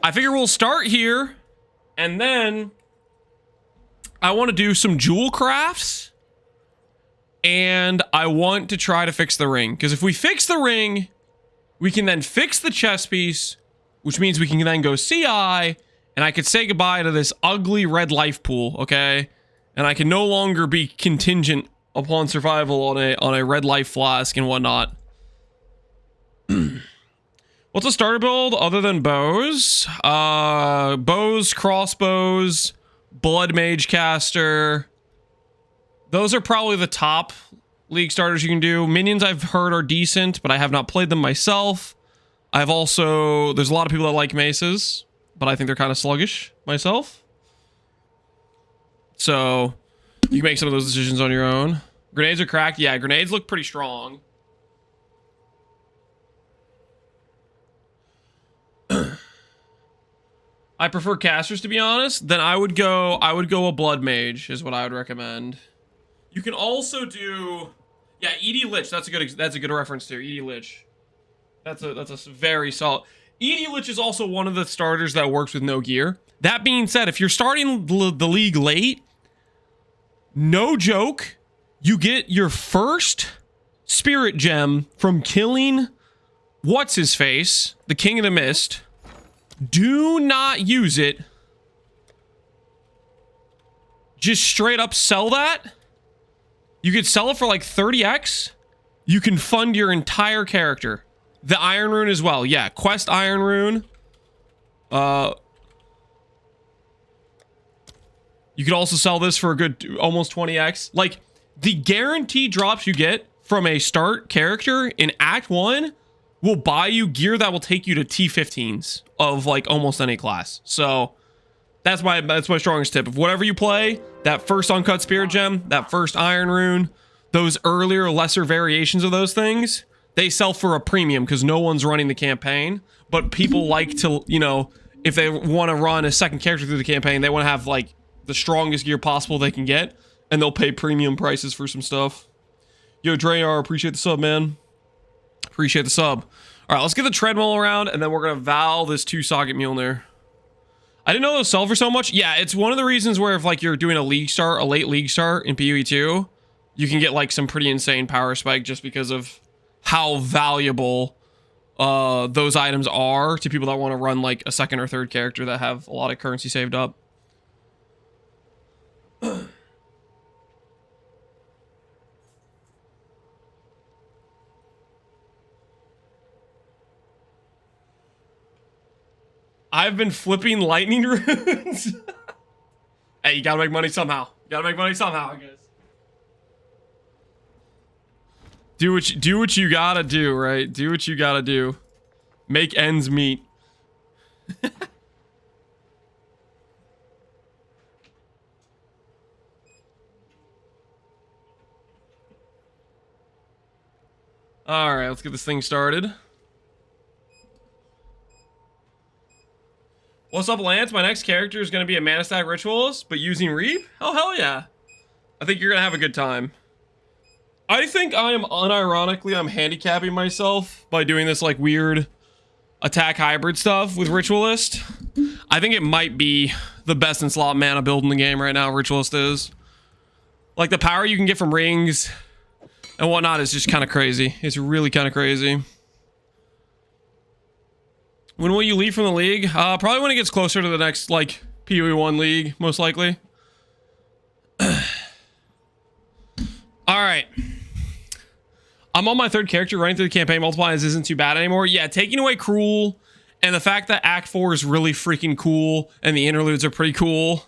I figure we'll start here, and then I want to do some jewel crafts, and I want to try to fix the ring. Because if we fix the ring, we can then fix the chest piece, which means we can then go CI, and I could say goodbye to this ugly red life pool, okay? And I can no longer be contingent upon survival on a red life flask and whatnot. What's a starter build other than bows? Bows, crossbows, bloodmage caster. Those are probably the top league starters you can do. Minions I've heard are decent, but I have not played them myself. I've also, there's a lot of people that like maces, but I think they're kind of sluggish myself. So you can make some of those decisions on your own. Grenades are cracked. Yeah, grenades look pretty strong. I prefer casters, to be honest. Then I would go a blood mage is what I would recommend. You can also do, yeah, ED Lich. That's a good reference to ED Lich. That's a very solid. ED Lich is also one of the starters that works with no gear. That being said, if you're starting the league late, no joke, you get your first spirit gem from killing what's his face, the King of the Mist. Do not use it. Just straight up sell that. You could sell it for like 30x. You can fund your entire character. The Iron Rune as well. Yeah, quest Iron Rune. You could also sell this for a good almost 20x. Like, the guaranteed drops you get from a start character in Act 1 will buy you gear that will take you to T15s of like almost any class. So that's my strongest tip. Of whatever you play, that first uncut spirit gem, that first Iron Rune, those earlier lesser variations of those things, they sell for a premium because no one's running the campaign. But people like to, you know, if they want to run a second character through the campaign, they want to have like the strongest gear possible they can get, and they'll pay premium prices for some stuff. Yo, Dreyar, appreciate the sub, man. Appreciate the sub. All right, let's get the treadmill around, and then we're gonna Val this 2-socket Mjolnir. I didn't know those sell for so much. Yeah, it's one of the reasons where if like you're doing a late league start in PoE 2, you can get like some pretty insane power spike just because of how valuable those items are to people that want to run like a second or third character that have a lot of currency saved up. I've been flipping lightning runes. Hey, you gotta make money somehow. You gotta make money somehow, I guess. Do what you gotta do, right? Do what you gotta do. Make ends meet. All right, let's get this thing started. What's up, Lance? My next character is going to be a Mana Stack Ritualist, but using Reap? Oh, hell yeah. I think you're going to have a good time. I think I am unironically, I'm handicapping myself by doing this like weird attack hybrid stuff with Ritualist. I think it might be the best in slot mana build in the game right now, Ritualist is. Like the power you can get from rings and whatnot is just kind of crazy. It's really kind of crazy. When will you leave from the league? Probably when it gets closer to the next, like, PoE 1 league, most likely. Alright. I'm on my third character. Running through the campaign multipliers isn't too bad anymore. Yeah, taking away Cruel, and the fact that Act 4 is really freaking cool, and the interludes are pretty cool.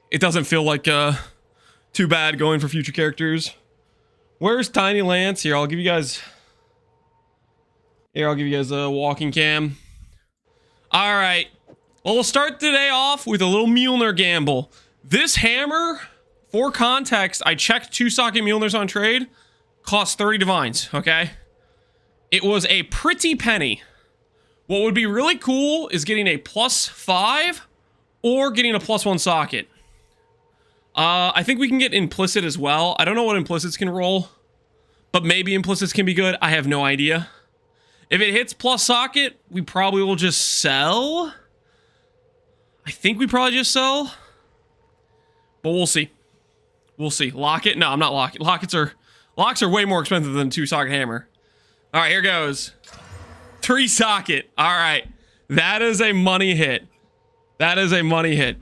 It doesn't feel like, too bad going for future characters. Where's Tiny Lance? Here, I'll give you guys a walking cam. All right. Well, we'll start today off with a little Mjolnir gamble. This hammer, for context, I checked 2-socket Mjolnirs on trade, cost 30 divines, okay? It was a pretty penny. What would be really cool is getting a +5 or getting a +1 socket. I think we can get implicit as well. I don't know what implicits can roll, but maybe implicits can be good. I have no idea. If it hits plus socket, we probably will just sell. I think we probably just sell. But we'll see. We'll see. Lock it? No, I'm not locking. Locks are way more expensive than 2-socket hammer. All right, here goes. 3-socket. All right. That is a money hit. That is a money hit.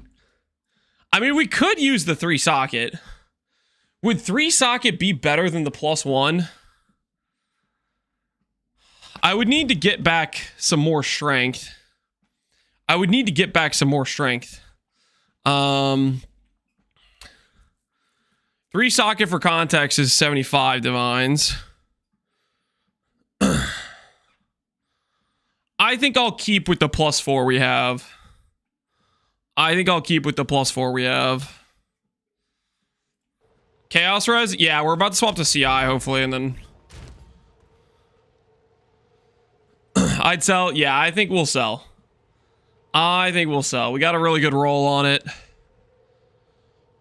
I mean, we could use the 3-socket. Would 3-socket be better than the +1? I would need to get back some more strength. 3-socket for context is 75 divines. I think I'll keep with the +4 we have. Chaos res? Yeah, we're about to swap to CI, hopefully, and then... I'd sell. Yeah, I think we'll sell. We got a really good roll on it.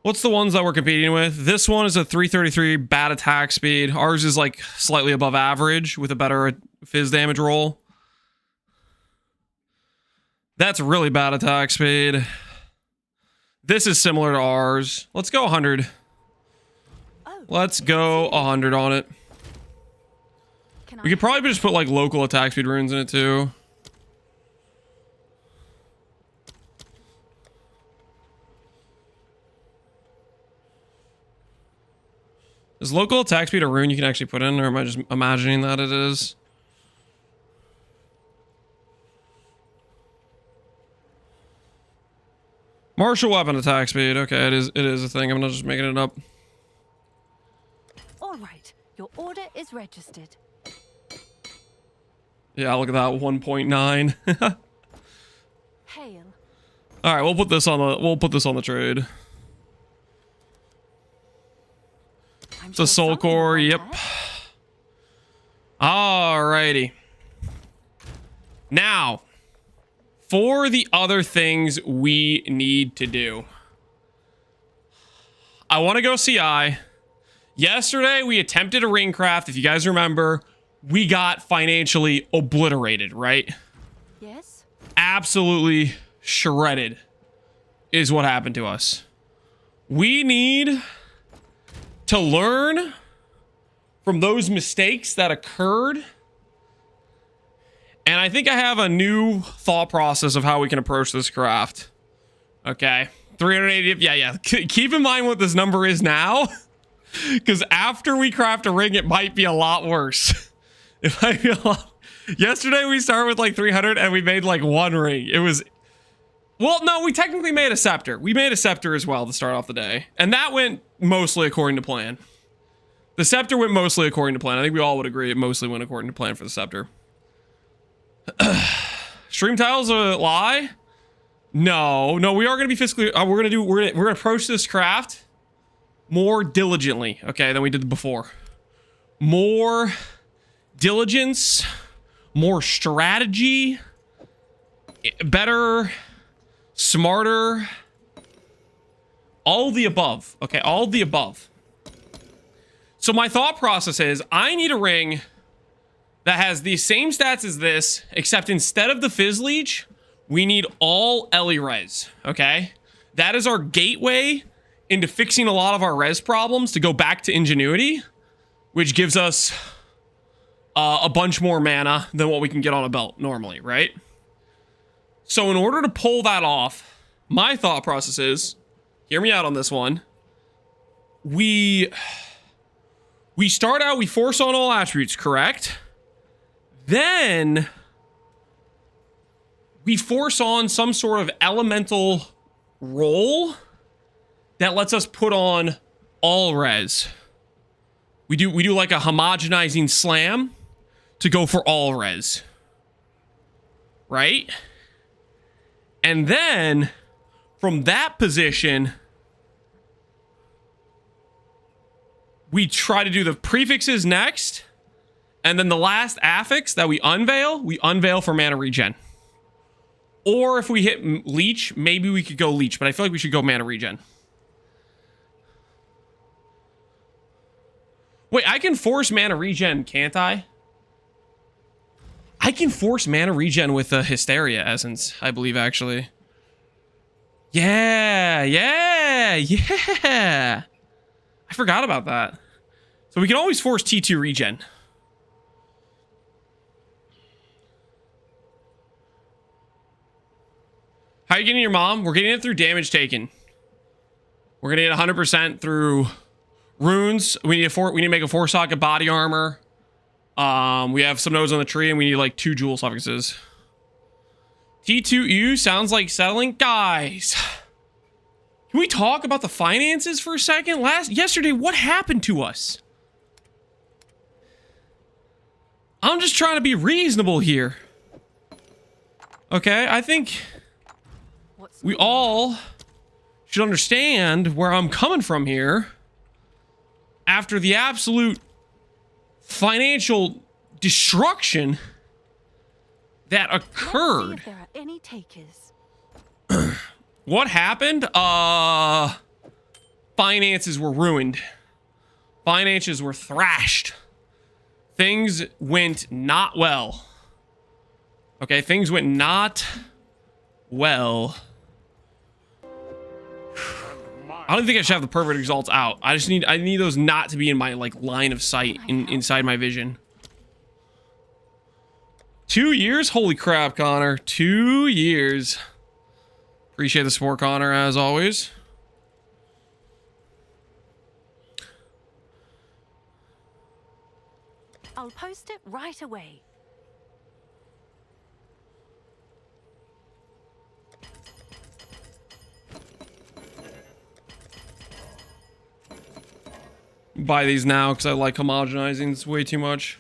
What's the ones that we're competing with? This one is a 333 bad attack speed. Ours is like slightly above average with a better fizz damage roll. That's really bad attack speed. This is similar to ours. Let's go 100. Let's go 100 on it. We could probably just put like local attack speed runes in it too. Is local attack speed a rune you can actually put in, or am I just imagining that it is? Martial weapon attack speed. Okay, it is a thing. I'm not just making it up. All right, your order is registered. Yeah, look at that, 1.9. Hail. All right, we'll put this on the trade. It's a soul core. Yep. Alrighty. Now, for the other things we need to do, I want to go CI. Yesterday, we attempted a ring craft. If you guys remember, we got financially obliterated, right? Yes. Absolutely shredded is what happened to us. We need to learn from those mistakes that occurred. And I think I have a new thought process of how we can approach this craft. Okay. 380. Yeah. Keep in mind what this number is now. Because after we craft a ring, it might be a lot worse. It might be a lot. Yesterday, we started with like 300 and we made like 1 ring. It was... Well, no, we technically made a scepter. We made a scepter as well to start off the day. And that went mostly according to plan. The scepter went mostly according to plan. I think we all would agree it mostly went according to plan for the scepter. Stream tiles a lie? No, we are going to be fiscally... we're gonna approach this craft more diligently, okay, than we did before. More diligence, more strategy, better, smarter, all the above, okay, all the above. So my thought process is I need a ring that has the same stats as this, except instead of the Fizz Leech, we need all Ellie res, okay? That is our gateway into fixing a lot of our res problems to go back to Ingenuity, which gives us a bunch more mana than what we can get on a belt normally, right? So in order to pull that off, my thought process is, hear me out on this one, we start out, we force on all attributes, correct? Then we force on some sort of elemental roll that lets us put on all res. We do like a homogenizing slam to go for all res. Right? And then from that position, we try to do the prefixes next. And then the last affix that we unveil for mana regen. Or if we hit leech, maybe we could go leech, but I feel like we should go mana regen. Wait, I can force mana regen, can't I? I can force mana regen with the Hysteria Essence, I believe, actually. Yeah. I forgot about that. So we can always force T2 regen. How are you getting your mom? We're getting it through damage taken. We're gonna get 100% through runes. We need to make a 4-socket body armor. We have some nodes on the tree, and we need like 2 jewel suffixes. T2U sounds like settling. Guys, can we talk about the finances for a second? Yesterday, what happened to us? I'm just trying to be reasonable here. Okay, I think we all should understand where I'm coming from here after the absolute financial destruction that occurred. Let's see if there are any takers. What happened? Finances were ruined. Finances were thrashed. Things went not well. Okay, things went not well. I don't think I should have the perfect results out. I need those not to be in my like line of sight inside my vision. 2 years? Holy crap, Connor. 2 years. Appreciate the support, Connor, as always. I'll post it right away. Buy these now because I like homogenizing. It's way too much.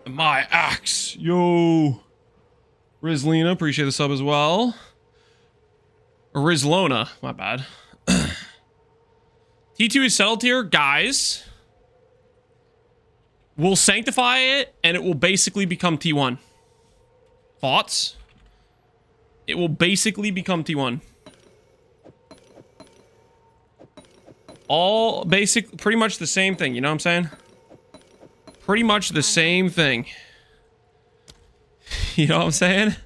And my axe. Yo. Rizlina, appreciate the sub as well. Or Rizlona, my bad. T2 is settled here, guys. We'll sanctify it and it will basically become T1. Thoughts? It will basically become T1. All basic, pretty much the same thing, you know what I'm saying? Pretty much the same thing. You know what I'm saying?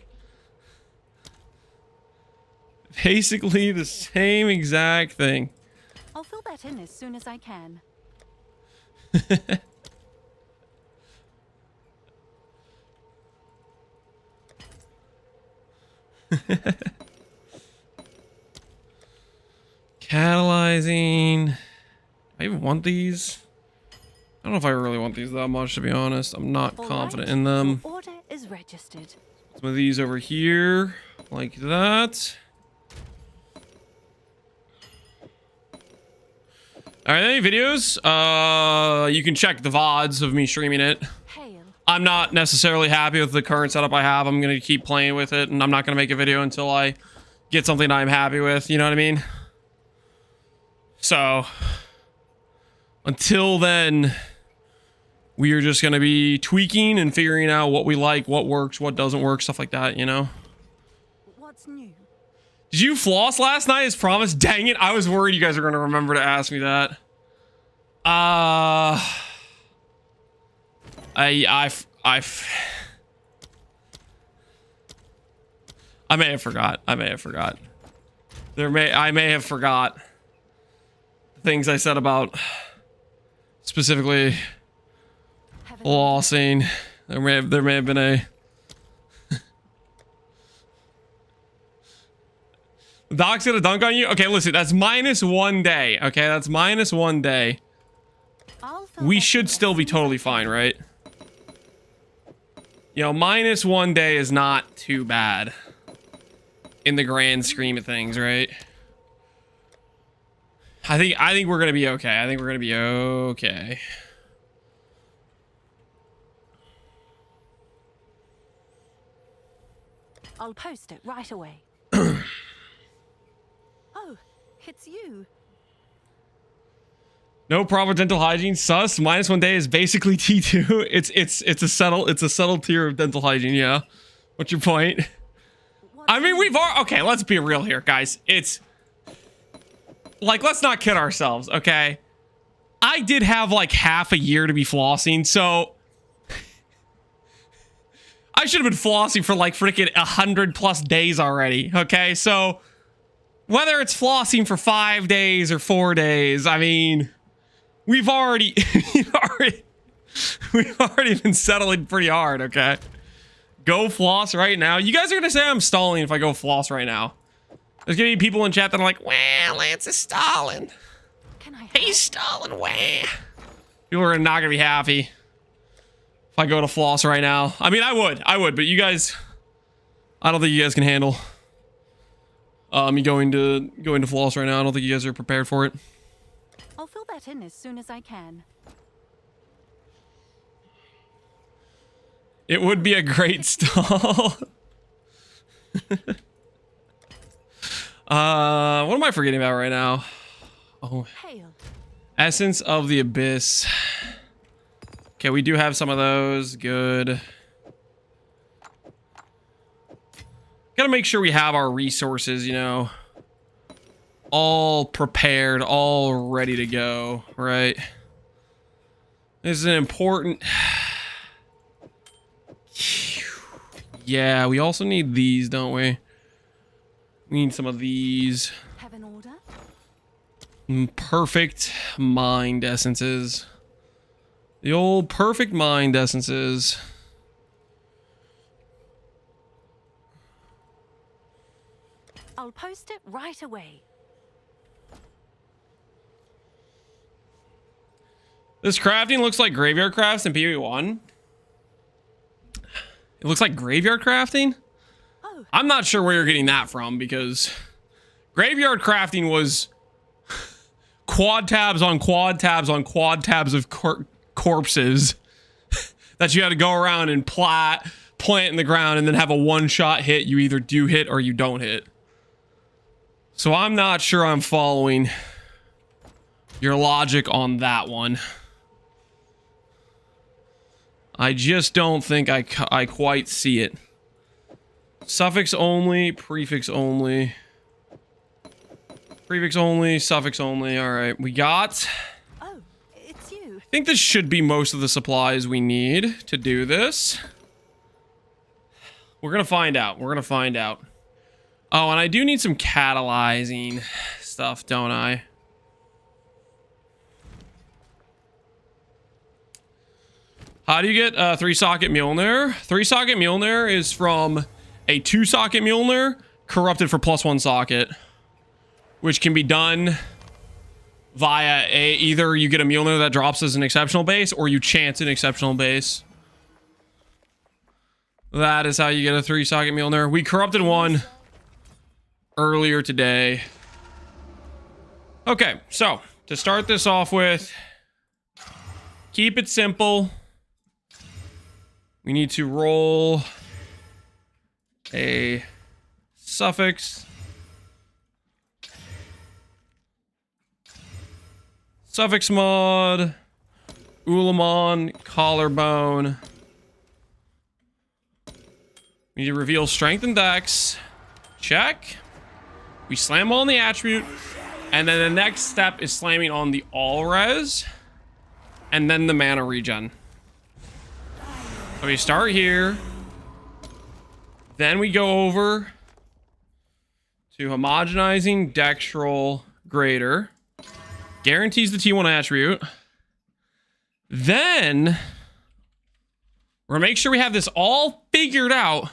Basically the same exact thing. I'll fill that in as soon as I can. Catalyzing. I even want these. I don't know if I really want these that much, to be honest. I'm not confident in them. Your order is registered. Some of these over here, like that. All right, any videos? You can check the VODs of me streaming it. Hail. I'm not necessarily happy with the current setup I have. I'm gonna keep playing with it, and I'm not gonna make a video until I get something I'm happy with. You know what I mean? So until then, we are just gonna be tweaking and figuring out what we like, what works, what doesn't work, stuff like that. You know. What's new? Did you floss last night as promised? Dang it, I was worried you guys were going to remember to ask me that. I may have forgot. I may have forgot. I may have forgot things I said about specifically flossing. There may have been a Doc's gonna dunk on you? Okay, listen, that's -1 day. Okay, that's -1 day. We should still be totally fine, right? You know, -1 day is not too bad in the grand scheme of things, right? I think we're gonna be okay. I think we're gonna be okay. I'll post it right away. Oh, it's you. No problem with dental hygiene. Sus. -1 day is basically T2. It's a settled tier of dental hygiene. Yeah. What's your point? I mean, okay. Let's be real here, guys. It's like, let's not kid ourselves. Okay. I did have like half a year to be flossing, so I should have been flossing for like freaking 100+ days already. Okay, so whether it's flossing for 5 days or 4 days, I mean, we've already been settling pretty hard. Okay, go floss right now. You guys are gonna say I'm stalling if I go floss right now. There's gonna be people in chat that are like, "Well, Lance is stalling. Can I help? He's stalling. Wah." People are not gonna be happy if I go to floss right now. I mean, I would, but you guys, I don't think you guys can handle me going to floss right now. I don't think you guys are prepared for it. I'll fill that in as soon as I can. It would be a great stall. What am I forgetting about right now? Oh, Hail. Essence of the Abyss. Okay, we do have some of those. Good. Gotta make sure we have our resources, you know, all prepared, all ready to go, right? This is an important... Yeah, we also need these, don't we? We need some of these. Have an order? Perfect mind essences. The old perfect mind essences. I'll post it right away. This crafting looks like graveyard crafts in PvE1. It looks like graveyard crafting? Oh. I'm not sure where you're getting that from, because graveyard crafting was quad tabs on quad tabs on quad tabs of corpses that you had to go around and plant in the ground and then have a one-shot hit. You either do hit or you don't hit. So I'm not sure I'm following your logic on that one. I just don't think I quite see it. Suffix only, prefix only. Prefix only, suffix only. All right, we got... Oh, it's you. I think this should be most of the supplies we need to do this. We're gonna find out. We're gonna find out. Oh, and I do need some catalyzing stuff, don't I? How do you get 3-socket Mjolnir? 3-socket Mjolnir is from a 2-socket Mjolnir corrupted for +1 socket, which can be done via either you get a Mjolnir that drops as an exceptional base or you chance an exceptional base. That is how you get a 3-socket Mjolnir. We corrupted one earlier today. Okay, so to start this off with, keep it simple. We need to roll a suffix. Suffix mod. Ulamon, collarbone. We need to reveal strength and dex. Check. We slam on the attribute. And then the next step is slamming on the all res. And then the mana regen. So we start here. Then we go over to homogenizing dextral greater. Guarantees the T1 attribute. Then we're gonna make sure we have this all figured out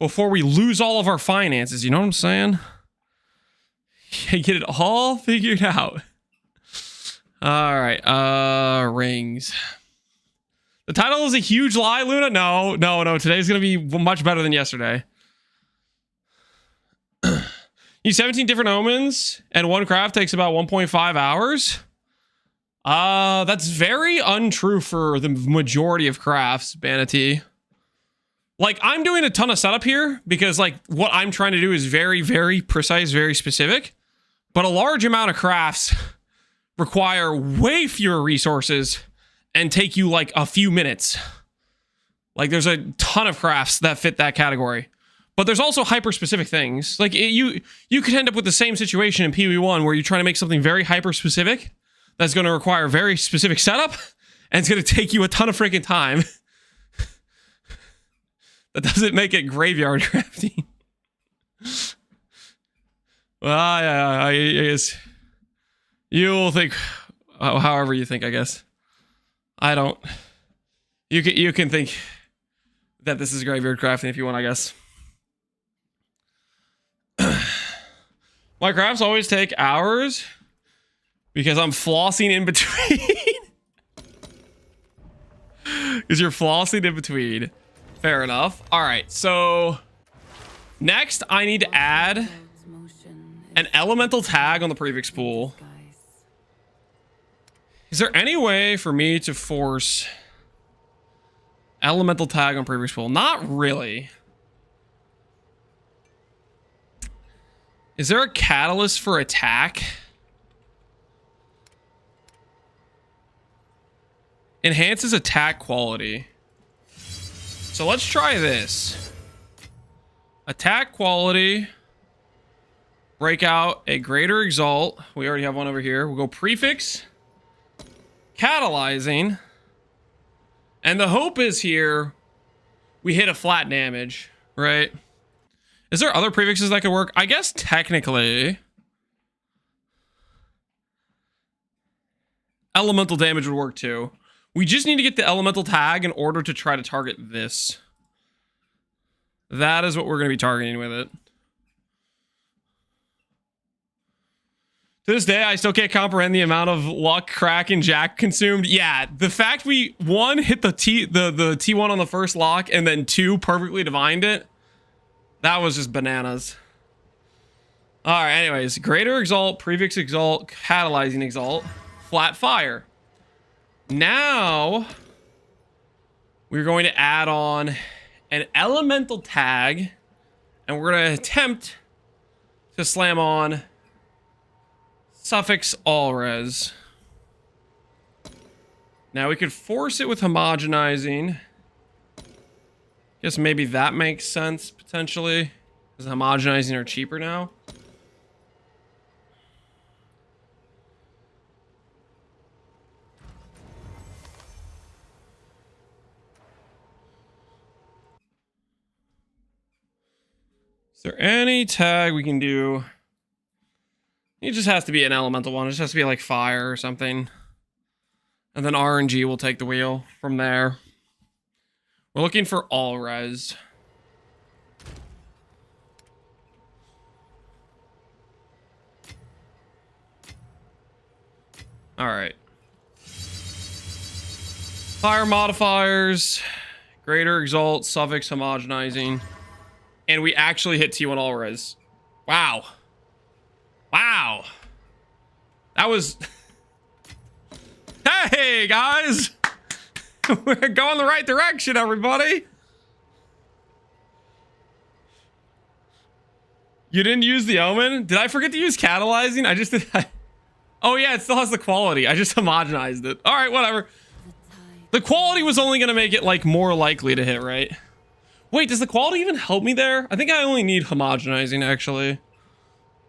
before we lose all of our finances. You know what I'm saying? Get it all figured out. All right, rings. The title is a huge lie, Luna. No. Today's gonna be much better than yesterday. Use 17 different omens, and one craft takes about 1.5 hours. That's very untrue for the majority of crafts, Banatee. Like, I'm doing a ton of setup here because, like, what I'm trying to do is very, very precise, very specific. But a large amount of crafts require way fewer resources and take you, like, a few minutes. Like, there's a ton of crafts that fit that category. But there's also hyper-specific things. Like, you could end up with the same situation in PvE1 where you're trying to make something very hyper-specific that's going to require very specific setup, and it's going to take you a ton of freaking time. That doesn't make it graveyard crafting. Well, I guess you'll think however you think, I guess. I don't. You can think that this is graveyard crafting if you want, I guess. My crafts always take hours because I'm flossing in between. Because you're flossing in between. Fair enough. All right, so next I need to add an elemental tag on the prefix pool. Is there any way for me to force elemental tag on prefix pool? Not really. Is there a catalyst for attack? Enhances attack quality. So let's try this. Attack quality. Break out a greater exalt. We already have one over here. We'll go prefix. Catalyzing. And the hope is here we hit a flat damage, right? Is there other prefixes that could work? I guess technically elemental damage would work too. We just need to get the elemental tag in order to try to target this. That is what we're going to be targeting with it. To this day, I still can't comprehend the amount of luck Crack and Jack consumed. Yeah, the fact we, one, hit the T1 on the first lock, and then two, perfectly divined it. That was just bananas. Alright, anyways. Greater Exalt, Prefix Exalt, Catalyzing Exalt, Flat Fire. Now, we're going to add on an Elemental Tag, and we're going to attempt to slam on Suffix All Res. Now we could force it with homogenizing. Guess maybe that makes sense potentially, because homogenizing are cheaper now. Is there any tag we can do? It just has to be an elemental one. It just has to be like fire or something. And then RNG will take the wheel from there. We're looking for all res. All right. Fire modifiers, greater exalt, suffix homogenizing. And we actually hit T1 all res. Wow. Wow. That was... Hey, guys. We're going the right direction, everybody. You didn't use the omen? Did I forget to use catalyzing? I just did. Oh, yeah, it still has the quality. I just homogenized it. All right, whatever. The quality was only going to make it, like, more likely to hit, right? Wait, does the quality even help me there? I think I only need homogenizing, actually.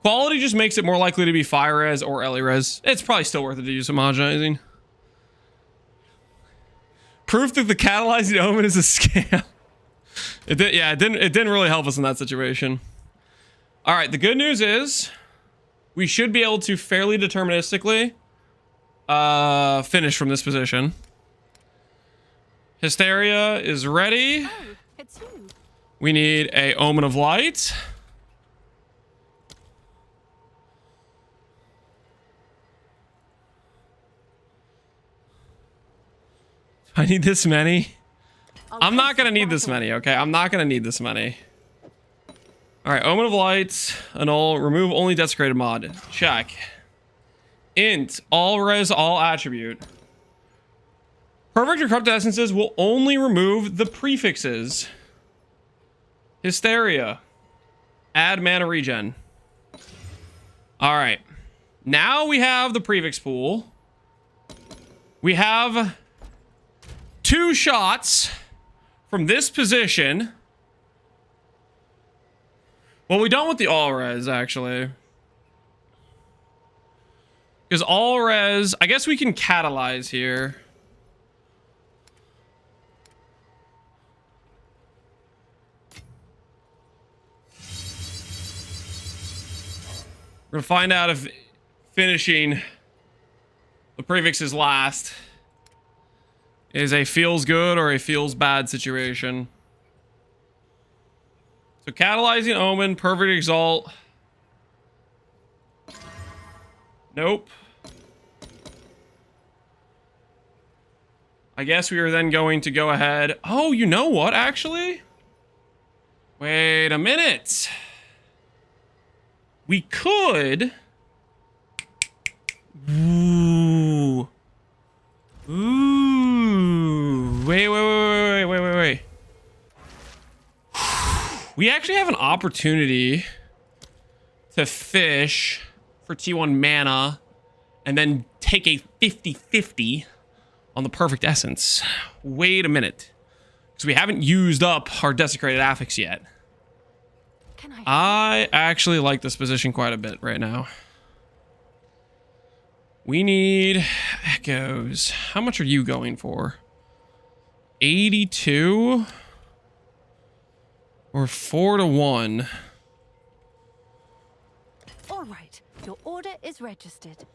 Quality just makes it more likely to be fire res or ele res. It's probably still worth it to use homogenizing. Proof that the catalyzing omen is a scam. It didn't really help us in that situation. All right, the good news is we should be able to fairly deterministically finish from this position. Hysteria is ready. Oh, it's you. We need a Omen of Light. I need this many. I'm not gonna need this many, okay? I'm not gonna need this many. Alright, Omen of Light, annul, remove only desecrated mod. Check. Int, all res, all attribute. Perfect or corrupted essences will only remove the prefixes. Hysteria. Add mana regen. Alright. Now we have the prefix pool. We have 2 shots from this position. Well, we don't want the all res, actually. Because all res, I guess we can catalyze here. We're gonna find out if finishing the prefixes last is a feels good or a feels bad situation. So catalyzing omen, perfect exalt. Nope. I guess we are then going to go ahead. Oh, you know what, actually? Wait a minute. We could. Ooh. Ooh. Wait. We actually have an opportunity to fish for T1 mana and then take a 50-50 on the perfect essence. Wait a minute. Because we haven't used up our desecrated affix yet. I actually like this position quite a bit right now. We need echoes. How much are you going for? 82 or 4-1? All right, your order is registered.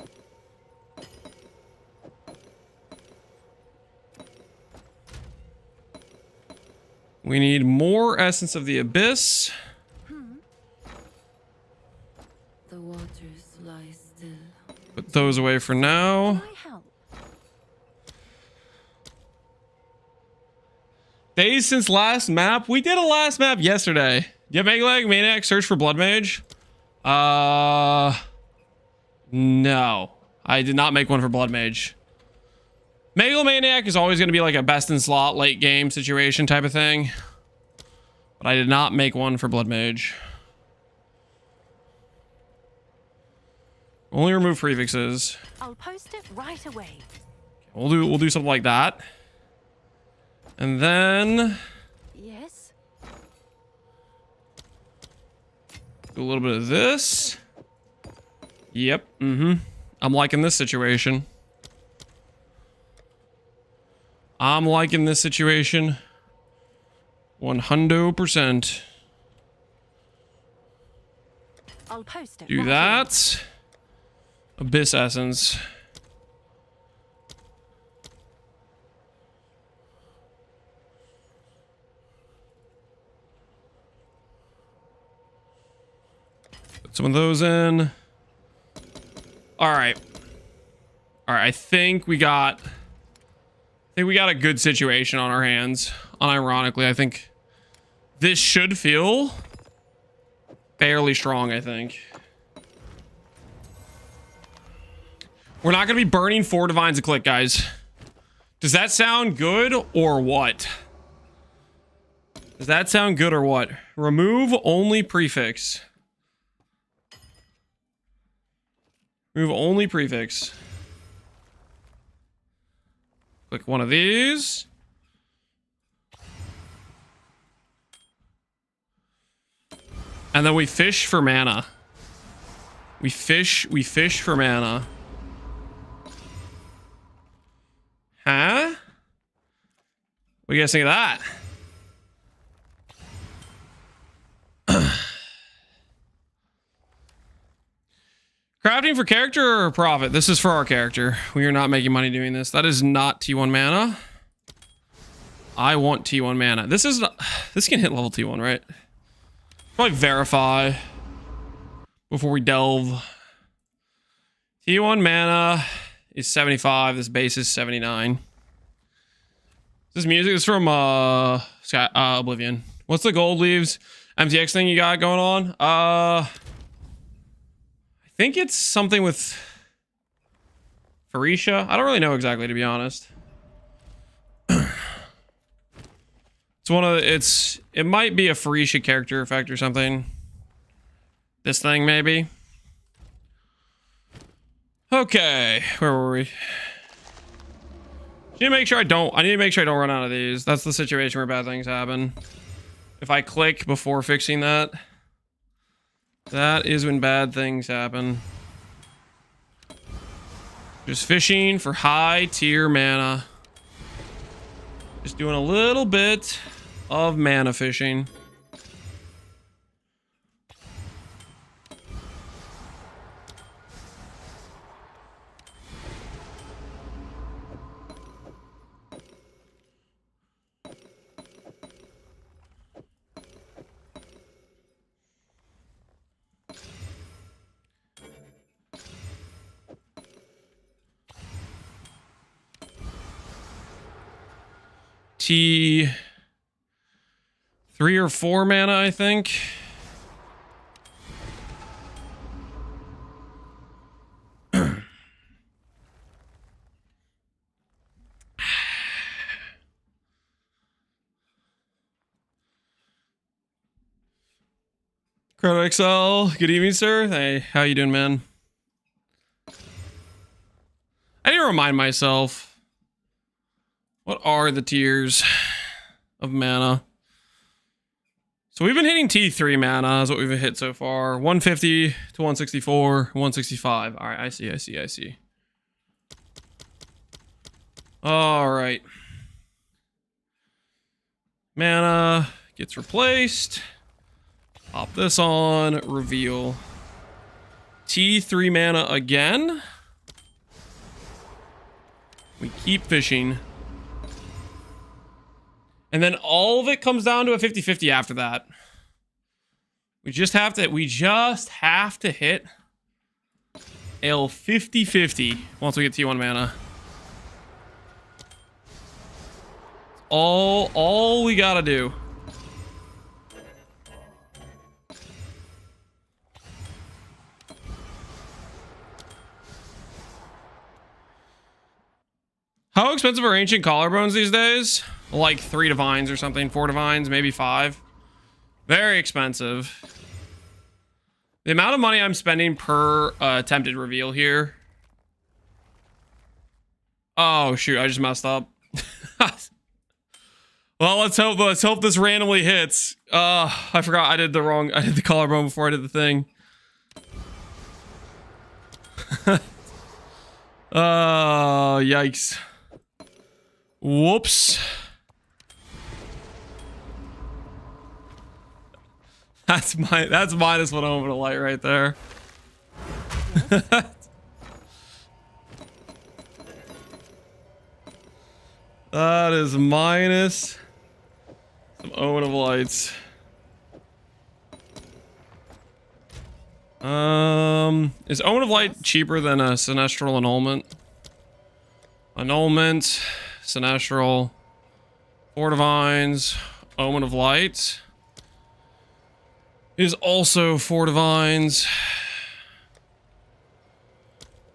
We need more Essence of the Abyss. The waters lie still. Put those away for now. Can I help? Days since last map. We did a last map yesterday. You have Megaleg Maniac search for bloodmage? No. I did not make one for bloodmage. Megalomaniac is always going to be like a best in slot late game situation type of thing. But I did not make one for blood mage. Only remove prefixes. I'll post it right away. We'll do something like that. And then Yes. do a little bit of this. Yep. I'm liking this situation. I'm liking this situation 100%. I'll post it. Do right that. Abyss Essence. Put some of those in. All right. I think we got a good situation on our hands. Unironically, I think this should feel fairly strong, I think. We're not going to be burning 4 divines a click, guys. Does that sound good or what? Does that sound good or what? Remove only prefix. Remove only prefix. Click one of these. And then we fish for mana. We fish for mana. Huh? What do you guys think of that? Crafting for character or profit? This is for our character. We are not making money doing this. That is not T1 mana. I want T1 mana. This can hit level T1, right? Probably verify before we delve. T1 mana is 75. This base is 79. This music is from Oblivion. What's the gold leaves MTX thing you got going on? I think it's something with Pharisha. I don't really know exactly, to be honest. It might be a Pharisha character effect or something. This thing, maybe. Okay, where were we? I need to make sure I don't run out of these. That's the situation where bad things happen. If I click before fixing that, that is when bad things happen. Just fishing for high tier mana. Just doing a little bit of mana fishing. T 3 or 4 mana, I think. Credit Exile, good evening, sir. Hey, how you doing, man? I need to remind myself. What are the tiers of mana? So we've been hitting T3 mana is what we've hit so far. 150 to 164, 165. All right, I see. All right. Mana gets replaced. Pop this on, reveal. T3 mana again. We keep fishing. And then all of it comes down to a 50-50 after that. We just have to hit a 50-50 once we get T1 mana. All we gotta do. How expensive are ancient collarbones these days? Like 3 divines or something, 4 divines, maybe 5. Very expensive. The amount of money I'm spending per attempted reveal here. Oh shoot, I just messed up. Well, let's hope this randomly hits. I forgot I did the collarbone before I did the thing. Yikes. Whoops. That's minus 1 over the light right there. That is minus some Omen of Lights. Is Omen of Light cheaper than a Sinestral Annulment? Annulment, Sinestral, 4 Divines, Omen of Light is also 4 Divines.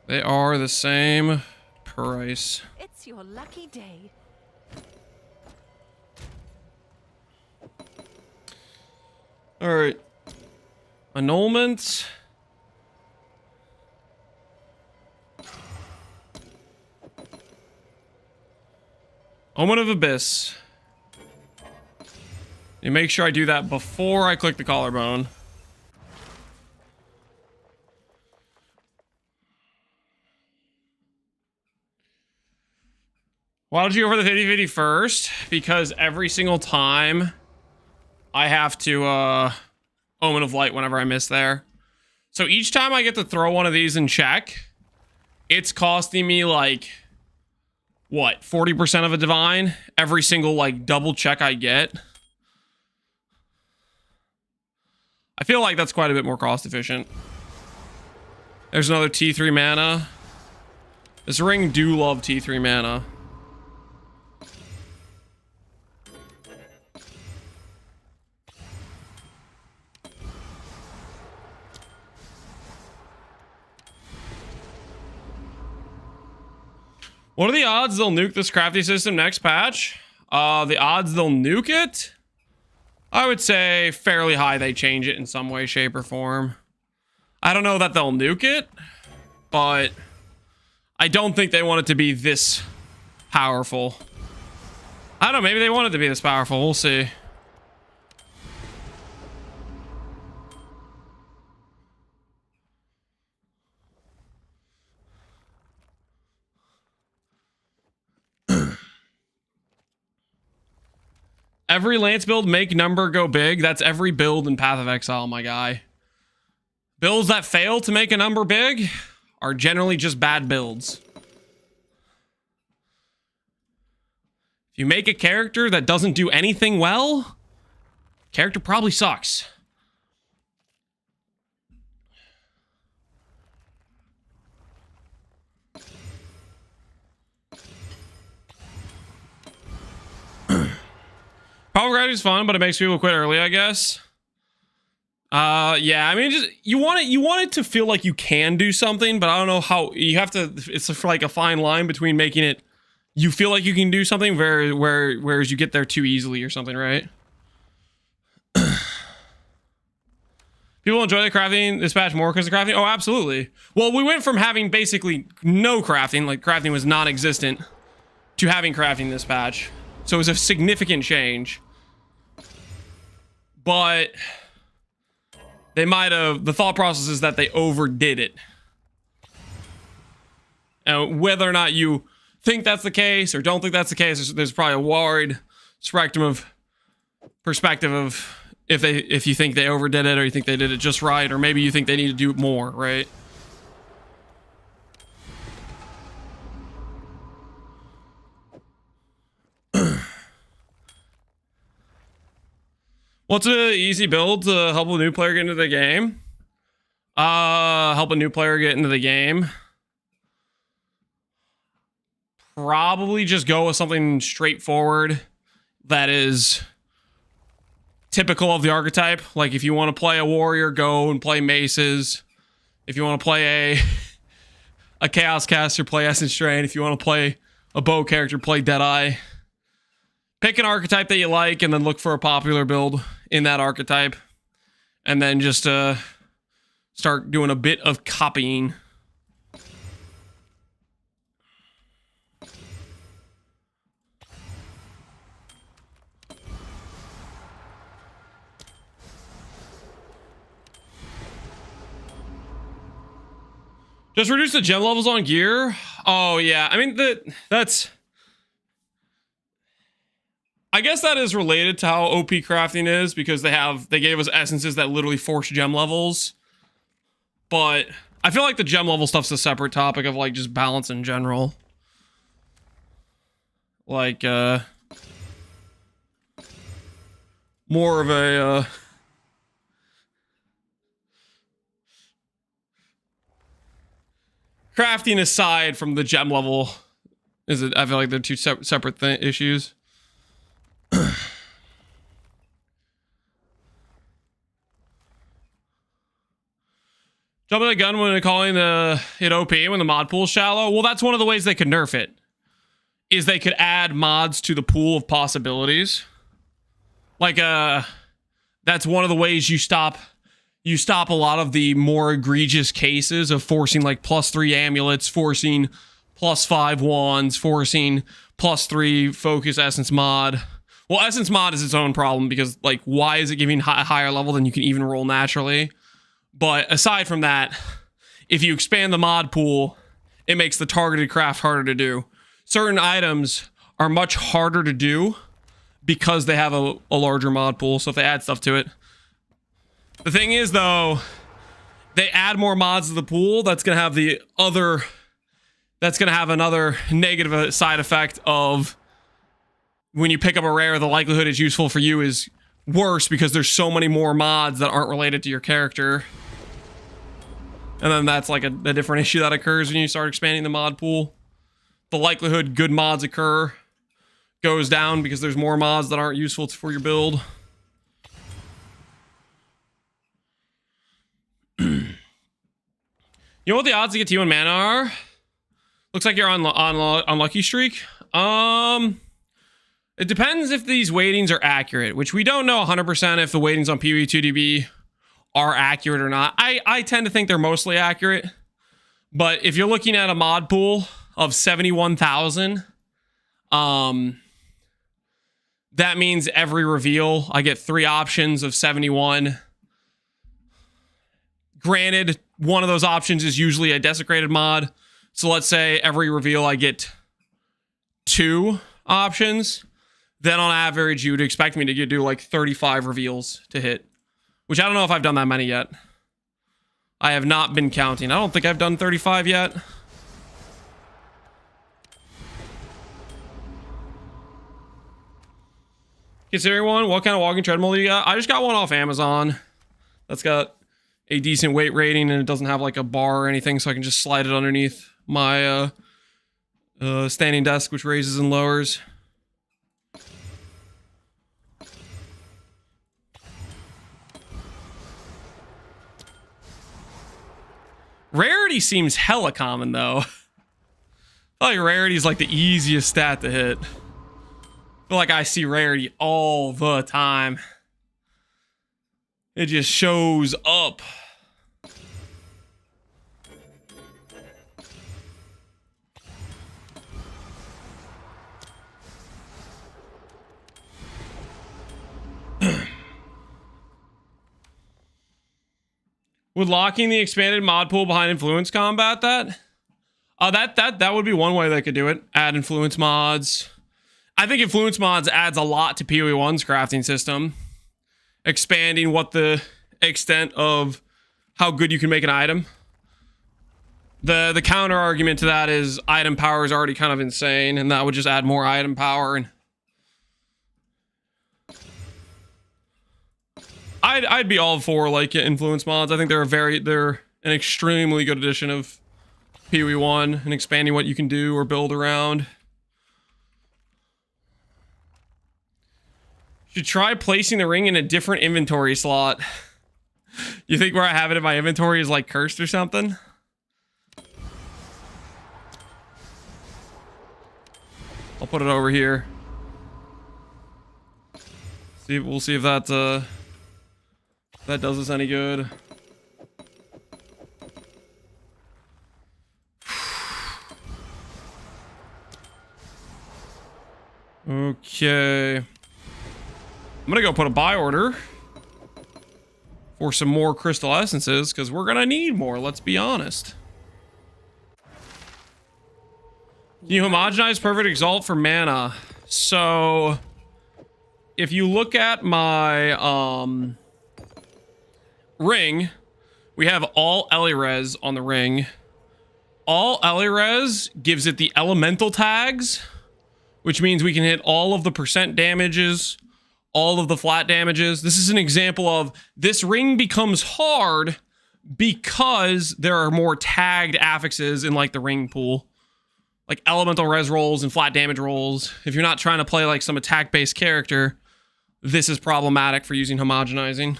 They are the same price. It's your lucky day. All right. Annulment. Omen of Abyss. You make sure I do that before I click the collarbone. Why don't you go for the 50-50 first? Because every single time I have to Omen of Light whenever I miss there. So each time I get to throw one of these in check, it's costing me like, what, 40% of a divine? Every single like double check I get. I feel like that's quite a bit more cost efficient. There's another T3 mana. This ring do love T3 mana. What are the odds they'll nuke this crafty system next patch? The odds they'll nuke it? I would say fairly high they change it in some way, shape, or form. I don't know that they'll nuke it, but I don't think they want it to be this powerful. I don't know, maybe they want it to be this powerful. We'll see. Every Lance build, make number go big. That's every build in Path of Exile, my guy. Builds that fail to make a number big are generally just bad builds. If you make a character that doesn't do anything well, character probably sucks. Power gravity is fun, but it makes people quit early, I guess. Yeah, I mean, just you want it to feel like you can do something, but I don't know how you have to. It's like a fine line between making it you feel like you can do something, whereas you get there too easily or something, right? People enjoy the crafting this patch more because of crafting. Oh, absolutely. Well, we went from having basically no crafting, like crafting was non-existent, to having crafting this patch. So it was a significant change. But they might have, the thought process is that they overdid it. And whether or not you think that's the case or don't think that's the case, there's probably a wide spectrum of perspective of if you think they overdid it or you think they did it just right, or maybe you think they need to do more, right? What's an easy build to help a new player get into the game? Help a new player get into the game. Probably just go with something straightforward that is typical of the archetype. Like if you want to play a warrior, go and play maces. If you want to play a chaos caster, play Essence Strain. If you want to play a bow character, play Deadeye. Pick an archetype that you like and then look for a popular build in that archetype. And then just start doing a bit of copying. Just reduce the gem levels on gear. Oh yeah, I mean that's. I guess that is related to how OP crafting is because they gave us essences that literally force gem levels. But I feel like the gem level stuff's a separate topic of like just balance in general. Like more of a crafting aside from the gem level, I feel like they're two separate issues. Jumping the gun when calling it OP when the mod pool is shallow. Well, that's one of the ways they could nerf it. Is they could add mods to the pool of possibilities. Like that's one of the ways you stop a lot of the more egregious cases of forcing like +3 amulets, forcing +5 wands, forcing +3 focus essence mod. Well, essence mod is its own problem because like why is it giving a higher level than you can even roll naturally? But aside from that, if you expand the mod pool, it makes the targeted craft harder to do. Certain items are much harder to do because they have a larger mod pool. So if they add stuff to it. The thing is though, they add more mods to the pool. That's going to have another negative side effect of when you pick up a rare, the likelihood it's useful for you is worse because there's so many more mods that aren't related to your character. And then that's like a different issue that occurs when you start expanding the mod pool. The likelihood good mods occur goes down because there's more mods that aren't useful for your build. You know what the odds to get T1 mana are? Looks like you're on lucky streak. It depends if these weightings are accurate, which we don't know 100% if the weightings on PvE2DB are accurate or not. I tend to think they're mostly accurate. But if you're looking at a mod pool of 71,000, that means every reveal I get 3 options of 71. Granted, one of those options is usually a desecrated mod. So let's say every reveal I get 2 options. then on average, you would expect me to do like 35 reveals to hit. Which I don't know if I've done that many yet. I have not been counting. I don't think I've done 35 yet. Considering one, what kind of walking treadmill do you got? I just got one off Amazon. That's got a decent weight rating and it doesn't have like a bar or anything, so I can just slide it underneath my standing desk, which raises and lowers. Rarity seems hella common though. I feel like rarity is like the easiest stat to hit. I feel like I see rarity all the time. It just shows up. Would locking the expanded mod pool behind influence combat that? That would be one way they could do it. Add influence mods. I think influence mods adds a lot to PoE1's crafting system. Expanding what the extent of how good you can make an item. The counter argument to that is item power is already kind of insane, and that would just add more item power. And I'd be all for like influence mods. I think they're an extremely good addition of PoE1 and expanding what you can do or build around. Should try placing the ring in a different inventory slot. You think where I have it in my inventory is like cursed or something? I'll put it over here. We'll see if that does us any good. Okay. I'm gonna go put a buy order for some more crystal essences because we're gonna need more, let's be honest. Can you homogenize perfect exalt for mana? So if you look at my ring, we have all Elirez on the ring. All Elirez gives it the elemental tags, which means we can hit all of the percent damages, all of the flat damages. This is an example of this ring becomes hard because there are more tagged affixes in like the ring pool. Like elemental res rolls and flat damage rolls. If you're not trying to play like some attack-based character, this is problematic for using homogenizing.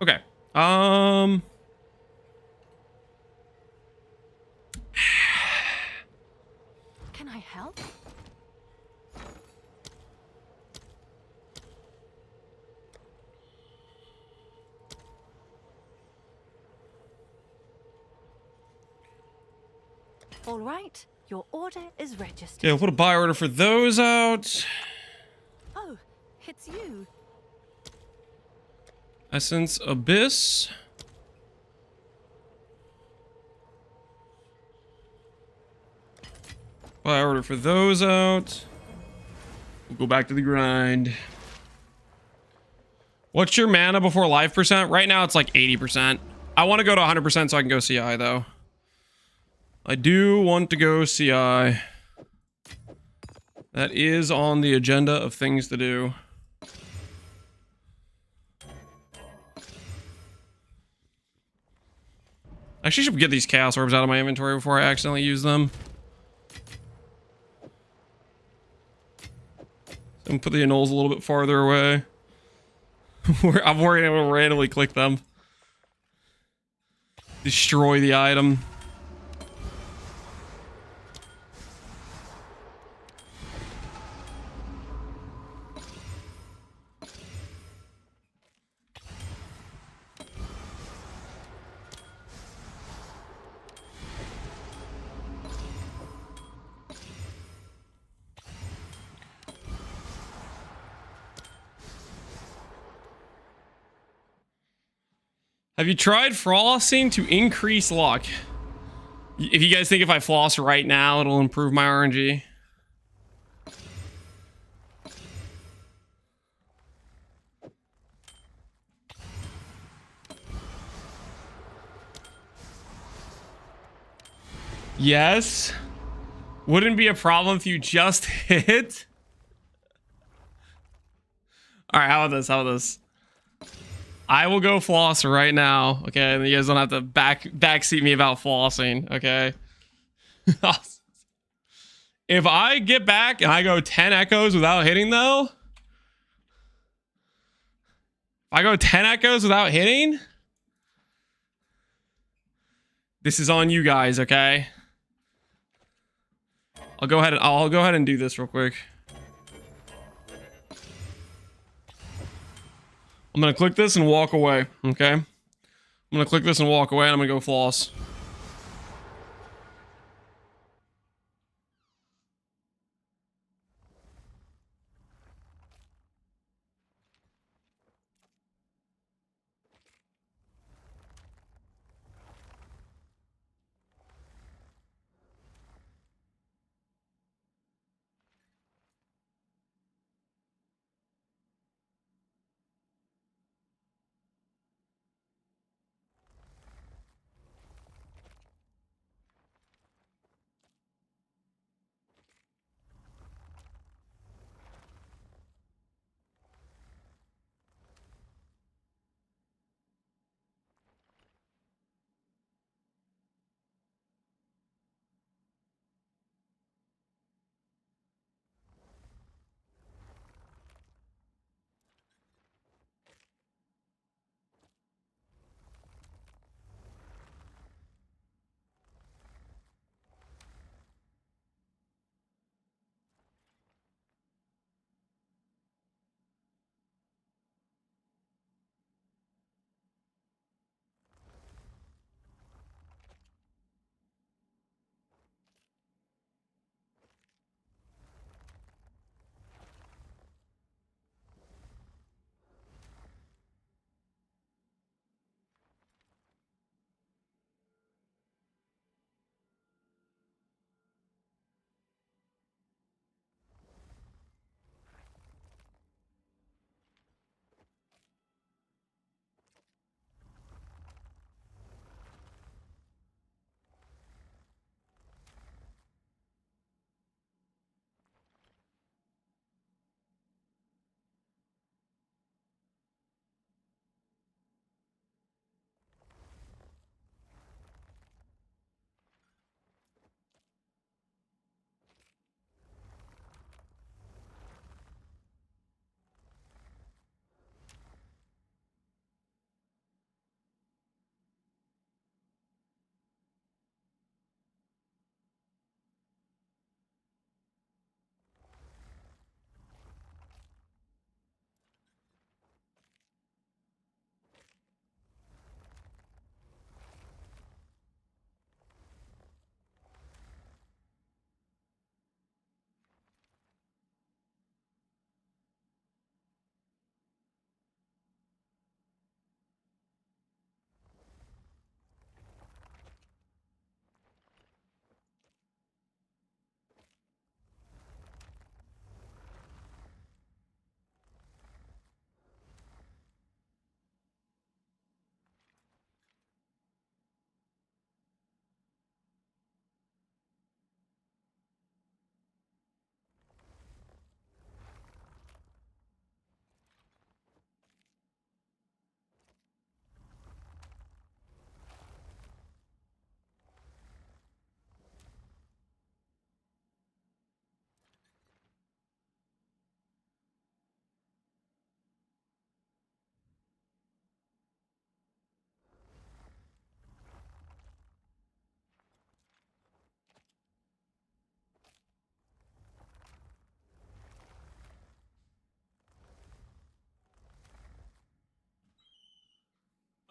Okay. Can I help? All right, your order is registered. Yeah, we'll put a buy order for those out. Oh, it's you. Essence Abyss. Buy order for those out. We'll go back to the grind. What's your mana before life percent? Right now it's like 80%. I want to go to 100% so I can go CI though. I do want to go CI. That is on the agenda of things to do. I actually should get these chaos orbs out of my inventory before I accidentally use them. And put the annuls a little bit farther away. I'm worried I'm gonna randomly click them. Destroy the item. Have you tried frosting to increase luck? If you guys think if I floss right now, it'll improve my RNG. Yes. Wouldn't be a problem if you just hit. All right, how about this? How about this? I will go floss right now, okay? And you guys don't have to backseat me about flossing, okay? If I get back and I go 10 echoes without hitting, though, if I go 10 echoes without hitting, this is on you guys, okay? I'll go ahead and do this real quick. I'm gonna click this and walk away, okay? I'm gonna click this and walk away, and I'm gonna go floss.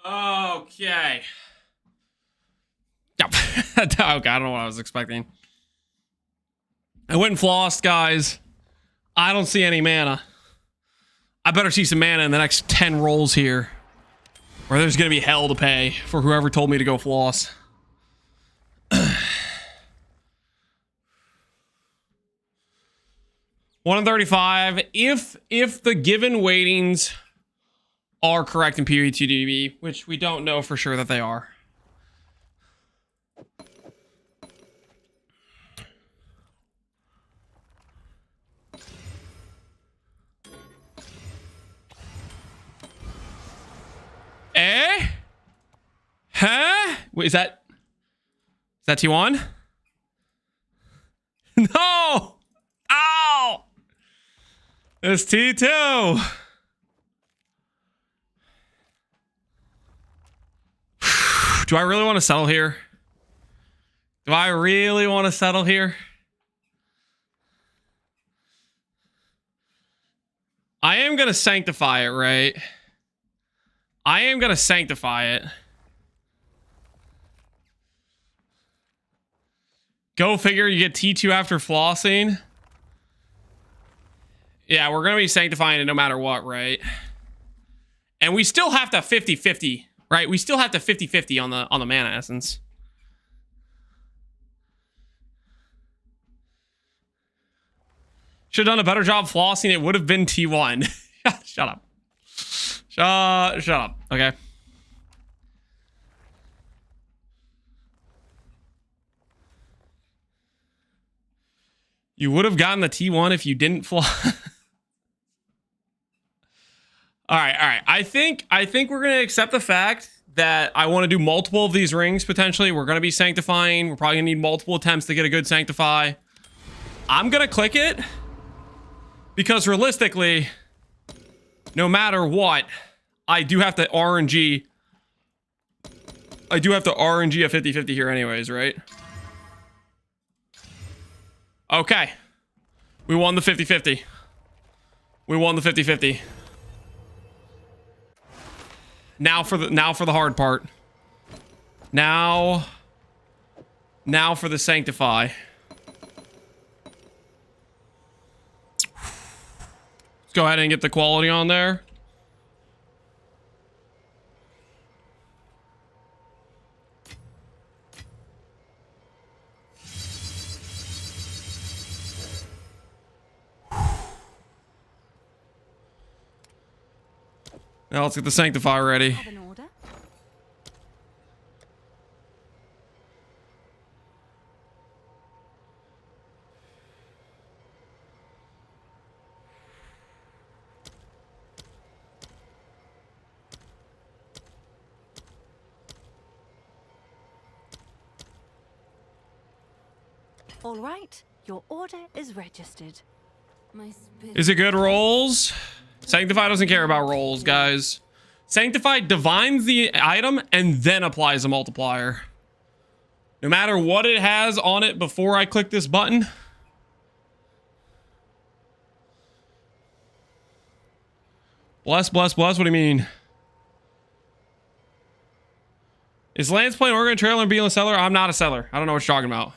Okay. Oh, God, I don't know what I was expecting. I went and flossed, guys. I don't see any mana. I better see some mana in the next 10 rolls here, or there's gonna be hell to pay for whoever told me to go floss. 1 in 35. If the given weightings are correct in PvTDB, which we don't know for sure that they are. Eh? Huh? Wait, is that T1? No! Ow! It's T2. Do I really want to settle here? Do I really want to settle here? I am going to sanctify it, right? I am going to sanctify it. Go figure, you get T2 after flossing. Yeah, we're going to be sanctifying it no matter what, right? And we still have to 50-50, right? We still have to 50-50 on the mana essence. Should have done a better job flossing. It would have been T1. Shut up. Shut up. Okay. You would have gotten the T1 if you didn't floss. All right. I think we're gonna accept the fact that I want to do multiple of these rings potentially. We're gonna be sanctifying. We're probably gonna need multiple attempts to get a good sanctify. I'm gonna click it because realistically, no matter what, I do have to RNG. I do have to RNG a 50-50 here anyways, right? Okay. We won the 50-50. We won the 50-50. Now for the hard part. Now for the sanctify. Let's go ahead and get the quality on there. Now let's get the sanctify ready. Have an order? All right, your order is registered. Is it good rolls? Sanctify doesn't care about rolls, guys. Sanctify divines the item and then applies a multiplier. No matter what it has on it before I click this button. Bless. What do you mean? Is Lance playing Oregon Trailer and being a seller? I'm not a seller. I don't know what you're talking about.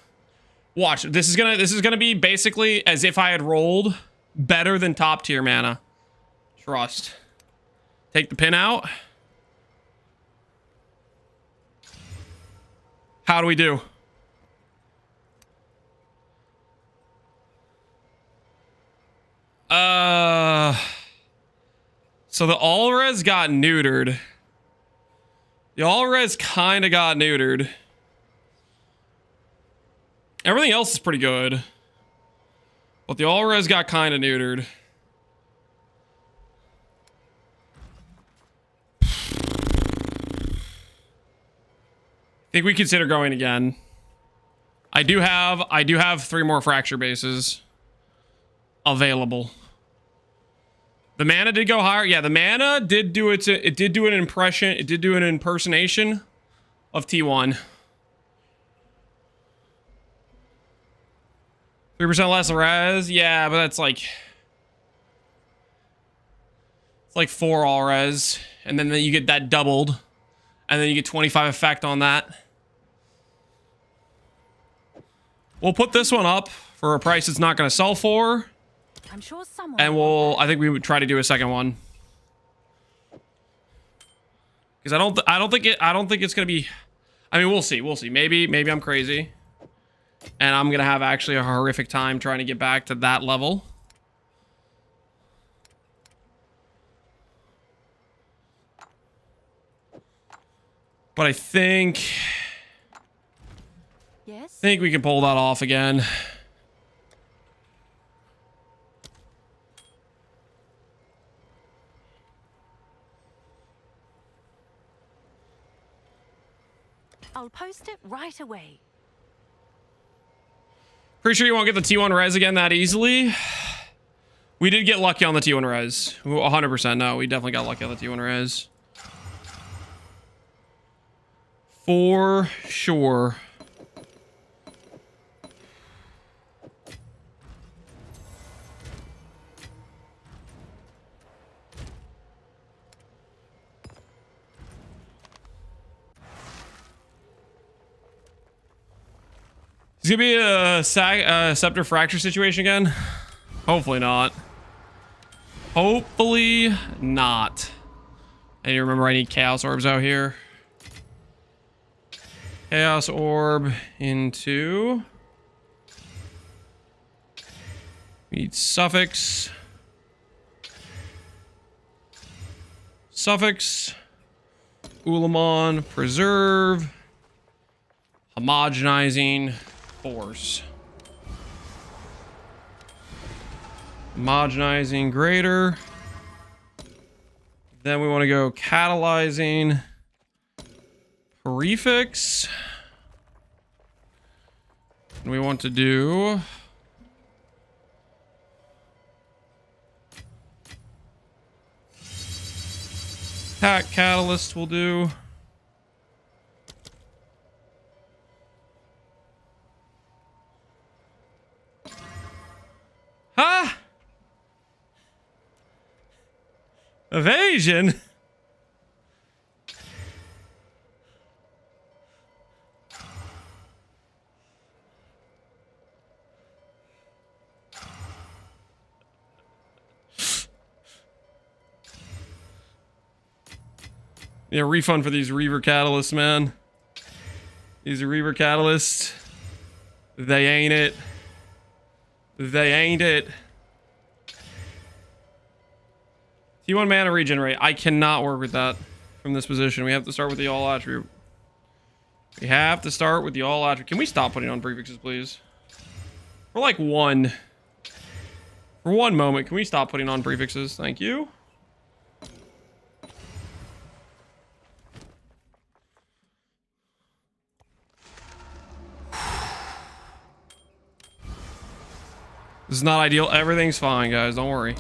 Watch. This is gonna be basically as if I had rolled better than top tier mana. Trust. Take the pin out. How do we do? So the all-res got neutered. The all-res kind of got neutered. Everything else is pretty good. But the all-res got kind of neutered. I think we consider going again. I do have 3 more fracture bases available. The mana did go higher. Yeah, the mana did do it did do an impression. It did do an impersonation of T1. 3% less res. Yeah, but that's like it's like 4 all res, and then you get that doubled, and then you get 25 effect on that. We'll put this one up for a price it's not going to sell for. I'm sure someone. And I think we would try to do a second one. Because I don't think it's going to be, I mean, we'll see. Maybe I'm crazy. And I'm going to have actually a horrific time trying to get back to that level. But I think Yes? we can pull that off again. I'll post it right away. Pretty sure you won't get the T1 res again that easily. We did get lucky on the T1 res. 100% no, we definitely got lucky on the T1 res. For sure. Is it gonna be a scepter fracture situation again? Hopefully not. Hopefully not. I need to remember I need chaos orbs out here. Chaos orb into. We need suffix. Suffix. Ulamon. Preserve. Homogenizing. Force. Homogenizing greater. Then we want to go catalyzing prefix. And we want to do attack catalyst will do. Huh? Evasion? Yeah, refund for these Reaver catalysts, man. These Reaver catalysts. They ain't it. They ain't it. T1 mana regenerate. I cannot work with that from this position. We have to start with the all attribute. We have to start with the all attribute. Can we stop putting on prefixes, please? For like one. For one moment, can we stop putting on prefixes? Thank you. This is not ideal. Everything's fine, guys. Don't worry.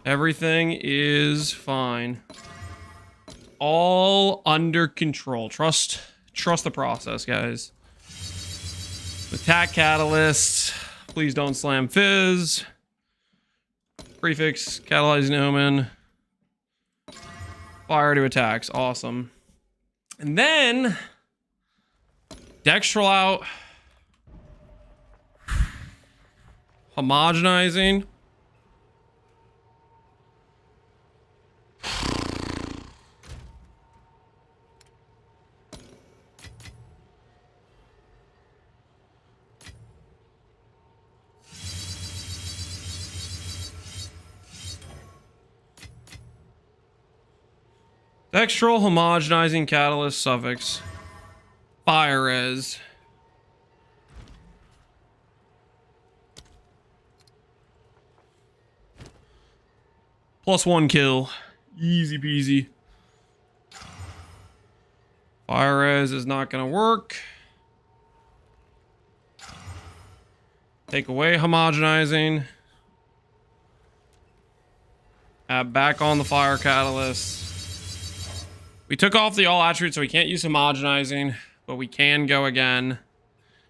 Everything is fine. All under control. Trust the process, guys. Attack catalyst. Please don't slam fizz. Prefix, catalyzing omen. Fire to attacks. Awesome. And then Dextral out. Homogenizing. Dextral, homogenizing, catalyst, suffix. Fire res. +1 kill. Easy peasy. Fire res is not gonna work. Take away homogenizing. Add back on the fire catalyst. We took off the all attribute, so we can't use homogenizing, but we can go again.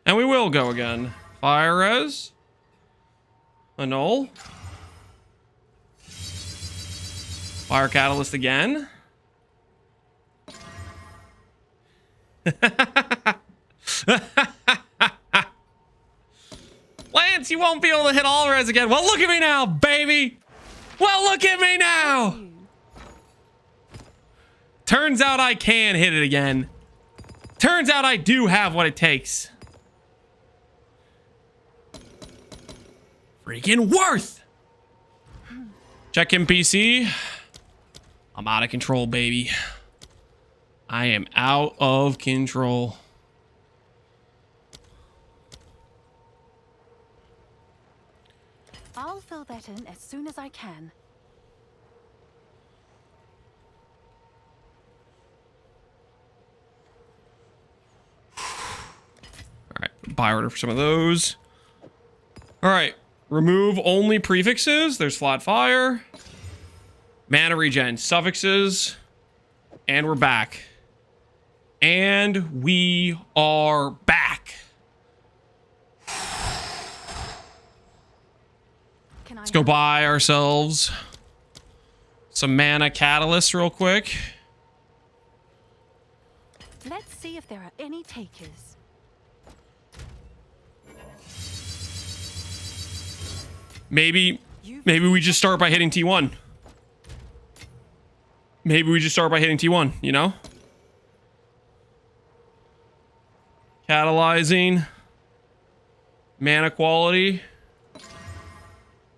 And we will go again. Fire res. Annul. Fire catalyst again. Lance, you won't be able to hit all res again. Well, look at me now, baby. Well, look at me now. Turns out I can hit it again. Turns out I do have what it takes. Freaking worth. Check in PC. I'm out of control, baby. I am out of control. I'll fill that in as soon as I can. All right, buy order for some of those. All right, remove only prefixes. There's flat fire, mana regen, suffixes, and we're back. And we are back. Let's go buy ourselves some mana catalysts real quick. Let's see if there are any takers. Maybe we just start by hitting T1. Maybe we just start by hitting T1, you know? Catalyzing. Mana quality.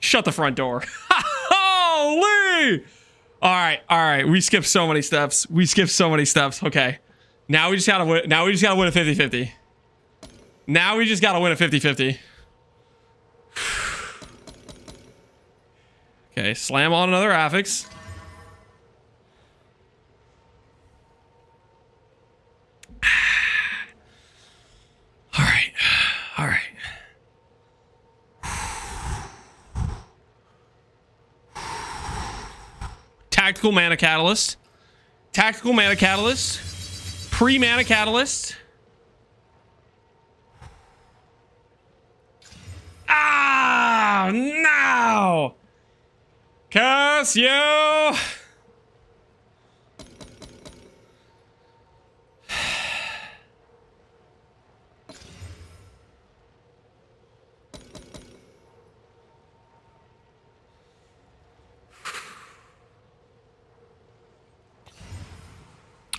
Shut the front door. Holy! All right. We skipped so many steps. Okay. Now we just gotta win. Now we just gotta win a 50-50. Now we just gotta win a 50-50. Okay, slam on another affix. All right. Tactical mana catalyst. Pre-mana catalyst. Ah, no! Curse you!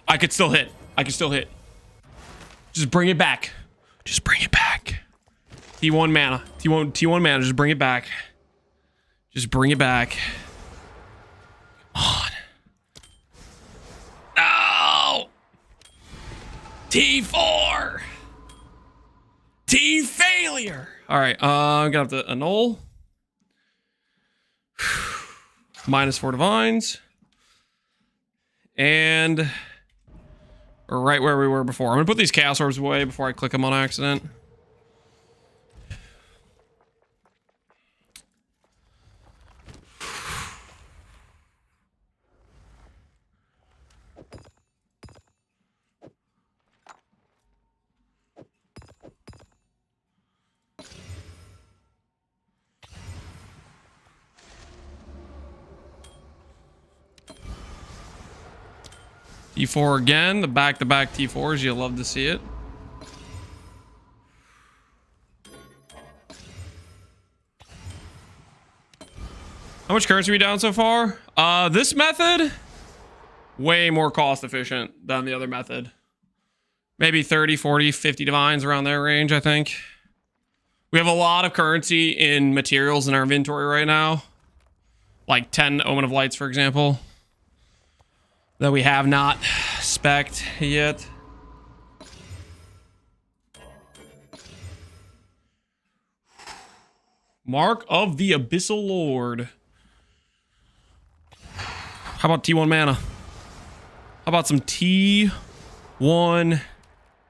I could still hit. Just bring it back. T1 mana. T1 mana. Just bring it back. Come on. No! T4! T failure! Alright, I'm gonna have to annul. -4 divines. And we're right where we were before. I'm gonna put these chaos orbs away before I click them on accident. T4 again, the back-to-back T4s, you'll love to see it. How much currency are we down so far? This method, way more cost efficient than the other method. Maybe 30, 40, 50 divines around that range, I think. We have a lot of currency in materials in our inventory right now. Like 10 Omen of Lights, for example. That we have not spec'd yet. Mark of the Abyssal Lord. How about T1 mana? How about some T1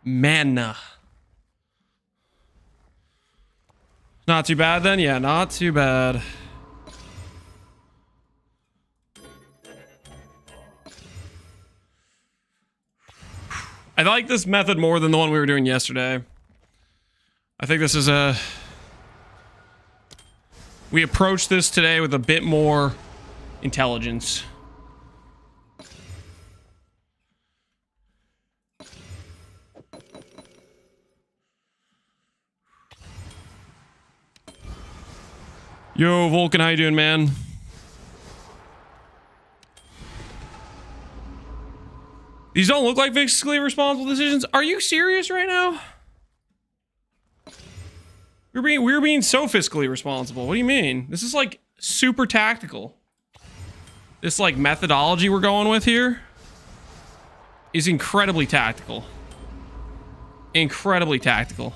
mana? Not too bad then? Yeah, not too bad. I like this method more than the one we were doing yesterday. I think this is a... We approached this today with a bit more intelligence. Yo, Vulcan, how you doing, man? These don't look like fiscally responsible decisions. Are you serious right now? We're being so fiscally responsible. What do you mean? This is like super tactical. This like methodology we're going with here is incredibly tactical. Incredibly tactical.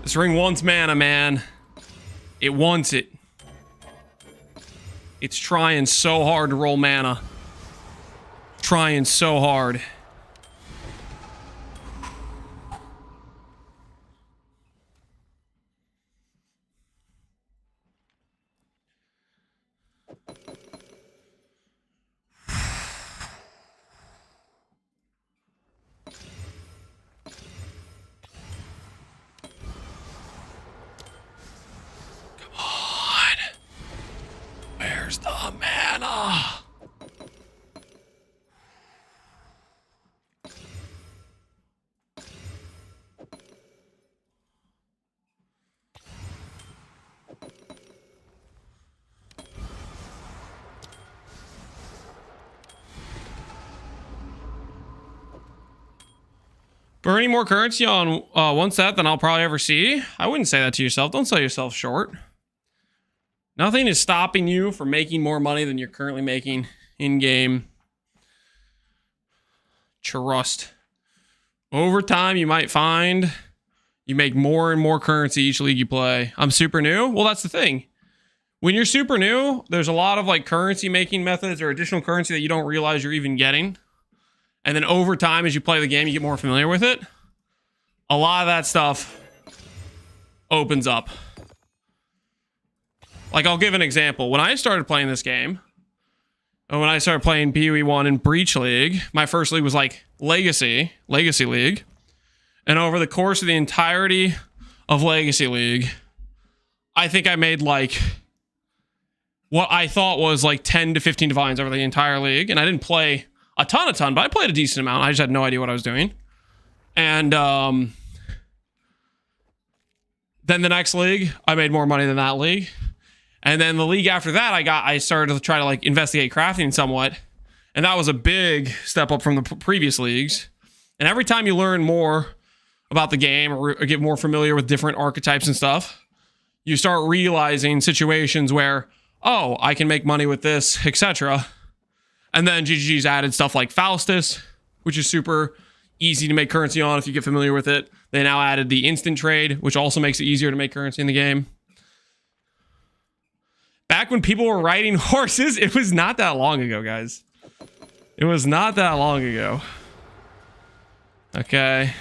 This ring wants mana, man. It wants it. It's trying so hard to roll mana. Trying so hard. Where's the mana? Burning more currency on one set than I'll probably ever see? I wouldn't say that to yourself. Don't sell yourself short. Nothing is stopping you from making more money than you're currently making in-game. Trust. Over time, you might find you make more and more currency each league you play. I'm super new? Well, that's the thing. When you're super new, there's a lot of like currency making methods or additional currency that you don't realize you're even getting. And then over time, as you play the game, you get more familiar with it. A lot of that stuff opens up. Like, I'll give an example. When I started playing this game, and when I started playing PoE 1 in Breach League, my first league was like Legacy League. And over the course of the entirety of Legacy League, I think I made like what I thought was like 10 to 15 divines over the entire league. And I didn't play a ton, but I played a decent amount. I just had no idea what I was doing. And then the next league, I made more money than that league. And then the league after that, I started to try to like investigate crafting somewhat. And that was a big step up from the previous leagues. And every time you learn more about the game or get more familiar with different archetypes and stuff, you start realizing situations where, oh, I can make money with this, etc. And then GGG's added stuff like Faustus, which is super easy to make currency on if you get familiar with it. They now added the instant trade, which also makes it easier to make currency in the game. Back when people were riding horses, it was not that long ago, guys. It was not that long ago. Okay.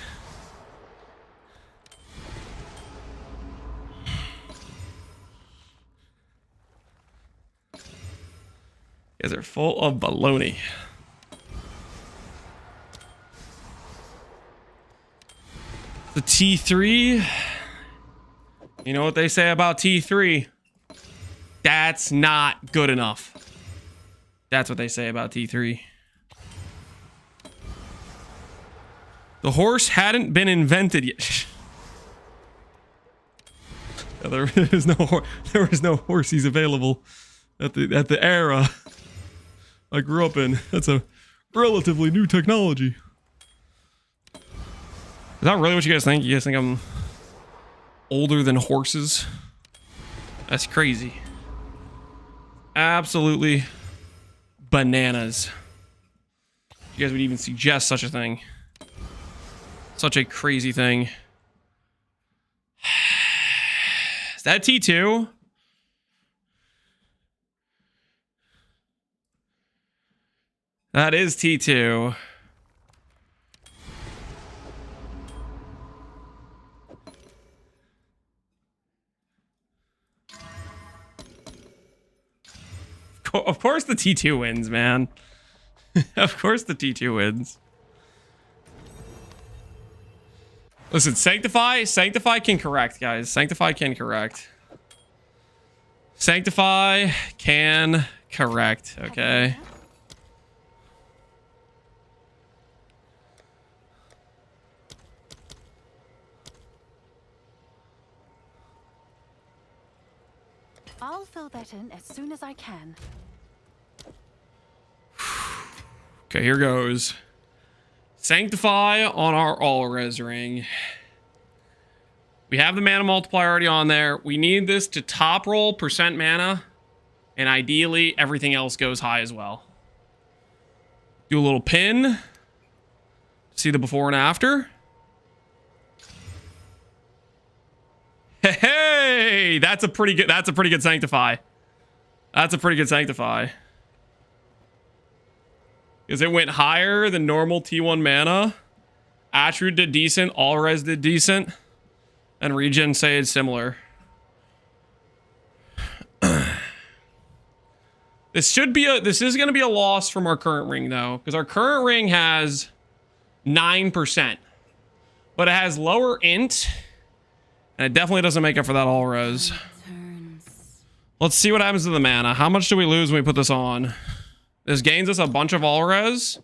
You guys are full of baloney. The T3. You know what they say about T3? That's not good enough. That's what they say about T3. The horse hadn't been invented yet. There was no horses available at the era I grew up in. That's a relatively new technology. Is that really what you guys think? You guys think I'm older than horses? That's crazy. Absolutely bananas. You guys would even suggest such a thing. Such a crazy thing. Is that T2? That is T2. Of course the T2 wins, man. Of course the T2 wins. Listen, Sanctify can correct, guys. Sanctify can correct. Sanctify can correct, okay? I'll fill that in as soon as I can. Okay, here goes. Sanctify on our all-res ring. We have the mana multiplier already on there. We need this to top roll percent mana. And ideally, everything else goes high as well. Do a little pin. See the before and after. Hey, that's a pretty good sanctify. That's a pretty good sanctify. Because it went higher than normal T1 mana. Attribute did decent. All res did decent. And regen stayed similar. This is going to be a loss from our current ring though, because our current ring has 9%, but it has lower int, and it definitely doesn't make up for that all res. Let's see what happens to the mana. How much do we lose when we put this on? This gains us a bunch of all res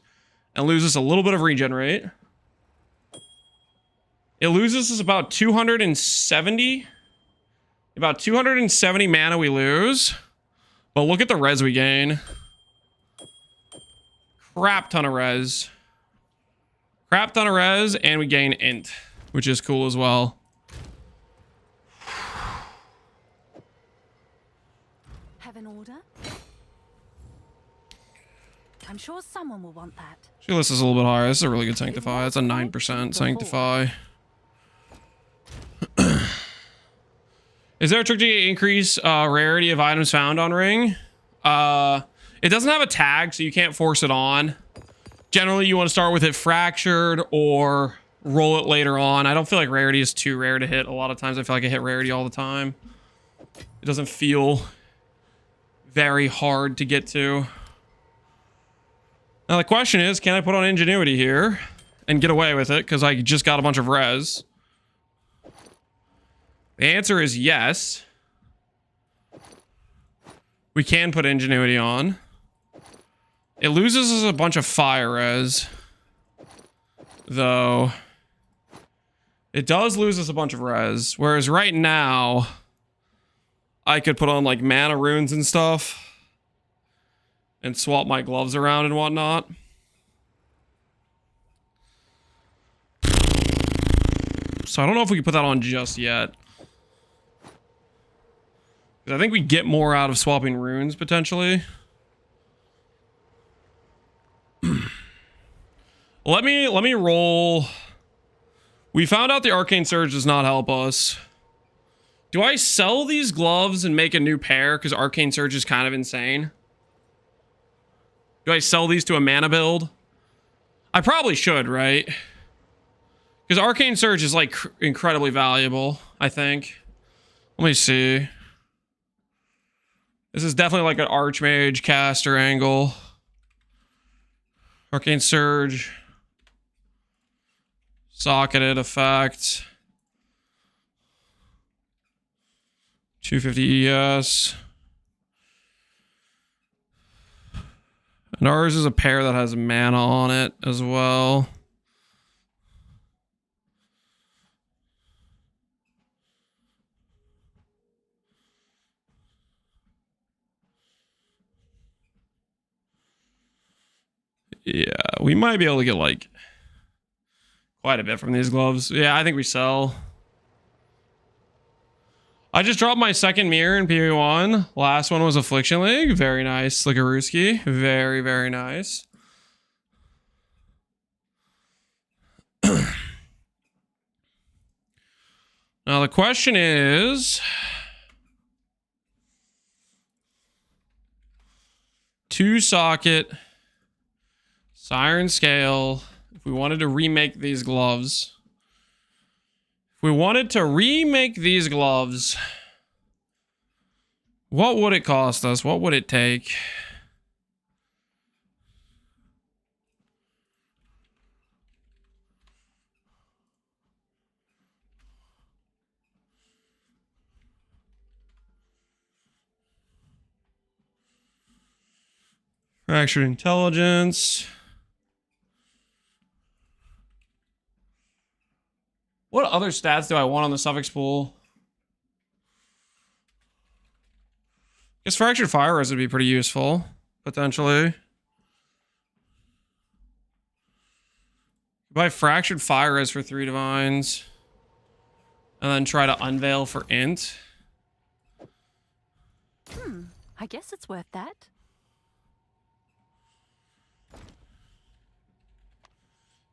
and loses a little bit of regenerate. It loses us about 270. About 270 mana we lose. But look at the res we gain. Crap ton of res. Crap ton of res, and we gain int, which is cool as well. Have an order? I'm sure someone will want that. She lists is a little bit higher. This is a really good sanctify. It's a 9% sanctify. Is there a trick to increase rarity of items found on ring? It doesn't have a tag, so you can't force it on. Generally, you want to start with it fractured or roll it later on. I don't feel like rarity is too rare to hit. A lot of times I feel like I hit rarity all the time. It doesn't feel very hard to get to. Now the question is, can I put on ingenuity here and get away with it? Because I just got a bunch of res. The answer is yes. We can put ingenuity on. It loses us a bunch of fire res, though. It does lose us a bunch of res, whereas right now I could put on like mana runes and stuff and swap my gloves around and whatnot. So I don't know if we can put that on just yet. I think we get more out of swapping runes potentially. Let me roll. We found out the Arcane Surge does not help us. Do I sell these gloves and make a new pair? Because Arcane Surge is kind of insane. Do I sell these to a mana build? I probably should, right? Because Arcane Surge is like incredibly valuable, I think. Let me see. This is definitely like an Archmage caster angle. Arcane Surge. Socketed effect. 250 ES. And ours is a pair that has mana on it as well. Yeah, we might be able to get like quite a bit from these gloves. Yeah, I think we sell. I just dropped my second mirror in PV1. Last one was Affliction League. Very nice, Slickarooski. Very, very nice. Now the question is, two socket, Siren Scale. If we wanted to remake these gloves, what would it cost us? What would it take? Fractured Intelligence. What other stats do I want on the suffix pool? I guess Fractured Fire Res would be pretty useful, potentially. Buy fractured fire res for 3 divines. And then try to unveil for int. I guess it's worth that.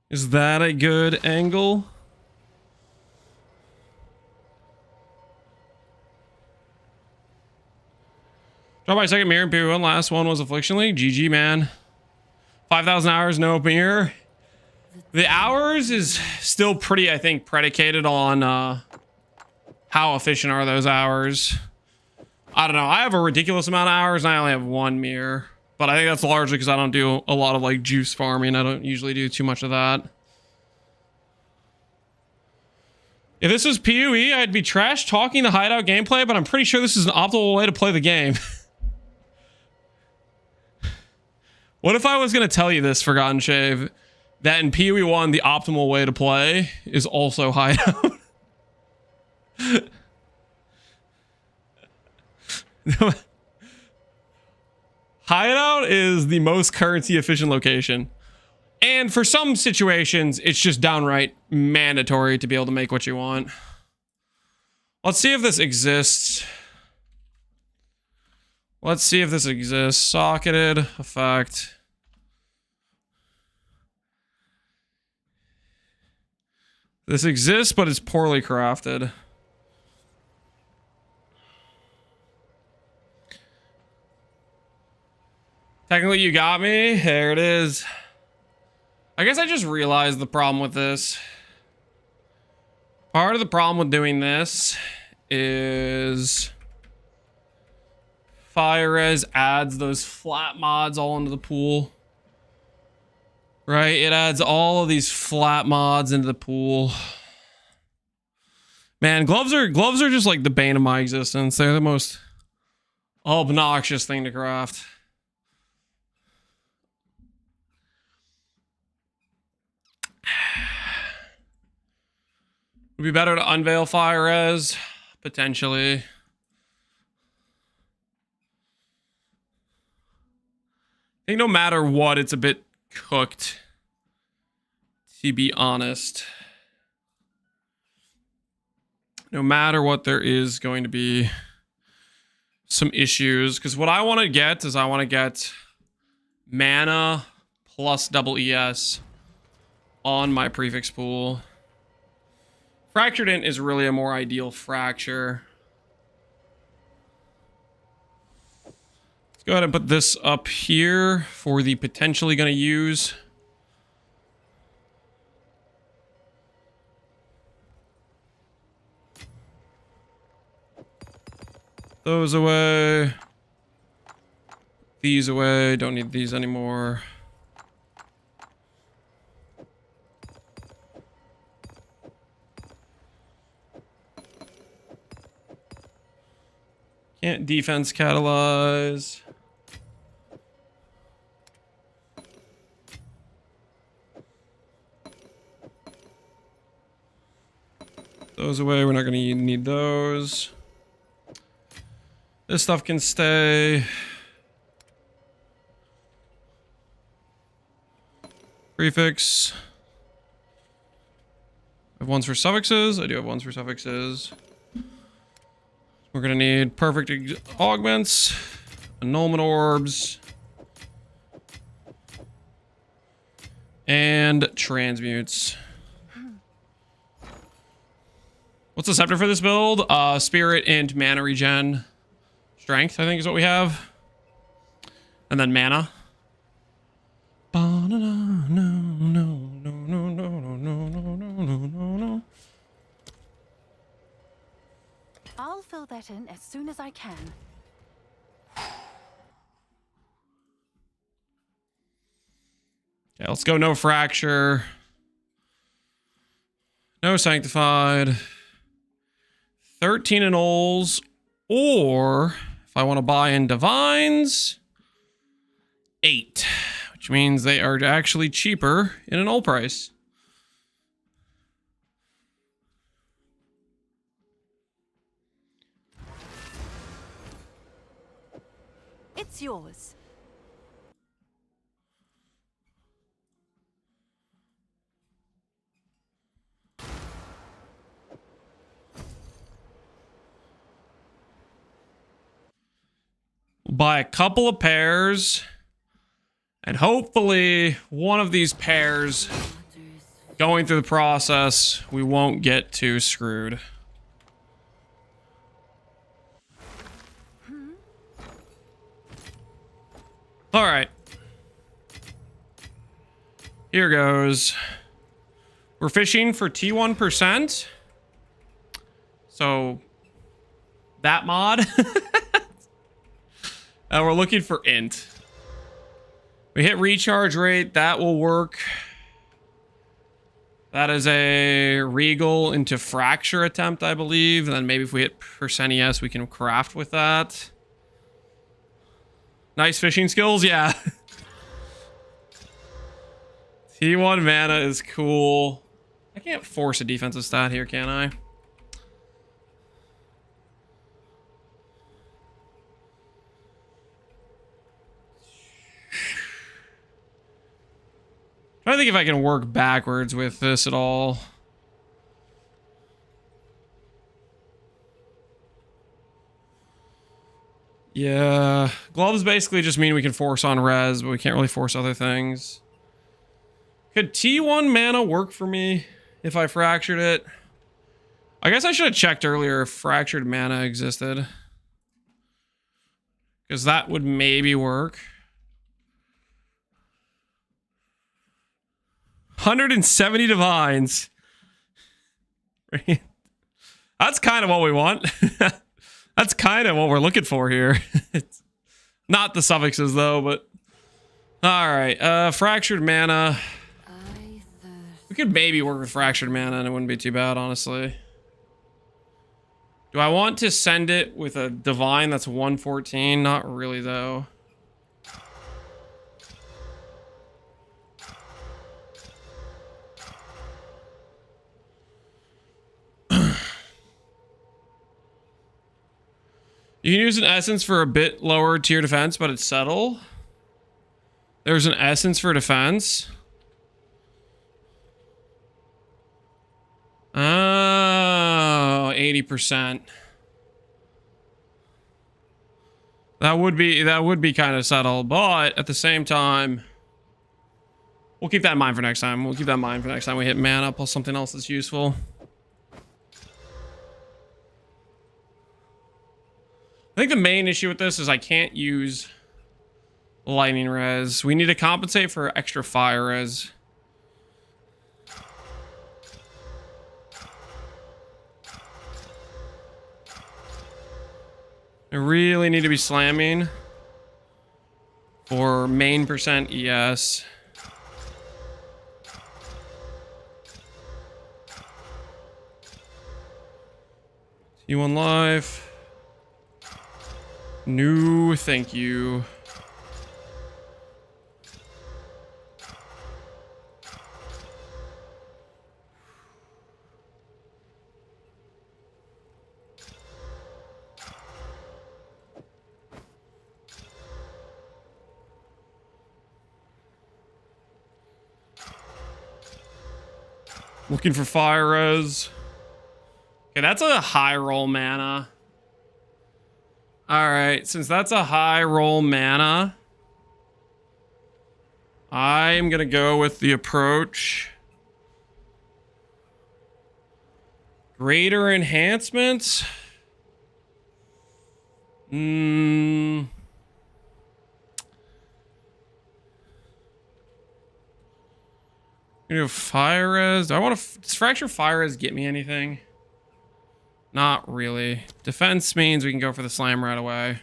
Is that a good angle? Drop my second mirror in P1. Last one was Affliction League. GG, man. 5,000 hours, no mirror. The hours is still pretty, I think, predicated on how efficient are those hours. I don't know. I have a ridiculous amount of hours and I only have 1 mirror. But I think that's largely because I don't do a lot of like juice farming. I don't usually do too much of that. If this was PoE, I'd be trash talking the hideout gameplay, but I'm pretty sure this is an optimal way to play the game. What if I was going to tell you this, Forgotten Shave, that in PoE 1, the optimal way to play is also hideout? Hideout is the most currency efficient location. And for some situations, it's just downright mandatory to be able to make what you want. Let's see if this exists. Let's see if this exists. Socketed effect. This exists, but it's poorly crafted. Technically, you got me. There it is. I guess I just realized the problem with this. Part of the problem with doing this is Fire Res adds those flat mods all into the pool. Right? It adds all of these flat mods into the pool. Man, gloves are just like the bane of my existence. They're the most obnoxious thing to craft. Would be better to unveil Fire Res, potentially. I think no matter what, it's a bit cooked, to be honest. No matter what, there is going to be some issues. Because what I want to get is I want to get mana plus double ES on my prefix pool. Fractured Int is really a more ideal fracture. Let's go ahead and put this up here for the potentially going to use. Those away. These away. Don't need these anymore. Can't defense catalyze. Those away. We're not going to need those. This stuff can stay. Prefix. I have ones for suffixes. I do have ones for suffixes. We're gonna need perfect augments, annulment orbs, and transmutes. What's the scepter for this build? Spirit and mana regen. Strength, I think, is what we have. And then mana. I'll fill that in as soon as I can. Okay, let's go no fracture. No sanctified. 13 annuls. Or if I want to buy in divines, 8. Which means they are actually cheaper in an old price. It's yours. buy a couple of pairs. And hopefully one of these pairs, going through the process, we won't get too screwed. All right. Here goes. We're fishing for T1%. So that mod. We're looking for int. We hit recharge rate. That will work. That is a regal into fracture attempt, I believe. And then maybe if we hit percent ES, we can craft with that. Nice fishing skills, yeah. T1 mana is cool. I can't force a defensive stat here, can I? I think if I can work backwards with this at all. Yeah, gloves basically just mean we can force on res, but we can't really force other things. Could T1 mana work for me if I fractured it? I guess I should have checked earlier if fractured mana existed. Because that would maybe work. 170 divines. That's kind of what we want. That's kind of what we're looking for here. It's not the suffixes though, but all right. Fractured mana. We could maybe work with fractured mana and it wouldn't be too bad, honestly. Do I want to send it with a divine that's 114? Not really though. You can use an essence for a bit lower tier defense, but it's subtle. There's an essence for defense. Oh, 80%. That would be kind of subtle, but at the same time, we'll keep that in mind for next time. We'll keep that in mind for next time we hit mana plus something else that's useful. I think the main issue with this is I can't use lightning res. We need to compensate for extra fire res. I really need to be slamming for main percent ES. T1 life. No, thank you. Looking for fire res. Okay, that's a high roll mana. All right, since that's a high roll mana, I'm gonna go with the approach. Greater enhancements. You know, fire res. Do I want to? Does fracture fire res get me anything? Not really. Defense means we can go for the slam right away.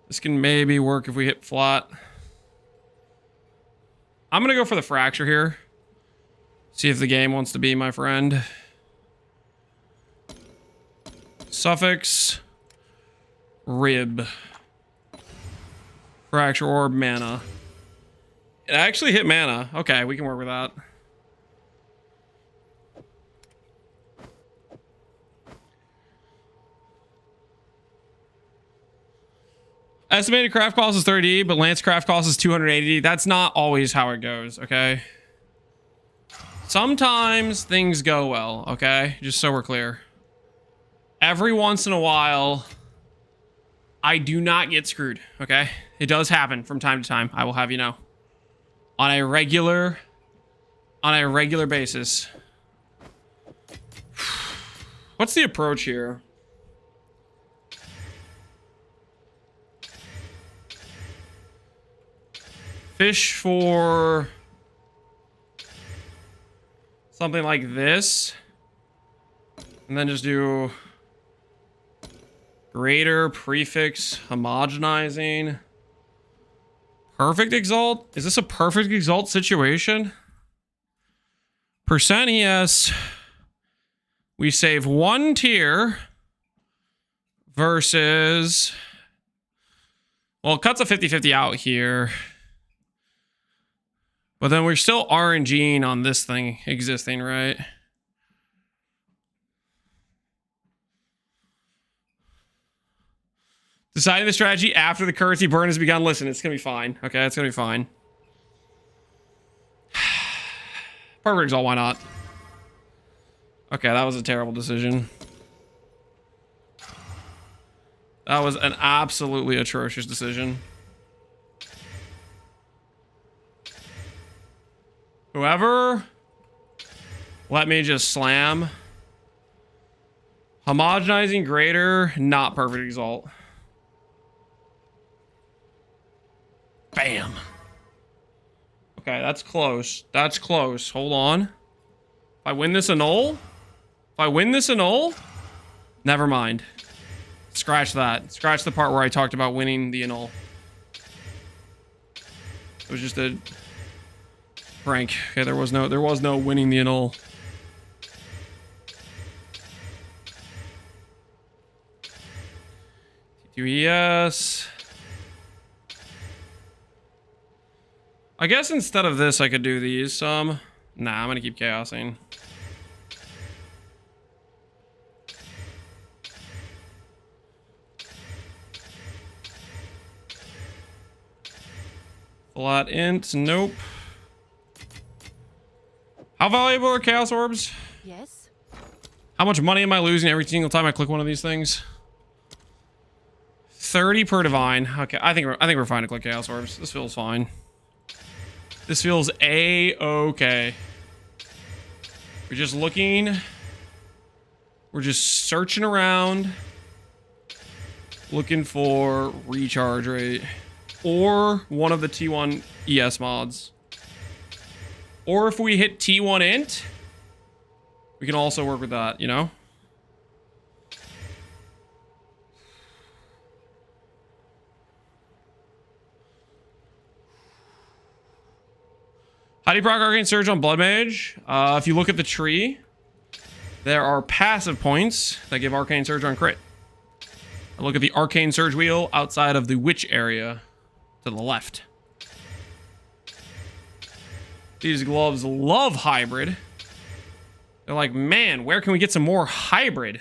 This can maybe work if we hit flat. I'm gonna go for the fracture here. See if the game wants to be my friend. Suffix. Rib. Fracture orb mana. It actually hit mana. Okay, we can work with that. Estimated craft cost is 30, but lance craft cost is 280. That's not always how it goes, okay? Sometimes things go well, okay? Just so we're clear. Every once in a while, I do not get screwed, okay? It does happen from time to time, I will have you know. On a regular basis. What's the approach here? Fish for something like this. And then just do greater prefix homogenizing. Perfect exalt? Is this a perfect exalt situation? Percent ES. We save 1 tier versus, well, it cuts a 50-50 out here. But then we're still RNGing on this thing existing, right? Deciding the strategy after the currency burn has begun. Listen, it's gonna be fine. Okay, it's gonna be fine. Perfect exalt, why not? Okay, that was a terrible decision. That was an absolutely atrocious decision. Whoever, let me just slam. Homogenizing greater, not perfect exalt. Bam. Okay, that's close. That's close. Hold on. If I win this annul? If I win this annul? Never mind. Scratch that. Scratch the part where I talked about winning the annul. It was just a prank. Okay, there was no winning the annul. T2ES. I guess instead of this, I could do these some. Nah, I'm gonna keep chaosing. Flat int, nope. How valuable are chaos orbs? Yes. How much money am I losing every single time I click one of these things? 30 per divine. Okay, I think we're fine to click chaos orbs. This feels fine. This feels a-okay. We're just looking. We're just searching around. Looking for recharge rate. Or one of the T1 ES mods. Or if we hit T1 int, we can also work with that, you know? How do you proc Arcane Surge on bloodmage? If you look at the tree, there are passive points that give Arcane Surge on crit. I look at the Arcane Surge wheel outside of the witch area to the left. These gloves love hybrid. They're like, man, where can we get some more hybrid?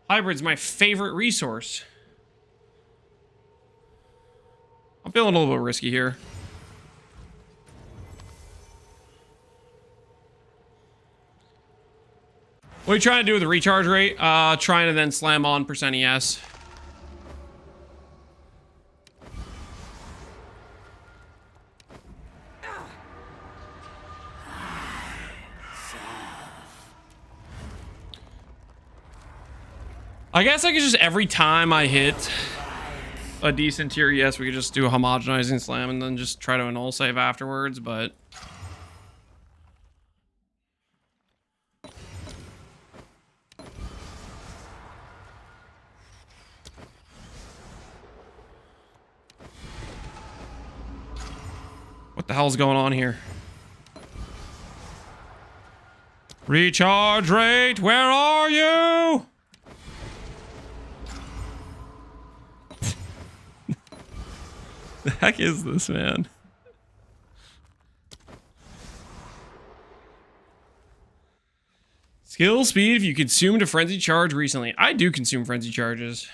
Hybrid's my favorite resource. I'm feeling a little bit risky here. What are you trying to do with the recharge rate? Trying to then slam on percent ES. I guess I could just, every time I hit a decent tier ES, we could just do a homogenizing slam and then just try to annul save afterwards, but... What the hell's going on here? Recharge rate, where are you? The heck is this, man? Skill speed if you consumed a frenzy charge recently. I do consume frenzy charges.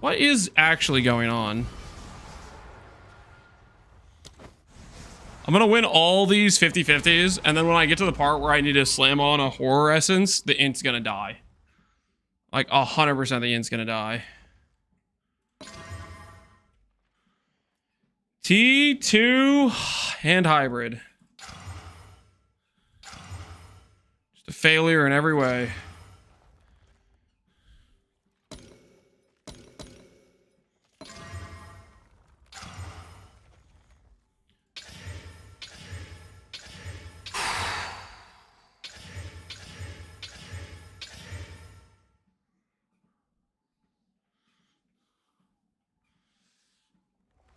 What is actually going on? I'm gonna win all these 50-50s, and then when I get to the part where I need to slam on a horror essence, the int's gonna die. Like 100% the Yin's gonna die. T2 and hybrid. Just a failure in every way.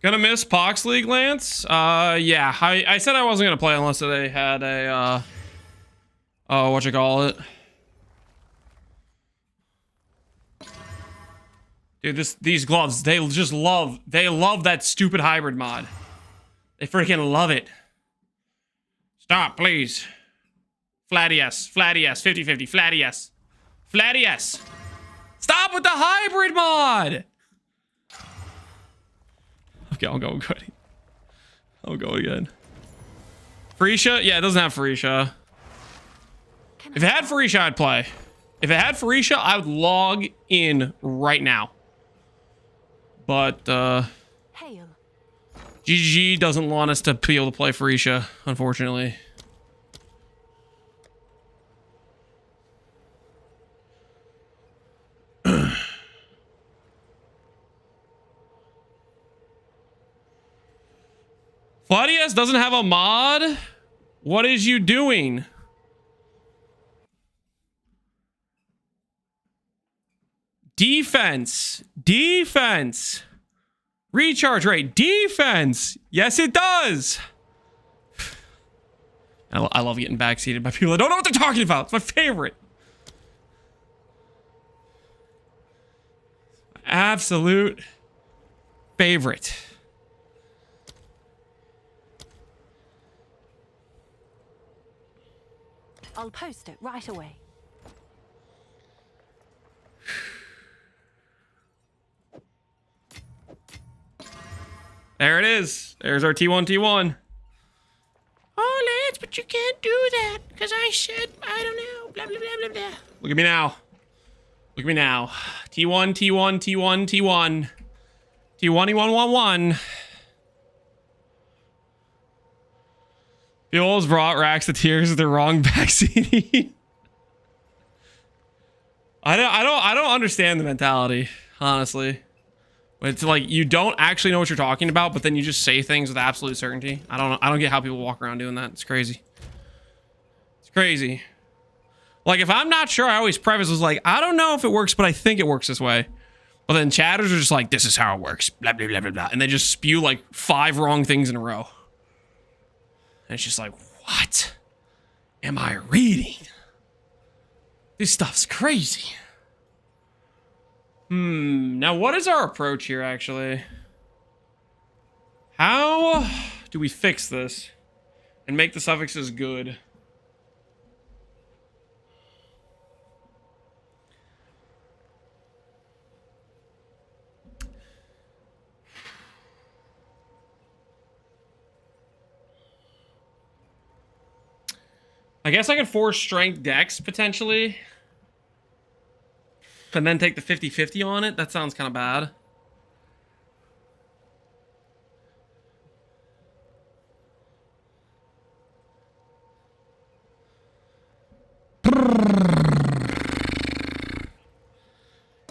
Gonna miss Pox League, Lance? Yeah. I said I wasn't gonna play unless they had a, whatchamacallit. Dude, these gloves, they love that stupid hybrid mod. They freaking love it. Stop, please. Flatty S, 50-50, flatty S. Flatty S. Stop with the hybrid mod! Okay, I'll go good. I'll go again. Furisha? Yeah, it doesn't have Furisha. If it had Furisha, I'd play. If it had Furisha, I would log in right now. But, Hail. GG doesn't want us to be able to play Furisha, unfortunately. Fladius doesn't have a mod? What is you doing? Defense. Defense. Recharge rate. Defense. Yes, it does. I love getting backseated by people that don't know what they're talking about. It's my favorite. Absolute favorite. I'll post it right away. There it is. There's our T1. Oh, Lance, but you can't do that because I said, I don't know, blah, blah, blah, blah, blah. Look at me now. Look at me now. T1. T1. Fuels brought racks of tears with the wrong backseat. I don't understand the mentality, honestly. But it's like you don't actually know what you're talking about, but then you just say things with absolute certainty. I don't get how people walk around doing that. It's crazy. It's crazy. Like if I'm not sure, I always preface was like, I don't know if it works, but I think it works this way. But then chatters are just like, this is how it works, blah blah blah blah blah, and they just spew like 5 wrong things in a row. And it's just like, what am I reading? This stuff's crazy. Now what is our approach here, actually? How do we fix this and make the suffixes good? I guess I could force strength dex potentially. And then take the 50-50 on it. That sounds kind of bad.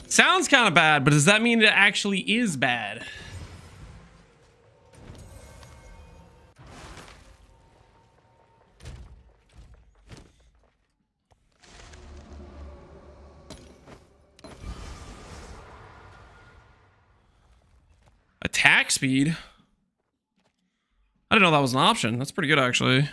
Sounds kind of bad, but does that mean it actually is bad? Attack speed? I didn't know that was an option. That's pretty good, actually.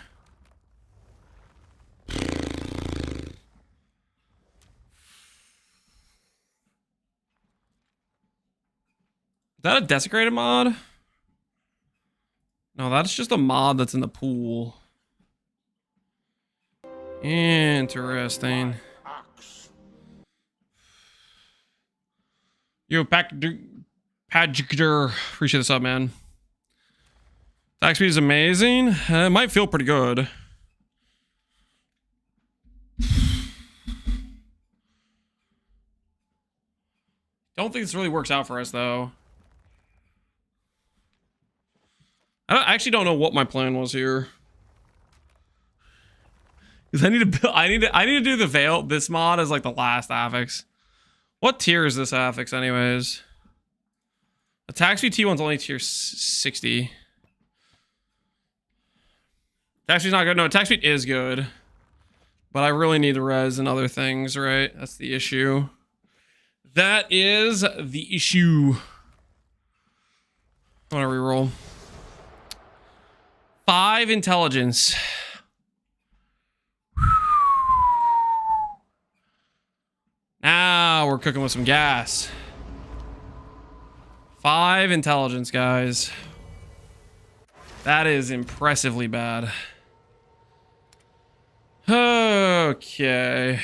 Is that a desecrated mod? No, that's just a mod that's in the pool. Interesting. Yo, Padgter, appreciate the sub, man. Attack speed is amazing. It might feel pretty good. Don't think this really works out for us, though. I actually don't know what my plan was here. Because I need to do the Veil, this mod as like the last affix. What tier is this affix anyways? Attack speed T1's only tier 60. Attack speed's not good. No, attack speed is good. But I really need the res and other things, right? That's the issue. That is the issue. I want to reroll. 5 intelligence. Now we're cooking with some gas. 5 intelligence, guys. That is impressively bad. Okay.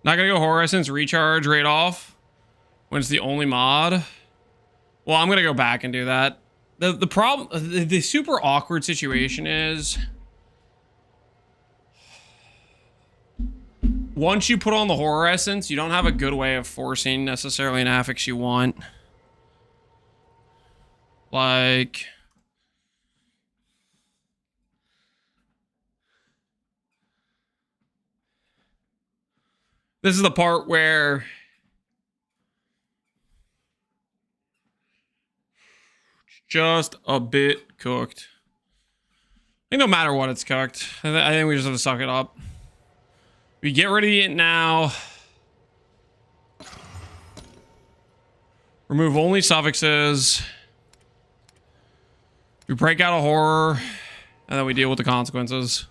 Not gonna go Horror Essence recharge right off when it's the only mod. Well, I'm gonna go back and do that. The problem, the super awkward situation is once you put on the Horror Essence, you don't have a good way of forcing necessarily an affix you want. Like, this is the part where just a bit cooked. I think no matter what, it's cooked. I think we just have to suck it up. We get rid of it now. Remove only suffixes. We break out a horror, and then we deal with the consequences.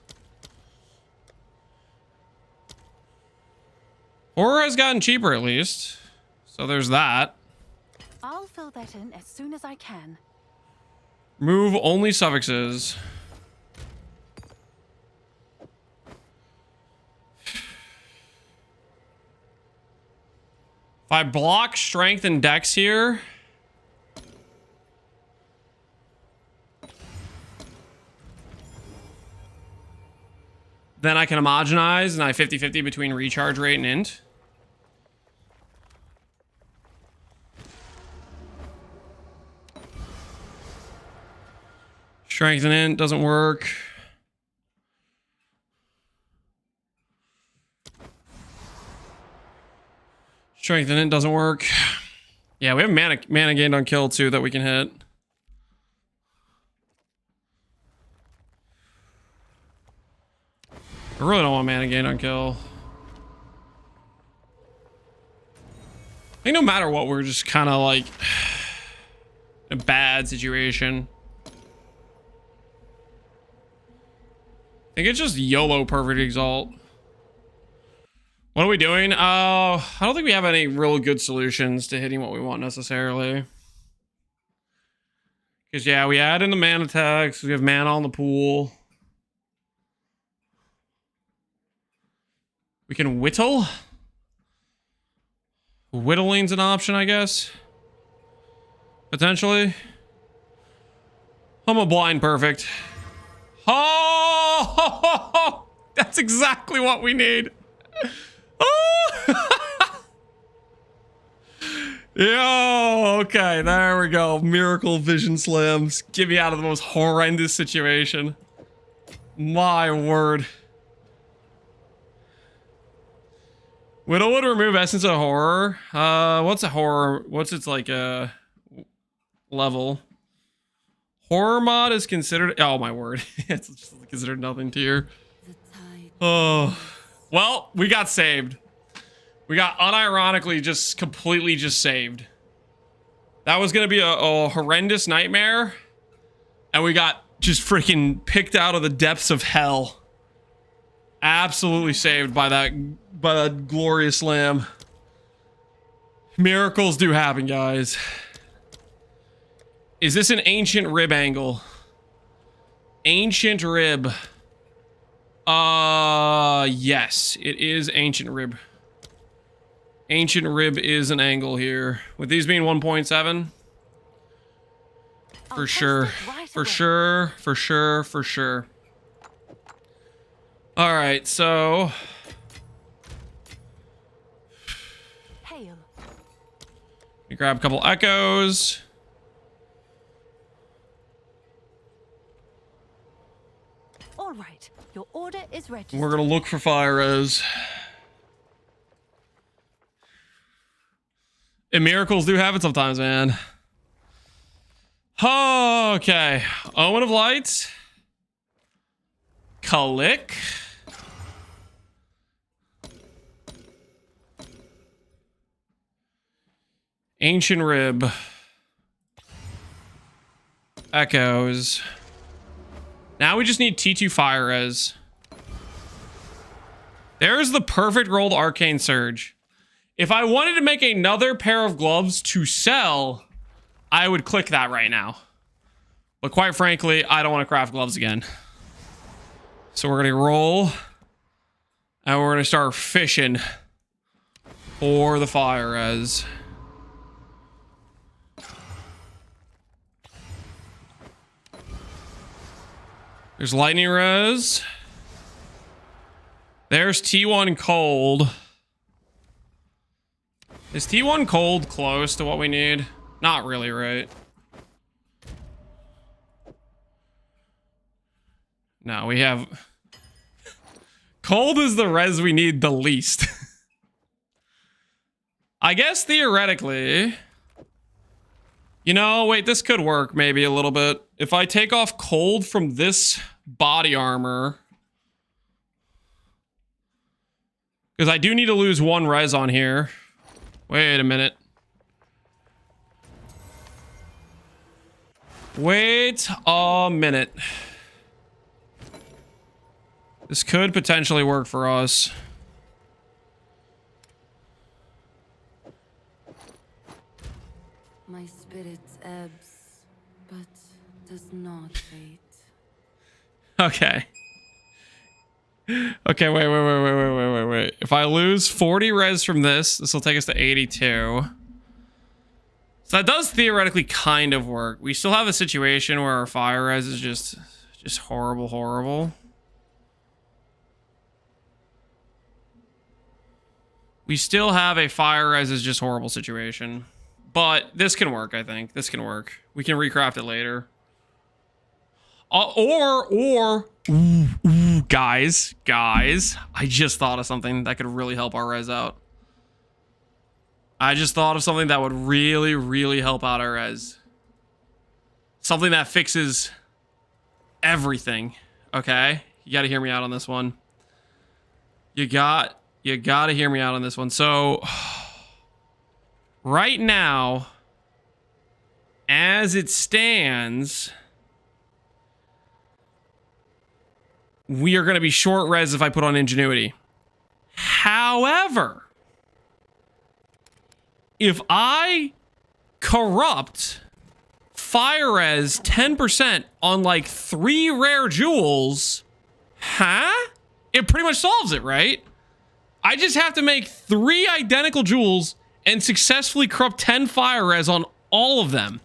Horror has gotten cheaper at least, so there's that. I'll fill that in as soon as I can. Remove only suffixes. If I block strength and dex here, then I can homogenize and I 50-50 between recharge rate and int. Strength and int doesn't work. Strength and int doesn't work. Yeah, we have mana gained on kill too that we can hit. I really don't want mana gain on kill. I think no matter what, we're just kind of like in a bad situation. I think it's just YOLO perfect exalt. What are we doing? I don't think we have any real good solutions to hitting what we want necessarily. Because yeah, we add in the mana tax. We have mana on the pool. We can whittle. Whittling's an option, I guess. Potentially. I'm a blind perfect. Oh, that's exactly what we need. Oh. Yo, okay, there we go. Miracle vision slams. Get me out of the most horrendous situation. My word. Whittle would remove essence of horror. What's a horror? What's its like level? Horror mod is considered. Oh my word, it's just considered nothing tier. Oh, well, we got saved. We got unironically just completely just saved. That was gonna be a horrendous nightmare, and we got just freaking picked out of the depths of hell. Absolutely saved by that glorious lamb. Miracles do happen, guys. Is this an ancient rib angle? Ancient rib. Yes, it is ancient rib. Ancient rib is an angle here. With these being 1.7. For sure. For sure. For sure. For sure. All right, so. Hail. You grab a couple echoes. All right, your order is registered. We're gonna look for fire res. And miracles do happen sometimes, man. Okay. Omen of Light. Click. Ancient Rib. Echoes. Now we just need T2 Fire Res. There's the perfect rolled Arcane Surge. If I wanted to make another pair of gloves to sell, I would click that right now. But quite frankly, I don't want to craft gloves again. So we're going to roll. And we're going to start fishing for the fire res. There's lightning res. There's T1 cold. Is T1 cold close to what we need? Not really, right? No, we have... Cold is the res we need the least. I guess theoretically... You know, wait, this could work maybe a little bit. If I take off cold from this body armor... Because I do need to lose one res on here. Wait a minute. Wait a minute. This could potentially work for us. My spirit ebbs, but does not fade. Okay. Okay, wait. If I lose 40 res from this, this will take us to 82. So that does theoretically kind of work. We still have a situation where our fire res is just horrible. We still have a fire res is just horrible situation. But this can work, I think. This can work. We can recraft it later. Guys, I just thought of something that could really help our res out. I just thought of something that would really help out our res. Something that fixes everything, okay? You gotta hear me out on this one. You gotta hear me out on this one. So, right now, as it stands... we are going to be short res if I put on Ingenuity. However, if I corrupt fire res 10% on like 3 rare jewels, it pretty much solves it, right? I just have to make 3 identical jewels and successfully corrupt 10 fire res on all of them.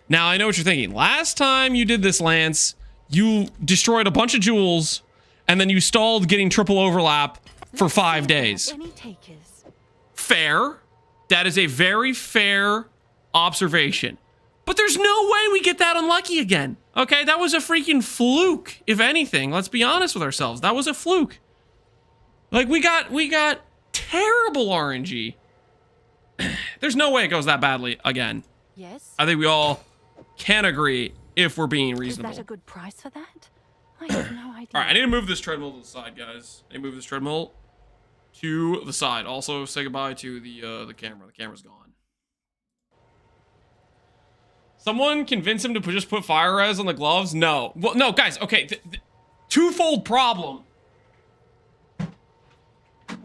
Now, I know what you're thinking. Last time you did this, Lance, you destroyed a bunch of jewels, and then you stalled getting triple overlap for 5 days. Any takers? Fair. That is a very fair observation. But there's no way we get that unlucky again. Okay, that was a freaking fluke, if anything. Let's be honest with ourselves. That was a fluke. Like, we got terrible RNG. There's no way it goes that badly again. Yes. I think we all can agree if we're being Is reasonable. that a good price for that? I have no idea. All right, I need to move this treadmill to the side, guys. I need to move this treadmill to the side. Also, say goodbye to the camera. The camera's gone. Someone convince him to just put fire res on the gloves? No. Well, no, guys. Okay, twofold problem.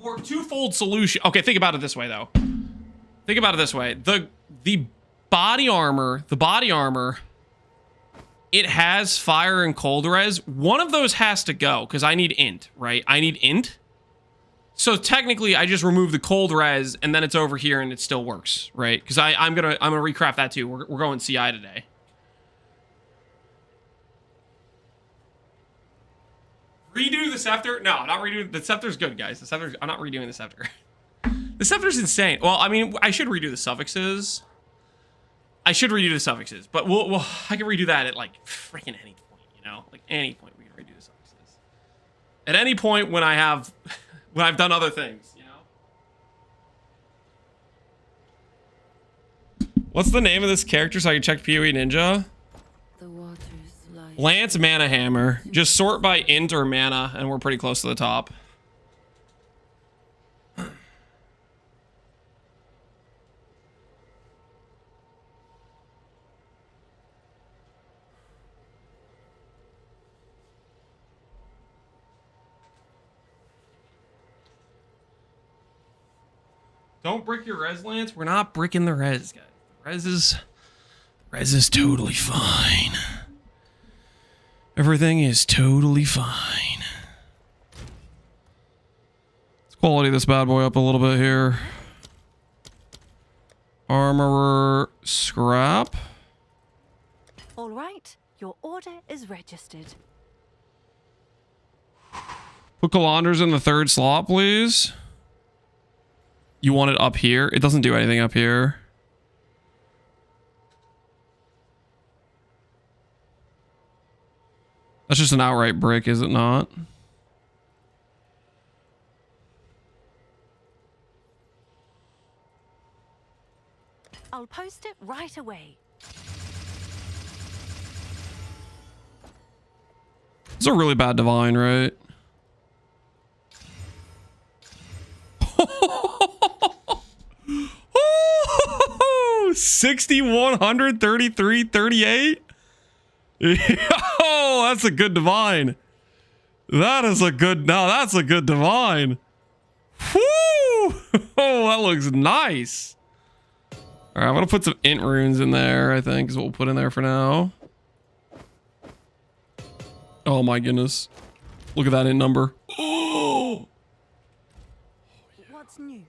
Or twofold solution. Okay, think about it this way, though. Think about it this way. The body armor, it has fire and cold res. One of those has to go because I need int, right? I need int. So technically, I just remove the cold res and then it's over here and it still works, right? Because I'm gonna recraft that too. We're going CI today. Redo the scepter? No, not redo. The scepter's good, guys. The scepter. I'm not redoing the scepter. The scepter's insane. Well, I mean, I should redo the suffixes. I should redo the suffixes, but I can redo that at like freaking any point, you know, like any point we can redo the suffixes. At any point when I've done other things, you know. What's the name of this character so I can check PoE Ninja? The waters lie. Lance Mana Hammer. Just sort by int or mana, and we're pretty close to the top. Don't brick your res, Lance. We're not bricking the res, guys. Res is totally fine. Everything is totally fine. Let's quality this bad boy up a little bit here. Armorer scrap. All right, your order is registered. Put Calanders in the third slot, please. You want it up here? It doesn't do anything up here. That's just an outright brick, is it not? I'll post it right away. It's a really bad divine, right? 60, 133, 38. Oh, that's a good divine. That's a good divine. Woo! Oh, that looks nice. All right, I'm gonna put some int runes in there, I think is what we'll put in there for now. Oh my goodness. Look at that int number. Oh! What's new?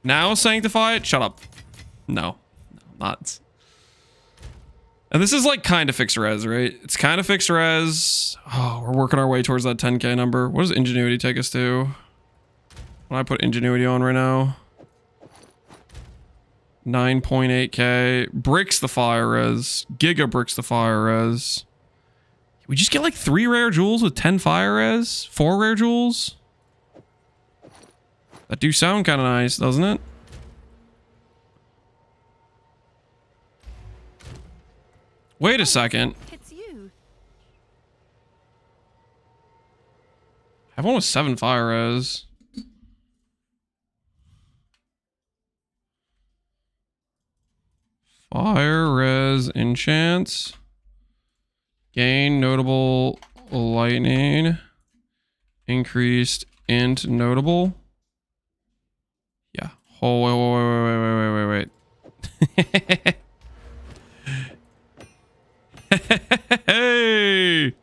Now sanctify it? Shut up. No, not. And this is like kind of fixed res, right? It's kind of fixed res. Oh, we're working our way towards that 10k number. What does ingenuity take us to? When I put ingenuity on right now. 9.8k. Bricks the fire res. Giga bricks the fire res. We just get like 3 rare jewels with 10 fire res? 4 rare jewels? That do sound kind of nice, doesn't it? Wait a second. It's you. I have one with 7 fire res. Fire res enchants. Gain notable lightning. Increased int notable. Yeah. Oh, wait. Hey!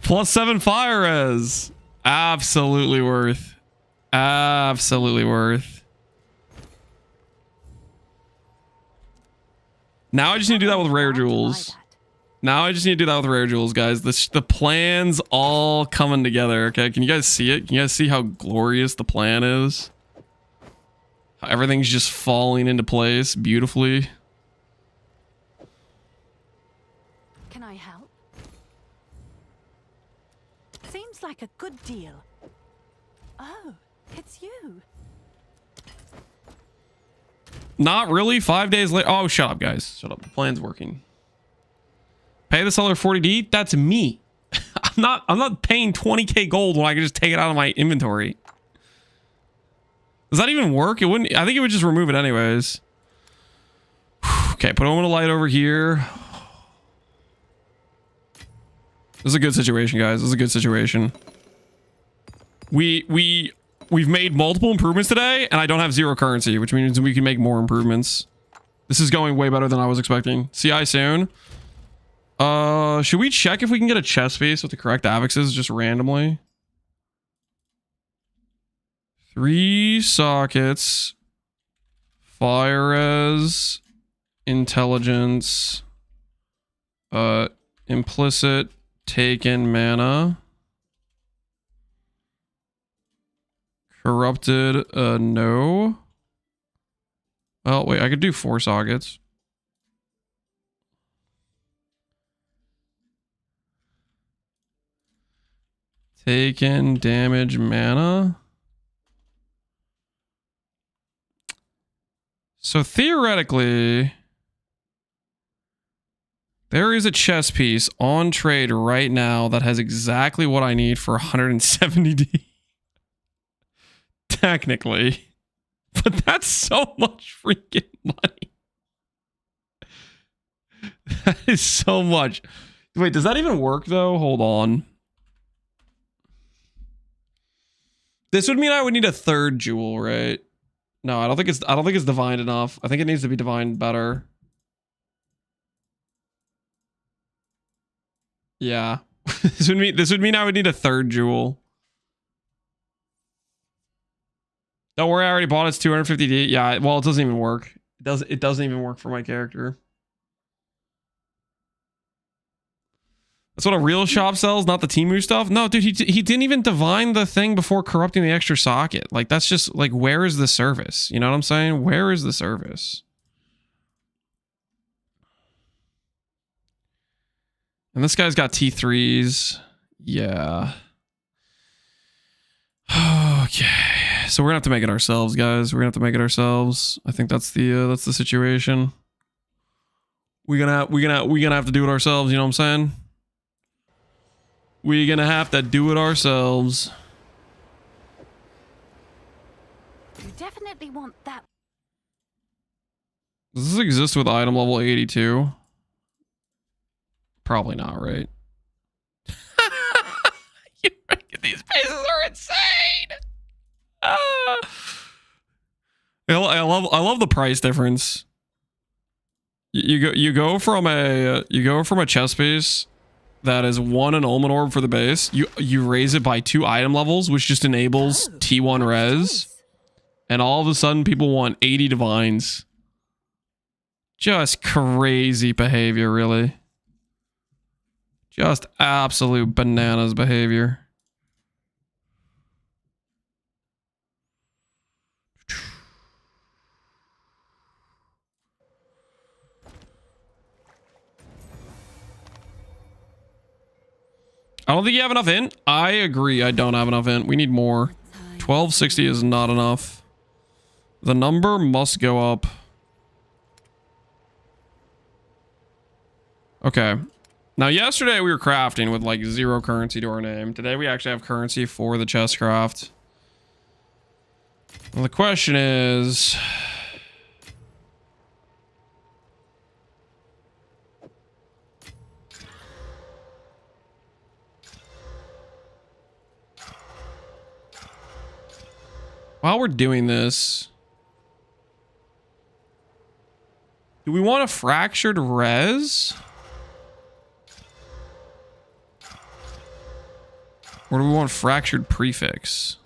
Plus 7 fire res. Absolutely worth. Absolutely worth. Now I just need to do that with rare jewels. Now I just need to do that with rare jewels, guys. The plan's all coming together, okay? Can you guys see it? Can you guys see how glorious the plan is? How everything's just falling into place beautifully. Can I help? Seems like a good deal. Oh, it's you. Not really. 5 days later. Oh, shut up, guys. Shut up. The plan's working. Pay the seller 40D? That's me. I'm not paying 20k gold when I can just take it out of my inventory. Does that even work? It wouldn't. I think it would just remove it anyways. Okay, put on a light over here. This is a good situation, guys. This is a good situation. We've made multiple improvements today, and I don't have 0 currency, which means we can make more improvements. This is going way better than I was expecting. CI soon. Should we check if we can get a chest piece with the correct affixes just randomly? 3 sockets. Fire res. Intelligence. Implicit. Taken mana. Corrupted. No. Oh, wait. I could do 4 sockets. Taken damage mana. So theoretically, there is a chess piece on trade right now that has exactly what I need for 170D. Technically. But that's so much freaking money. That is so much. Wait, does that even work though? Hold on. This would mean I would need a 3rd jewel, right? No, I don't think it's divined enough. I think it needs to be divined better. Yeah. This would mean I would need a 3rd jewel. Don't worry, I already bought its 250D. Yeah, well, it doesn't even work. It doesn't even work for my character. That's what a real shop sells, not the Temu stuff. No, dude, he didn't even divine the thing before corrupting the extra socket. Like, that's just, like, where is the service? You know what I'm saying? Where is the service? And this guy's got T3s. Yeah. Okay. So we're gonna have to make it ourselves, guys. We're gonna have to make it ourselves. I think that's the situation. We're gonna have to do it ourselves, you know what I'm saying? We're gonna have to do it ourselves. You definitely want that. Does this exist with item level 82? Probably not, right? You reckon these bases are insane? I love the price difference. You go from a chest piece that is 1 annulment orb for the base. You raise it by 2 item levels, which just enables T1 res. And all of a sudden people want 80 divines. Just crazy behavior, really. Just absolute bananas behavior. I don't think you have enough int. I agree. I don't have enough int. We need more. 1260 is not enough. The number must go up. Okay. Now, yesterday we were crafting with like 0 currency to our name. Today we actually have currency for the chest craft. Well, the question is... while we're doing this, do we want a fractured res? Or do we want fractured prefix?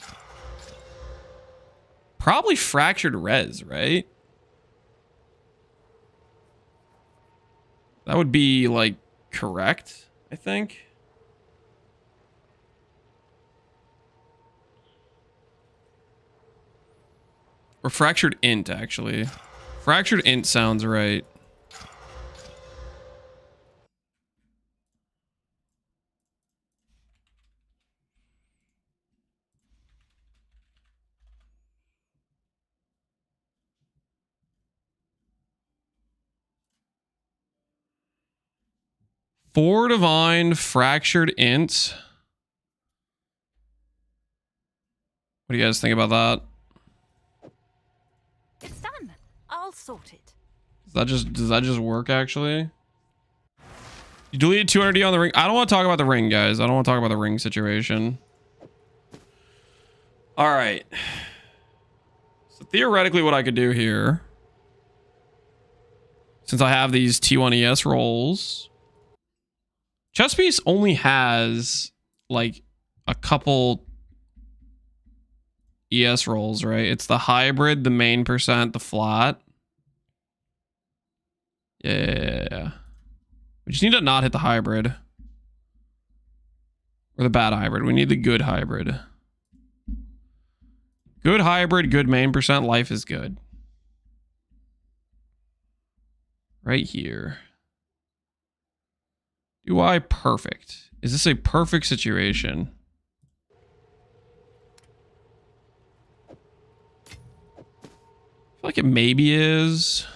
Probably fractured res, right? That would be like correct, I think. Or fractured int, actually. Fractured int sounds right. 4 divine, fractured int. What do you guys think about that? It's done. I'll sort it. Does that just work actually? You deleted 200D on the ring. I don't want to talk about the ring, guys. I don't want to talk about the ring situation. All right. So theoretically what I could do here, since I have these T1 ES rolls, chess piece only has like a couple ES rolls, right? It's the hybrid, the main percent, the flat. Yeah. We just need to not hit the hybrid. Or the bad hybrid. We need the good hybrid. Good hybrid, good main percent, life is good. Right here. Do I perfect? Is this a perfect situation? I feel like it maybe is.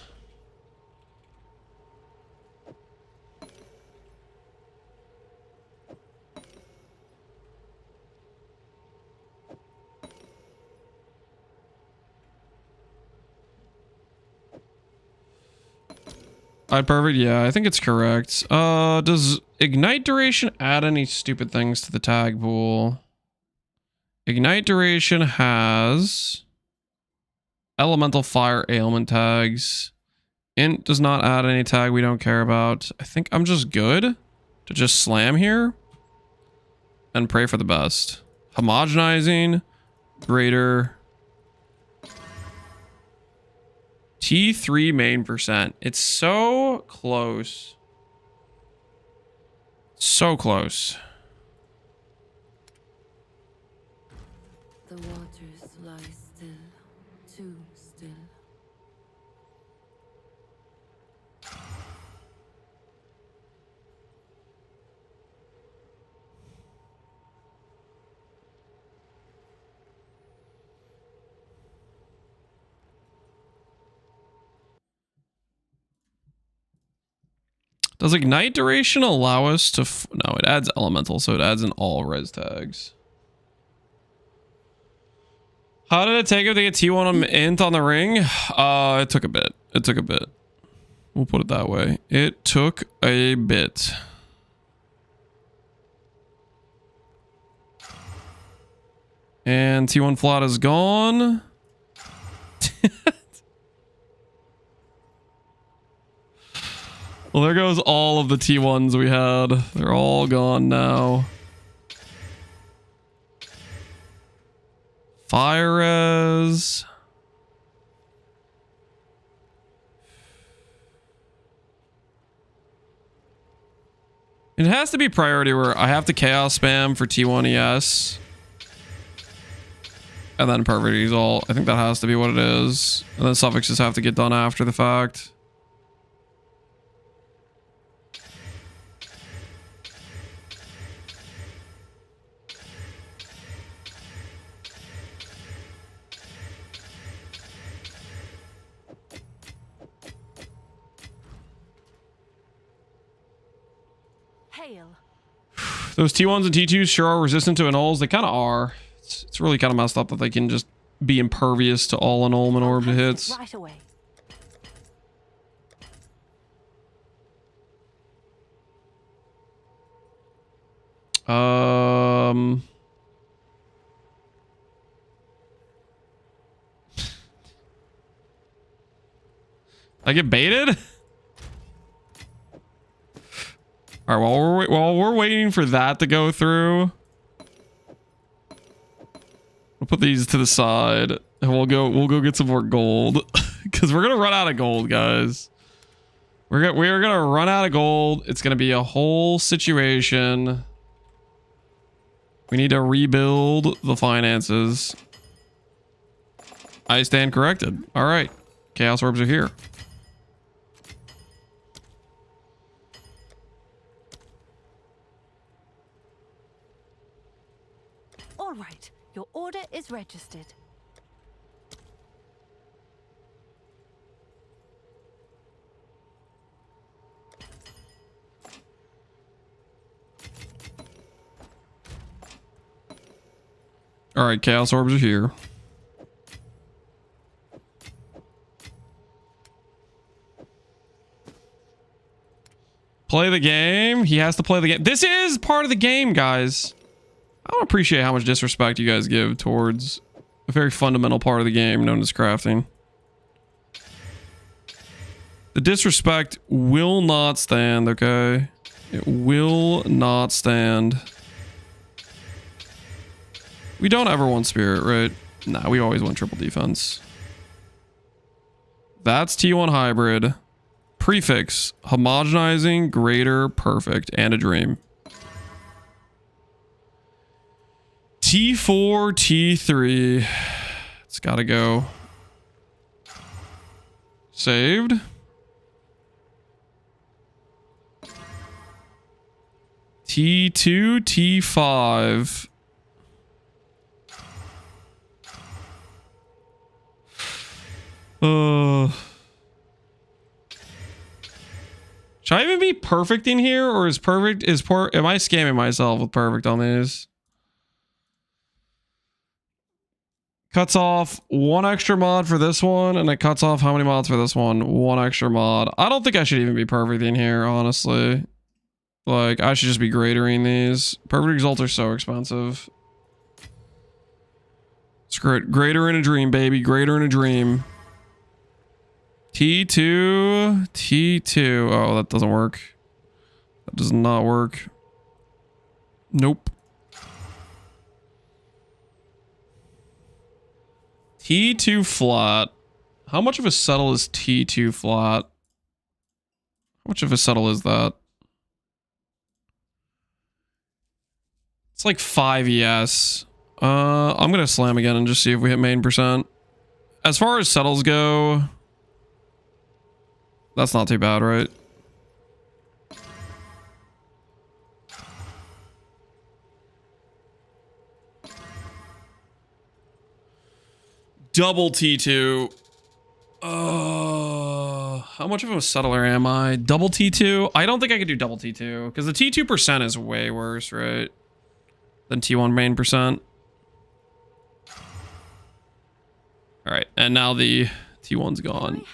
Perfect. Yeah, I think it's correct. Does ignite duration add any stupid things to the tag pool? Ignite duration has elemental fire ailment tags. Int does not add any tag we don't care about. I think I'm just good to just slam here and pray for the best. Homogenizing, greater. T3 main percent. It's so close. So close. The waters lie still, too still. Does ignite duration allow us to... No, it adds elemental, so it adds in all res tags. How did it take if they get T1 on int on the ring? It took a bit. It took a bit. We'll put it that way. It took a bit. And T1 flat is gone. Well, there goes all of the T1s we had. They're all gone now. Fire res. It has to be priority where I have to chaos spam for T1 ES. And then perfect exalt. I think that has to be what it is. And then suffixes have to get done after the fact. Those T1s and T2s sure are resistant to annuls. They kind of are. It's really kind of messed up that they can just be impervious to all annulment orb hits. Right away. I get baited? All right, while we're waiting for that to go through, we'll put these to the side and we'll go get some more gold because we're gonna run out of gold, guys. We are gonna run out of gold. It's gonna be a whole situation. We need to rebuild the finances. I stand corrected. All right, chaos orbs are here. All right, your order is registered. All right, chaos orbs are here. Play the game. He has to play the game. This is part of the game, guys. I don't appreciate how much disrespect you guys give towards a very fundamental part of the game known as crafting. The disrespect will not stand, okay? It will not stand. We don't ever want spirit, right? Nah, we always want triple defense. That's T1 hybrid. Prefix, homogenizing, greater, perfect, and a dream. T4, T3. It's gotta go. Saved. T2, T5. Should I even be perfect in here, or is perfect is poor? Am I scamming myself with perfect on these? Cuts off one extra mod for this one, and it cuts off how many mods for this one? One extra mod. I don't think I should even be perfect in here, honestly. Like, I should just be gradering these. Perfect results are so expensive. Screw it. Greater in a dream, baby. Greater in a dream. T2, T2. Oh, that doesn't work. That does not work. Nope. T2 flat. How much of a settle is T2 flat? How much of a settle is that? It's like 5 ES. I'm gonna slam again and just see if we hit main percent. As far as settles go, that's not too bad, right? Double T2. How much of a settler am I? Double T2? I don't think I could do double T2 because the T2% is way worse, right? Than T1 main percent. All right, and now the T1's gone.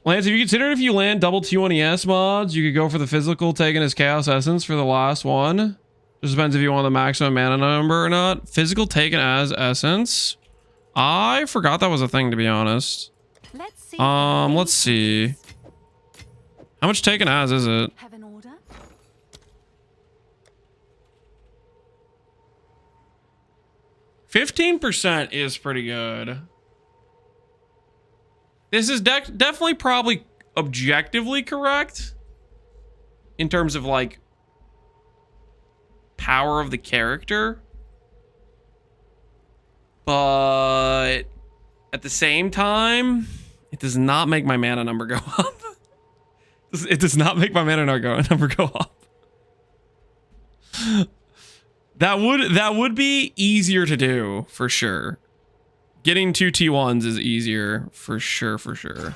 Lance, have you considered if you land double T1 ES mods, you could go for the physical taken as Chaos Essence for the last one? Just depends if you want the maximum mana number or not. Physical taken as Essence. I forgot that was a thing, to be honest. Let's see. How much taken as is it? 15% is pretty good. This is definitely probably objectively correct in terms of like power of the character. But at the same time, it does not make my mana number go up. It does not make my mana number go up. That would be easier to do for sure. Getting 2 T1s is easier for sure, for sure.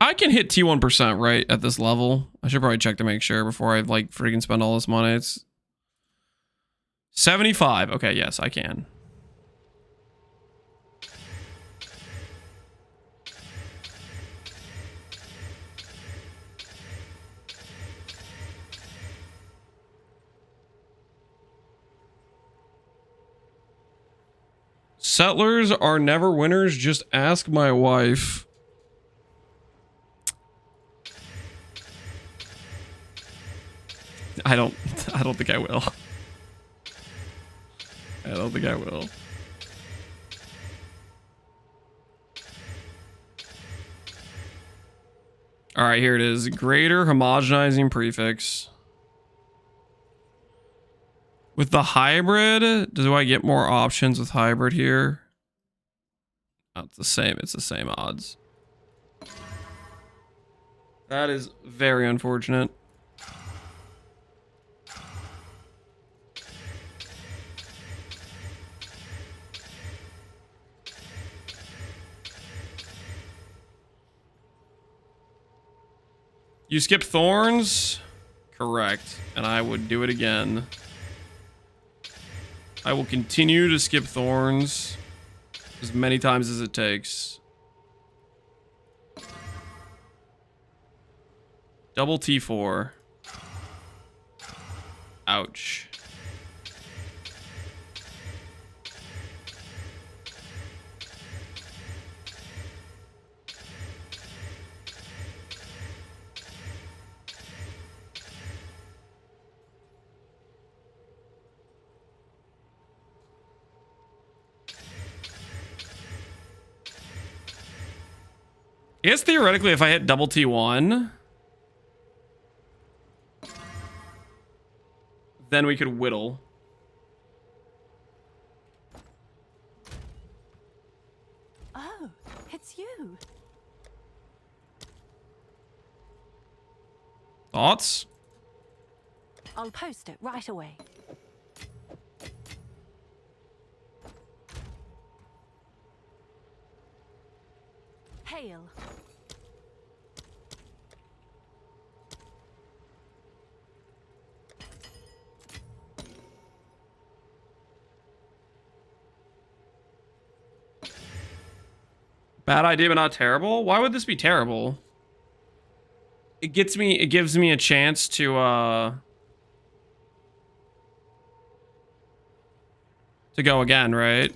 I can hit T1% right at this level. I should probably check to make sure before I like freaking spend all this money. It's 75. Okay, yes, I can. Settlers are never winners. Just ask my wife. I don't think I will. I don't think I will. All right, here it is. Greater homogenizing prefix. With the hybrid, do I get more options with hybrid here? Oh, it's the same. It's the same odds. That is very unfortunate. You skip thorns? Correct. And I would do it again. I will continue to skip thorns as many times as it takes. Double T4. Ouch. I guess theoretically, if I hit double T1, then we could whittle. Oh, it's you. Thoughts? I'll post it right away. Hail. Bad idea, but not terrible? Why would this be terrible? It gives me a chance to go again, right?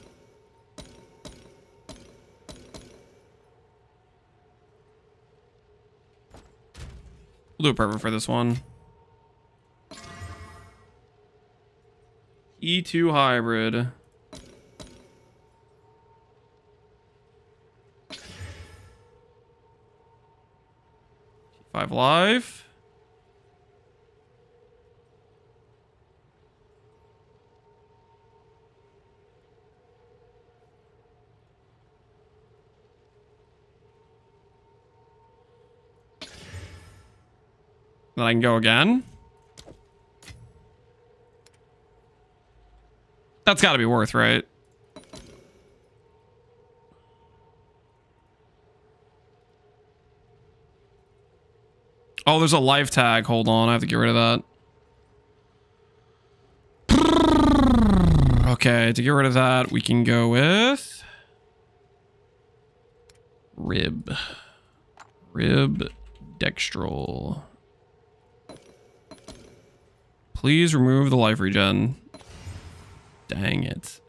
We'll do a perfect for this one. E2 hybrid. 5 live. Then I can go again. That's got to be worth, right? Oh, there's a life tag. Hold on. I have to get rid of that. Okay, to get rid of that, we can go with Rib. Rib Dextrol. Please remove the life regen. Dang it.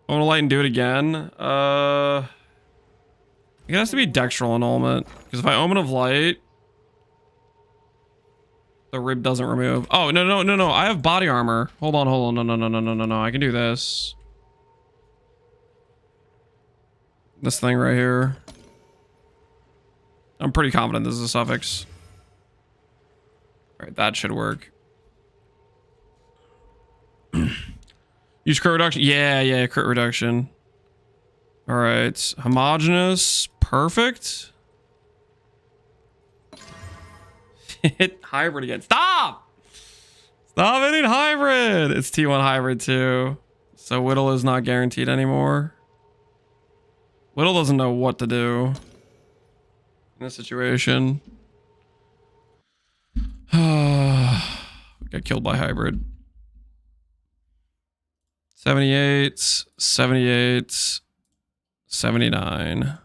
I want to light and do it again. It has to be Dextral annulment. Because if I Omen of Light, the rib doesn't remove. Oh, no. I have body armor. Hold on. No. I can do this. This thing right here. I'm pretty confident this is a suffix. All right, that should work. Use crit reduction. Yeah, crit reduction. All right, homogeneous, perfect. Hit hybrid again. Stop hitting hybrid. It's T1 hybrid too. So Whittle is not guaranteed anymore. Whittle doesn't know what to do in this situation. Got killed by hybrid. 78, 78, 79.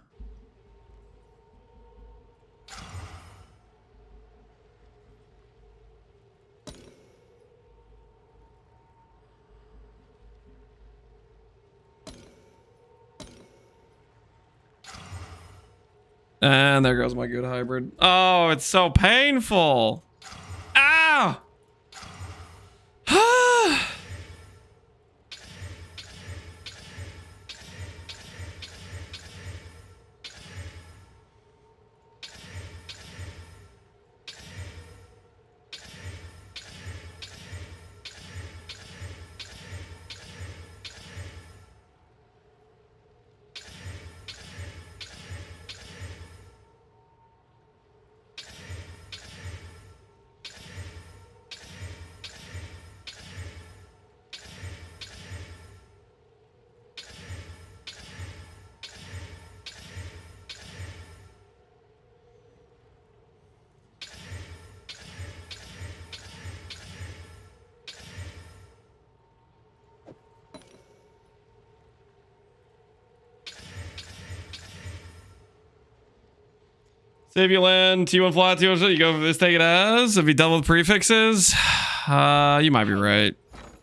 And there goes my good hybrid. Oh, it's so painful. Ah! Say if you land T1 flat, T1 you go for this, take it as. If you double with prefixes, you might be right.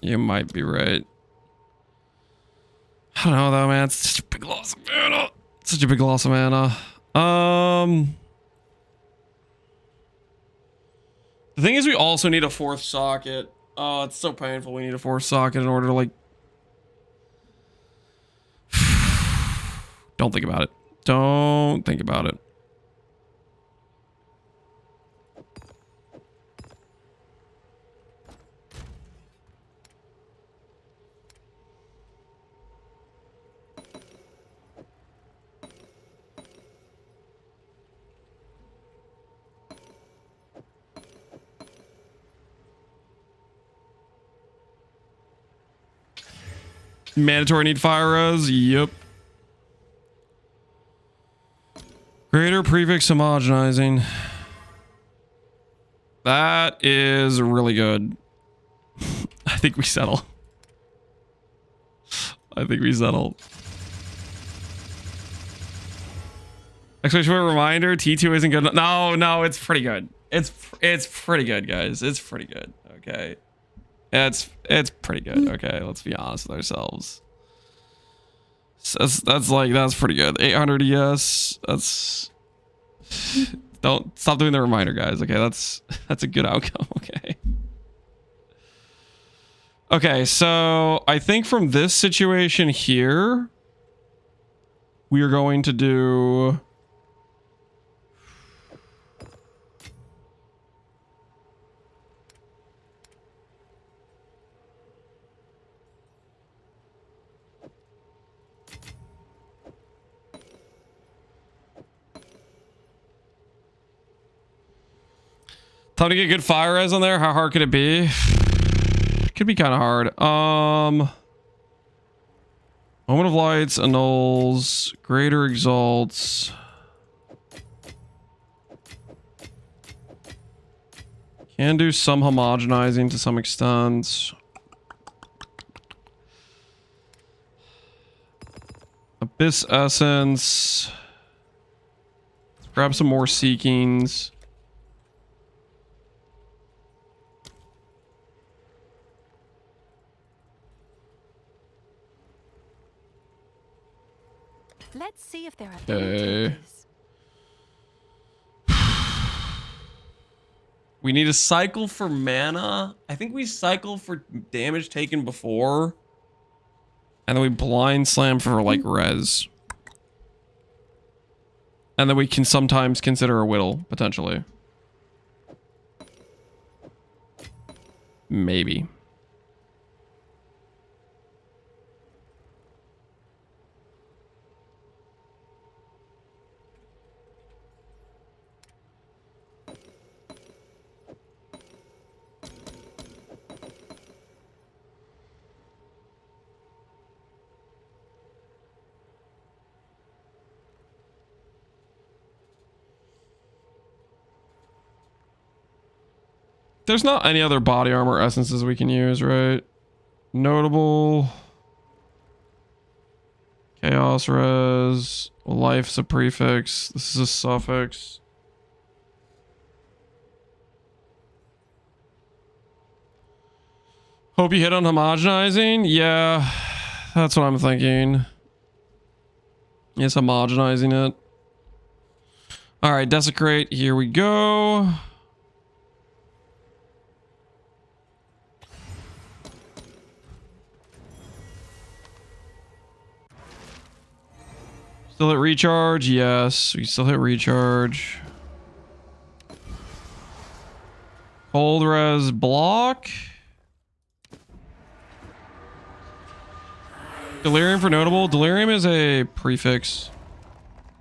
You might be right. I don't know though, man. It's such a big loss of mana. Such a big loss of mana. The thing is, we also need a fourth socket. Oh, it's so painful. We need a fourth socket in order to like. Don't think about it. Don't think about it. Mandatory need fire res. Yep. Greater prefix homogenizing. That is really good. I think we settle. I think we settle. Actually, a reminder, T2 isn't good. No, it's pretty good. It's pretty good, guys. It's pretty good. Okay. It's pretty good. Okay, let's be honest with ourselves. That's pretty good. 800 ES. That's don't stop doing the reminder, guys. Okay, that's a good outcome. Okay. Okay, so I think from this situation here, we are going to do. Time to get good fire res on there. How hard could it be? It could be kind of hard. Moment of lights, annuls, greater exalts. Can do some homogenizing to some extent. Abyss essence. Let's grab some more seekings. Let's see if there are Okay. We need a cycle for mana. I think we cycle for damage taken before. And then we blind slam for like res. And then we can sometimes consider a whittle, potentially. Maybe. There's not any other body armor essences we can use, right? Notable. Chaos res. Life's a prefix. This is a suffix. Hope you hit on homogenizing. Yeah, that's what I'm thinking. Yes, homogenizing it. All right, desecrate. Here we go. Still hit recharge? Yes, we still hit recharge. Cold res block. Delirium for notable. Delirium is a prefix.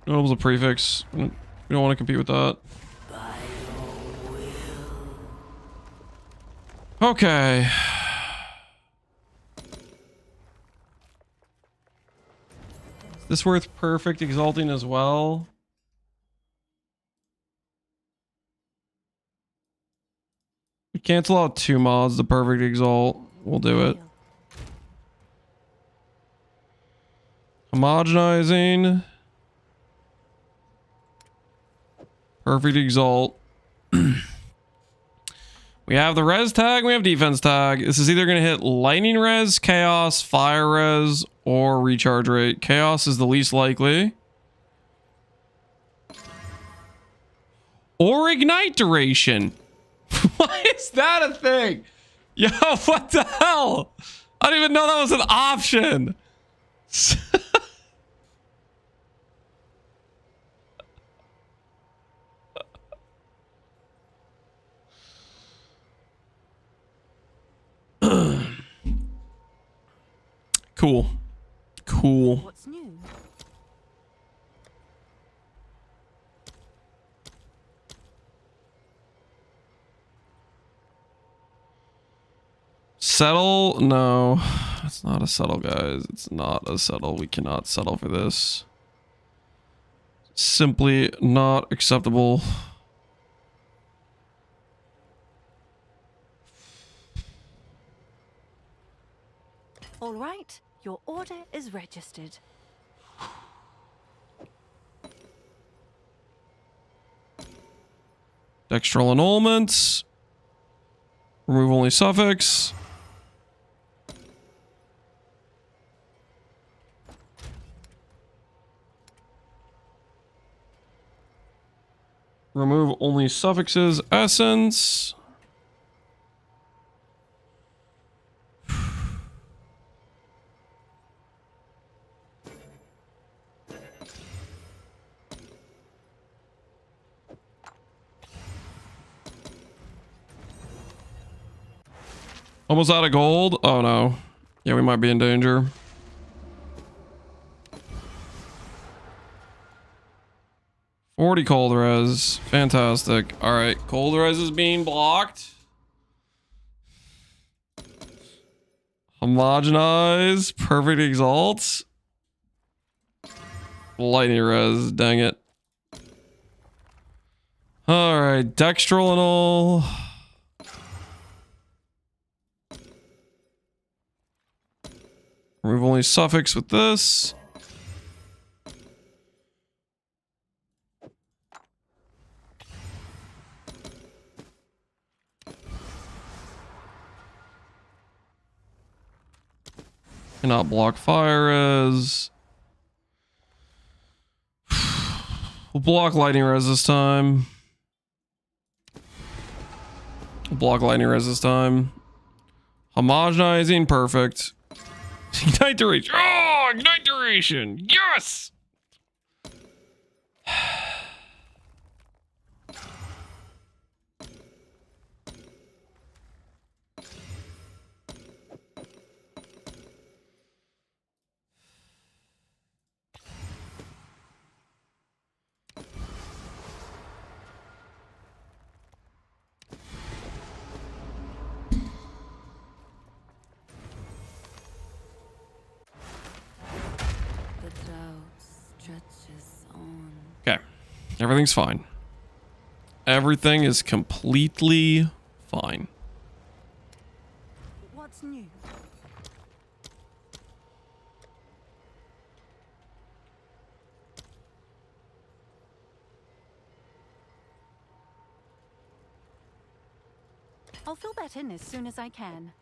Notable's a prefix. We don't want to compete with that. Okay. Is this worth perfect exalting as well? We cancel out 2 mods, the perfect exalt. We'll do it. Homogenizing. Perfect Exalt. We have the res tag, we have defense tag. This is either going to hit lightning res, chaos, fire res, or recharge rate. Chaos is the least likely. Or ignite duration. Why is that a thing? Yo, what the hell? I didn't even know that was an option. Cool. Cool. What's new? Settle? No. It's not a settle, guys. It's not a settle. We cannot settle for this. Simply not acceptable. All right, your order is registered. Dextral annulments. Remove only suffix. Remove only suffixes. Essence. Almost out of gold. Oh no. Yeah, we might be in danger. $40 cold res. Fantastic. Alright, cold res is being blocked. Homogenize. Perfect exalt. Lightning res. Dang it. Alright, dextral and all. Remove only suffix with this. Cannot block fire res. We'll block lightning res this time. We'll block lightning res this time. Homogenizing, perfect. Ignite duration. Oh, ignite duration. Yes. Okay. Everything's fine. Everything is completely fine. What's new? I'll fill that in as soon as I can.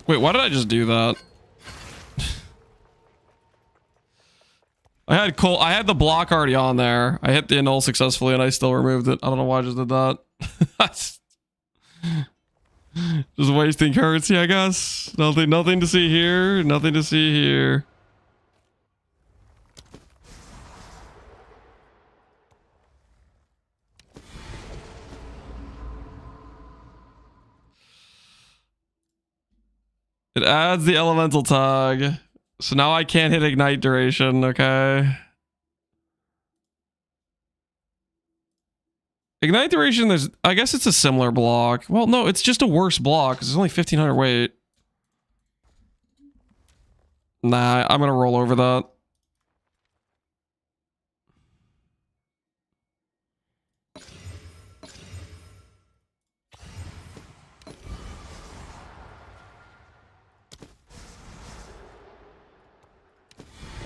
Wait, why did I just do that? I had the block already on there. I hit the annul successfully and I still removed it. I don't know why I just did that. Just wasting currency, I guess. Nothing to see here. Nothing to see here. It adds the elemental tag. So now I can't hit ignite duration, okay? Ignite duration, I guess it's a similar block. Well, no, it's just a worse block because it's only 1500 weight. Nah, I'm gonna roll over that.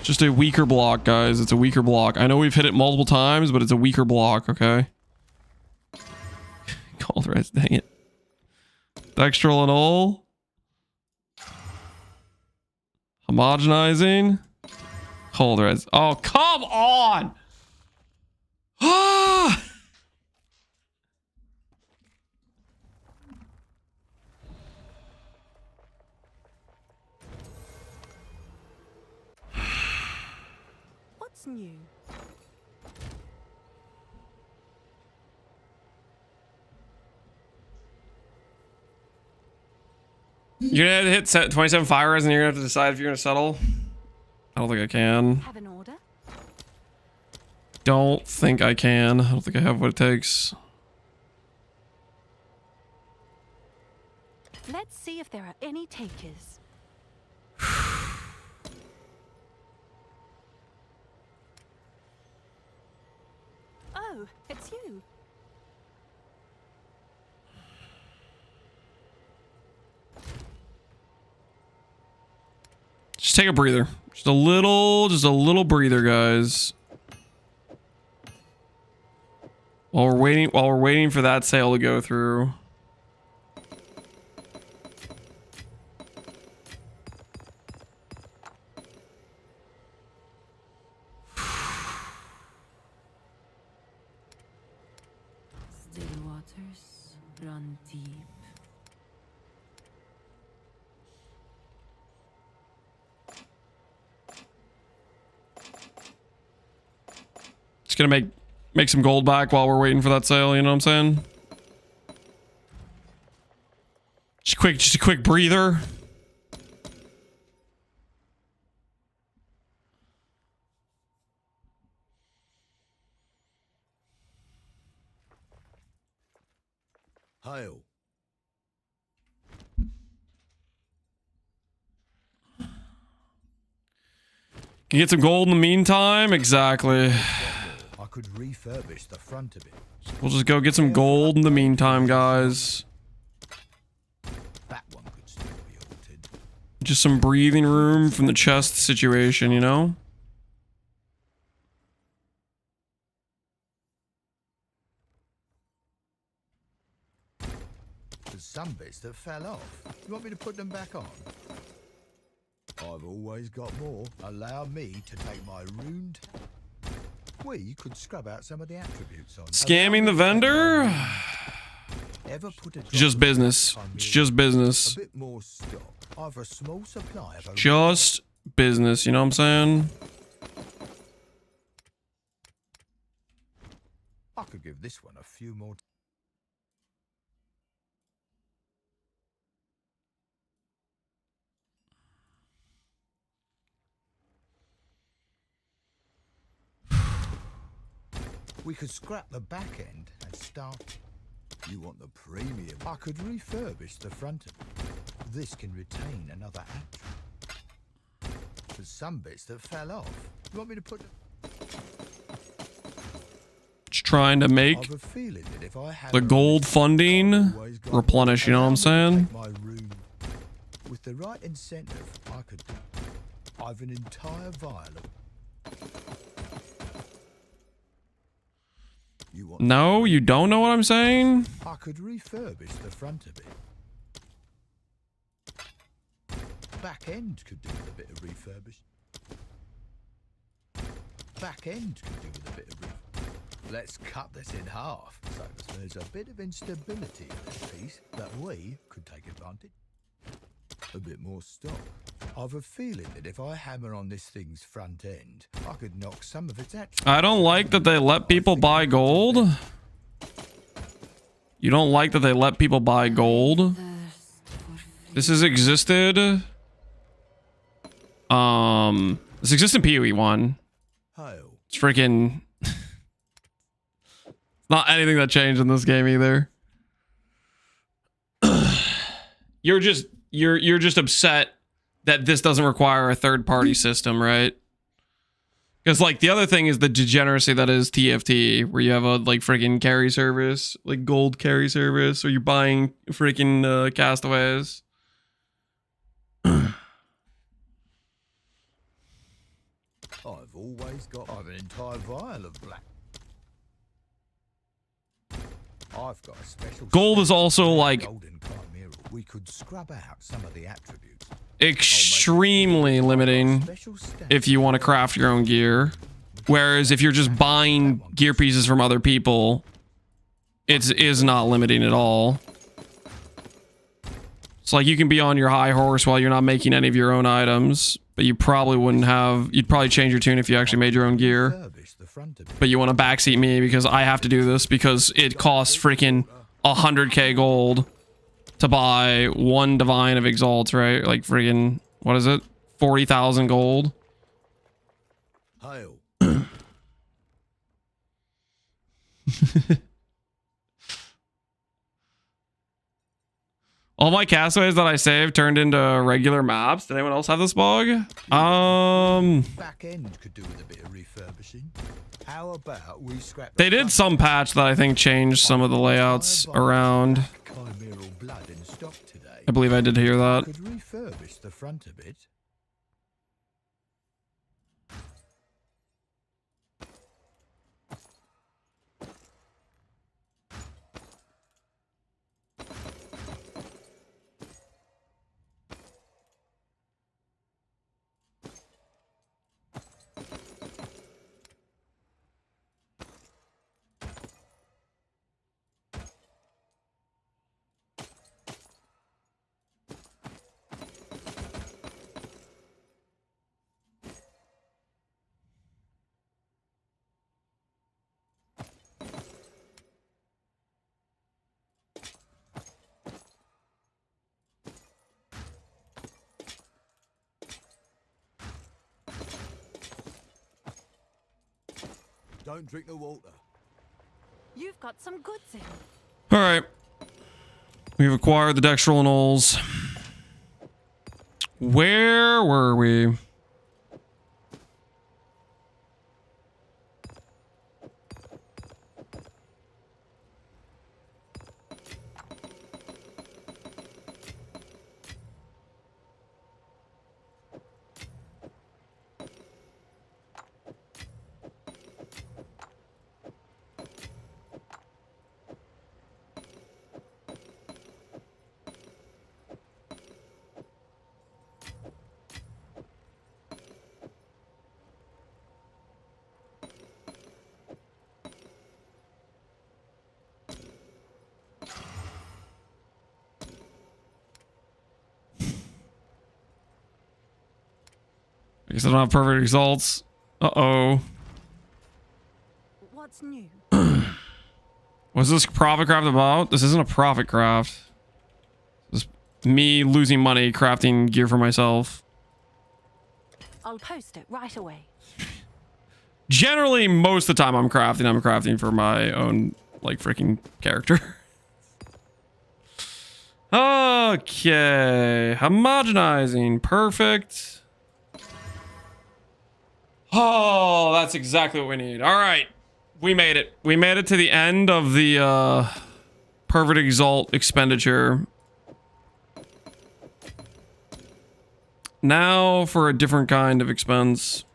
Just a weaker block, guys. It's a weaker block. I know we've hit it multiple times, but it's a weaker block, okay? Cold res, dang it. Dextral and all. Homogenizing. Cold res. Oh, come on! Ah! What's new? You're gonna hit 27 fires and you're gonna have to decide if you're gonna settle. I don't think I can. Have an order? Don't think I can. I don't think I have what it takes. Let's see if there are any takers. Oh, it's you. Just take a breather. Just a little breather, guys. While we're waiting for that sale to go through. Still waters run deep. Just gonna make some gold back while we're waiting for that sale, you know what I'm saying? Just a quick breather. Hail. Can you get some gold in the meantime? Exactly. I could refurbish the front of it. We'll just go get some gold in the meantime, guys. That one could still be altered. Just some breathing room from the chest situation, you know? There's some bits that fell off. You want me to put them back on? I've always got more. Allow me to take my ruined... We could scrub out some of the attributes on. Scamming the vendor? Ever put a It's just business. It's just business. a bit more stock. I've a small supply of a Just business, you know what I'm saying? I could give this one a few more. We could scrap the back end and start. You want the premium? I could refurbish the front of it. This can retain another attribute. There's some bits that fell off. You want me to put them? Just trying to make I've a feeling that if I had the gold funding replenish, you know what I'm saying? my room with the right incentive, I could. I've an entire vial of. You want? No, you don't know what I'm saying? I could refurbish the front of it. Back end could do with a bit of refurbish. Back end could do with a bit of refurbish. Let's cut this in half. So there's a bit of instability in this piece that we could take advantage. A bit more stock. I've a feeling that if I hammer on this thing's front end, I could knock some of its attributes. I don't like that they let people buy gold. You don't like that they let people buy gold. This has existed. This exists in PoE 1. Hail. It's freaking not anything that changed in this game either. You're just upset that this doesn't require a third-party system, right? Because like the other thing is the degeneracy that is TFT, where you have a like freaking carry service, like gold carry service, or you're buying freaking castaways. always got. I've an entire vial of black. I've got a special. Gold is also like golden chimera. We could scrub out some of the attributes. extremely limiting if you want to craft your own gear. Whereas if you're just buying gear pieces from other people, it is not limiting at all. It's like you can be on your high horse while you're not making any of your own items, but you probably wouldn't have, you'd probably change your tune if you actually made your own gear. But you want to backseat me because I have to do this because it costs freaking 100k gold to buy one divine of exalts, right? Like freaking, what is it? 40,000 gold. Hail. All my castaways that I saved turned into regular maps. Did anyone else have this bug? Back end could do with a bit of refurbishing. How about we scrap? They did some patch that I think changed some of the layouts around. Chimeral blood in stock today. I believe I did hear that. Could refurbish the front a bit. Don't drink the water. You've got some goods in. All right. We've acquired the dextral anoles. Where were we? I guess I don't have perfect results. Uh-oh. What's new? What's this profit craft about? This isn't a profit craft. This is me losing money crafting gear for myself. I'll post it right away. Generally, most of the time I'm crafting for my own, like, freaking character. Okay. Homogenizing. Perfect. Oh, that's exactly what we need. All right. We made it. We made it to the end of the perfect exalt expenditure. Now for a different kind of expense.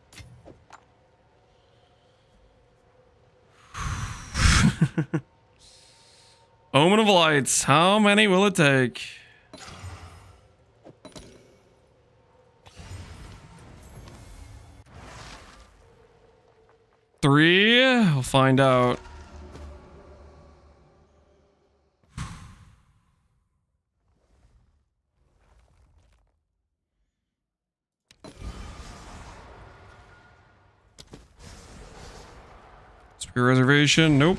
Omen of Lights. How many will it take? Three? We'll find out. Spear reservation? Nope.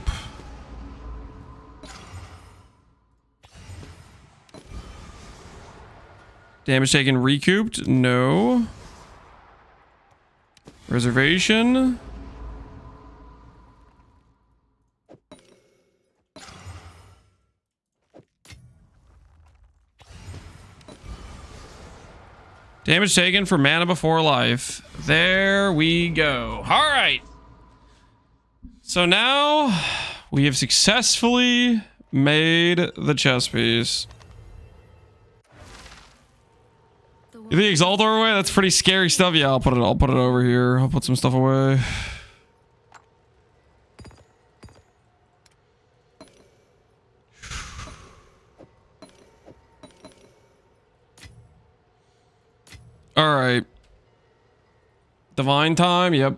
Damage taken recouped? No. Reservation? Damage taken for mana before life. There we go. All right. So now we have successfully made the chess piece. The You think Exile throw away? That's pretty scary stuff. Yeah, I'll put it over here. I'll put some stuff away. All right. Divine time. Yep.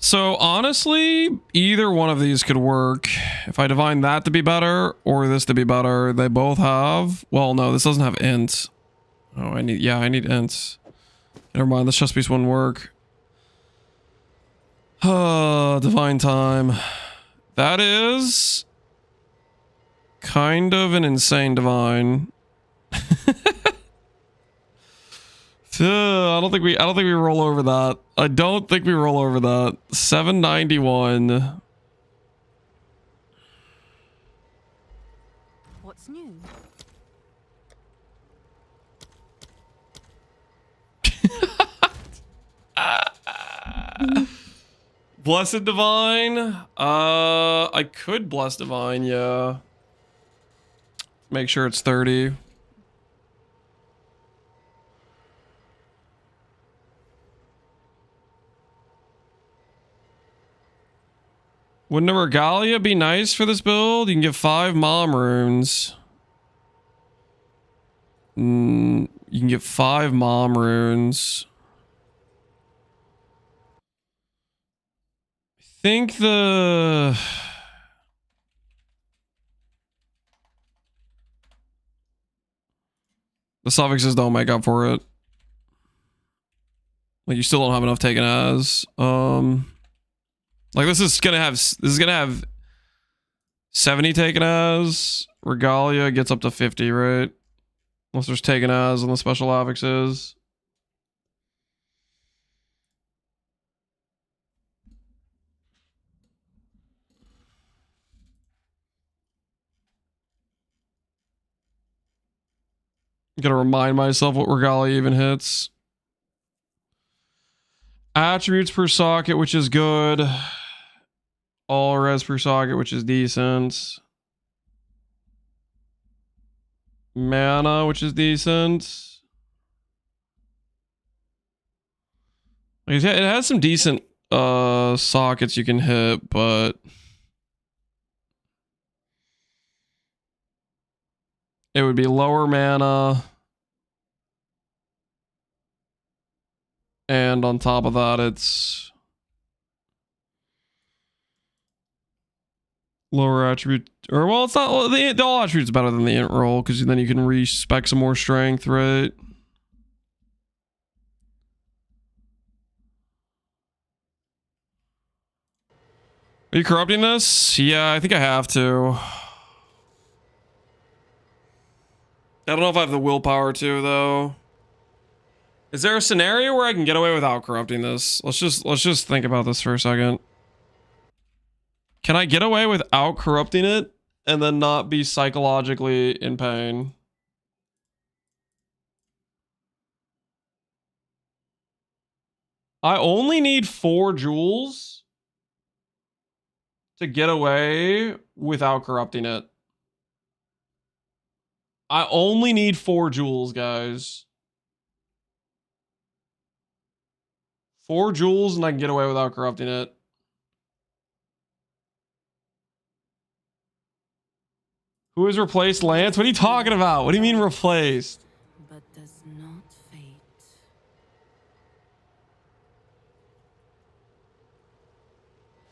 So honestly, either one of these could work. If I divine that to be better or this to be better, they both have. Well, no, this doesn't have int. Oh, I need int. Never mind, this chest piece wouldn't work. Divine time. That is kind of an insane divine. I don't think we roll over that. I don't think we roll over that. 791. What's new? Blessed Divine. I could bless Divine, yeah. Make sure it's 30. Wouldn't a Regalia be nice for this build? You can get 5 mom runes. You can get 5 mom runes. I think the suffixes don't make up for it. Like, you still don't have enough taken as. Like, this is gonna have 70 taken as. Regalia gets up to 50, right? Unless there's taken as on the special affixes. Gotta remind myself what Regalia even hits. Attributes per socket, which is good. All res per socket, which is decent. Mana, which is decent. It has some decent sockets you can hit, but it would be lower mana. And on top of that, it's lower attribute, or well, it's not the all attributes better than the int roll because then you can respec some more strength, right? Are you corrupting this? Yeah, I think I have to. I don't know if I have the willpower to though. Is there a scenario where I can get away without corrupting this? Let's just think about this for a second. Can I get away without corrupting it and then not be psychologically in pain? I only need 4 jewels to get away without corrupting it. I only need 4 jewels, guys. 4 jewels and I can get away without corrupting it. Who has replaced Lance? What are you talking about? What do you mean replaced? But does not fade.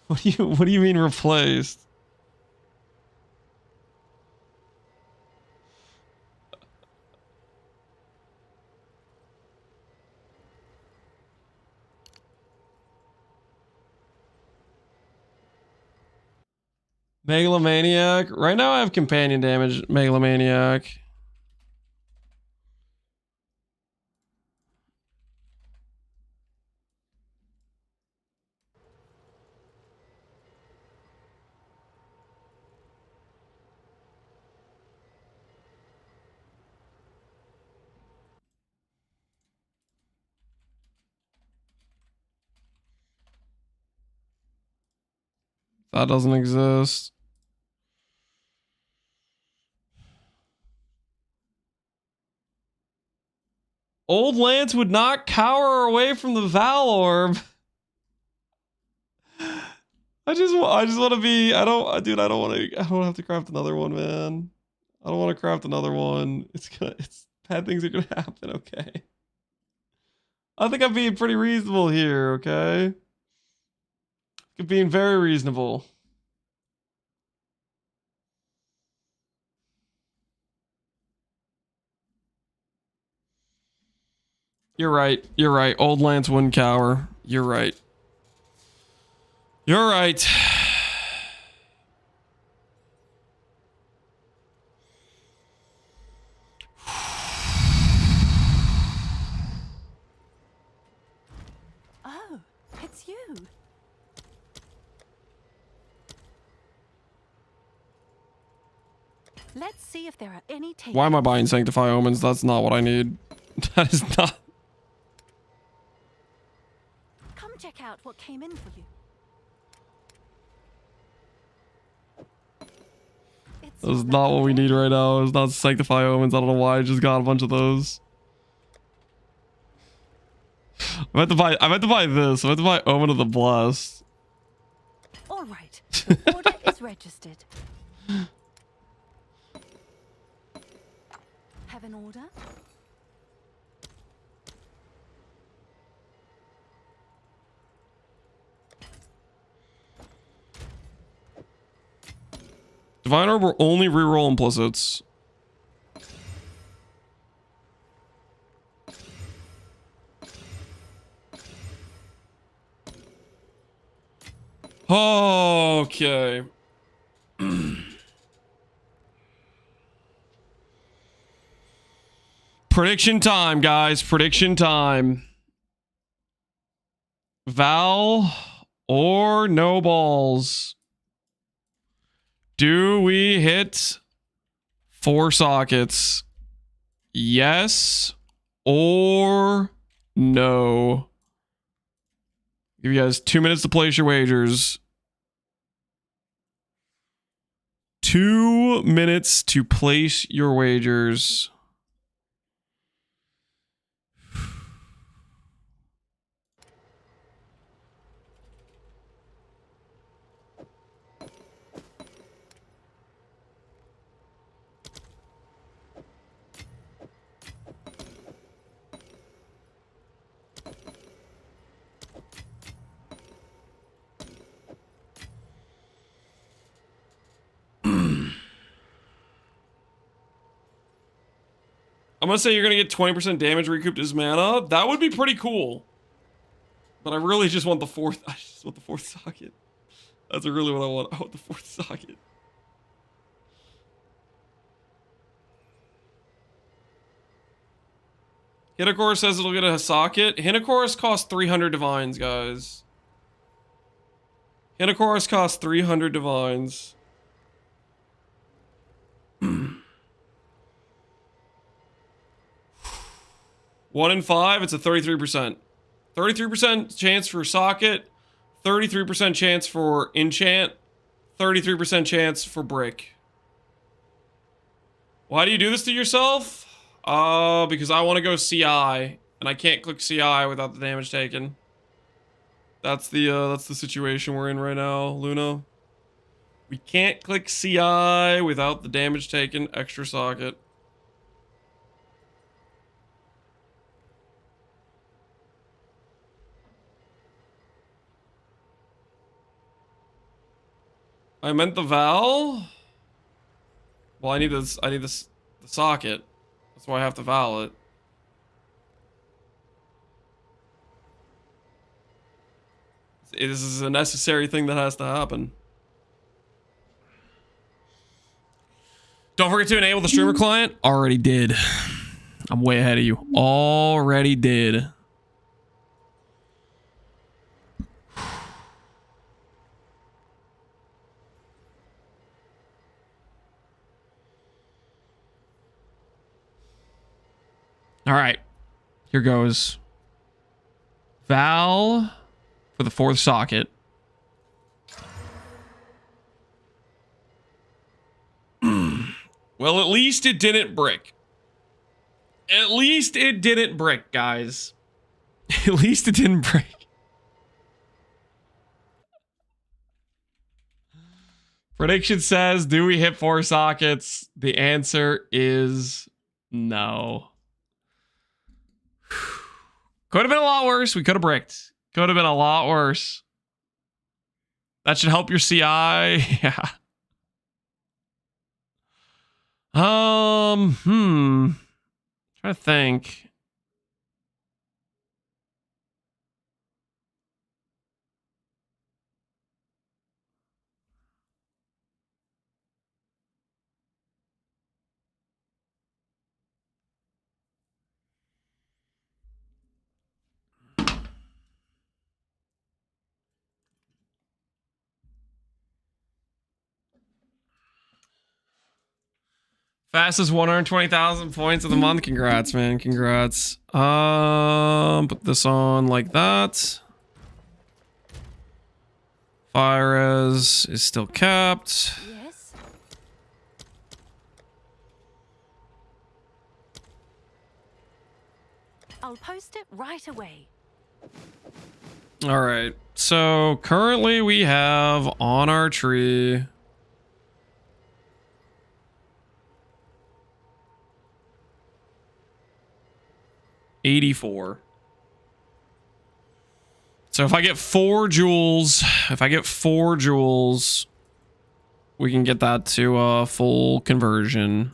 What do you mean replaced? Megalomaniac. Right now I have companion damage, Megalomaniac. That doesn't exist. Old Lance would not cower away from the Val Orb. I just want to be. I don't have to craft another one, man. I don't want to craft another one. It's bad things are gonna happen. Okay. I think I'm being pretty reasonable here. Okay. I'm being very reasonable. You're right. You're right. Old Lance wouldn't cower. You're right. You're right. Oh, it's you. Let's see if there are any takers. Why am I buying Sanctify Omens? That's not what I need. That is not. Come check out what came in for you. That is not what we need right now. It's not Sanctify Omens. I don't know why I just got a bunch of those. I meant to buy this. I meant to buy Omen of the Blessed. All right. Your order is registered. Have an order? Divine Orb will only reroll implicits. Okay. Prediction time, guys. Prediction time. Val or no balls? Do we hit 4 sockets? Yes or no? Give you guys 2 minutes to place your wagers. 2 minutes to place your wagers. I'm gonna say you're gonna get 20% damage recouped as mana. That would be pretty cool. But I really just want the fourth. I just want the 4th socket. That's really what I want. I want the 4th socket. Hinokor says it'll get a socket. Hinokorus costs 300 divines, guys. Hinokorus costs 300 divines. 1 in 5, it's a 33%. 33% chance for socket, 33% chance for enchant, 33% chance for brick. Why do you do this to yourself? Because I want to go CI, and I can't click CI without the damage taken. That's the situation we're in right now, Luna. We can't click CI without the damage taken extra socket. I meant the Val. Well, I need this. The socket. That's why I have to Val it. This is a necessary thing that has to happen. Don't forget to enable the streamer client. Already did. I'm way ahead of you. Already did. All right, here goes. Val for the 4th socket. Well, at least it didn't brick. At least it didn't brick, guys. At least it didn't break. Prediction says, do we hit 4 sockets? The answer is no. Could have been a lot worse. We could have bricked. Could have been a lot worse. That should help your CI. Yeah. Trying to think. Fastest 120,000 points of the month. Congrats, man. Congrats. Put this on like that. Fire res is still capped. Yes. I'll post it right away. All right. So currently we have on our tree $84. So if I get 4 jewels, we can get that to a full conversion.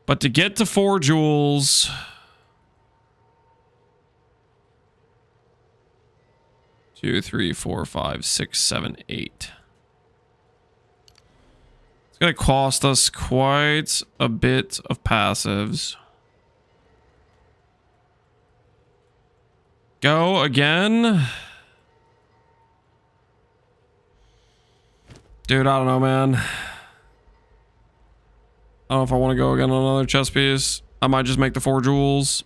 But to get to 4 jewels, two, 3, 4, 5, 6, 7, 8. It's gonna cost us quite a bit of passives. Go again. Dude, I don't know, man. I don't know if I want to go again on another chest piece. I might just make the 4 jewels.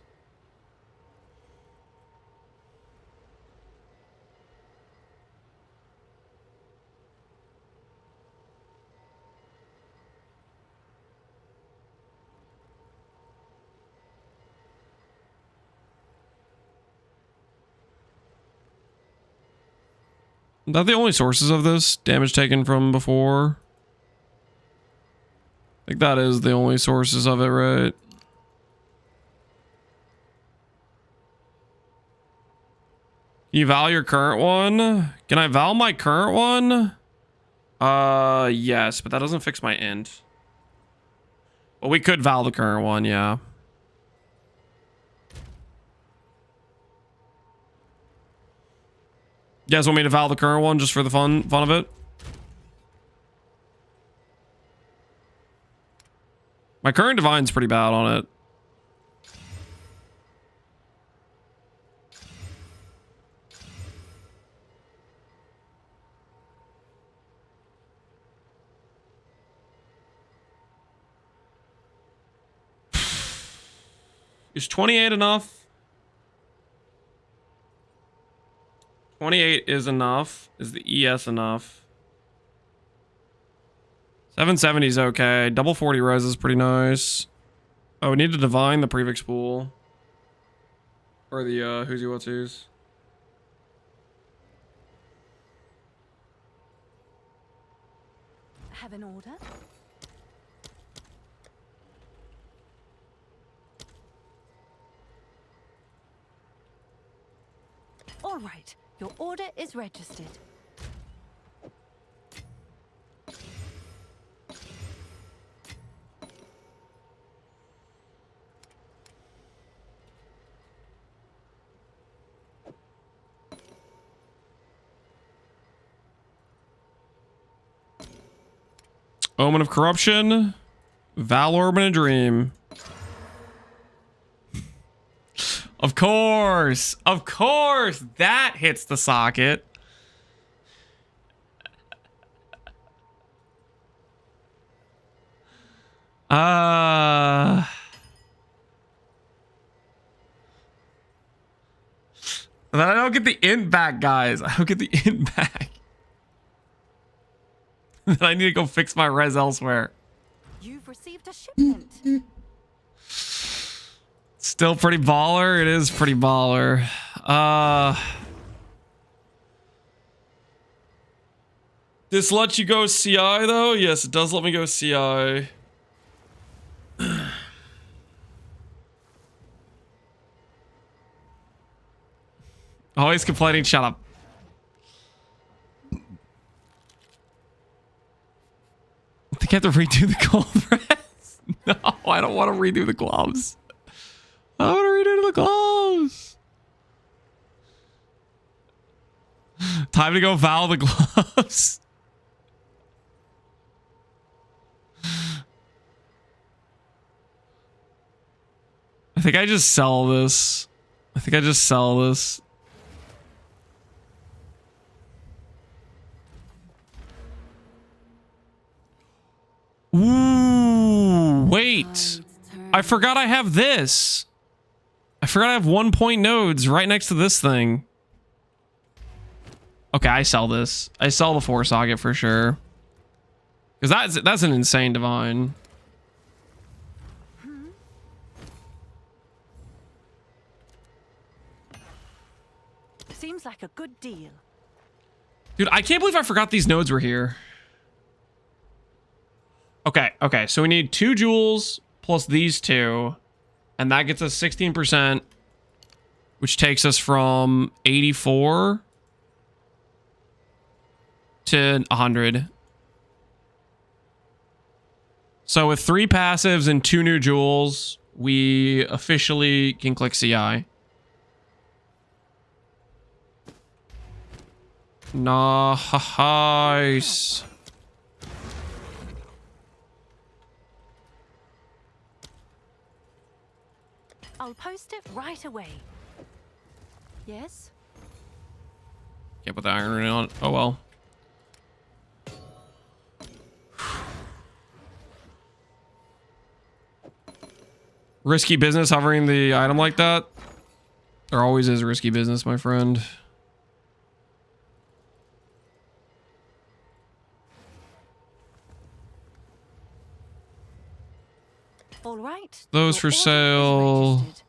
Is that the only sources of this? Damage taken from before? I think that is the only sources of it, right? Can you val your current one? Can I val my current one? Yes, but that doesn't fix my int. Well, we could val the current one, yeah. You guys want me to val the current one just for the fun of it? My current divine's pretty bad on it. Is 28 enough? 28 is enough. Is the ES enough? 770 is okay. Double 40 res is pretty nice. Oh, we need to divine the prefix pool. Or the who's you what's who's. Have an order? All right. Your order is registered. Omen of Corruption. Valor and a Dream. Of course. Of course. That hits the socket. Then I don't get the int back, guys. I don't get the int back. Then I need to go fix my res elsewhere. You've received a shipment. Still pretty baller. It is pretty baller. This lets you go CI though? Yes, it does let me go CI. Always complaining. Shut up. I think I have to redo the gold rest. No, I don't want to redo the gloves. I don't want to redo the gloves. Time to go vow the gloves. I think I just sell this. I think I just sell this. Ooh, wait. I forgot I have this. I forgot I have 1 point nodes right next to this thing. Okay, I sell this. I sell the 4 socket for sure. Because that's an insane divine. Seems like a good deal. Dude, I can't believe I forgot these nodes were here. Okay, so we need 2 jewels plus these 2. And that gets us 16%, which takes us from 84 to 100. So with 3 passives and 2 new jewels, we officially can click CI. Nice. I'll post it right away. Yes? Can't put the iron ring on. Oh well. Risky business hovering the item like that. There always is risky business, my friend. All right. Those your for order is sale. registered.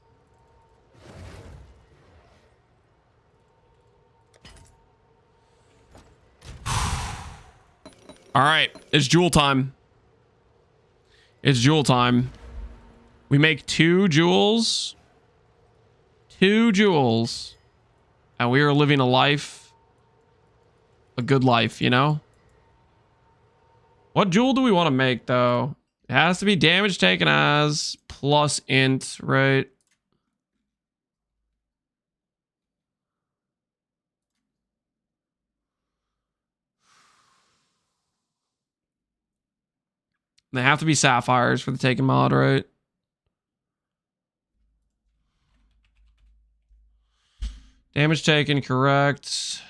All right, it's jewel time. It's jewel time. We make 2 jewels. 2 jewels. And we are living a life. A good life, you know? What jewel do we want to make, though? It has to be damage taken as plus int, right? They have to be sapphires for the taken mod, right? Damage taken, correct.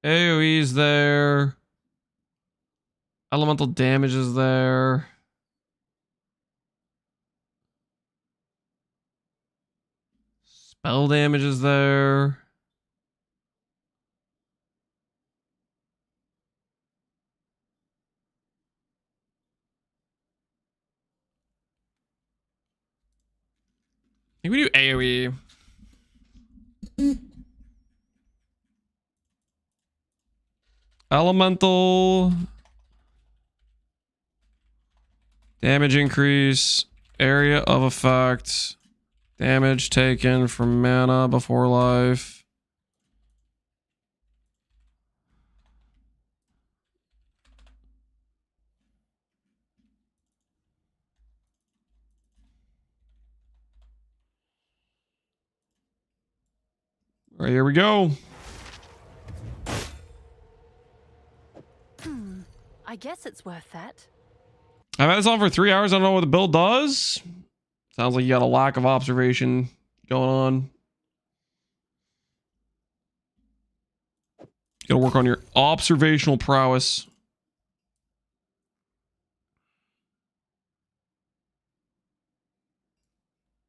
AoE's there. Elemental damage is there. Spell damage is there. I think we do AoE. Elemental. Damage increase. Area of effect. Damage taken from mana before life. All right, here we go. I guess it's worth that. I've had this on for 3 hours. I don't know what the build does. Sounds like you got a lack of observation going on. You gotta work on your observational prowess.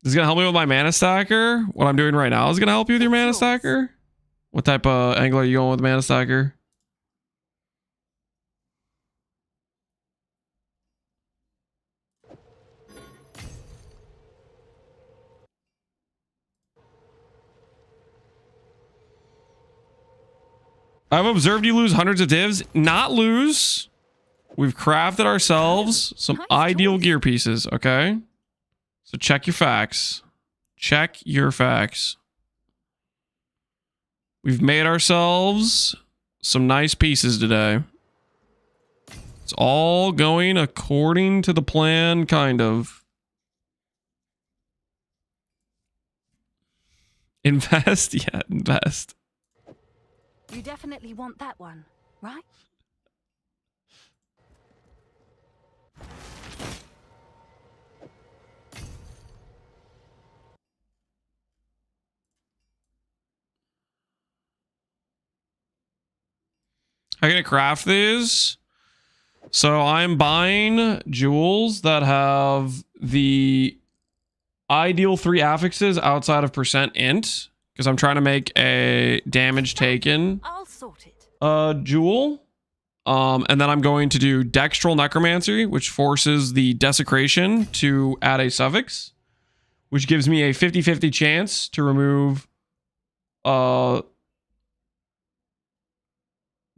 This is gonna help me with my mana stacker. What I'm doing right now is gonna help you with your mana stacker. What type of angle are you going with mana stacker? I've observed you lose hundreds of divs. Not lose. We've crafted ourselves some ideal gear pieces, okay? So check your facts. Check your facts. We've made ourselves some nice pieces today. It's all going according to the plan, kind of. Invest? Yeah, invest. You definitely want that one, right? I'm gonna craft these. So I'm buying jewels that have the ideal 3 affixes outside of %int, because I'm trying to make a damage taken I'll sort it. jewel. And then I'm going to do Dextral Necromancy, which forces the desecration to add a suffix, which gives me a 50-50 chance to remove the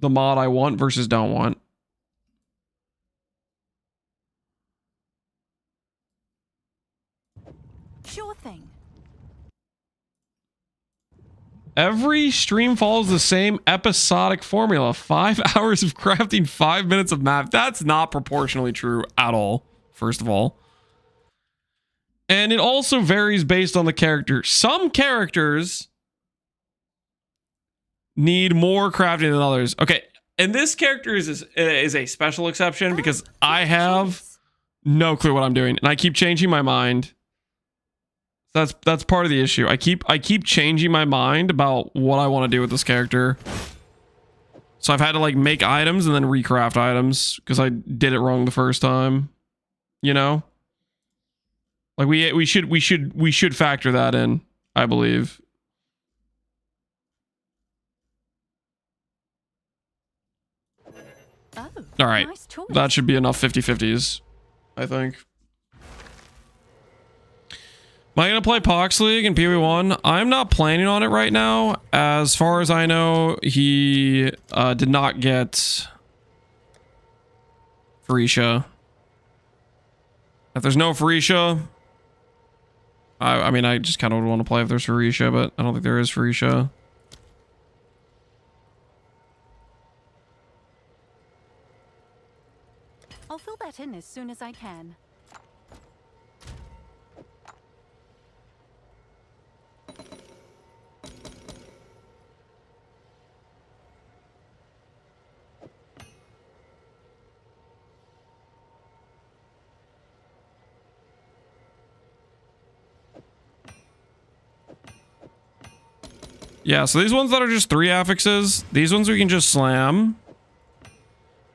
mod I want versus don't want. Sure thing. Every stream follows the same episodic formula. 5 hours of crafting, 5 minutes of map. That's not proportionally true at all, first of all. And it also varies based on the character. Some characters need more crafting than others. Okay, and this character is a special exception because I have no clue what I'm doing, and I keep changing my mind. That's part of the issue. I keep changing my mind about what I want to do with this character. So I've had to like make items and then recraft items because I did it wrong the first time. You know? Like we should factor that in, I believe. Oh, All right. nice choice. That should be enough 50-50s, I think. Am I going to play Pox League in PoE1? I'm not planning on it right now. As far as I know, he did not get Pharisha. If there's no Pharisha, I mean, I just kind of would want to play if there's Pharisha, but I don't think there is Pharisha. I'll fill that in as soon as I can. Yeah, so these ones that are just 3 affixes, these ones we can just slam.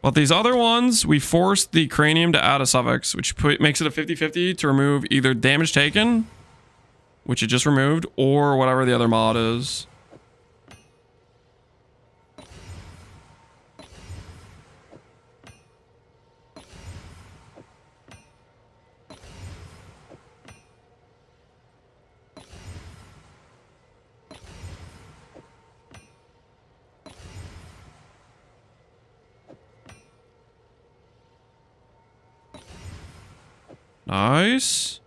But these other ones, we force the cranium to add a suffix, which makes it a 50-50 to remove either damage taken, which it just removed, or whatever the other mod is. Nice.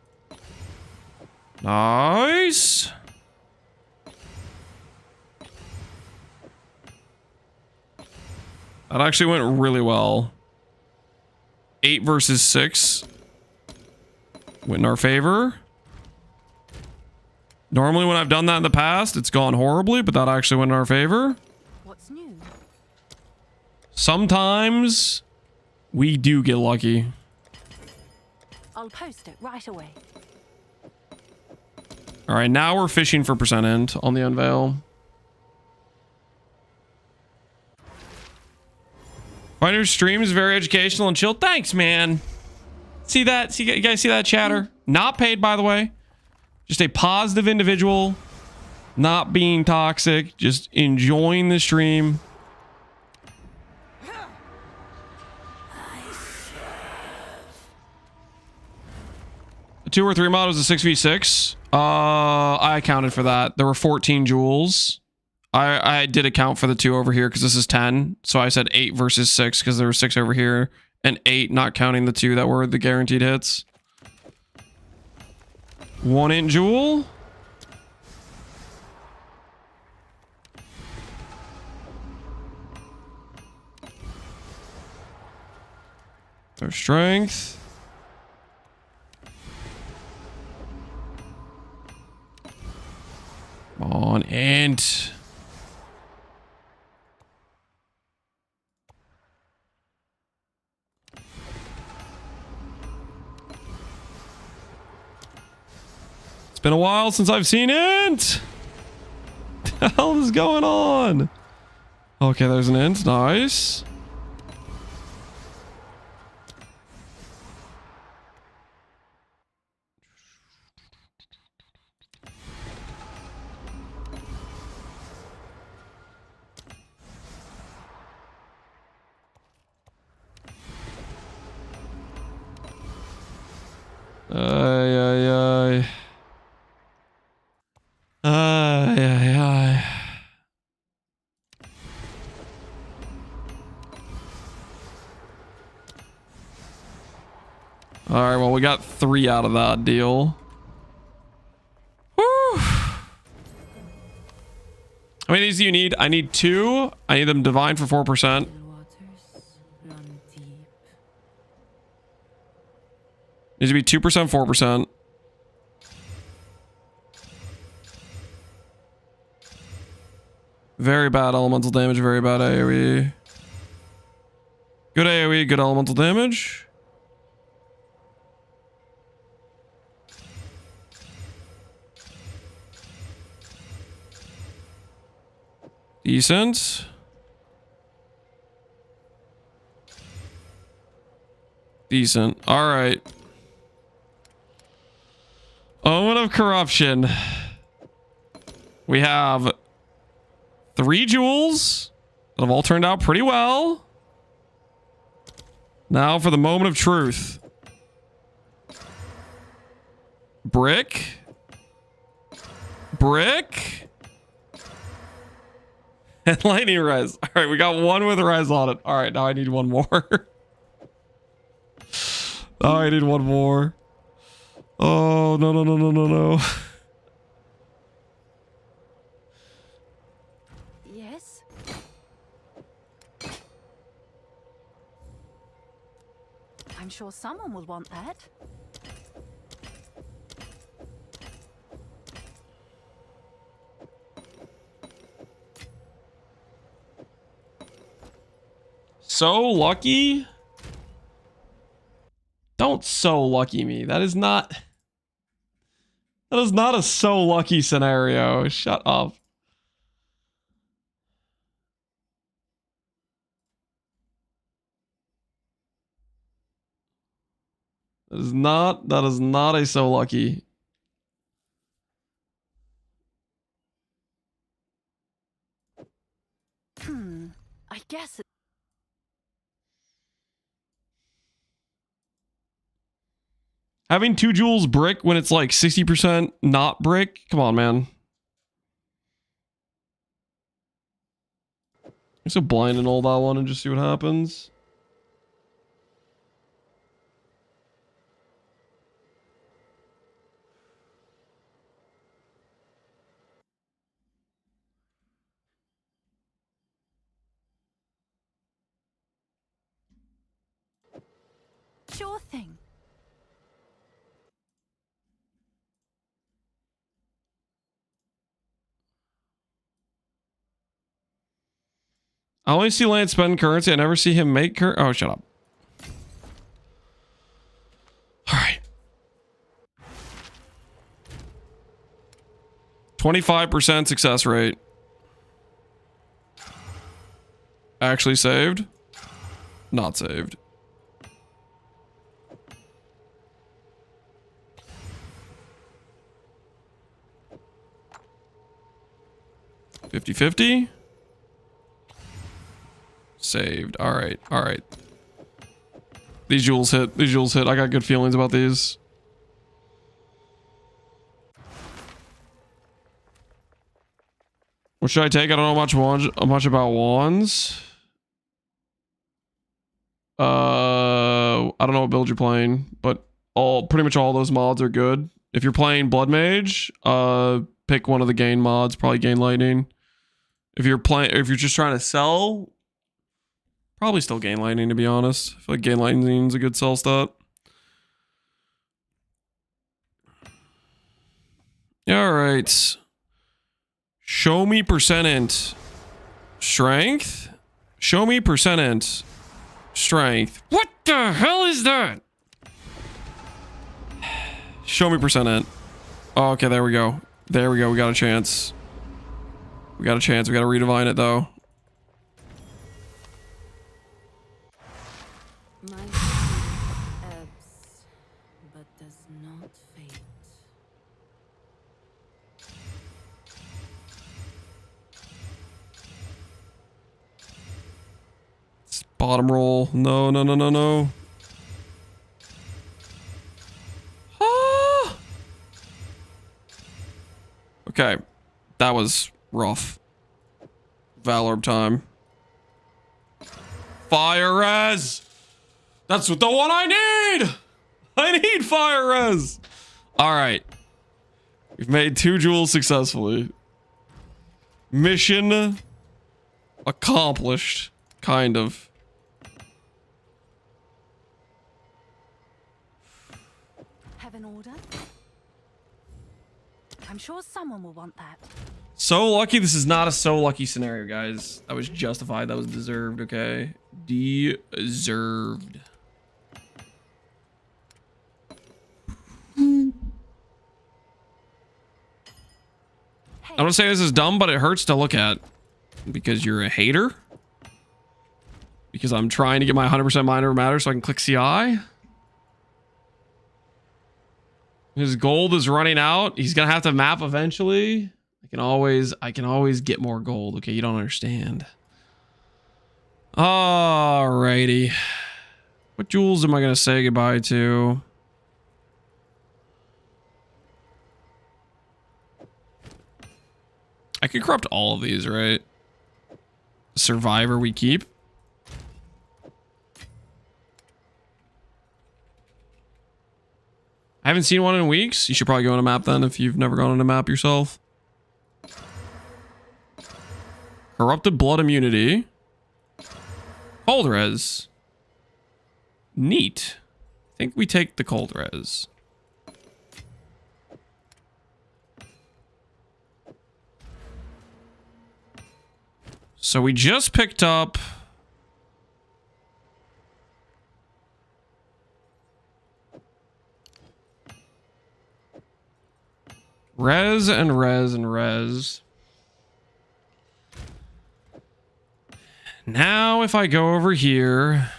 Nice. That actually went really well. 8 versus 6 went in our favor. Normally when I've done that in the past, it's gone horribly, but that actually went in our favor. What's new? Sometimes we do get lucky. I'll post it right away. All right, now we're fishing for %int on the unveil. Finder's stream is very educational and chill. Thanks, man. See that? See, you guys see that chatter? Not paid, by the way. Just a positive individual. Not being toxic. Just enjoying the stream. The 2 or 3 mod was a 6v6. I accounted for that. There were 14 jewels. I did account for the 2 over here because this is 10. So I said 8 versus 6 because there was 6 over here. And 8, not counting the 2 that were the guaranteed hits. 1 int jewel. Their strength. Come on, int. It's been a while since I've seen int. What the hell is going on? Okay, there's an int. Nice. Ay, ay, ay. Ay, ay, ay. All right, well, we got 3 out of that deal. Woo! How many of these do you need? I need 2. I need them divine for 4%. Waters run deep. Needs to be 2%, 4%. Very bad elemental damage, very bad AoE. Good AoE, good elemental damage. Decent. Decent. All right. Omen of Corruption. We have 3 jewels that have all turned out pretty well. Now for the moment of truth. Brick. Brick. And lightning res. All right, we got 1 with res on it. All right, now I need 1 more. Oh, I need 1 more. Oh, no, no, no, no, no, no. Yes? I'm sure someone will want that. So lucky? Don't so lucky me. That is not a so lucky scenario. Shut up. That is not a so lucky. I guess Having 2 jewels brick when it's like 60% not brick? Come on, man. I'm so blind and all that one and just see what happens. sure thing. I only see Lance spend currency. I never see him make currency. Oh, shut up. All right. 25% success rate. Actually saved. Not saved. $50-50. Saved. All right. All right. These jewels hit. These jewels hit. I got good feelings about these. What should I take? I don't know much about wands. I don't know what build you're playing, but pretty much all those mods are good. If you're playing bloodmage, pick one of the gain mods, probably gain lightning. If you're just trying to sell, probably still gain lightning, to be honest. I feel like gain lightning is a good sell stat. All right. Show me percent strength. Show me percent strength. What the hell is that? Show me percent. Oh, okay, there we go. There we go. We got a chance. We got a chance. We got to redivine it though. My ebbs, but does not fade. Bottom roll. No, no, no, no, no. Ah! Okay. That was rough. Valor time. Fire res! That's what the one I need! I need fire res! Alright. We've made 2 jewels successfully. Mission accomplished. Kind of. Have an order? I'm sure someone will want that. So lucky. This is not a so lucky scenario, guys. That was justified. That was deserved, okay? Deserved. I'm gonna say this is dumb, but it hurts to look at. Because you're a hater? Because I'm trying to get my 100% mind over matter so I can click CI? His gold is running out. He's gonna have to map eventually. I can always get more gold. Okay, you don't understand. Alrighty. What jewels am I gonna say goodbye to? I could corrupt all of these, right? Survivor we keep. I haven't seen one in weeks. You should probably go on a map then if you've never gone on a map yourself. Corrupted blood immunity. Cold res. Neat. I think we take the cold res. So we just picked up res and res and res. Now if I go over here,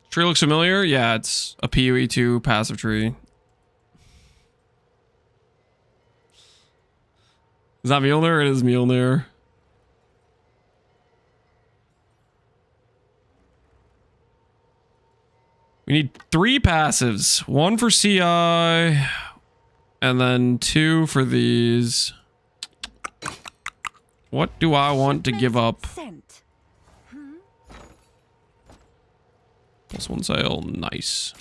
tree looks familiar. Yeah, it's a PoE2 passive tree. Is that Mjolnir? It is Mjolnir. We need 3 passives. 1 for CI. And then 2 for these. What do I want to give up? +1 sale. Nice.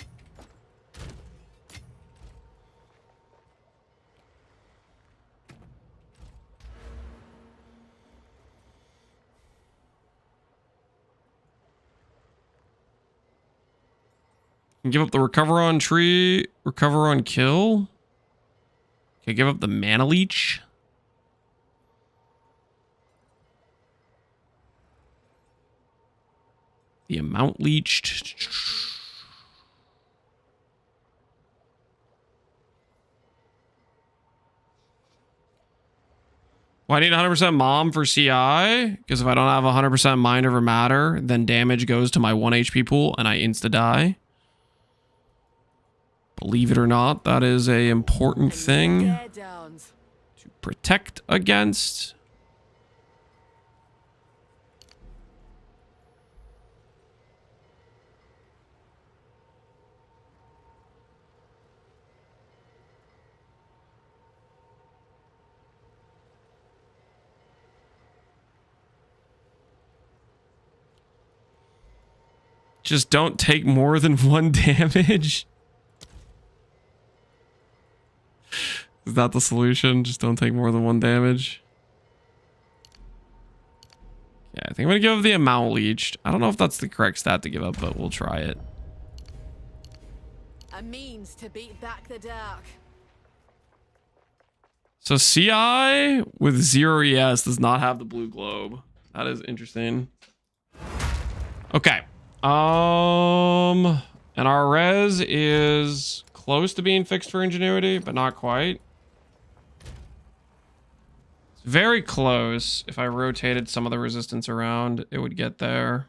Give up the recover on tree, recover on kill. Okay, give up the mana leech. The amount leached. Well, I need 100% mom for CI, because if I don't have 100% mind over matter, then damage goes to my 1 HP pool and I insta-die. Believe it or not, that is a important thing to protect against. Just don't take more than 1 damage. Is that the solution? Just don't take more than 1 damage. Yeah, I think I'm gonna give the amount leached. I don't know if that's the correct stat to give up, but we'll try it. A means to beat back the dark. So CI with 0 ES does not have the blue globe. That is interesting. Okay. And our res is close to being fixed for ingenuity, but not quite. It's very close. If I rotated some of the resistance around, it would get there.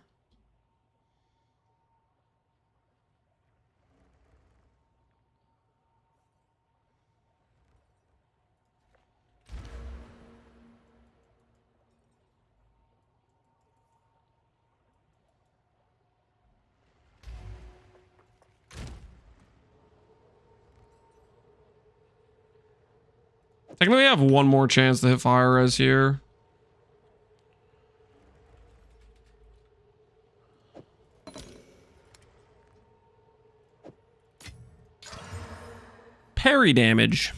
Technically, I have 1 more chance to hit fire res here. Parry damage.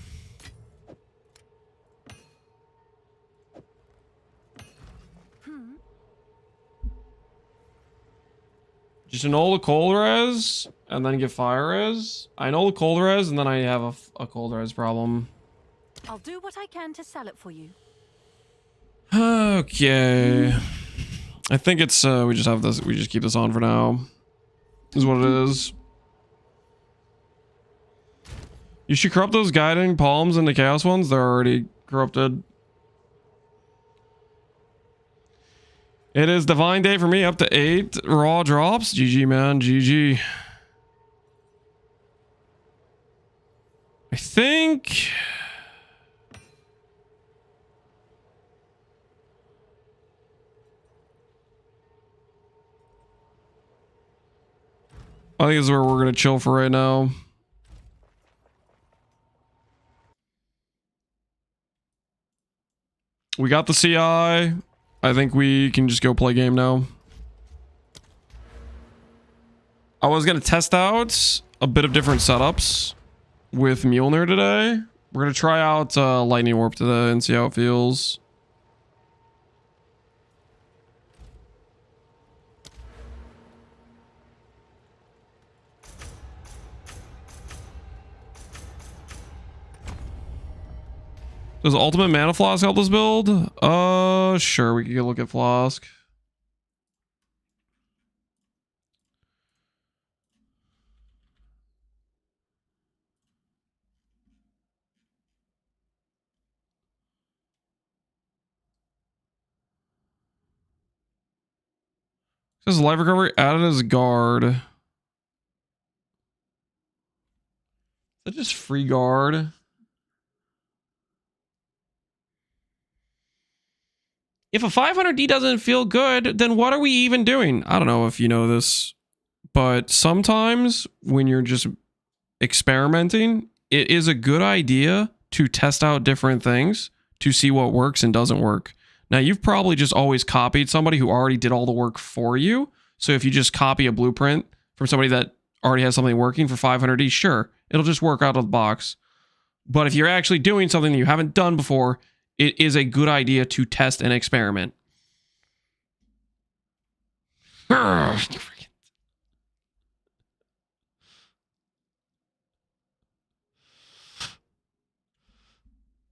Just annul the cold res and then get fire res. I annul the cold res and then I have a cold res problem. I'll do what I can to sell it for you. Okay. I think it's we just have this, we just keep this on for now. Is what it is. You should corrupt those guiding palms into chaos ones. They're already corrupted. It is divine day for me, up to 8 raw drops. GG, man, GG. I think this is where we're gonna chill for right now. We got the CI. I think we can just go play game now. I was gonna test out a bit of different setups with Mjolnir today. We're gonna try out Lightning Warp today and see how it feels. Does Ultimate Mana Flask help this build? Sure, we could look at Flask. Says life recovery added as guard. Is that just free guard? If a 500D doesn't feel good, then what are we even doing? I don't know if you know this, but sometimes when you're just experimenting, it is a good idea to test out different things to see what works and doesn't work. Now, you've probably just always copied somebody who already did all the work for you. So if you just copy a blueprint from somebody that already has something working for 500D, sure, it'll just work out of the box. But if you're actually doing something that you haven't done before, it is a good idea to test and experiment.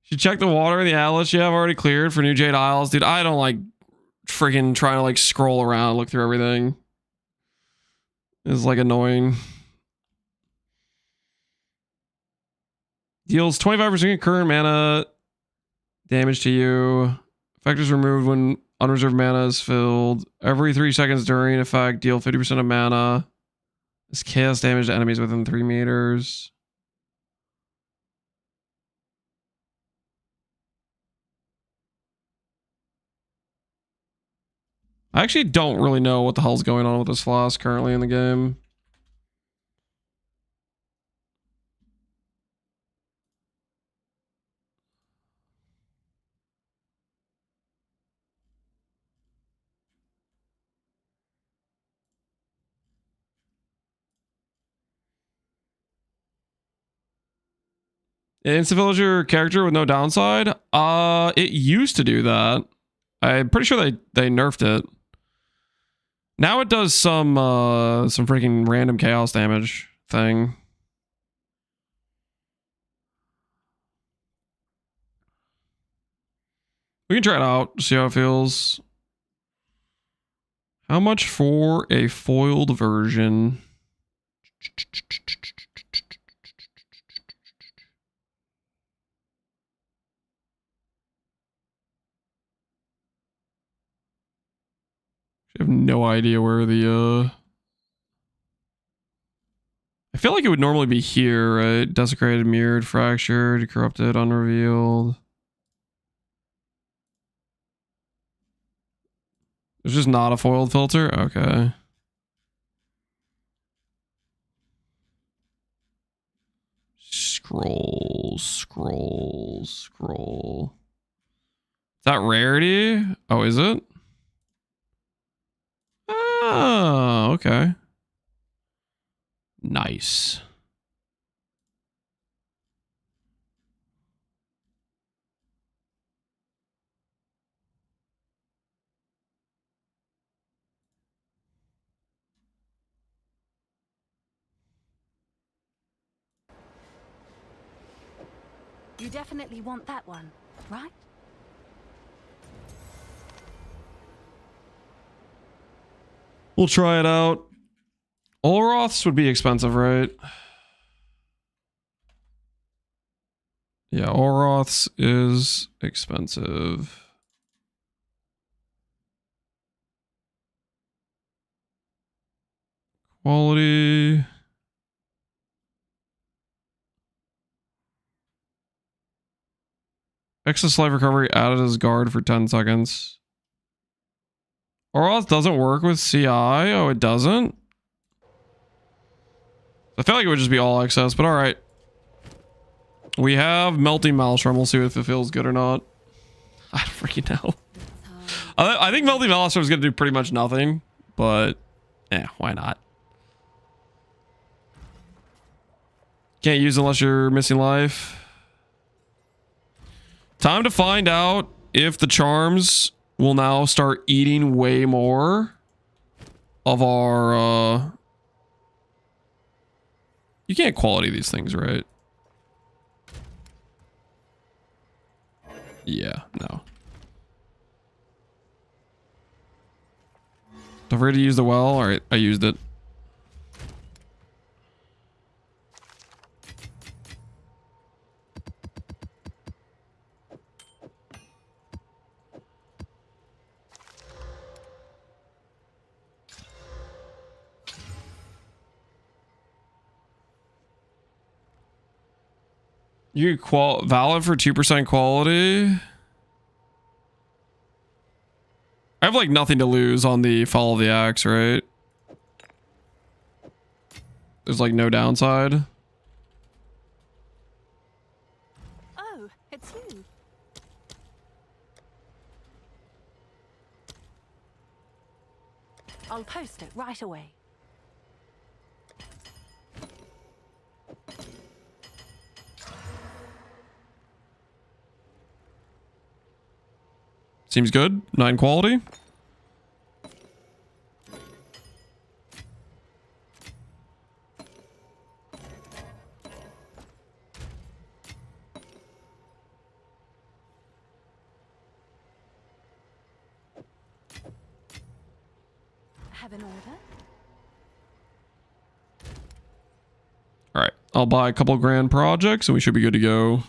You check the water in the atlas you have already cleared for new Jade Isles. Dude, I don't like freaking trying to like scroll around, look through everything. It's like annoying. Deals 25% current mana damage to you. Effect is removed when unreserved mana is filled. Every 3 seconds during effect, deal 50% of mana. This chaos damage to enemies within 3 meters. I actually don't really know what the hell's going on with this flask currently in the game. Instant villager character with no downside. It used to do that. I'm pretty sure they nerfed it. Now it does some freaking random chaos damage thing. We can try it out, see how it feels. How much for a foiled version? I have no idea where the I feel like it would normally be here, right? Desecrated, mirrored, fractured, corrupted, unrevealed. There's just not a foiled filter? Okay. Scroll. Is that rarity? Oh, is it? Oh, okay. Nice. You definitely want that one, right? We'll try it out. Olroths would be expensive, right? Yeah, Olroths is expensive. Quality. Excess life recovery added as guard for 10 seconds. Olroth doesn't work with CI? Oh, it doesn't? I feel like it would just be all excess, but alright. We have Melting Maelstrom. We'll see if it feels good or not. I don't freaking know. I think Melting Maelstrom is going to do pretty much nothing, but why not? Can't use unless you're missing life. Time to find out if the charms will now start eating way more of our... You can't quality these things, right? Yeah, no. Don't forget to use the well. All right, I used it. You valid for 2% quality. I have like nothing to lose on the Fall of the Axe, right? There's like no downside. Oh, it's you. I'll post it right away. Seems good. 9 quality. Have an order? All right. I'll buy a couple grand projects and we should be good to go.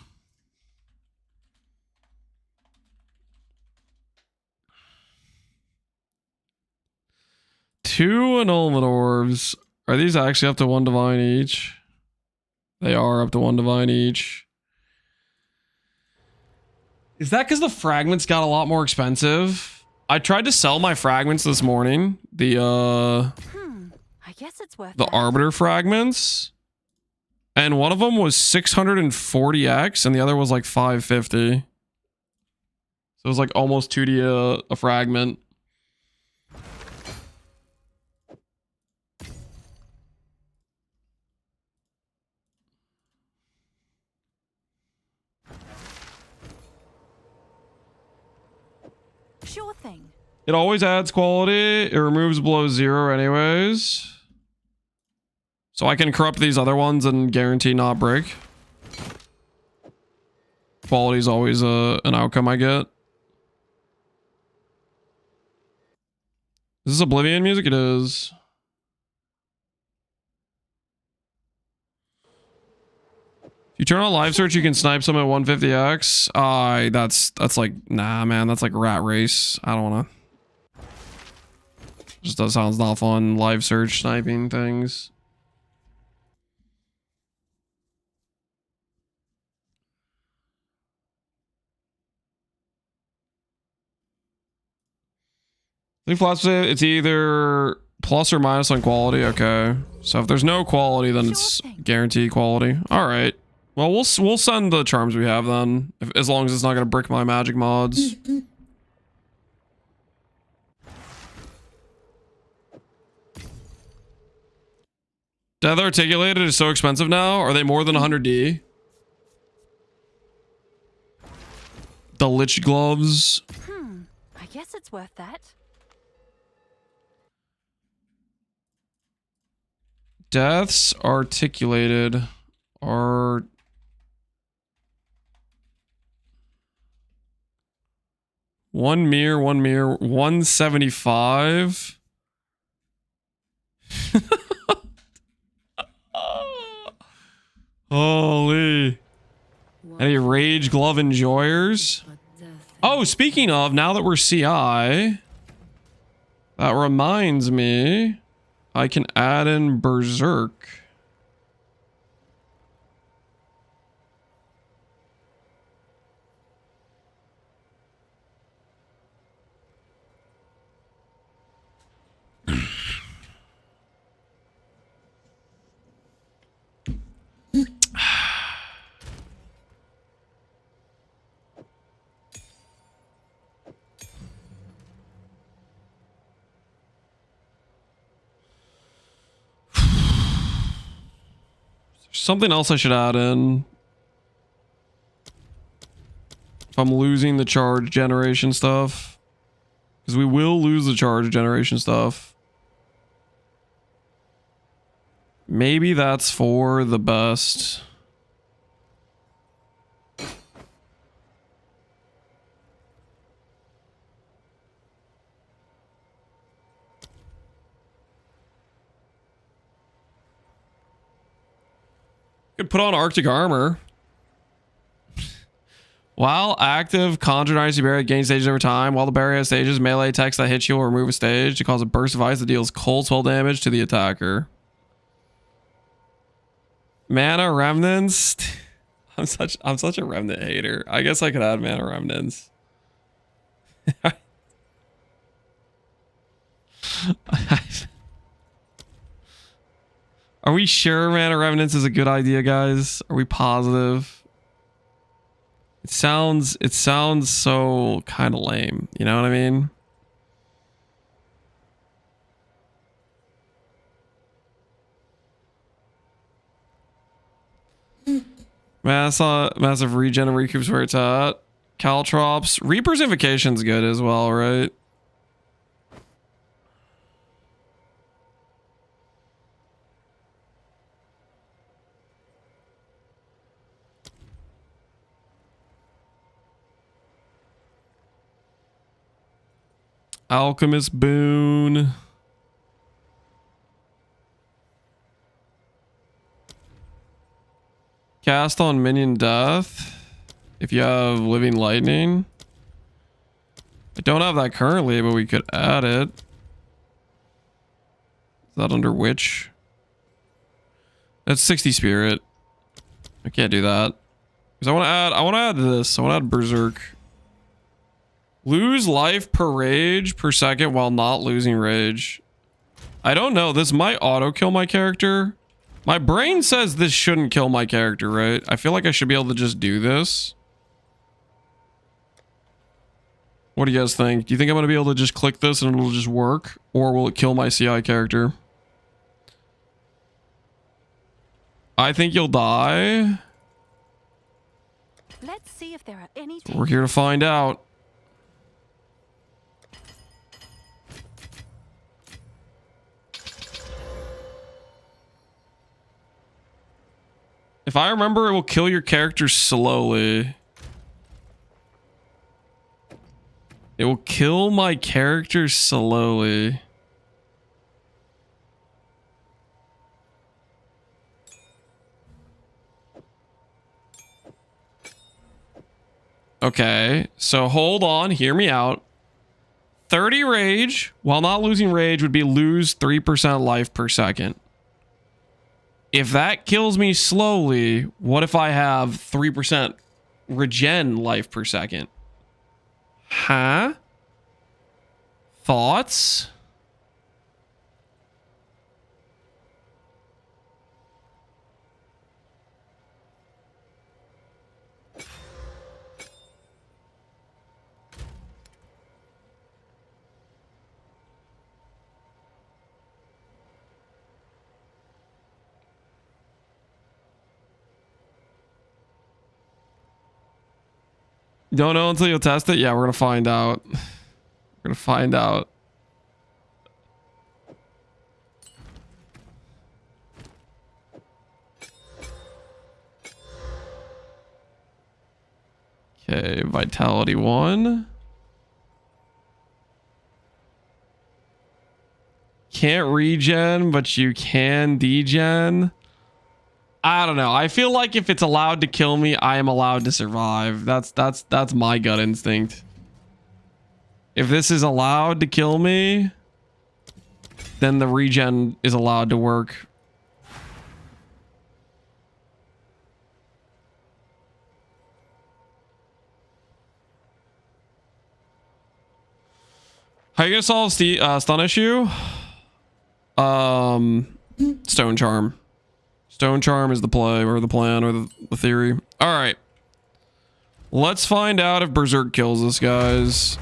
Two annulment orbs. Are these actually up to 1 divine each? They are up to 1 divine each. Is that because the fragments got a lot more expensive? I tried to sell my fragments this morning. The I guess it's worth the that. Arbiter fragments. And one of them was 640x and the other was like 550. So it was like almost 2D a fragment. Sure thing. It always adds quality. It removes below 0 anyways. So I can corrupt these other ones and guarantee not break. Quality is always an outcome I get. Is this Oblivion music? It is. If you turn on live search, you can snipe someone at 150x. That's like, nah, man. That's like rat race. I don't want to. Just that sounds not fun. Live search sniping things. I think Flats say it's either plus or minus on quality. Okay. So if there's no quality, then it's guaranteed quality. All right. Well, we'll send the charms we have then, as long as it's not going to brick my magic mods. Death Articulated is so expensive now. Are they more than 100D? The Lich Gloves. I guess it's worth that. Deaths Articulated are... one mirror, 175. Holy. Any Rage Glove Enjoyers? Oh, speaking of, now that we're CI, that reminds me, I can add in Berserk. Something else I should add in. If I'm losing the charge generation stuff. Because we will lose the charge generation stuff. Maybe that's for the best. Could put on Arctic Armor. While active, Conjure Icy Barrier gains stages over time. While the barrier has stages, melee attacks that hit you will remove a stage to cause a burst of ice that deals cold spell damage to the attacker. Mana Remnants. I'm such a Remnant hater. I guess I could add Mana Remnants. Are we sure Mana Remnants is a good idea, guys? Are we positive? It sounds so kind of lame. You know what I mean? Massive regen and recoups where it's at. Caltrops. Reaper's Invocation's good as well, right? Alchemist Boon. Cast on minion death. If you have Living Lightning. I don't have that currently, but we could add it. Is that under which? That's 60 Spirit. I can't do that. Because I want to add this. I want to add Berserk. Lose life per rage per second while not losing rage. I don't know. This might auto kill my character. My brain says this shouldn't kill my character, right? I feel like I should be able to just do this. What do you guys think? Do you think I'm going to be able to just click this and it'll just work? Or will it kill my CI character? I think you'll die. Let's see if there are any. We're here to find out. If I remember, it will kill your character slowly. It will kill my character slowly. Okay, so hold on, hear me out. 30 rage, while not losing rage, would be lose 3% life per second. If that kills me slowly, what if I have 3% regen life per second? Huh? Thoughts? Don't know until you test it? Yeah, we're gonna find out. We're gonna find out. Okay, vitality 1. Can't regen, but you can degen. I don't know. I feel like if it's allowed to kill me, I am allowed to survive. That's my gut instinct. If this is allowed to kill me, then the regen is allowed to work. How are you gonna solve the stun issue? Stone charm. Stone charm is the play, or the plan, or the theory. All right. Let's find out if Berserk kills us, guys.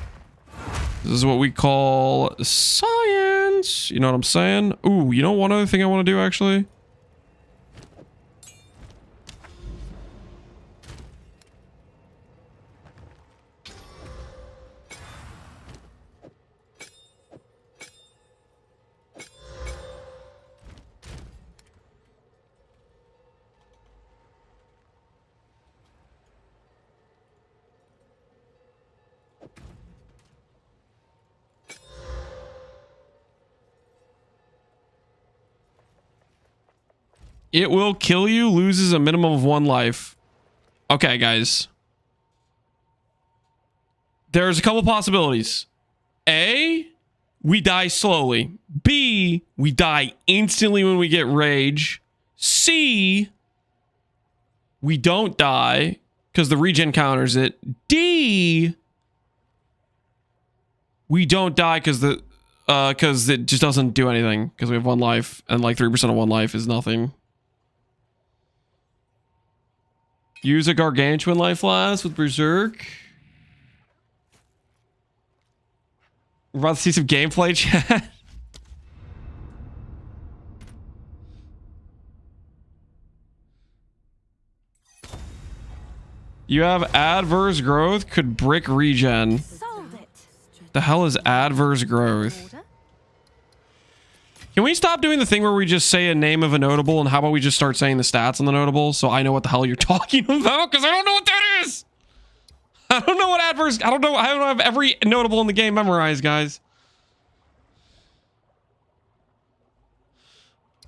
This is what we call science. You know what I'm saying? Ooh, you know one other thing I want to do, actually? It will kill you, loses a minimum of 1 life. Okay, guys. There's a couple possibilities. A, we die slowly. B, we die instantly when we get rage. C, we don't die because the regen counters it. D, we don't die because it just doesn't do anything because we have 1 life, and like 3% of 1 life is nothing. Use a gargantuan life last with Berserk. We're about to see some gameplay, chat. You have adverse growth, could brick regen. Sold it. The hell is adverse growth? Order? Can we stop doing the thing where we just say a name of a notable, and how about we just start saying the stats on the notable so I know what the hell you're talking about? Because I don't know what that is. I don't know what adverse. I don't have every notable in the game memorized, guys.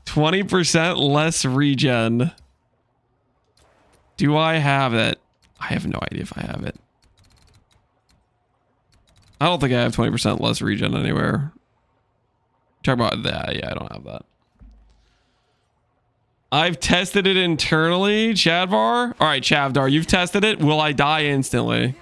20% less regen. Do I have it? I have no idea if I have it. I don't think I have 20% less regen anywhere. Talk about that. Yeah, I don't have that. I've tested it internally, Chadvar. All right, Chavdar, you've tested it. Will I die instantly?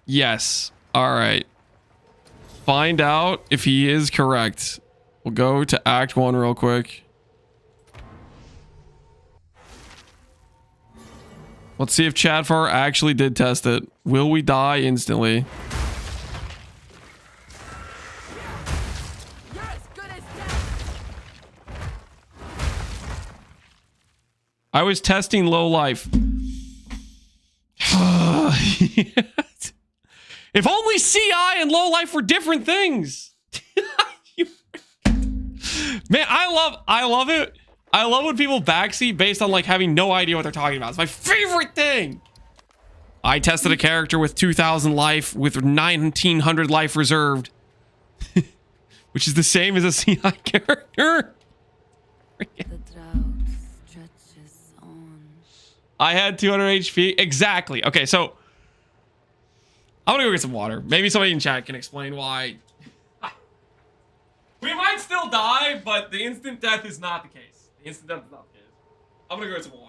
Yes. All right. Find out if he is correct. We'll go to Act 1 real quick. Let's see if Chadfar actually did test it. Will we die instantly? You're as good as dead. I was testing low life. If only CI and low life were different things. Man, I love it. I love when people backseat based on like having no idea what they're talking about. It's my favorite thing. I tested a character with 2,000 life with 1,900 life reserved, which is the same as a CI character. The drought stretches on. I had 200 HP. Exactly. Okay, so I'm gonna go get some water. Maybe somebody in chat can explain why. We might still die, but the instant death is not the case. The instant death is not the case. I'm gonna go get some water.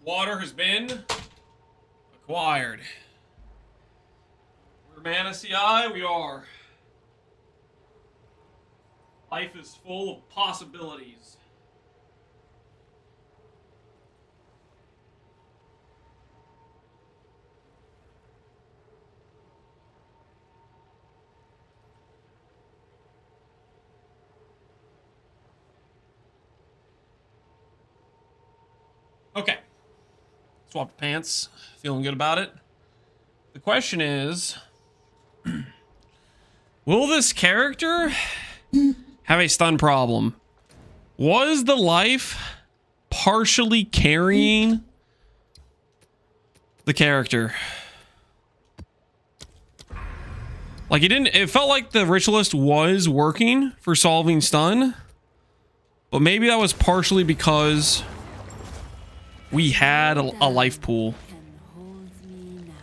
Water has been acquired. We're Mana CI, we are. Life is full of possibilities. Okay. Swapped pants. Feeling good about it. The question is, will this character have a stun problem? Was the life partially carrying the character? Like it felt like the ritualist was working for solving stun, but maybe that was partially because we had a life pool. Can hold me now.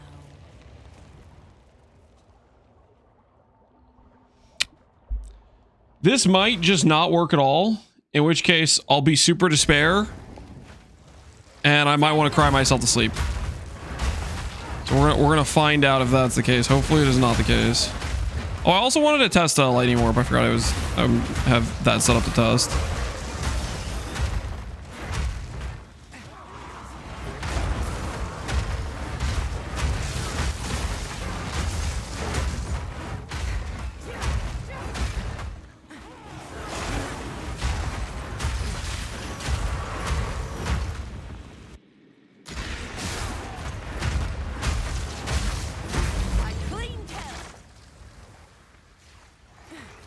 This might just not work at all, in which case I'll be super despair and I might want to cry myself to sleep. So we're gonna find out if that's the case. Hopefully it is not the case. Oh, I also wanted to test lightning warp. I forgot I have that set up to test.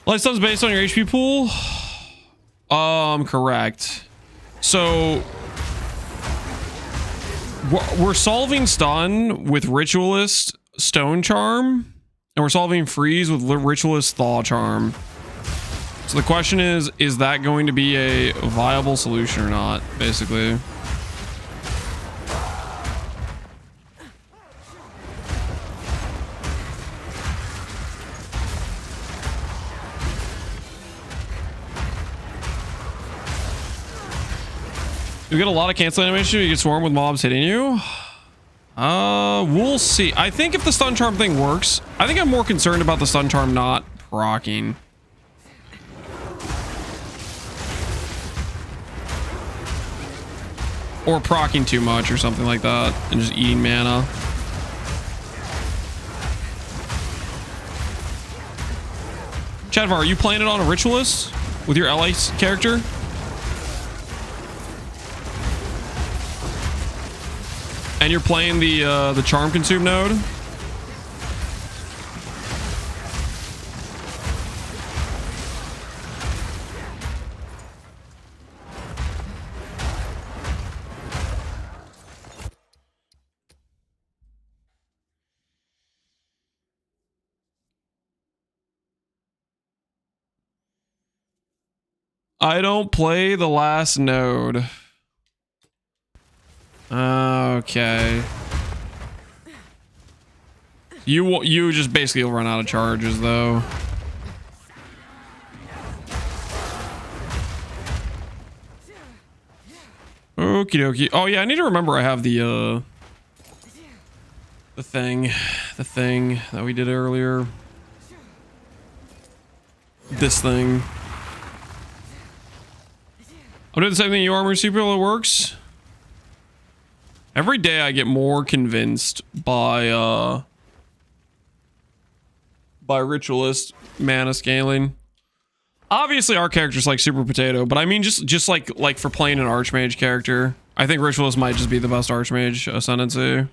Life stun's based on your HP pool? Correct. So we're solving stun with Ritualist Stone Charm, and we're solving freeze with Ritualist Thaw Charm. So the question is that going to be a viable solution or not, basically? You get a lot of cancel animation. You get swarm with mobs hitting you. We'll see. I think if the stun charm thing works, I think I'm more concerned about the stun charm not proccing. Or proccing too much or something like that and just eating mana. Chadvar, are you playing it on a ritualist with your ally character? And you're playing the charm consume node? I don't play the last node. Okay. You just basically will run out of charges though. Okie dokie. Oh yeah, I need to remember I have the thing that we did earlier. This thing. I'm doing the same thing you armor super it works. Every day I get more convinced by ritualist mana scaling. Obviously our character's like super potato, but I mean just like for playing an archmage character, I think ritualist might just be the best archmage ascendancy.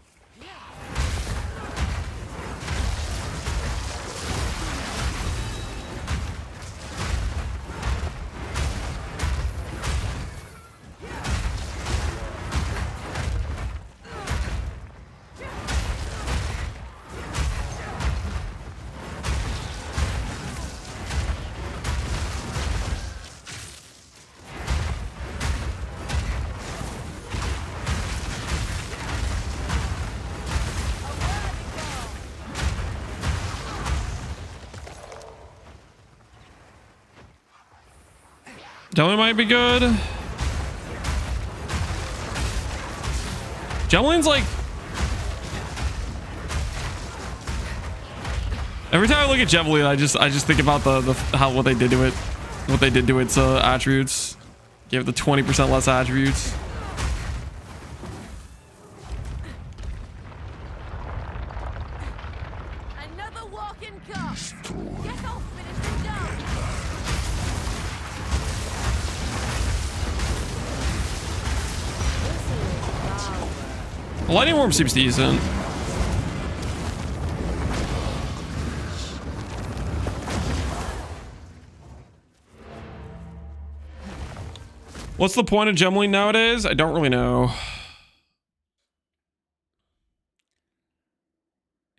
Dylan might be good. Gemline's like... Every time I look at Gemline, I just think about what they did to it. What they did to its attributes. Gave it the 20% less attributes. Another walking cup. Guess I'll finish the job. The lightning worm seems decent. What's the point of Gemline nowadays? I don't really know.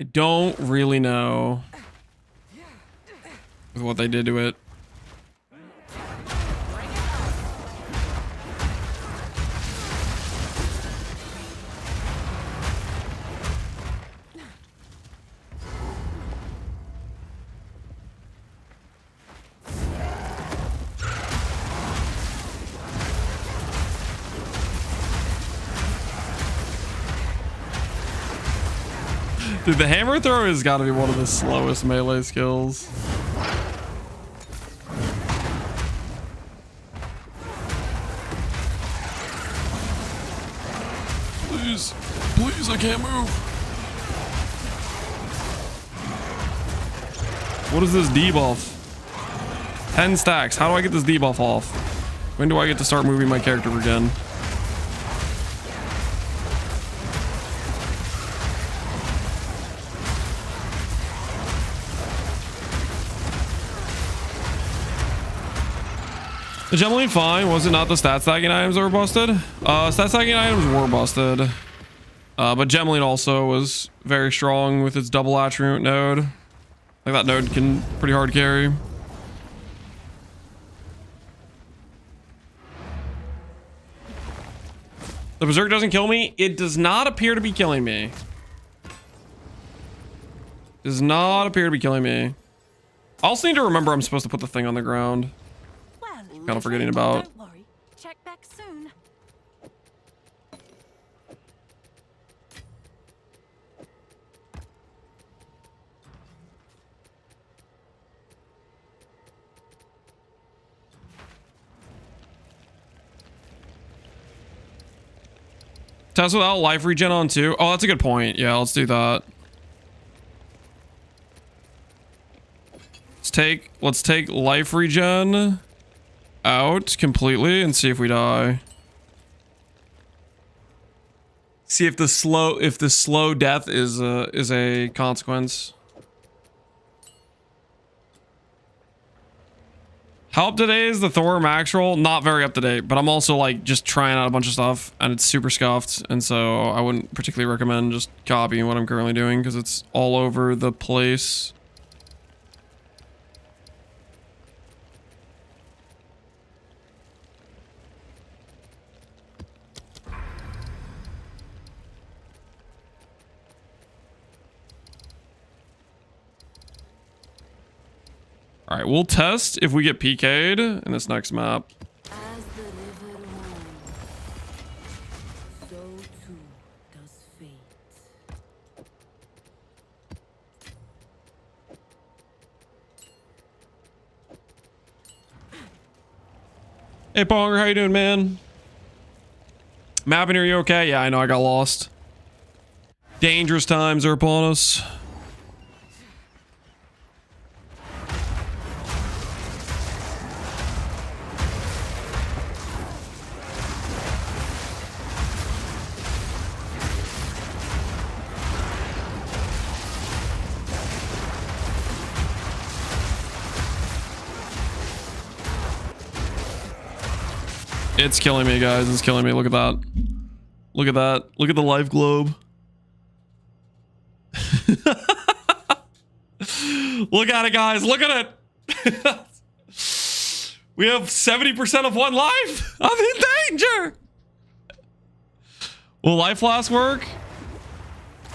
I don't really know with what they did to it. Dude, the hammer throw has got to be one of the slowest melee skills. Please, please, I can't move. What is this debuff? 10 stacks. How do I get this debuff off? When do I get to start moving my character again? The Gemline fine. Was it not the stat stacking items that were busted? Stat stacking items were busted. But Gemline also was very strong with its double attribute node. Like that node can pretty hard carry. The Berserk doesn't kill me. It does not appear to be killing me. Does not appear to be killing me. I also need to remember I'm supposed to put the thing on the ground. Kind of forgetting about. Don't worry. Check back soon. Test without life regen on too. Oh, that's a good point. Yeah, let's do that. Let's take life regen out completely and see if we die. See if the slow death is a consequence. How up to date is the Thor max roll? Not very up to date, but I'm also like just trying out a bunch of stuff and it's super scuffed, and so I wouldn't particularly recommend just copying what I'm currently doing because it's all over the place. All right, we'll test if we get PK'd in this next map. As the river runs, so too does fate. Hey, Ponger, how you doing, man? Mapping, are you okay? Yeah, I know I got lost. Dangerous times are upon us. It's killing me, guys. It's killing me. Look at that. Look at that. Look at the life globe. Look at it, guys. Look at it. We have 70% of one life. I'm in danger. Will Life Flask work?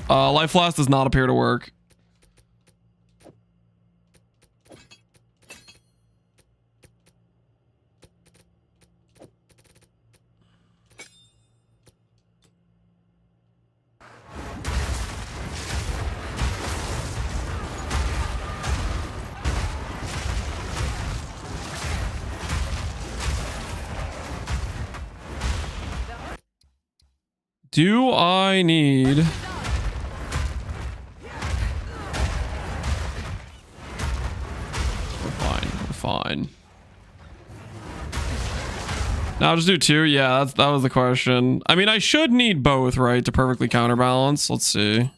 Life Flask does not appear to work. Do I need... We're fine. We're fine. Now just do 2. Yeah, that was the question. I mean, I should need both, right, to perfectly counterbalance. Let's see.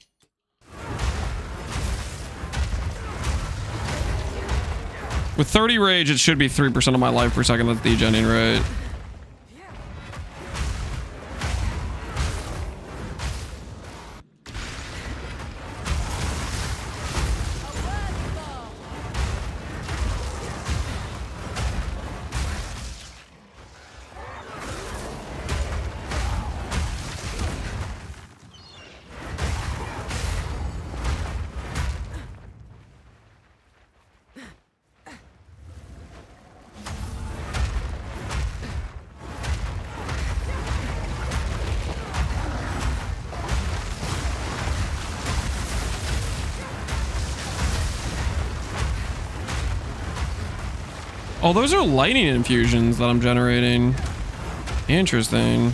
With 30 rage, it should be 3% of my life per second that's degenning, right? Oh, those are lightning infusions that I'm generating. Interesting.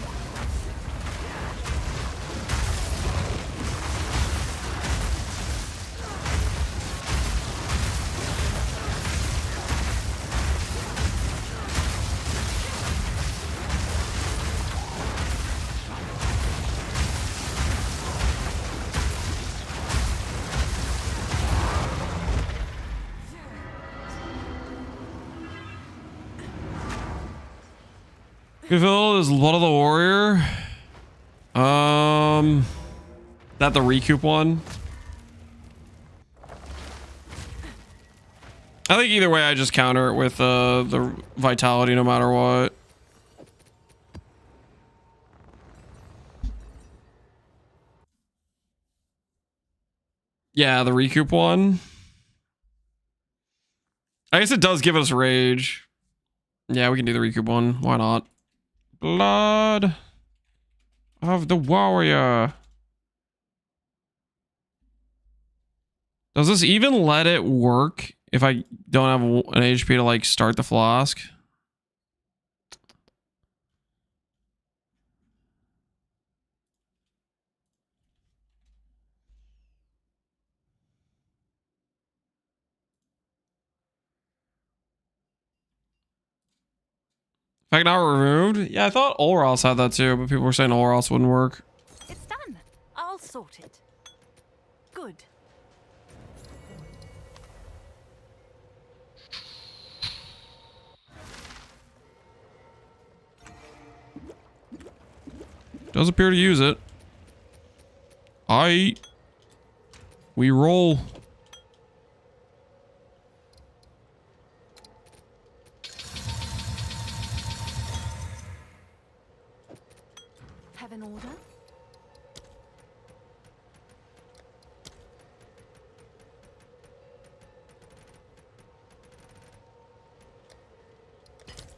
Gavil is Blood of the Warrior. That the recoup one? I think either way I just counter it with the vitality no matter what. Yeah, the recoup one. I guess it does give us rage. Yeah, we can do the recoup one. Why not? Blood of the Warrior. Does this even let it work if I don't have an HP to like start the flask? Fact not removed? Yeah, I thought Olros had that too, but people were saying Olros wouldn't work. It's done. I'll sort it. Good. Does appear to use it. We roll. Have an order?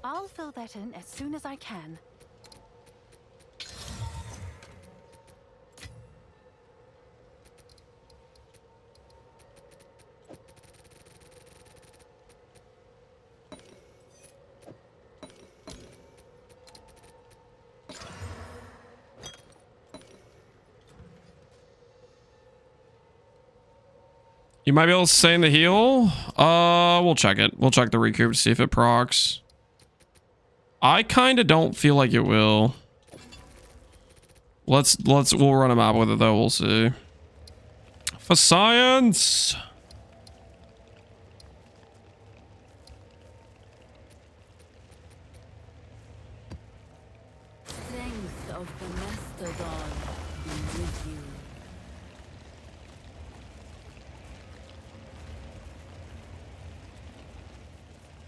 I'll fill that in as soon as I can. You might be able to sustain the heal. We'll check it. We'll check the recoup to see if it procs. I kind of don't feel like it will. We'll run a map with it though. We'll see. For science. Strength of the mastodon be with you.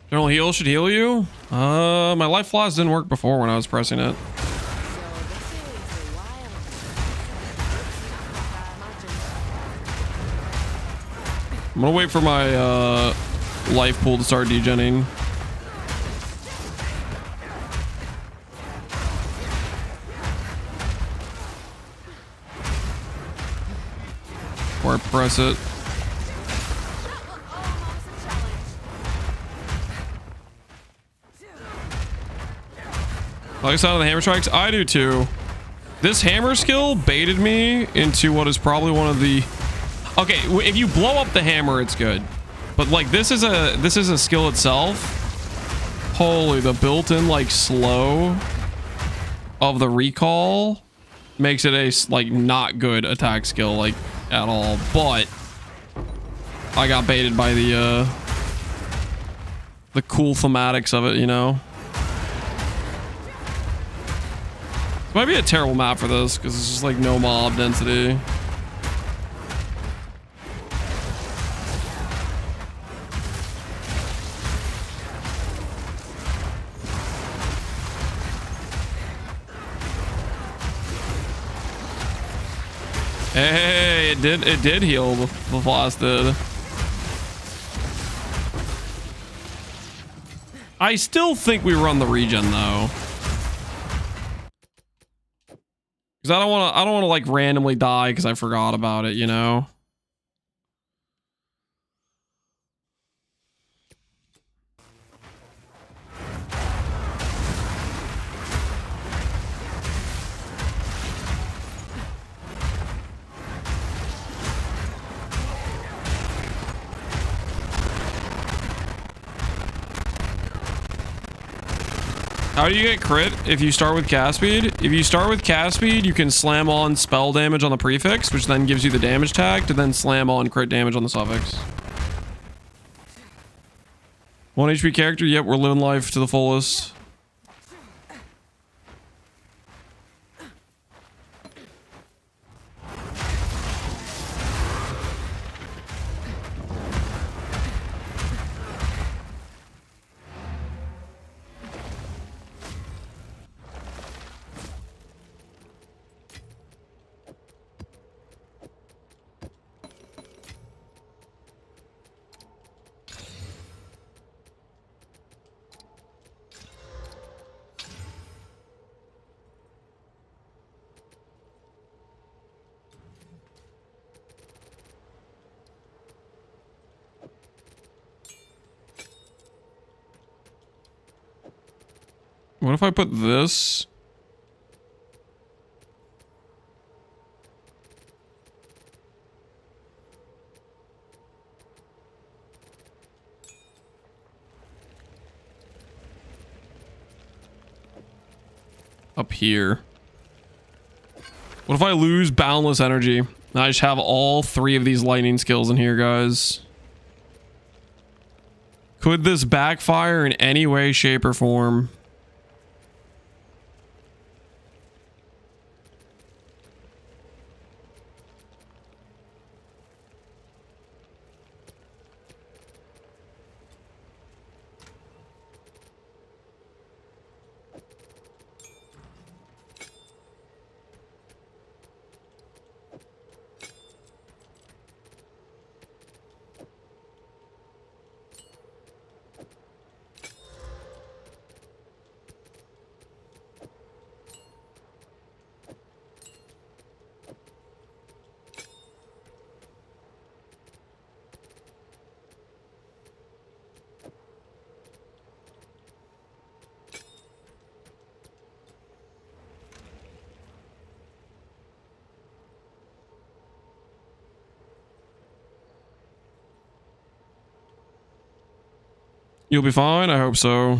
General heal should heal you. My life flask didn't work before when I was pressing it. I'm gonna wait for my life pool to start degenning. Or press it. I like the sound of the hammer strikes. I do too. This hammer skill baited me into what is probably one of the... Okay, if you blow up the hammer, it's good. But like this is a skill itself. Holy, the built-in like slow of the recall makes it a like not good attack skill like at all. But I got baited by the cool thematics of it, you know. It might be a terrible map for this because it's just like no mob density. Hey, it did heal. The floss did. I still think we run the regen though. Because I don't want to like randomly die because I forgot about it, you know? How do you get crit if you start with cast speed? If you start with cast speed, you can slam on spell damage on the prefix, which then gives you the damage tag to then slam on crit damage on the suffix. 1 HP character. Yep, we're living life to the fullest. What if I put this? Up here. What if I lose boundless energy? And I just have all 3 of these lightning skills in here, guys. Could this backfire in any way, shape, or form? You'll be fine. I hope so.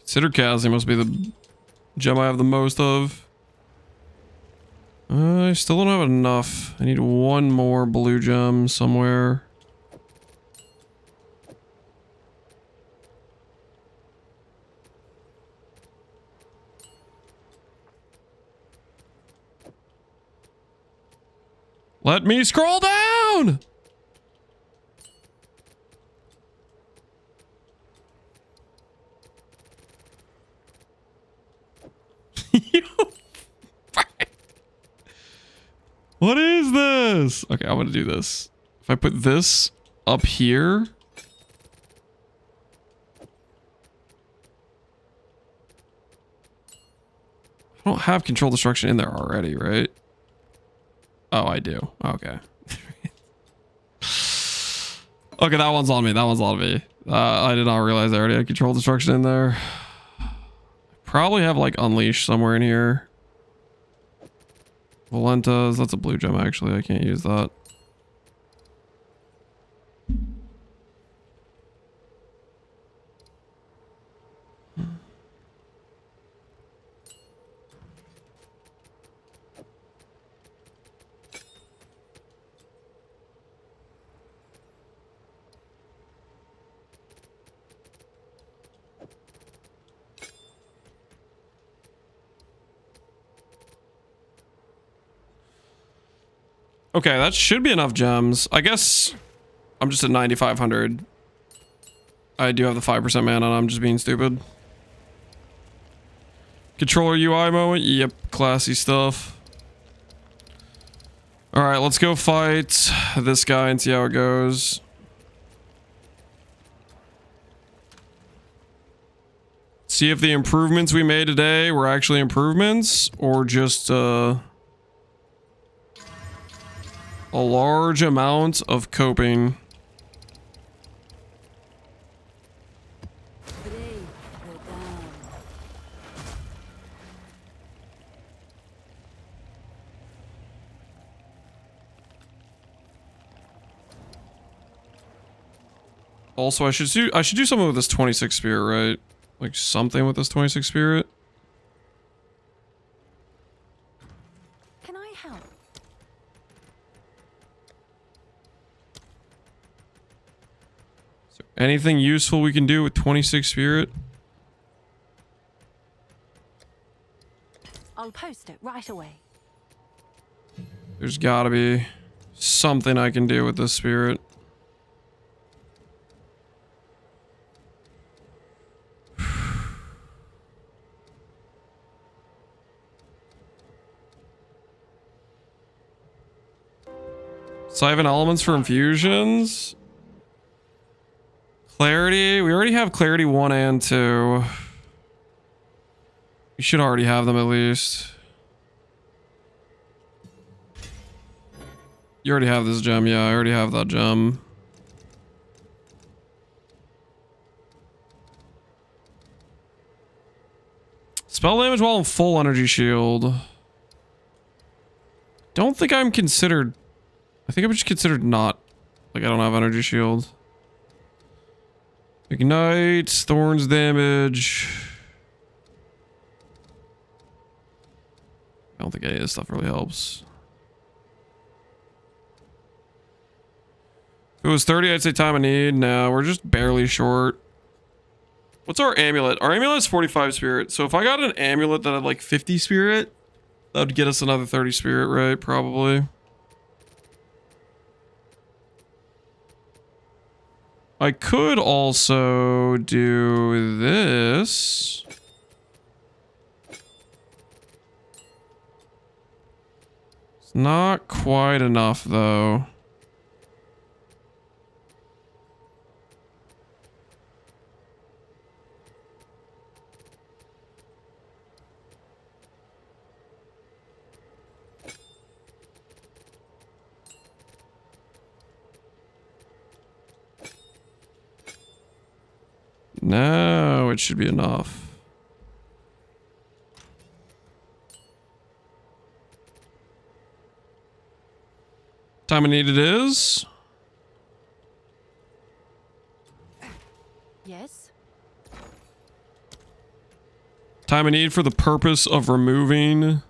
Consider Cassie must be the gem I have the most of. I still don't have enough. I need 1 more blue gem somewhere. Let me scroll down! What is this? Okay, I'm gonna do this. If I put this up here... I don't have control destruction in there already, right? Oh, I do. Okay. Okay, that one's on me. That one's on me. I did not realize I already had control destruction in there. Probably have like unleash somewhere in here. Valentas, that's a blue gem actually. I can't use that. Okay, that should be enough gems. I guess I'm just at 9,500. I do have the 5% mana, and I'm just being stupid. Controller UI moment? Yep, classy stuff. Alright, let's go fight this guy and see how it goes. See if the improvements we made today were actually improvements, or just, a large amount of coping. Brave the dawn. Also, I should do something with this 26 spirit, right? Like something with this 26 spirit. Can I help? Is there anything useful we can do with 26 spirit? I'll post it right away. There's gotta be something I can do with this spirit. Siphon elements for infusions. Clarity. We already have clarity 1 and 2. We should already have them at least. You already have this gem. Yeah, I already have that gem. Spell damage while in full energy shield. Don't think I'm considered... I think I'm just considered not... Like, I don't have energy shield. Ignite, thorns damage. I don't think any of this stuff really helps. If it was 30, I'd say time of need. No, we're just barely short. What's our amulet? Our amulet is 45 spirit. So if I got an amulet that had like 50 spirit, that would get us another 30 spirit, right? Probably. I could also do this. It's not quite enough though. No, it should be enough. Time of need it is. Yes? Time of need for the purpose of removing.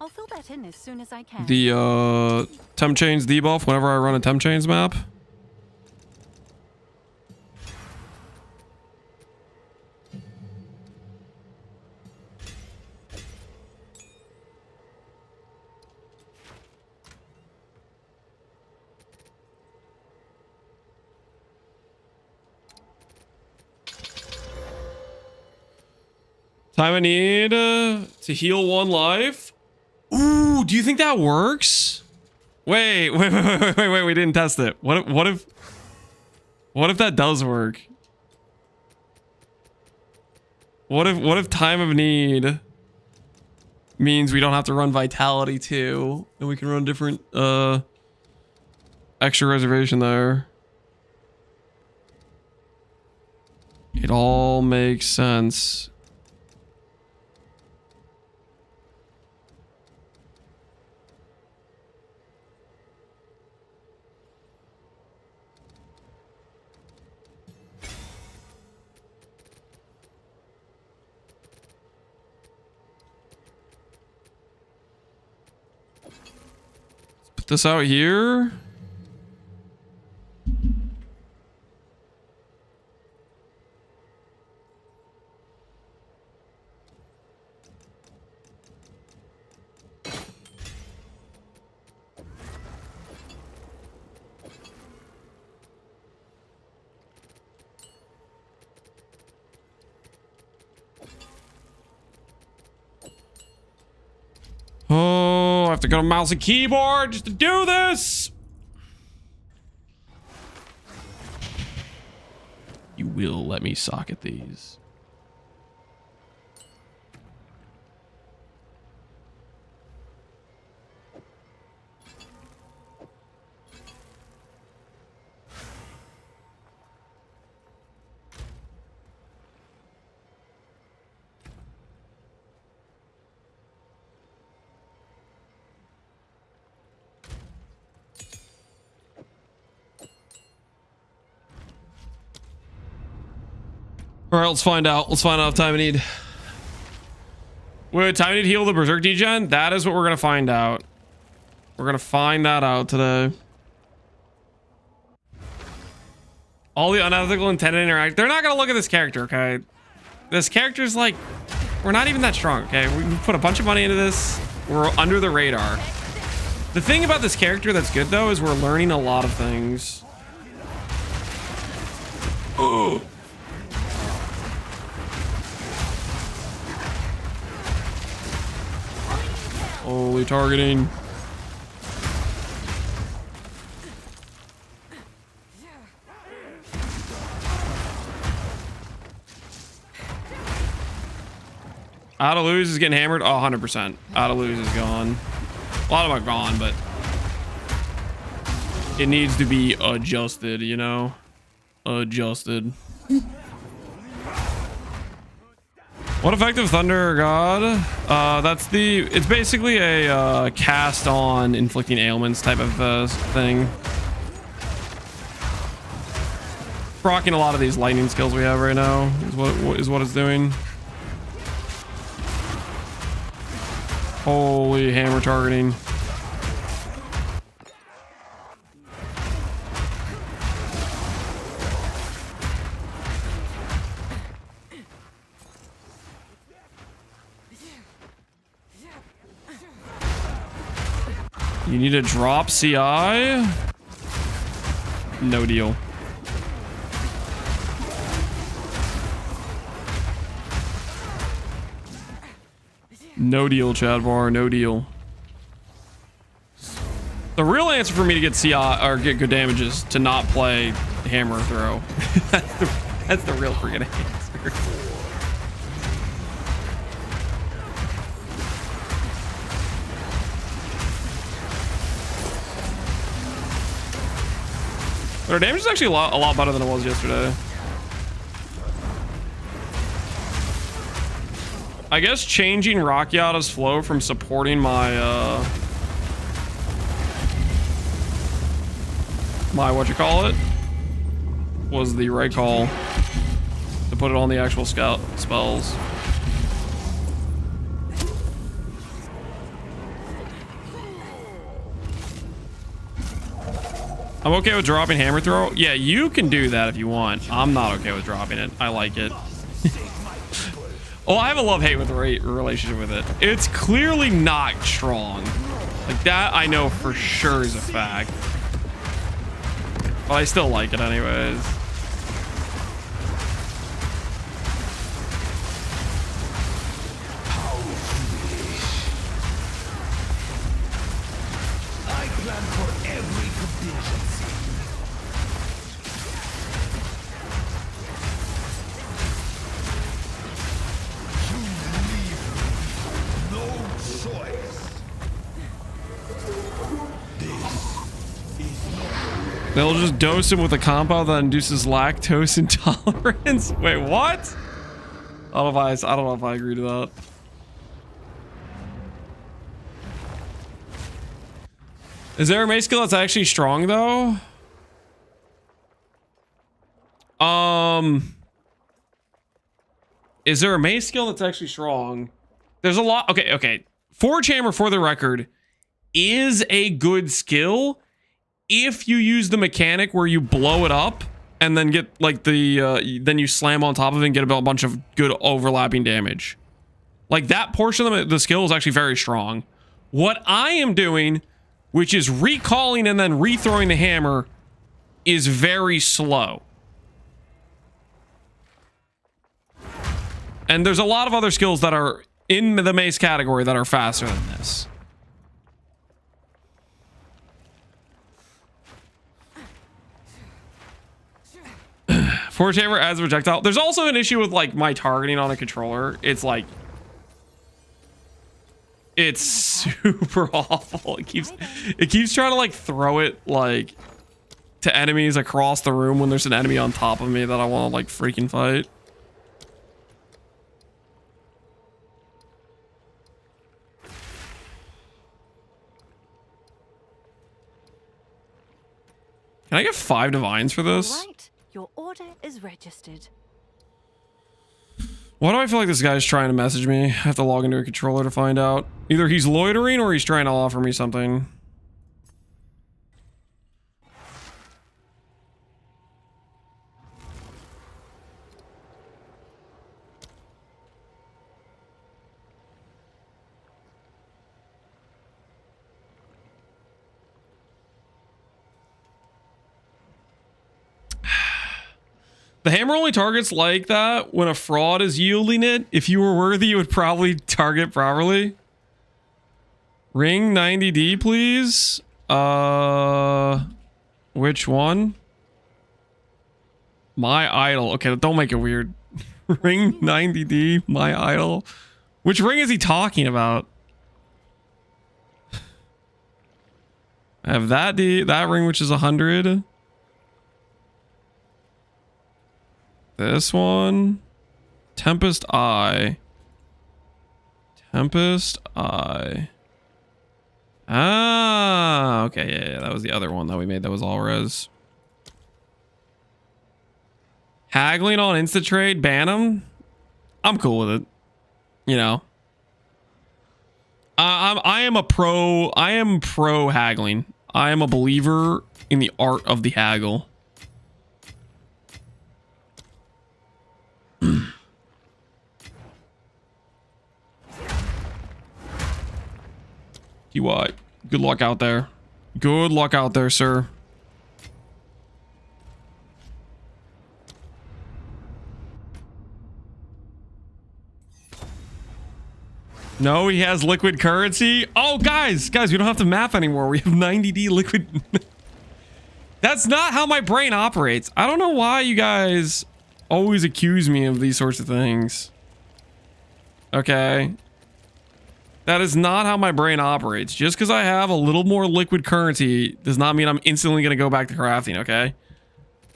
I'll fill that in as soon as I can. The temp chains debuff whenever I run a temp chains map. Time I need to heal 1 life. Ooh, do you think that works? Wait, we didn't test it. What if that does work? What if time of need means we don't have to run Vitality too, and we can run different extra reservation there. It all makes sense. Put this out here. Oh, I have to go to mouse and keyboard just to do this. You will let me socket these. All right, let's find out. Let's find out if time I need. Wait, time I need to heal the Berserk degen? That is what we're going to find out. We're going to find that out today. All the unethical intended interact. They're not going to look at this character, okay? This character's like, we're not even that strong, okay? We put a bunch of money into this. We're under the radar. The thing about this character that's good, though, is we're learning a lot of things. Ugh. Holy targeting. Out of lose is getting hammered. Oh, 100%. Out of lose is gone. A lot of them are gone, but it needs to be adjusted, you know? Adjusted. What effective Thunder God? It's basically a cast on inflicting ailments type of thing. Proccing a lot of these lightning skills we have right now is what it's doing. Holy hammer targeting. You need to drop CI? No deal. No deal, Chadvar. No deal. The real answer for me to get CI or get good damage is to not play hammer throw. That's the real freaking answer. But our damage is actually a lot better than it was yesterday. I guess changing Rakyata's flow from supporting my my was the right call to put it on the actual scout spells. I'm okay with dropping hammer throw. Yeah, you can do that if you want. I'm not okay with dropping it. I like it. Oh, I have a love-hate with relationship with it. It's clearly not strong. Like that, I know for sure is a fact. But I still like it anyways. I plan for every contingency. You leave no They'll just dose him with a compound that induces lactose intolerance. Wait, what? I don't know if I agree to that. Is there a mace skill that's actually strong though? Is there a mace skill that's actually strong? There's a lot. Okay. Forge Hammer, for the record, is a good skill if you use the mechanic where you blow it up and then get like then you slam on top of it and get a bunch of good overlapping damage. Like that portion of the skill is actually very strong. What I am doing, which is recalling and then rethrowing the hammer, is very slow. And there's a lot of other skills that are in the mace category that are faster than this. Forge Hammer adds a projectile. There's also an issue with like my targeting on a controller. It's like, it's super awful. It keeps trying to like throw it like to enemies across the room when there's an enemy on top of me that I want to like freaking fight. Can I get 5 divines for this? All right, your order is registered. Why do I feel like this guy's trying to message me? I have to log into a controller to find out. Either he's loitering or he's trying to offer me something. The hammer only targets like that when a fraud is yielding it. If you were worthy, it would probably target properly. Ring 90D, please. Which one? My idol. Okay, don't make it weird. Ring 90D, my idol. Which ring is he talking about? I have that ring, which is 100. This one. Tempest Eye. Ah, okay, yeah, that was the other one that we made that was all res. Haggling on Insta Trade, ban him. I'm cool with it. You know. I am pro haggling. I am a believer in the art of the haggle. TY, good luck out there. Good luck out there, sir. No, he has liquid currency. Oh, guys, we don't have to map anymore. We have 90D liquid. That's not how my brain operates. I don't know why you guys always accuse me of these sorts of things. Okay. That is not how my brain operates. Just because I have a little more liquid currency does not mean I'm instantly going to go back to crafting, okay?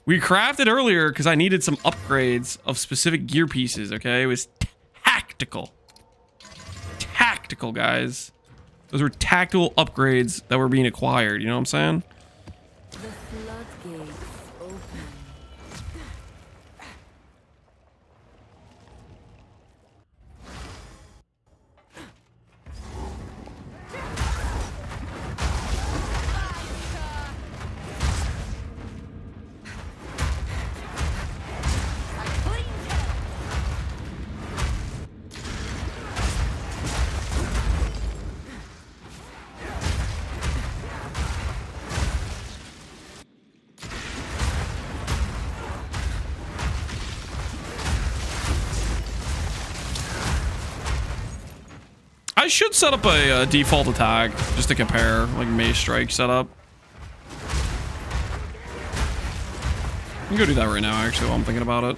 We crafted earlier because I needed some upgrades of specific gear pieces, okay? It was tactical. Tactical, guys. Those were tactical upgrades that were being acquired, you know what I'm saying? The floodgates open. I should set up a default attack just to compare, like Mace Strike setup. I can go do that right now, actually, while I'm thinking about it.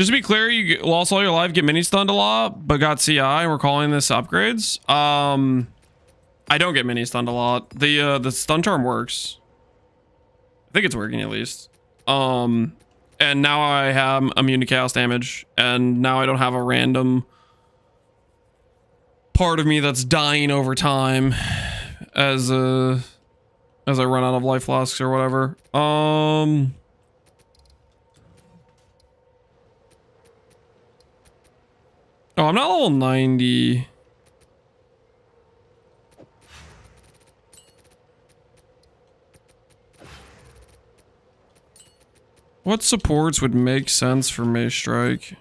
Just to be clear, you lost all your life, get mini stunned a lot, but got CI, and we're calling this upgrades. I don't get mini stunned a lot. The stun charm works. I think it's working at least. And now I have immune to chaos damage, and now I don't have a random part of me that's dying over time as I run out of life flasks or whatever. Oh, I'm not level 90. What supports would make sense for Mace Strike?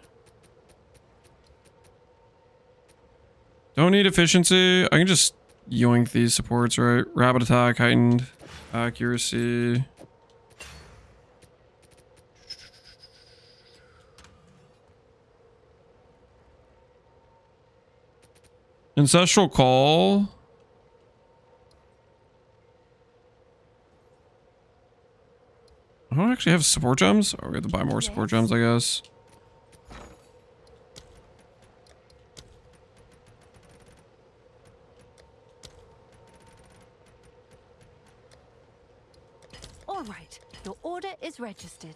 Don't need efficiency. I can just yoink these supports, right? Rapid attack, heightened accuracy. Ancestral Call. I don't actually have support gems. Oh, we have to buy more support gems, I guess. All right, your order is registered.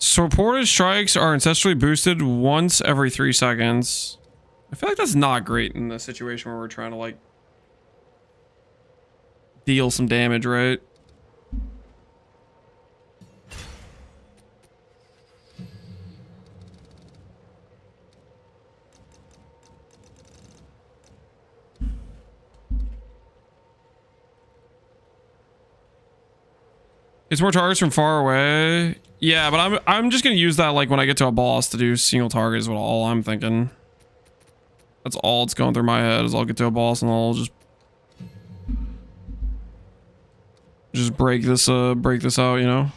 Supported strikes are ancestrally boosted once every 3 seconds. I feel like that's not great in a situation where we're trying to like deal some damage, right? It's more targets from far away. Yeah, but I'm just gonna use that like when I get to a boss to do single target is what all I'm thinking. That's all it's going through my head is I'll get to a boss and I'll just break this out, you know?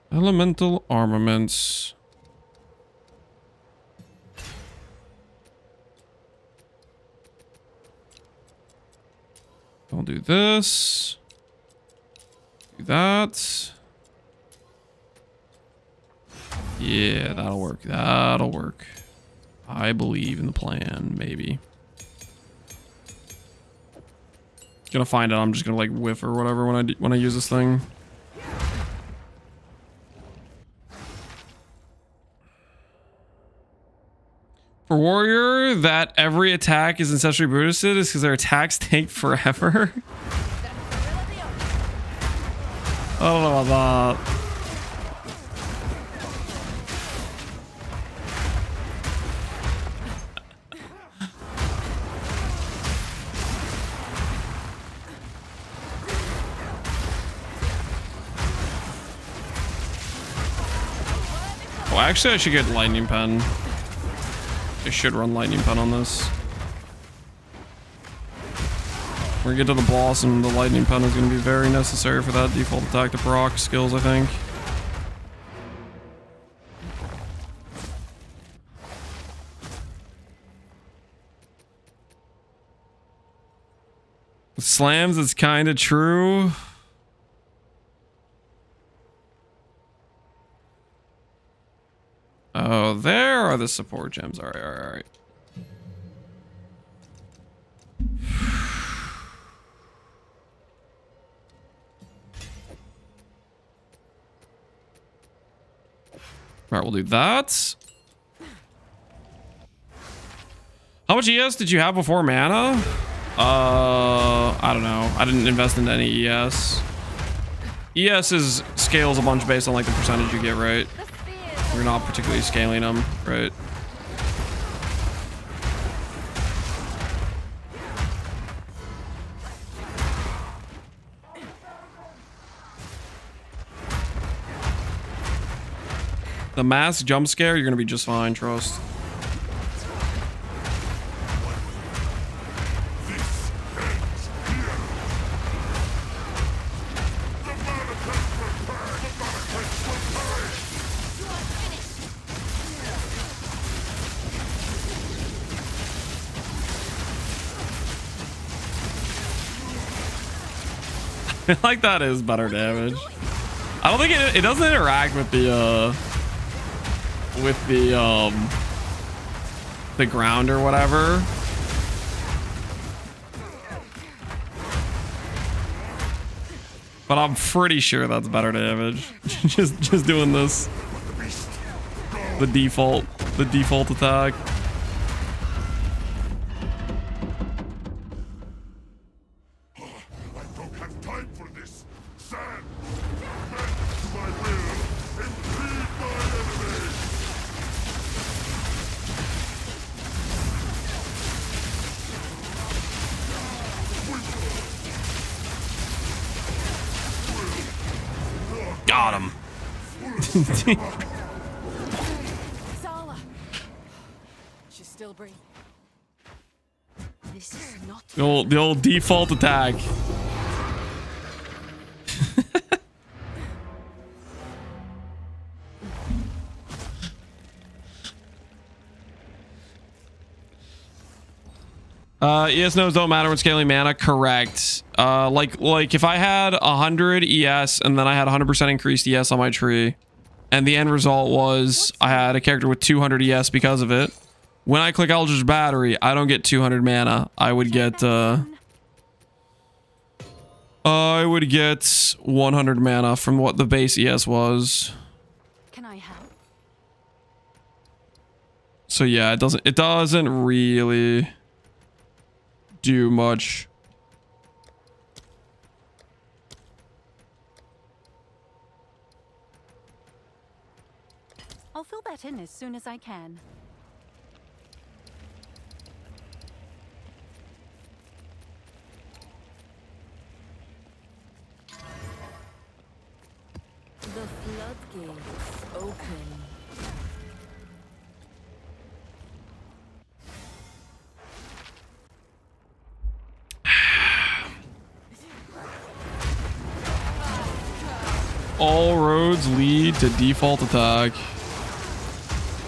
Elemental armaments. Don't do this. Do that. Yeah, that'll work. That'll work. I believe in the plan, maybe. Gonna find out. I'm just gonna like whiff or whatever when I use this thing. For warrior, that every attack is ancestrally boosted is because their attacks take forever. I don't know about that. Well, actually, I should get lightning pen. I should run lightning pen on this. We're gonna get to the boss and the lightning pen is gonna be very necessary for that default attack to proc skills, I think. With slams, it's kind of true. Oh, there are the support gems. All right, all right, all right. All right, we'll do that. How much ES did you have before mana? I don't know. I didn't invest into any ES. ES scales a bunch based on like the percentage you get, right? We're not particularly scaling them, right? The mass jump scare, you're gonna be just fine, trust. feel like that is better damage. I don't think it doesn't interact with the ground or whatever. But I'm pretty sure that's better damage. just doing this. The default attack. Got him. Sala. She's still breathing. This is not The old default attack. ES nodes don't matter when scaling mana. Correct. Like if I had 100 ES and then I had 100% increased ES on my tree, and the end result was I had a character with 200 ES because of it. When I click Eldritch Battery, I don't get 200 mana. I would get 100 mana from what the base ES was. Can I help? So yeah, it doesn't really do much. I'll fill that in as soon as I can. The floodgates open. All roads lead to default attack.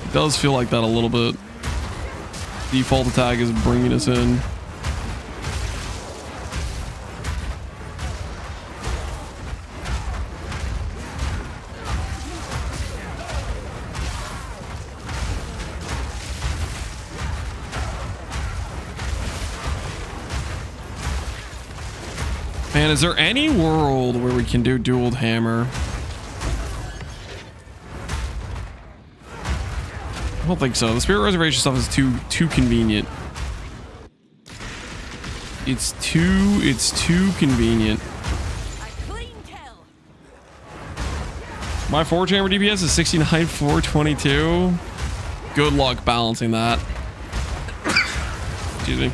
It does feel like that a little bit. Default attack is bringing us in. Man, is there any world where we can do dual hammer? I don't think so. The Spirit Reservation stuff is too convenient. It's too convenient. a clean kill. My 4-chamber DPS is 69, 422. Good luck balancing that. Excuse me.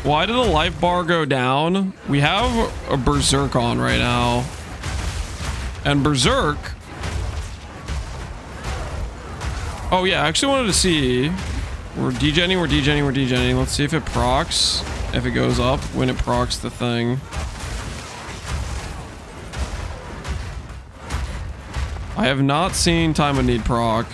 Why did the life bar go down? We have a Berserk on right now. And Berserk... Oh yeah, I actually wanted to see... We're degenning. Let's see if it procs. If it goes up when it procs the thing. I have not seen Time of Need proc.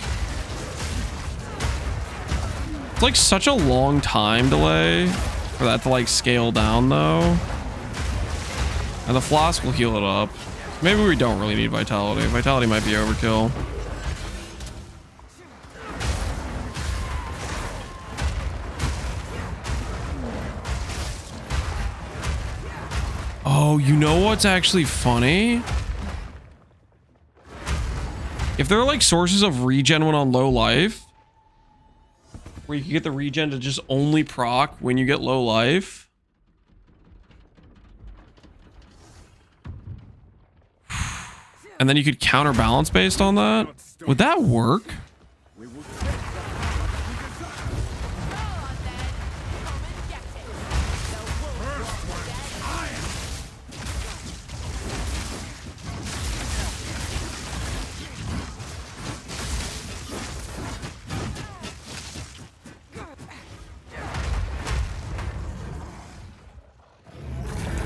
It's like such a long time delay for that to like scale down though. And the flask will heal it up. Maybe we don't really need vitality. Vitality might be overkill. Oh, you know what's actually funny? If there are like sources of regen when on low life, where you can get the regen to just only proc when you get low life. And then you could counterbalance based on that. Would that work?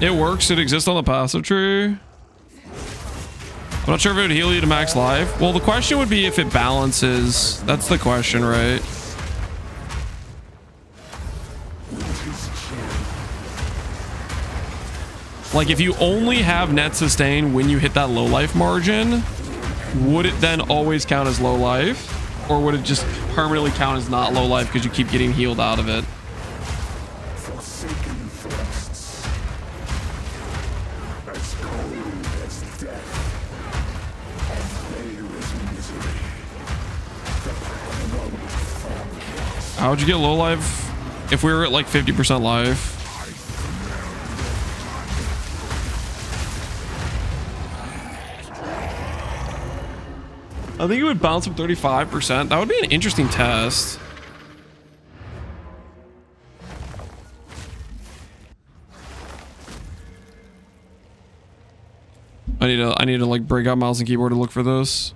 It works. It exists on the passive tree. I'm not sure if it would heal you to max life. Well, the question would be if it balances. That's the question, right? Like if you only have net sustain when you hit that low life margin, would it then always count as low life? Or would it just permanently count as not low life because you keep getting healed out of it? How would you get low life if we were at like 50% life? I think it would bounce from 35%. That would be an interesting test. I need to like break out mouse and keyboard to look for this.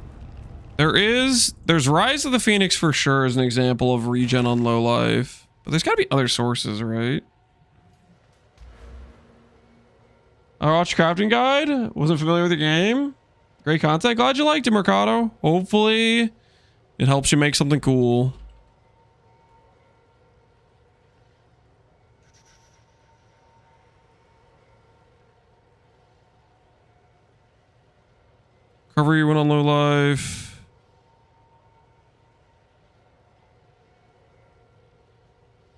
There's Rise of the Phoenix for sure as an example of regen on low life, but there's got to be other sources, right? I watched Crafting Guide. Wasn't familiar with the game. Great content. Glad you liked it, Mercado. Hopefully it helps you make something cool. Cover you went on low life.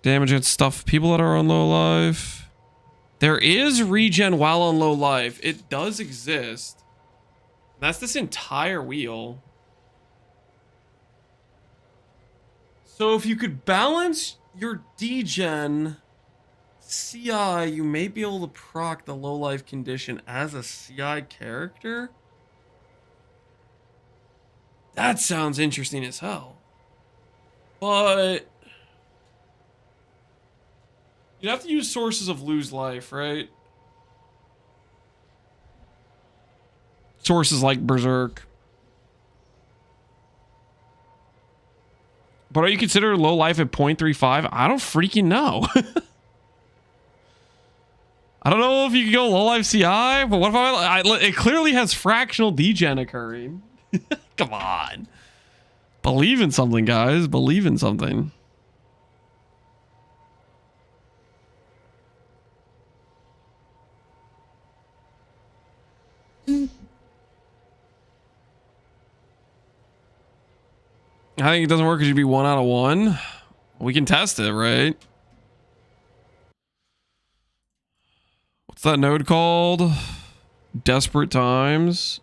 Damage and stuff. People that are on low life. There is regen while on low life. It does exist. That's this entire wheel. So if you could balance your degen CI, you may be able to proc the low life condition as a CI character. That sounds interesting as hell. But you'd have to use sources of lose life, right? Sources like Berserk. But are you considered low life at 0.35? I don't freaking know. I don't know if you can go low life CI, but what if it clearly has fractional degen occurring. Come on. Believe in something, guys. Believe in something. I think it doesn't work because you'd be 1 out of 1. We can test it, right? What's that node called? Desperate Times.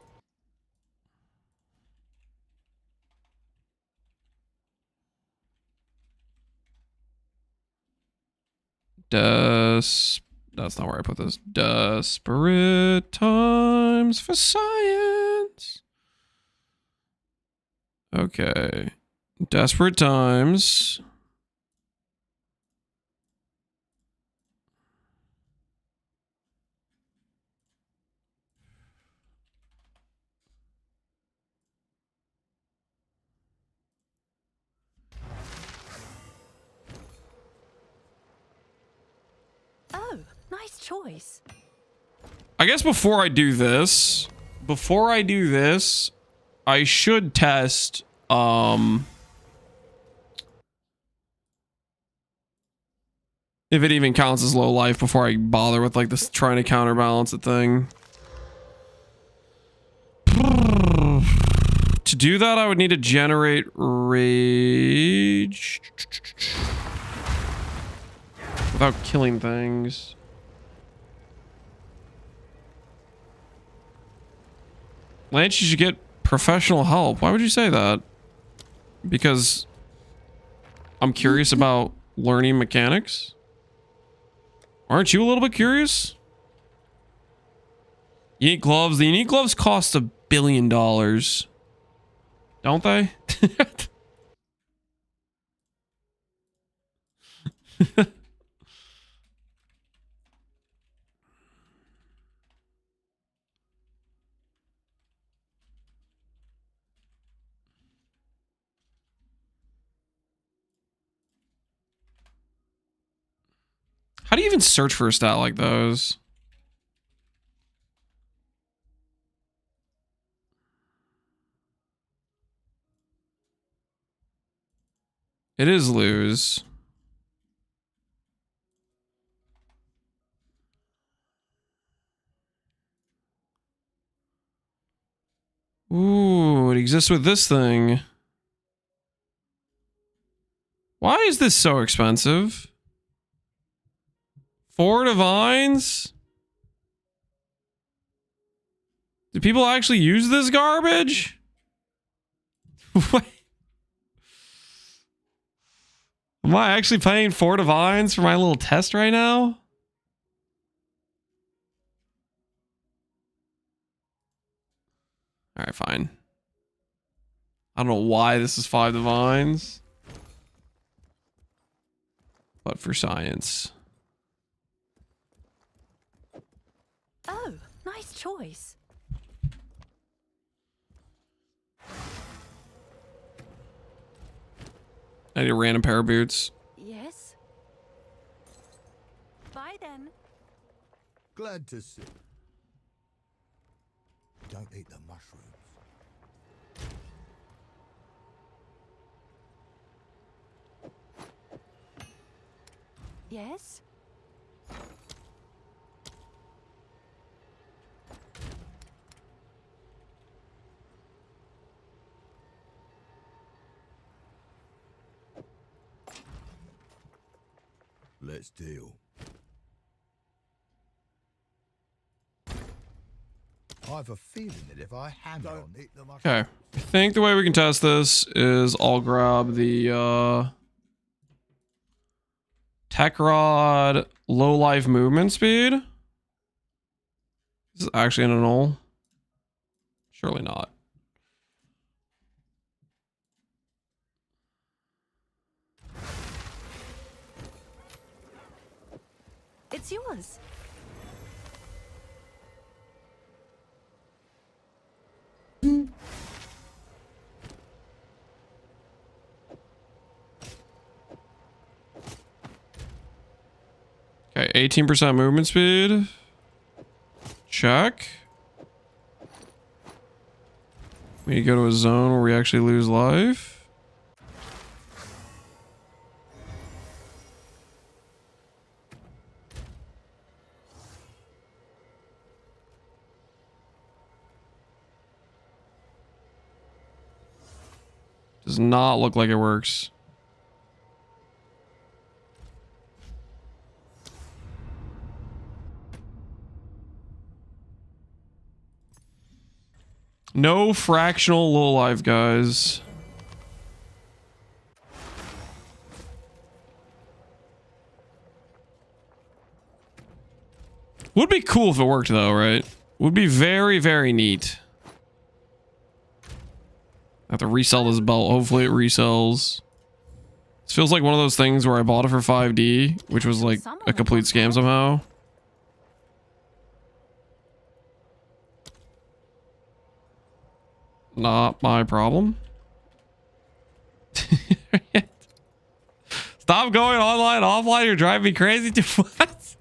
That's not where I put this. Desperate Times for Science. Okay. Desperate Times. Oh, nice choice. I guess before I do this, I should test if it even counts as low life before I bother with like this trying to counterbalance the thing. To do that, I would need to generate rage without killing things. Lance, you should get professional help. Why would you say that? Because I'm curious about learning mechanics? Aren't you a little bit curious? Unique gloves. The unique gloves cost $1 billion. Don't they? How do you even search for a stat like those? It is lose. Ooh, it exists with this thing. Why is this so expensive? 4 divines? Do people actually use this garbage? What? Am I actually paying 4 divines for my little test right now? Alright, fine. I don't know why this is 5 divines. But for science. Oh, nice choice. I need a random pair of boots. Yes. Bye then. Glad to see. Don't eat the mushrooms. Yes. Let's deal. I have a feeling that if I hammer on eat the mushrooms. Okay. I think the way we can test this is I'll grab the Tech Rod low life movement speed. This is actually in a null. Surely not. It's yours. Okay, 18% movement speed. Check. We go to a zone where we actually lose life. Does not look like it works. No fractional low life, guys. Would be cool if it worked though, right? Would be very, very neat. I have to resell this belt. Hopefully it resells. This feels like one of those things where I bought it for 5D, which was like a complete scam somehow. Not my problem. Stop going online, offline. You're driving me crazy. What?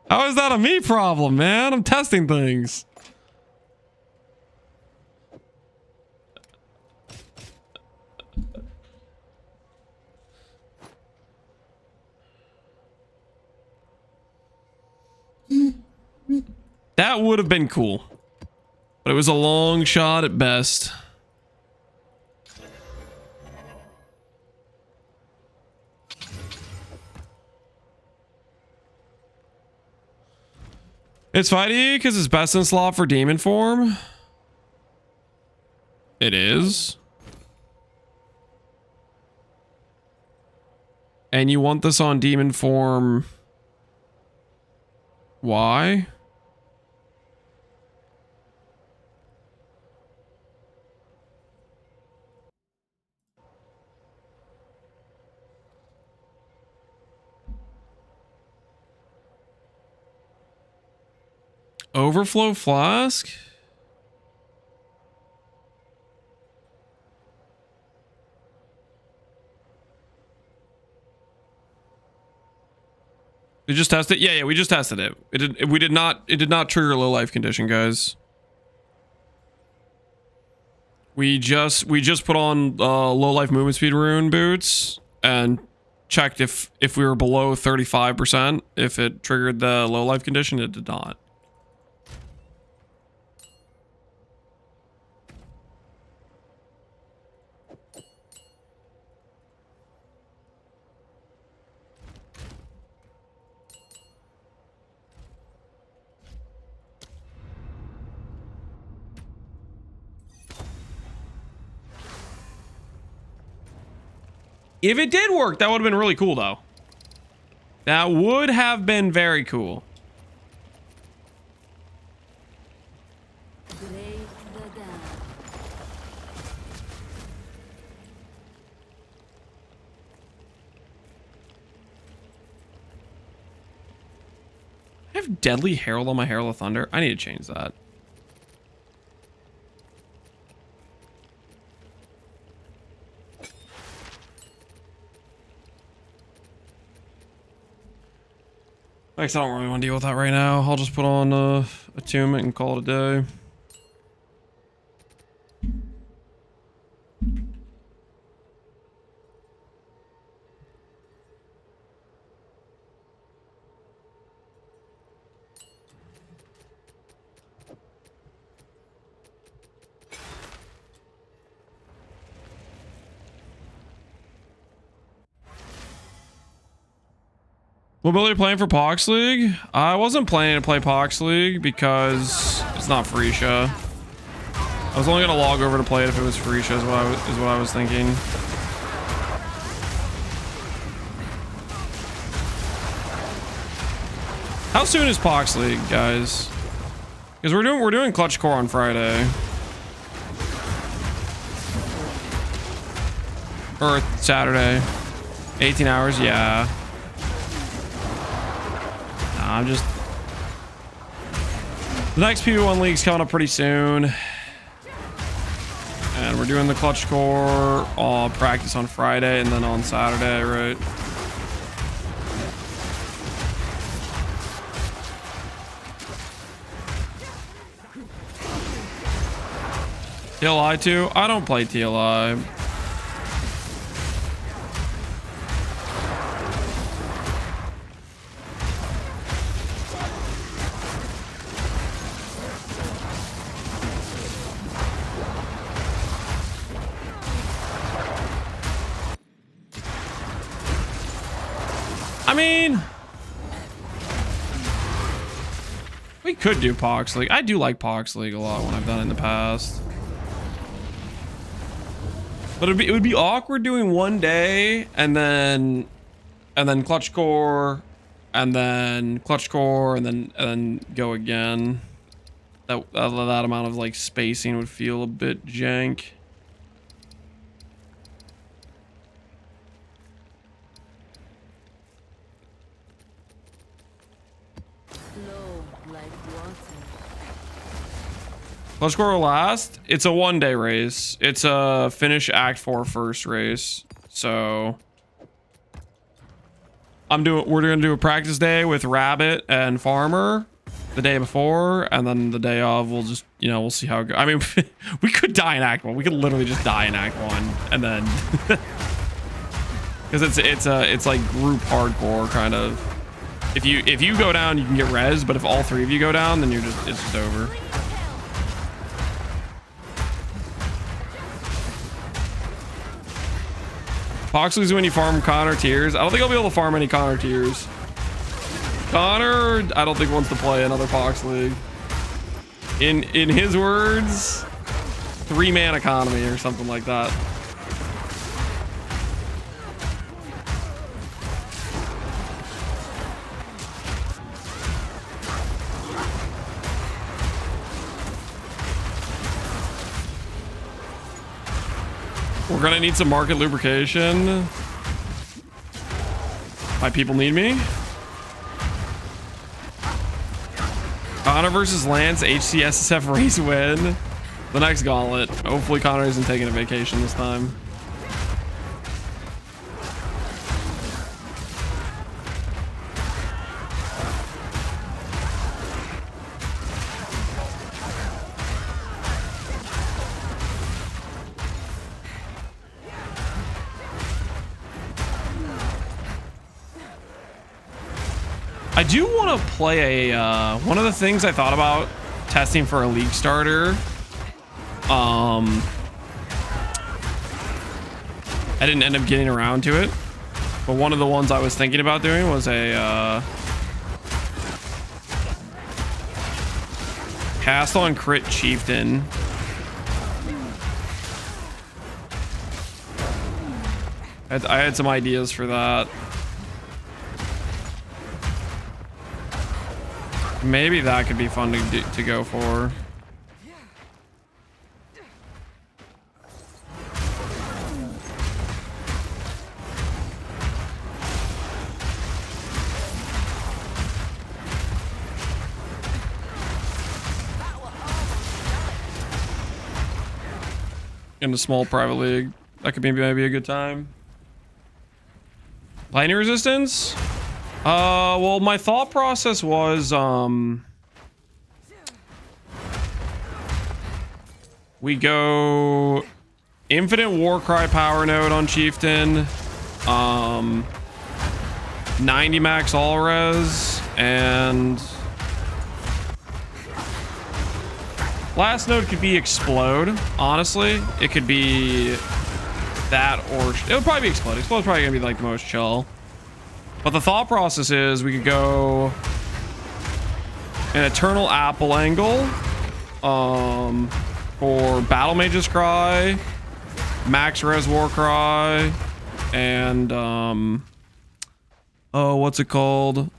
How is that a me problem, man? I'm testing things. That would have been cool. But it was a long shot at best. It's fighty because it's best in slot for demon form. It is. And you want this on demon form. Why? Overflow flask? We just tested it? Yeah, we just tested it. It did not trigger low life condition, guys. We just put on low life movement speed rune boots and checked if we were below 35%, if it triggered the low life condition. It did not. If it did work, that would have been really cool, though. That would have been very cool. Break the dam. I have Deadly Herald on my Herald of Thunder. I need to change that. I guess I don't really want to deal with that right now. I'll just put on attunement and call it a day. Mobility playing for Pox League? I wasn't planning to play Pox League because it's not Freesia. I was only gonna log over to play it if it was Freesia is what I was thinking. How soon is Pox League, guys? Because we're doing Clutch Core on Friday. Or Saturday. 18 hours, yeah. I'm just... The next PV1 League's coming up pretty soon. And we're doing the Clutch Core practice on Friday and then on Saturday, right? TLI 2? I don't play TLI. I mean, we could do Pox League. I do like Pox League a lot when I've done it in the past. But it would be awkward doing one day and then Clutch Core and then Clutch Core and then go again. That amount of like spacing would feel a bit jank. Clutch Core last. It's a one-day race. It's a finish Act 4 first race. So we're gonna do a practice day with Rabbit and Farmer the day before, and then the day of we'll just, you know, we'll see how it goes. I mean, we could die in Act 1. We could literally just die in Act 1 and then because it's like group hardcore kind of. If you go down, you can get res, but if all three of you go down, then it's just over. Pox League's when you farm Connor tiers. I don't think I'll be able to farm any Connor tiers. Connor, I don't think wants to play another Pox League. In his words, 3-man economy or something like that. We're gonna need some market lubrication. My people need me. Connor versus Lance, HCSSF race win. The next gauntlet. Hopefully Connor isn't taking a vacation this time. I do want to play a one of the things I thought about testing for a league starter. I didn't end up getting around to it, but one of the ones I was thinking about doing was a cast on crit chieftain. I had some ideas for that. Maybe that could be fun to go for. In a small private league, that could be maybe a good time. Lightning resistance? Well, my thought process was, we go infinite Warcry power node on Chieftain, 90 max all res, and last node could be explode. Honestly, it could be that, or it would probably be explode. Explode's probably gonna be like the most chill. But the thought process is we could go an Eternal Apple angle for Battle Mage's Cry, Max Res War Cry, and oh, what's it called?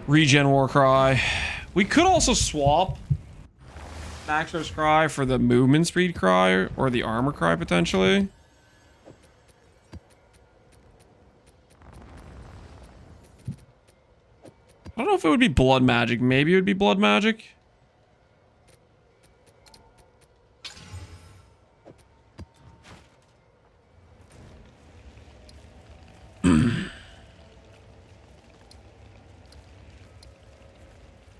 Regen War Cry. We could also swap Max Res Cry for the Movement Speed Cry or the Armor Cry potentially. I don't know if it would be blood magic. Maybe it would be blood magic.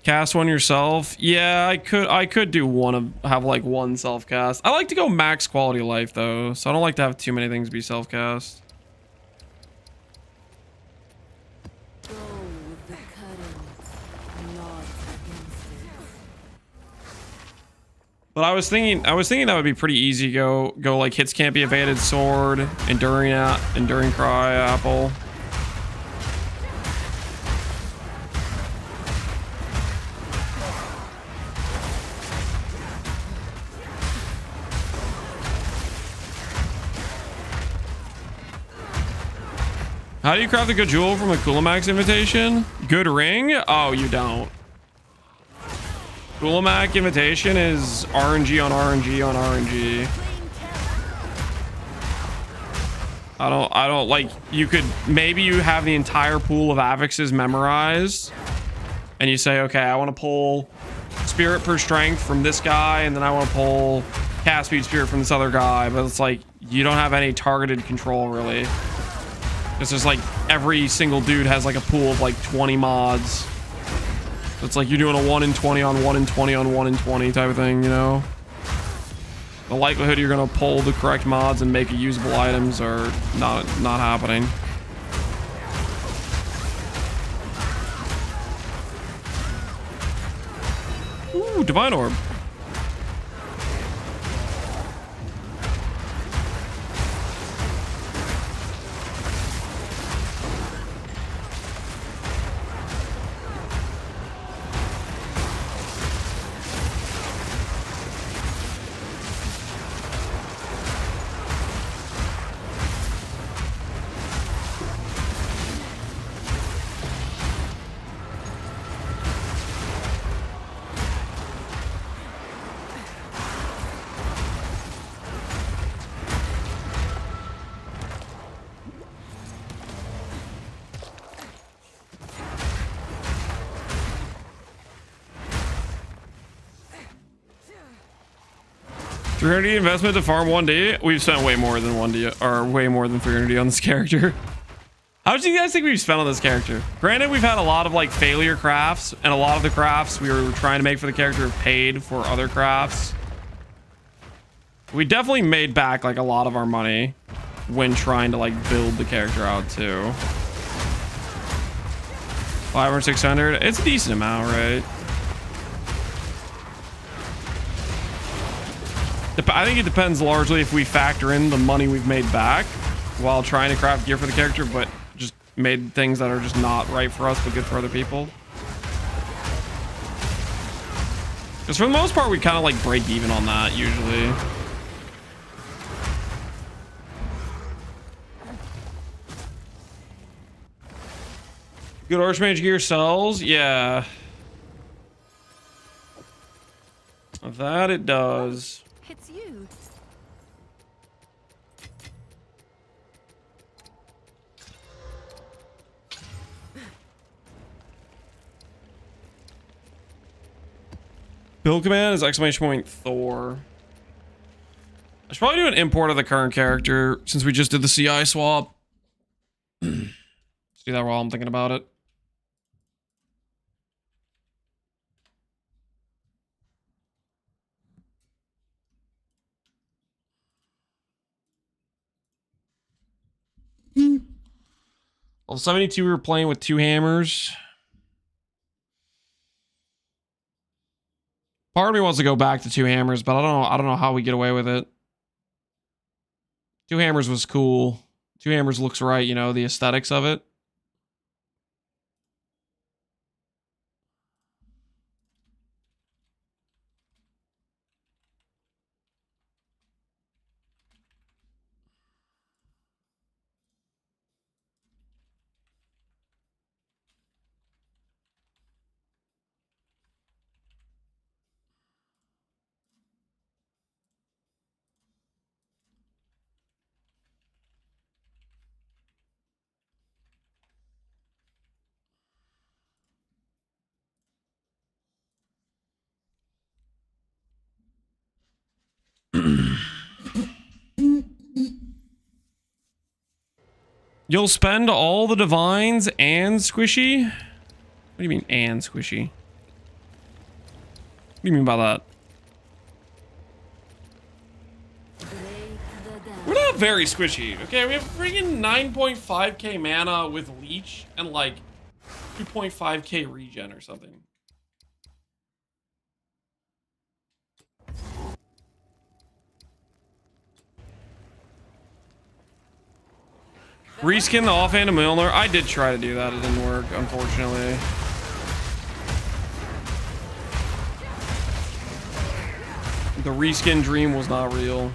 Cast one yourself. Yeah, I could do have like one self cast. I like to go max quality of life though, so I don't like to have too many things be self cast. Go with the current, not against it. But I was thinking that would be pretty easy. Go like hits can't be evaded, sword, enduring cry, apple. How do you craft a good jewel from a Kulamax invitation? Good ring? Oh, you don't. Kulamax invitation is RNG on RNG on RNG. I don't like, you could, maybe you have the entire pool of affixes memorized and you say, okay, I want to pull spirit per strength from this guy, and then I want to pull cast speed spirit from this other guy, but it's like, you don't have any targeted control really. It's just like every single dude has like a pool of like 20 mods. It's like you're doing a 1 in 20 on 1 in 20 on 1 in 20 type of thing, you know? The likelihood you're gonna pull the correct mods and make usable items are not happening. Ooh, Divine Orb. $300 investment to farm 1D. We've spent way more than 1D, or way more than 300 on this character. How much do you guys think we've spent on this character? Granted, we've had a lot of like failure crafts, and a lot of the crafts we were trying to make for the character have paid for other crafts. We definitely made back like a lot of our money when trying to like build the character out too. 500 or 600. It's a decent amount, right? I think it depends largely if we factor in the money we've made back while trying to craft gear for the character, but just made things that are just not right for us but good for other people. Because for the most part, we kind of like break even on that usually. Good Archmage gear sells? Yeah. That it does. It's you. Build command is exclamation point Thor. I should probably do an import of the current character since we just did the CI swap. Let's do that while I'm thinking about it. Well, 72 we were playing with 2 hammers. Part of me wants to go back to 2 hammers, but I don't know how we get away with it. 2 hammers was cool. 2 hammers looks right, you know, the aesthetics of it. You'll spend all the divines and squishy? What do you mean and squishy? What do you mean by that? We're not very squishy, okay? We have freaking 9.5k mana with leech and like 2.5k regen or something. Reskin the offhand of Mjolner. I did try to do that. It didn't work, unfortunately. The reskin dream was not real.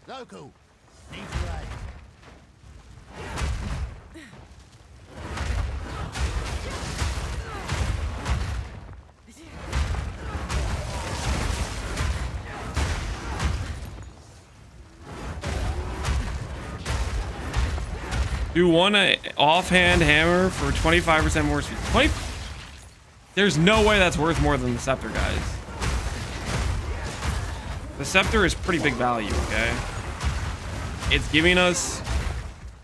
Local. Need your aid. Do one offhand hammer for 25% more speed. 20. There's no way that's worth more than the scepter, guys. The scepter is pretty big value, okay? It's giving us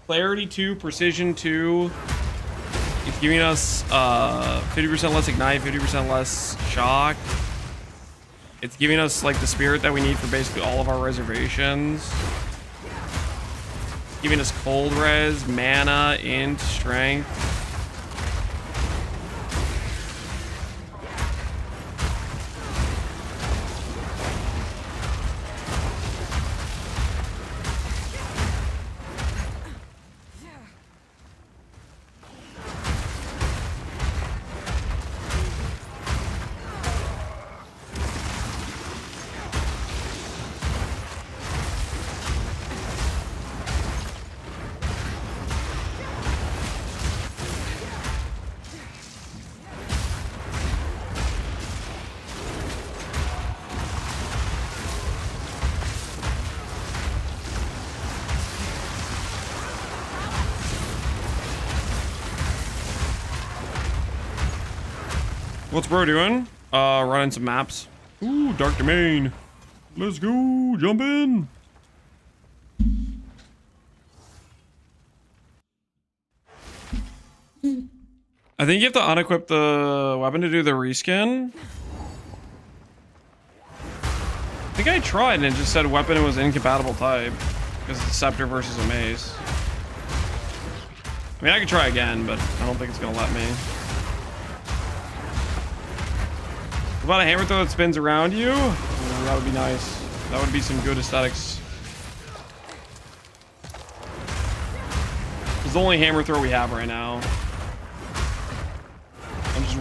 clarity 2, precision 2. It's giving us 50% less ignite, 50% less shock. It's giving us like the spirit that we need for basically all of our reservations. Giving us cold res, mana, int, strength. What's bro doing? Running some maps. Ooh, Dark Domain. Let's go, jump in. I think you have to unequip the weapon to do the reskin. I think I tried and it just said weapon was incompatible type because it's a scepter versus a mace. I mean, I could try again, but I don't think it's gonna let me. What about a hammer throw that spins around you? That would be nice. That would be some good aesthetics. It's the only hammer throw we have right now.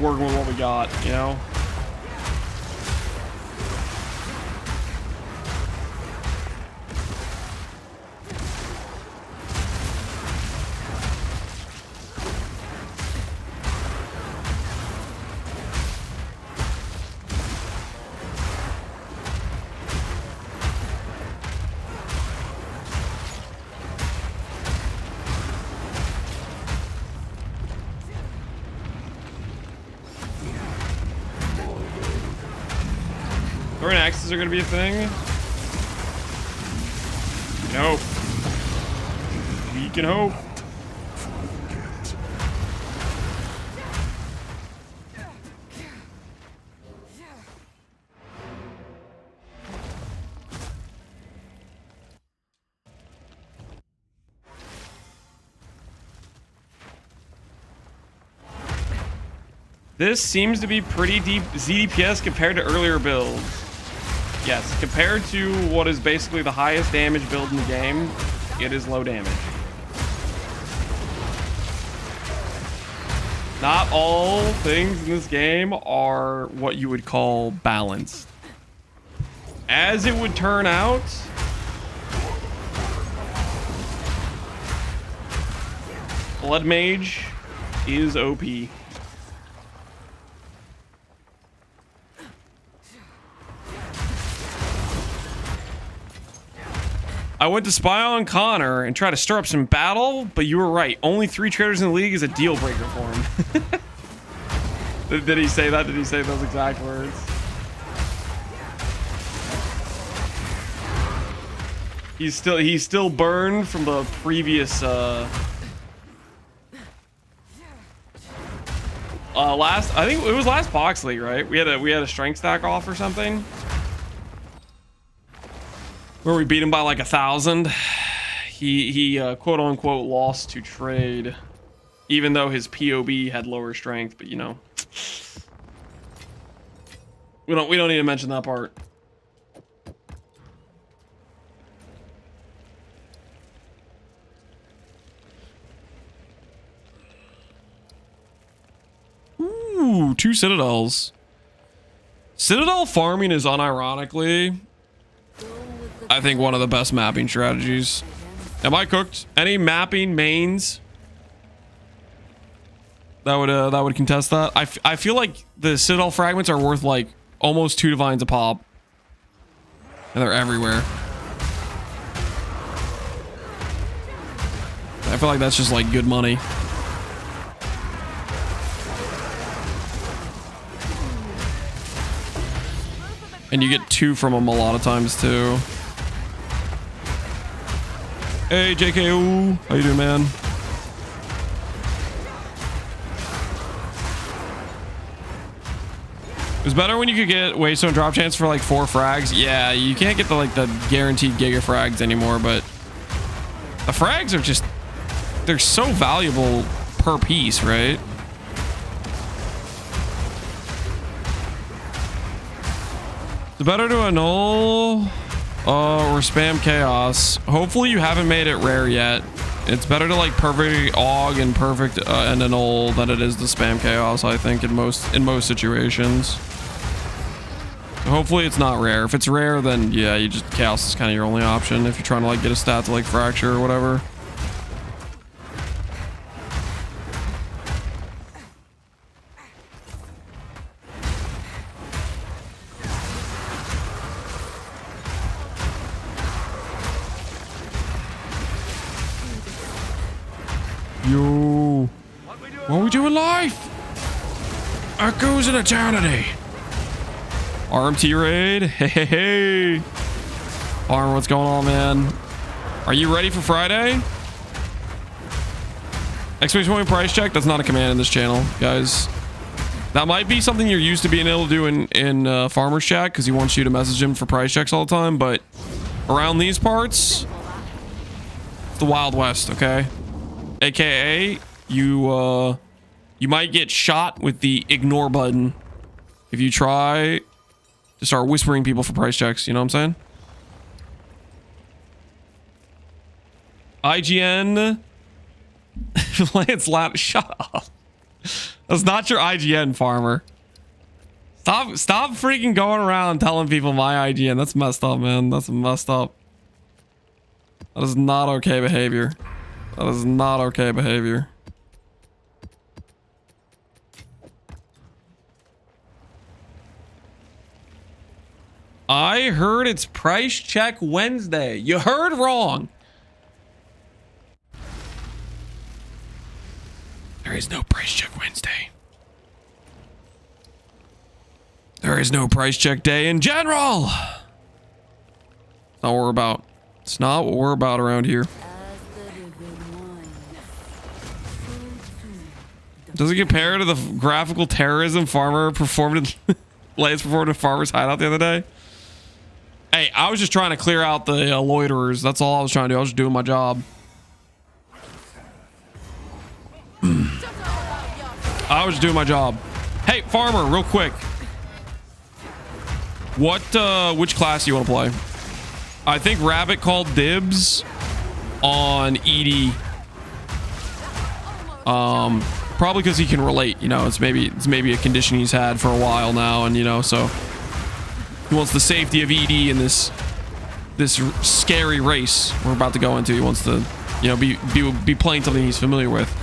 working with what we got, you know? Throwing axes are gonna be a thing. No. We can hope. This seems to be pretty deep ZDPS compared to earlier builds. Yes, compared to what is basically the highest damage build in the game, it is low damage. Not all things in this game are what you would call balanced. As it would turn out, bloodmage is OP. I went to spy on Connor and try to stir up some battle, but you were right. Only 3 traders in the league is a deal breaker for him. Did he say that? Did he say those exact words? He's still burned from the previous I think it was last box league, right? We had a strength stack off or something. Where we beat him by like 1,000. He quote unquote lost to trade, even though his POB had lower strength. But you know, we don't need to mention that part. Ooh, 2 citadels. Citadel farming is unironically, I think, one of the best mapping strategies. Am I cooked? Any mapping mains that would contest that? I feel like the Citadel fragments are worth like almost 2 divines a pop, and they're everywhere. I feel like that's just like good money. And you get 2 from them a lot of times too. Hey, JKO. How you doing, man? It was better when you could get Waystone drop chance for like 4 frags. Yeah, you can't get the guaranteed giga frags anymore, but the frags are just, they're so valuable per piece, right? It's better to annul or spam chaos. Hopefully you haven't made it rare yet. It's better to like perfect aug and perfect and annul than it is to spam chaos, I think, in most situations. So hopefully it's not rare. If it's rare, then yeah, you just chaos is kind of your only option if you're trying to like get a stat to like fracture or whatever. Yo, what we doing live? Echoes in eternity. RMT raid. Hey. Arm, what's going on, man? Are you ready for Friday? Exclamation price check. That's not a command in this channel, guys. That might be something you're used to being able to do in Farmer's Chat because he wants you to message him for price checks all the time. But around these parts, it's the Wild West, okay? AKA, you might get shot with the ignore button if you try to start whispering people for price checks. You know what I'm saying? IGN. Lance Lat, shut up. That's not your IGN, farmer. Stop freaking going around telling people my IGN. That's messed up, man. That's messed up. That is not okay behavior. That is not okay behavior. I heard it's price check Wednesday. You heard wrong. There is no price check Wednesday. There is no price check day in general. It's not what we're about. It's not what we're about around here. Does it compare to the graphical terrorism farmer performed in Lance performed in Farmer's Hideout the other day? Hey, I was just trying to clear out the loiterers. That's all I was trying to do. I was just doing my job. I was doing my job. Hey, farmer, real quick. Which class do you want to play? I think Rabbit called dibs on ED. Probably because he can relate. You know, it's maybe a condition he's had for a while now, and you know, so he wants the safety of ED in this scary race we're about to go into. He wants to, you know, be playing something he's familiar with.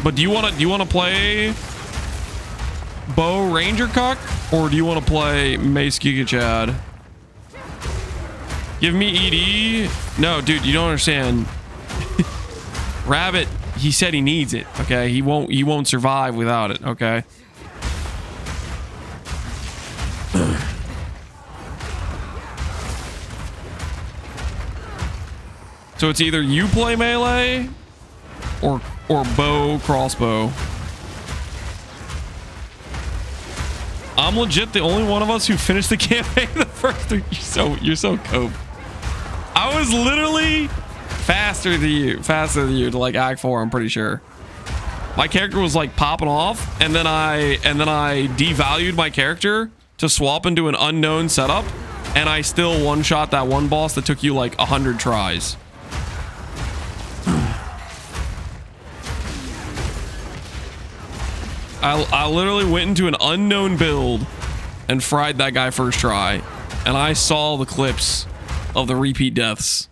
But do you want to play Bow Ranger Cuck, or do you want to play Mace Giga Chad? Give me ED. No, dude, you don't understand. Rabbit, he said he needs it. Okay, he won't survive without it. Okay. So it's either you play melee or bow crossbow. I'm legit the only one of us who finished the campaign the first three. You're so cope. I was literally faster than you to like Act 4, I'm pretty sure. My character was like popping off, and then I devalued my character to swap into an unknown setup, and I still one-shot that one boss that took you like 100 tries. I literally went into an unknown build and fried that guy first try, and I saw the clips of the repeat deaths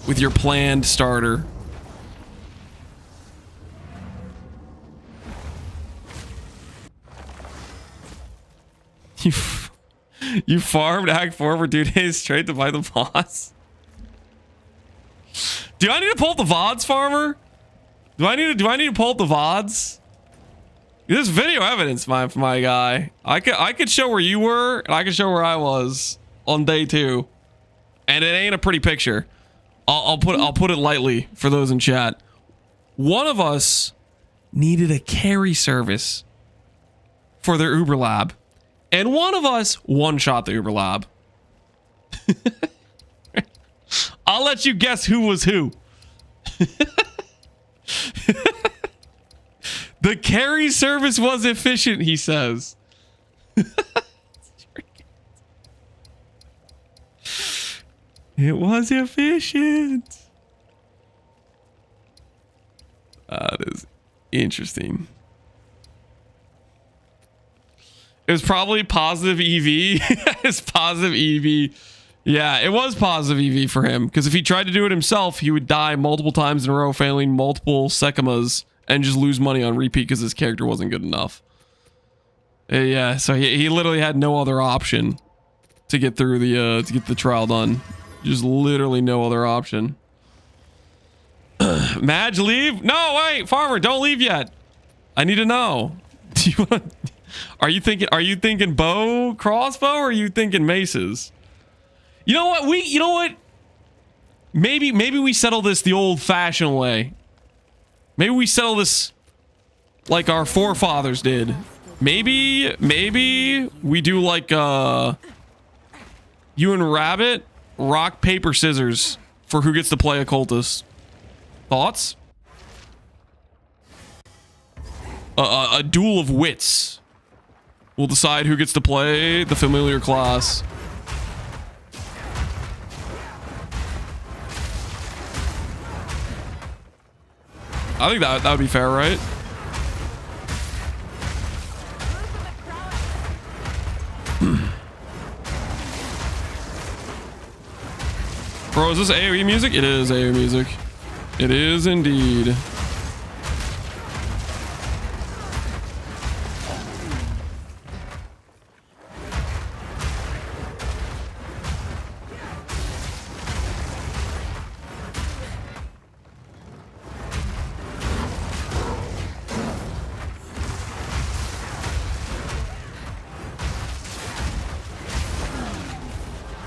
with your planned starter. You farmed Act 4 for 2 days straight to fight the boss? Do I need to pull up the VODs, farmer? Do I need to pull up the VODs? There's video evidence, my guy. I could show where you were, and I could show where I was on day 2, and it ain't a pretty picture. I'll put it lightly for those in chat. One of us needed a carry service for their Uber Lab, and one of us one-shot the Uber Lab. I'll let you guess who was who. The carry service was efficient, he says. It was efficient. That is interesting. It was probably positive EV. It's positive EV. Yeah, it was positive EV for him, because if he tried to do it himself, he would die multiple times in a row, failing multiple Sekimas, and just lose money on repeat because his character wasn't good enough. Yeah, so he literally had no other option to get through the to get the trial done. Just literally no other option. Madge, leave? No, wait, farmer, don't leave yet. I need to know. Do you want? Are you thinking bow, crossbow, or are you thinking maces? You know what? Maybe we settle this the old-fashioned way. Maybe we settle this like our forefathers did. Maybe we do like you and Rabbit, rock, paper, scissors for who gets to play a cultist. Thoughts? A duel of wits. We'll decide who gets to play the familiar class. I think that would be fair, right? Bro, is this AoE music? It is AoE music. It is indeed.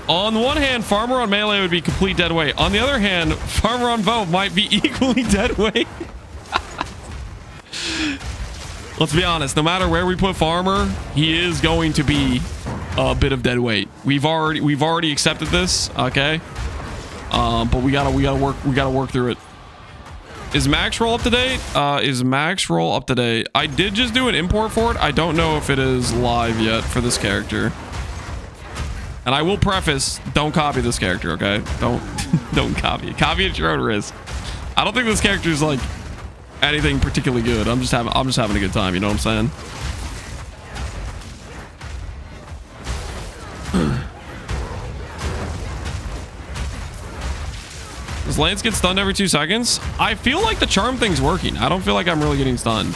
On the one hand, Farmer on melee would be complete dead weight. On the other hand, Farmer on bow might be equally dead weight. Let's be honest, no matter where we put Farmer, he is going to be a bit of dead weight. We've already accepted this, okay? But we gotta work through it. Is Max Roll up to date? Is Max Roll up to date? I did just do an import for it. I don't know if it is live yet for this character. And I will preface, don't copy this character, okay? Don't copy it. Copy at your own risk. I don't think this character is like anything particularly good. I'm just having a good time, you know what I'm saying? Does Lance get stunned every 2 seconds? I feel like the charm thing's working. I don't feel like I'm really getting stunned.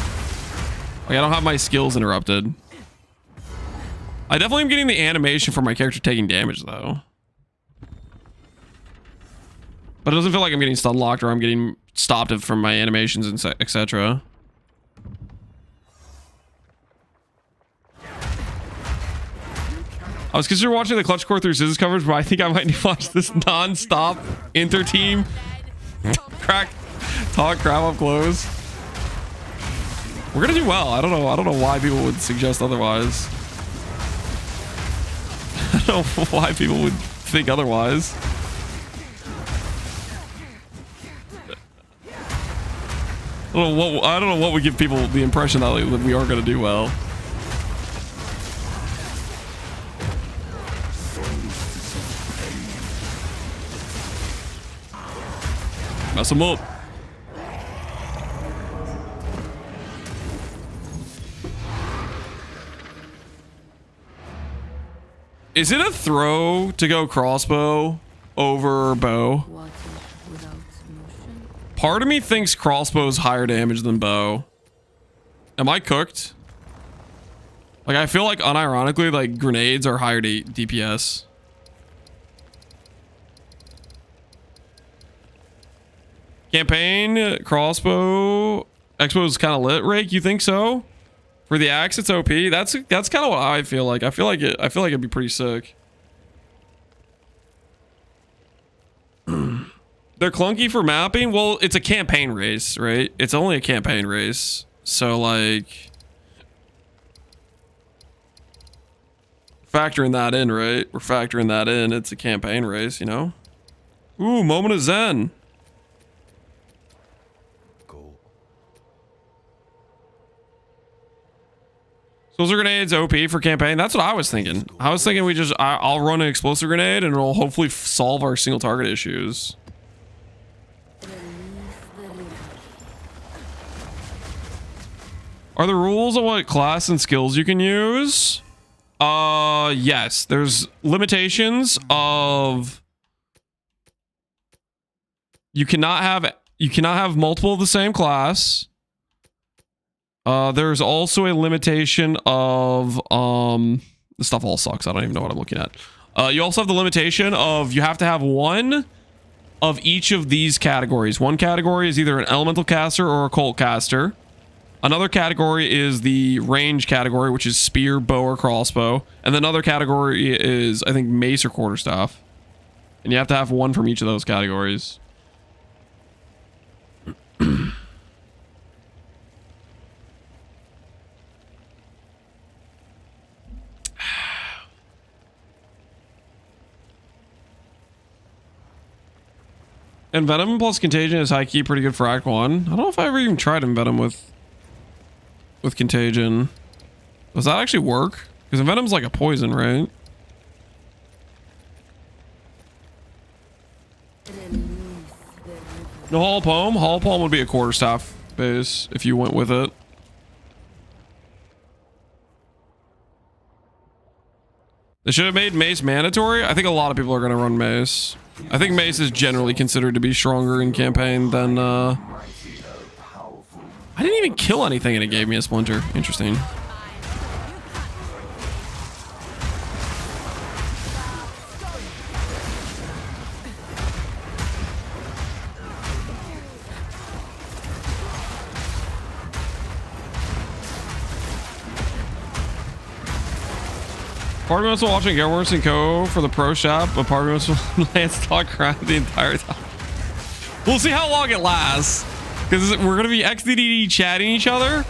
Like I don't have my skills interrupted. I definitely am getting the animation for my character taking damage, though. But it doesn't feel like I'm getting stun locked or I'm getting stopped from my animations and etc. I was considering watching the Clutch Core through Scissors coverage, but I think I might need to watch this non-stop inter-team talk crap up close. We're gonna do well. I don't know why people would suggest otherwise. I don't know why people would think otherwise. I don't know what would give people the impression that we are going to do well. Mess them up. Is it a throw to go crossbow over bow? Part of me thinks crossbow's higher damage than bow. Am I cooked? Like, I feel like unironically, like grenades are higher DPS. Campaign, crossbow, expo's kind of lit. Rake, you think so? For the axe, it's OP. That's kind of what I feel like. I feel like it'd be pretty sick. They're clunky for mapping. Well, it's a campaign race, right? It's only a campaign race. So like factoring that in, right? We're factoring that in. It's a campaign race, you know? Ooh, moment of zen. Explosive grenades OP for campaign. That's what I was thinking. I was thinking I'll run an explosive grenade and it'll hopefully solve our single target issues. Are there rules on what class and skills you can use? Yes. There's limitations of you cannot have multiple of the same class. There's also a limitation of this stuff all sucks. I don't even know what I'm looking at. You also have the limitation of you have to have one of each of these categories. One category is either an elemental caster or a occult caster. Another category is the range category, which is spear, bow, or crossbow. And then another category is, I think, mace or quarterstaff. And you have to have one from each of those categories. Envenom plus Contagion is high key pretty good for Act 1. I don't know if I ever even tried Envenom with Contagion. Does that actually work? Because Envenom's like a poison, right? No, Hall Poem? Hall Poem would be a quarterstaff base if you went with it. They should have made mace mandatory. I think a lot of people are going to run mace. I think mace is generally considered to be stronger in campaign than I didn't even kill anything and it gave me a splinter. Interesting. Part of me wants to watch Gearworks and Co. for the pro shop, but part of me wants to Lance talk around the entire time. We'll see how long it lasts. Because we're going to be XDDD chatting each other.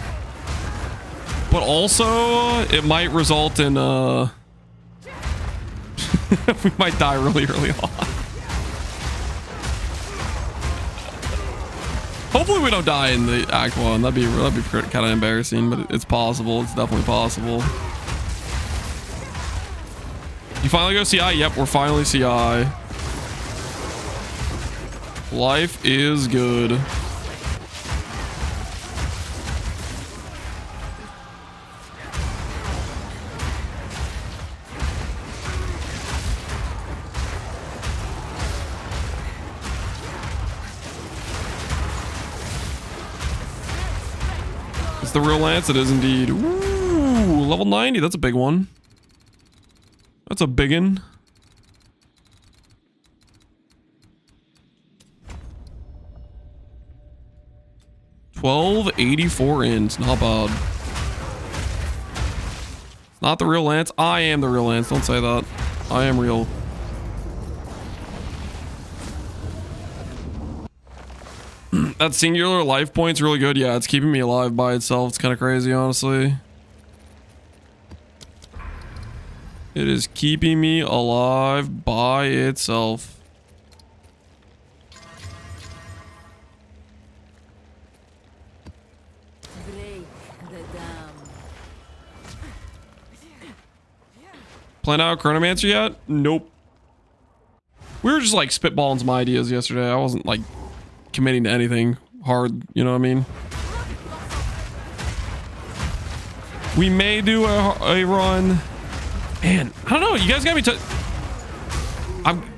But also, it might result in, we might die really early on. Hopefully we don't die in the Act 1. That'd be kind of embarrassing, but it's possible. It's definitely possible. You finally go CI? Yep, we're finally CI. Life is good. It's the real Lance. It is indeed. Ooh, level 90. That's a big one. That's a biggin. $12.84 ins. Not bad. It's not the real Lance. I am the real Lance. Don't say that. I am real. That singular life point's really good. Yeah, it's keeping me alive by itself. It's kind of crazy, honestly. It is keeping me alive by itself. Break the dam. Plan out Chronomancer yet? Nope. We were just like spitballing some ideas yesterday. I wasn't like committing to anything hard, you know what I mean? We may do a run. Man, I don't know. You guys got me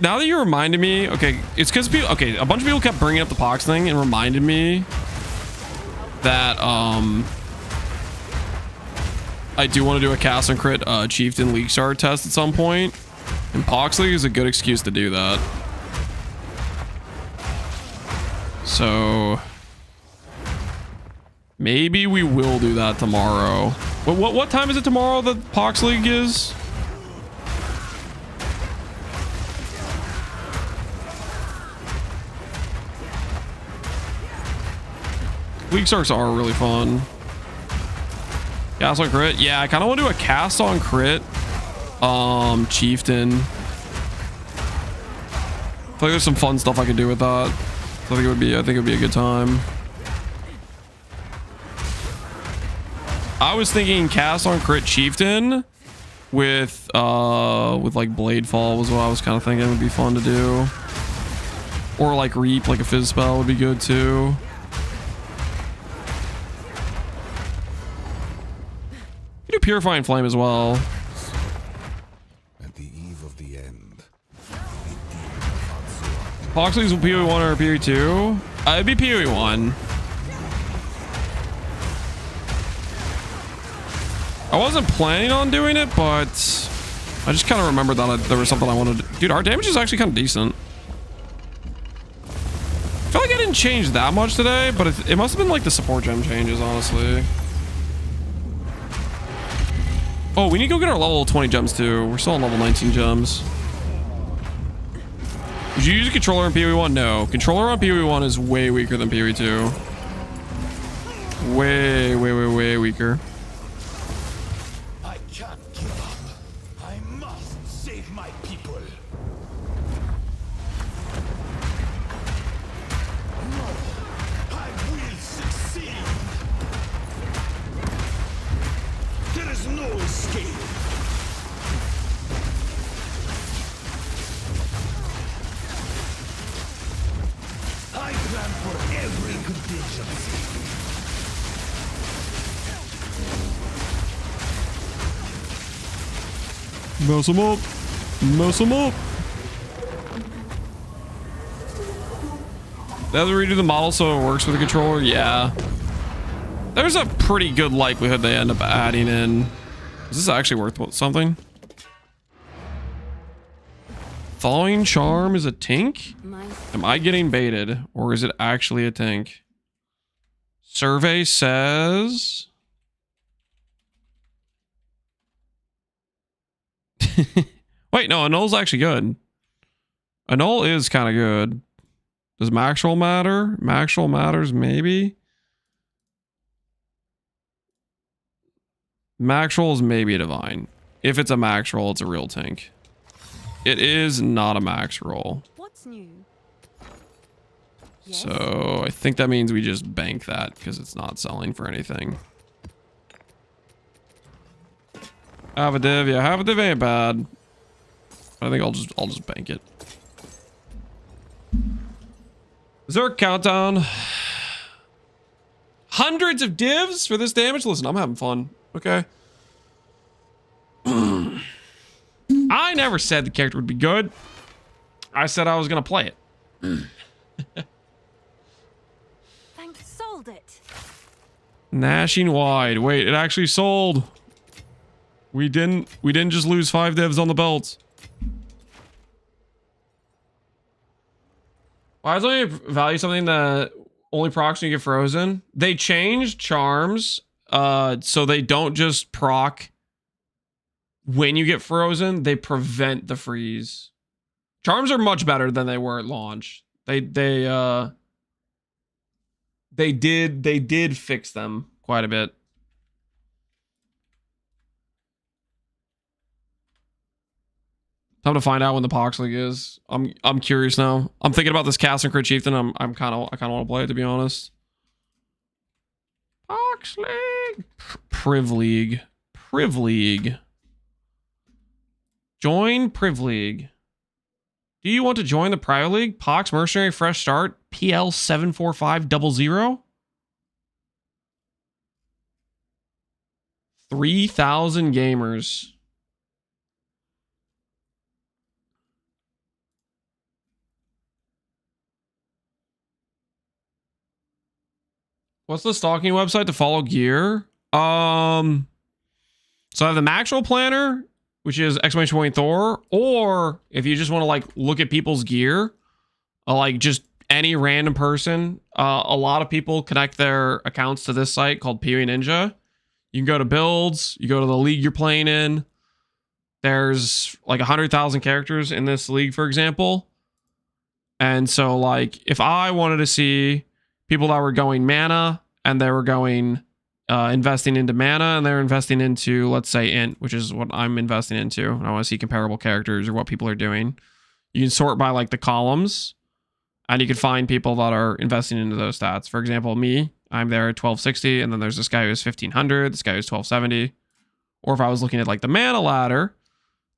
now that you reminded me, okay, it's because people, okay, a bunch of people kept bringing up the Pox thing and reminded me that I do want to do a cast and crit Chieftain League Star test at some point, and Pox League is a good excuse to do that. So maybe we will do that tomorrow. What time is it tomorrow that Pox League is? League Starts are really fun. Cast on crit. Yeah, I kind of want to do a cast on crit. Chieftain. I feel like there's some fun stuff I could do with that. So I think it would be a good time. I was thinking cast on crit Chieftain with like Blade Fall was what I was kind of thinking would be fun to do. Or like Reap, like a Fizz spell would be good too. You do Purifying Flame as well. At the eve of the end. Poxley's PoE 1 or PoE 2? It'd be PoE 1. I wasn't planning on doing it, but I just kind of remembered that there was something I wanted to... Dude, our damage is actually kind of decent. I feel like I didn't change that much today, but it must have been like the support gem changes, honestly. Oh, we need to go get our level 20 gems too. We're still on level 19 gems. Would you use a controller on PoE 1? No. Controller on PoE 1 is way weaker than PoE 2. Way weaker. I can't give up. I must save my people. No, I will succeed. There is no escape. I plan for every contingency. Mess him up. Mess him up. They have to redo the model so it works with the controller? Yeah. There's a pretty good likelihood they end up adding in. Is this actually worth something? Thawing Charm is a tink? Am I getting baited? Or is it actually a tink? Survey says... Wait, no, Annul's actually good. Annul is kind of good. Does max roll matter? Max roll matters, maybe. Max roll is maybe a divine. If it's a max roll, it's a real tank. It is not a max roll. What's new? Yes. So I think that means we just bank that because it's not selling for anything. Have a div, yeah, have a div ain't bad. I think I'll just bank it. Is there a countdown? Hundreds of divs for this damage? Listen, I'm having fun. Okay. I never said the character would be good. I said I was gonna play it. Thanks, sold it. Gnashing wide. Wait, it actually sold. We didn't just lose 5 divs on the belt. Why does only value something that only procs when you get frozen? They changed charms, so they don't just proc when you get frozen. They prevent the freeze. Charms are much better than they were at launch. They did fix them quite a bit. Time to find out when the Pox League is. I'm curious now. I'm thinking about this Cast and Crit Chieftain. I kind of want to play it, to be honest. Pox League. Priv League. Priv League. Join Priv League. Do you want to join the Private League? Pox Mercenary Fresh Start. PL 74500. 3,000 gamers. What's the stalking website to follow gear? So I have the Maxwell Planner, which is exclamation point Thor, or if you just want to like look at people's gear, like just any random person, a lot of people connect their accounts to this site called PoE Ninja. You can go to builds, you go to the league you're playing in. There's like 100,000 characters in this league, for example. And so like if I wanted to see people that were going mana and they were going investing into mana and they're investing into, let's say, int, which is what I'm investing into. And I want to see comparable characters or what people are doing. You can sort by like the columns and you can find people that are investing into those stats. For example, me, I'm there at 1260 and then there's this guy who's 1500, this guy who's 1270. Or if I was looking at like the mana ladder,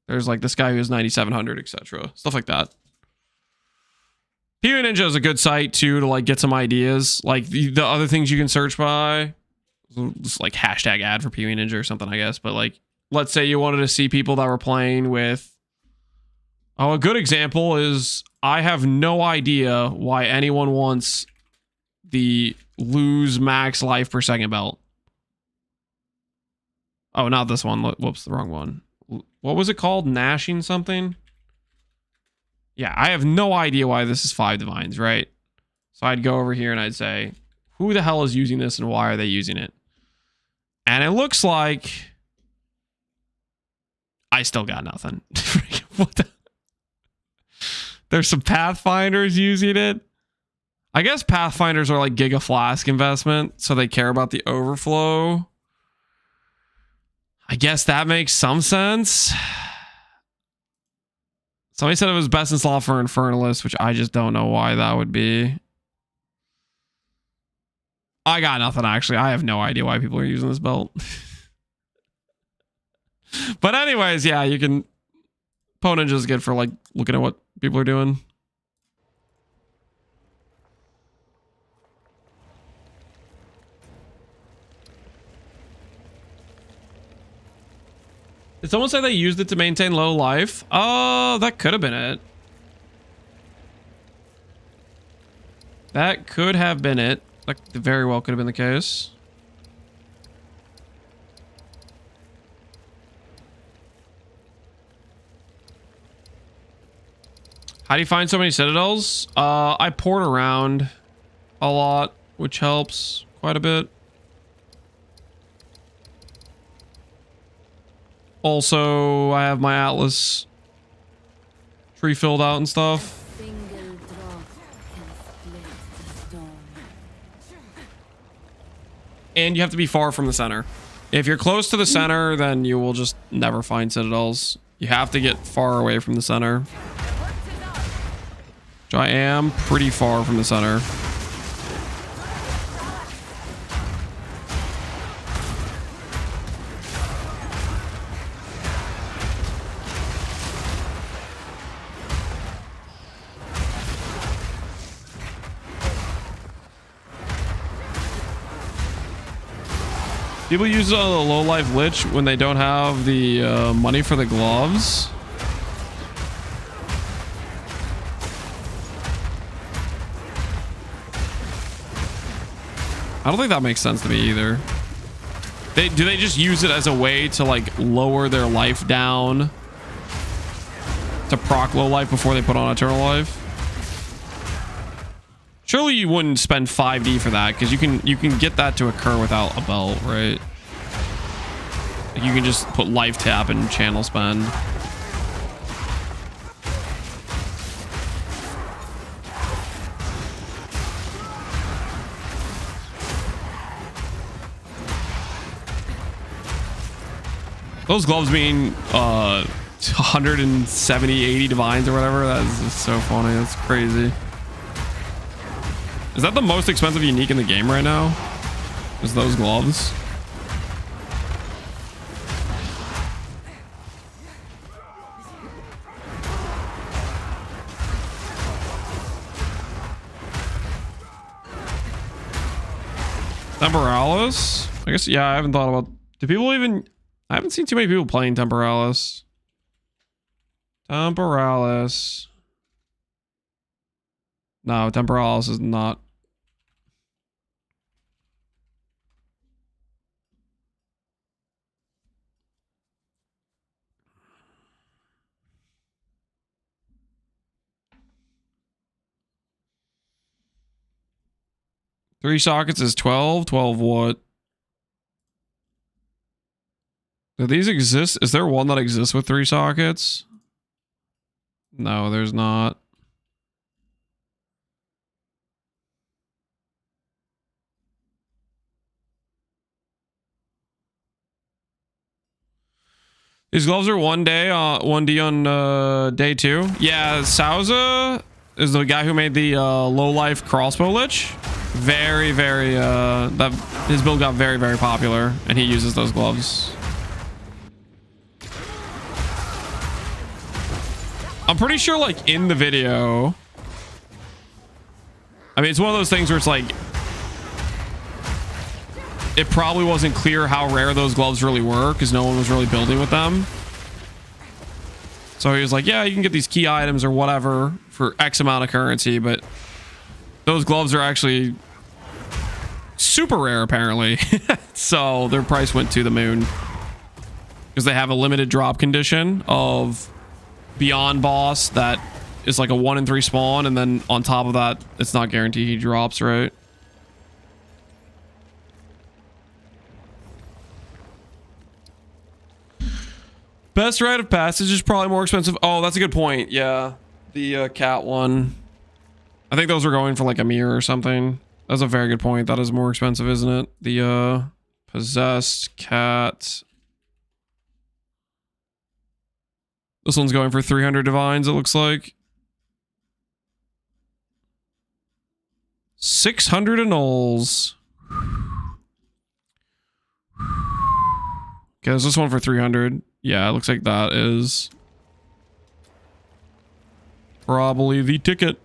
there's like this guy who's 9700, etc. Stuff like that. PoE Ninja is a good site too to like get some ideas. Like the other things you can search by, just like hashtag ad for PoE Ninja or something, I guess. But like, let's say you wanted to see people that were playing with. Oh, a good example is I have no idea why anyone wants the lose max life per second belt. Oh, not this one. Whoops, the wrong one. What was it called? Gnashing something? Yeah, I have no idea why this is 5 divines, right? So I'd go over here and I'd say, who the hell is using this and why are they using it? And it looks like I still got nothing. What the? There's some Pathfinders using it. I guess Pathfinders are like Giga Flask investment, so they care about the overflow. I guess that makes some sense. Somebody said it was best in slot for Infernalist, which I just don't know why that would be. I got nothing, actually. I have no idea why people are using this belt. But anyways, yeah, you can... PoE Ninja is good for like looking at what people are doing. Did someone say they used it to maintain low life? That could have been it. That could have been it. That very well could have been the case. How do you find so many citadels? I poured around a lot, which helps quite a bit. Also, I have my Atlas tree filled out and stuff. Single drop can split the stone. And you have to be far from the center. If you're close to the center, then you will just never find citadels. You have to get far away from the center. Which I am pretty far from the center. People use a low life lich when they don't have the money for the gloves. I don't think that makes sense to me either. Do they just use it as a way to like lower their life down to proc low life before they put on eternal life? Surely you wouldn't spend 5D for that, because you can get that to occur without a belt, right? Like you can just put life tap and channel spend. Those gloves mean 170, 80 divines or whatever. That's just so funny. That's crazy. Is that the most expensive unique in the game right now? Is those gloves? Temporalis? I guess, yeah, I haven't thought about... Do people even... I haven't seen too many people playing Temporalis. Temporalis. No, Temporalis is not... Three sockets is 12. 12 what? Do these exist? Is there one that exists with 3 sockets? No, there's not. These gloves are 1D on day 2. Yeah, Sauza is the guy who made the low life crossbow lich. Very, very his build got very, very popular, and he uses those gloves. I'm pretty sure, like, in the video, I mean, it's one of those things where it's like, it probably wasn't clear how rare those gloves really were because no one was really building with them. So he was like, yeah, you can get these key items or whatever for X amount of currency, but those gloves are actually super rare apparently. So their price went to the moon because they have a limited drop condition of Beyond boss that is like a 1 in 3 spawn, and then on top of that, it's not guaranteed he drops, right? Best rite of passage is probably more expensive. Oh, that's a good point. Yeah, the cat one. I think those were going for like a mirror or something. That's a very good point. That is more expensive, isn't it? The possessed cat. This one's going for 300 divines, it looks like. 600 annuls. Okay, is this one for 300? Yeah, it looks like that is probably the ticket.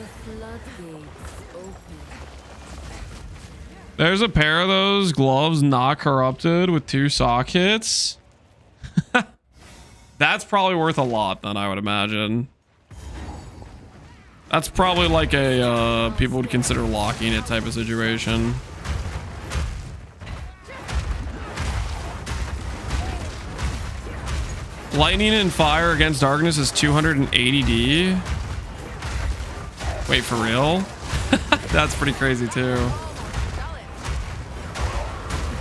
floodgates open. There's a pair of those gloves not corrupted with 2 sockets. That's probably worth a lot then, I would imagine. That's probably like a people would consider locking it type of situation. Lightning and fire against darkness is 280D. Wait, for real? That's pretty crazy too.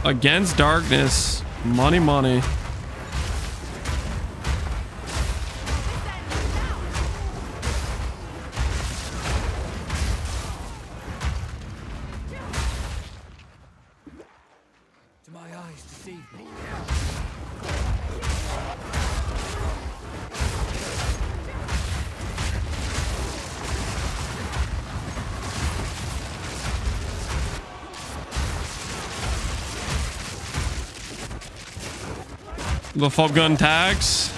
Against darkness, money, money. Do my eyes deceive me? The fob gun tax.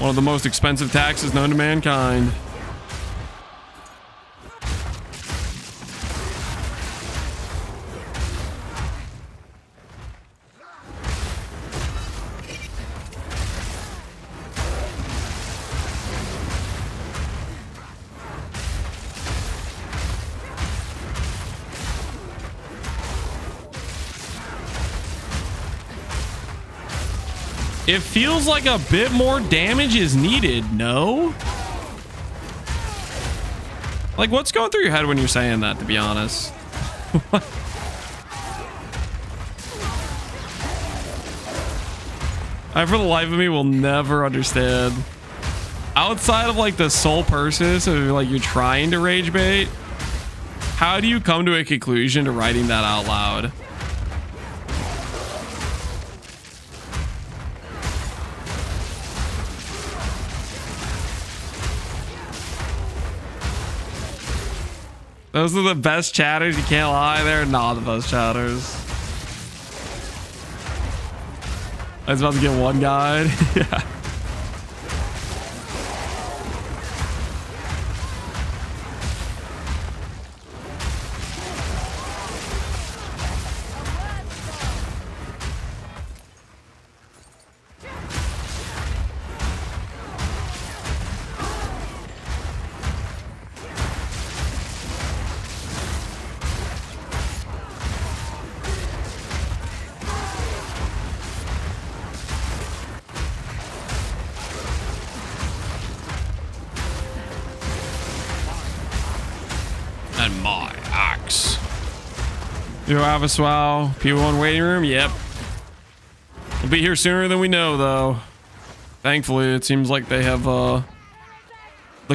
One of the most expensive taxes known to mankind. It feels like a bit more damage is needed, no? Like, what's going through your head when you're saying that, to be honest? I, for the life of me, will never understand. Outside of, like, the sole purpose of, like, you're trying to rage bait, how do you come to a conclusion to writing that out loud? Those are the best chatters, you can't lie. They're not the best chatters. I was about to get one guide. Yeah. And my axe. You have a swow. P1 waiting room? Yep. We'll be here sooner than we know, though. Thankfully, it seems like they have the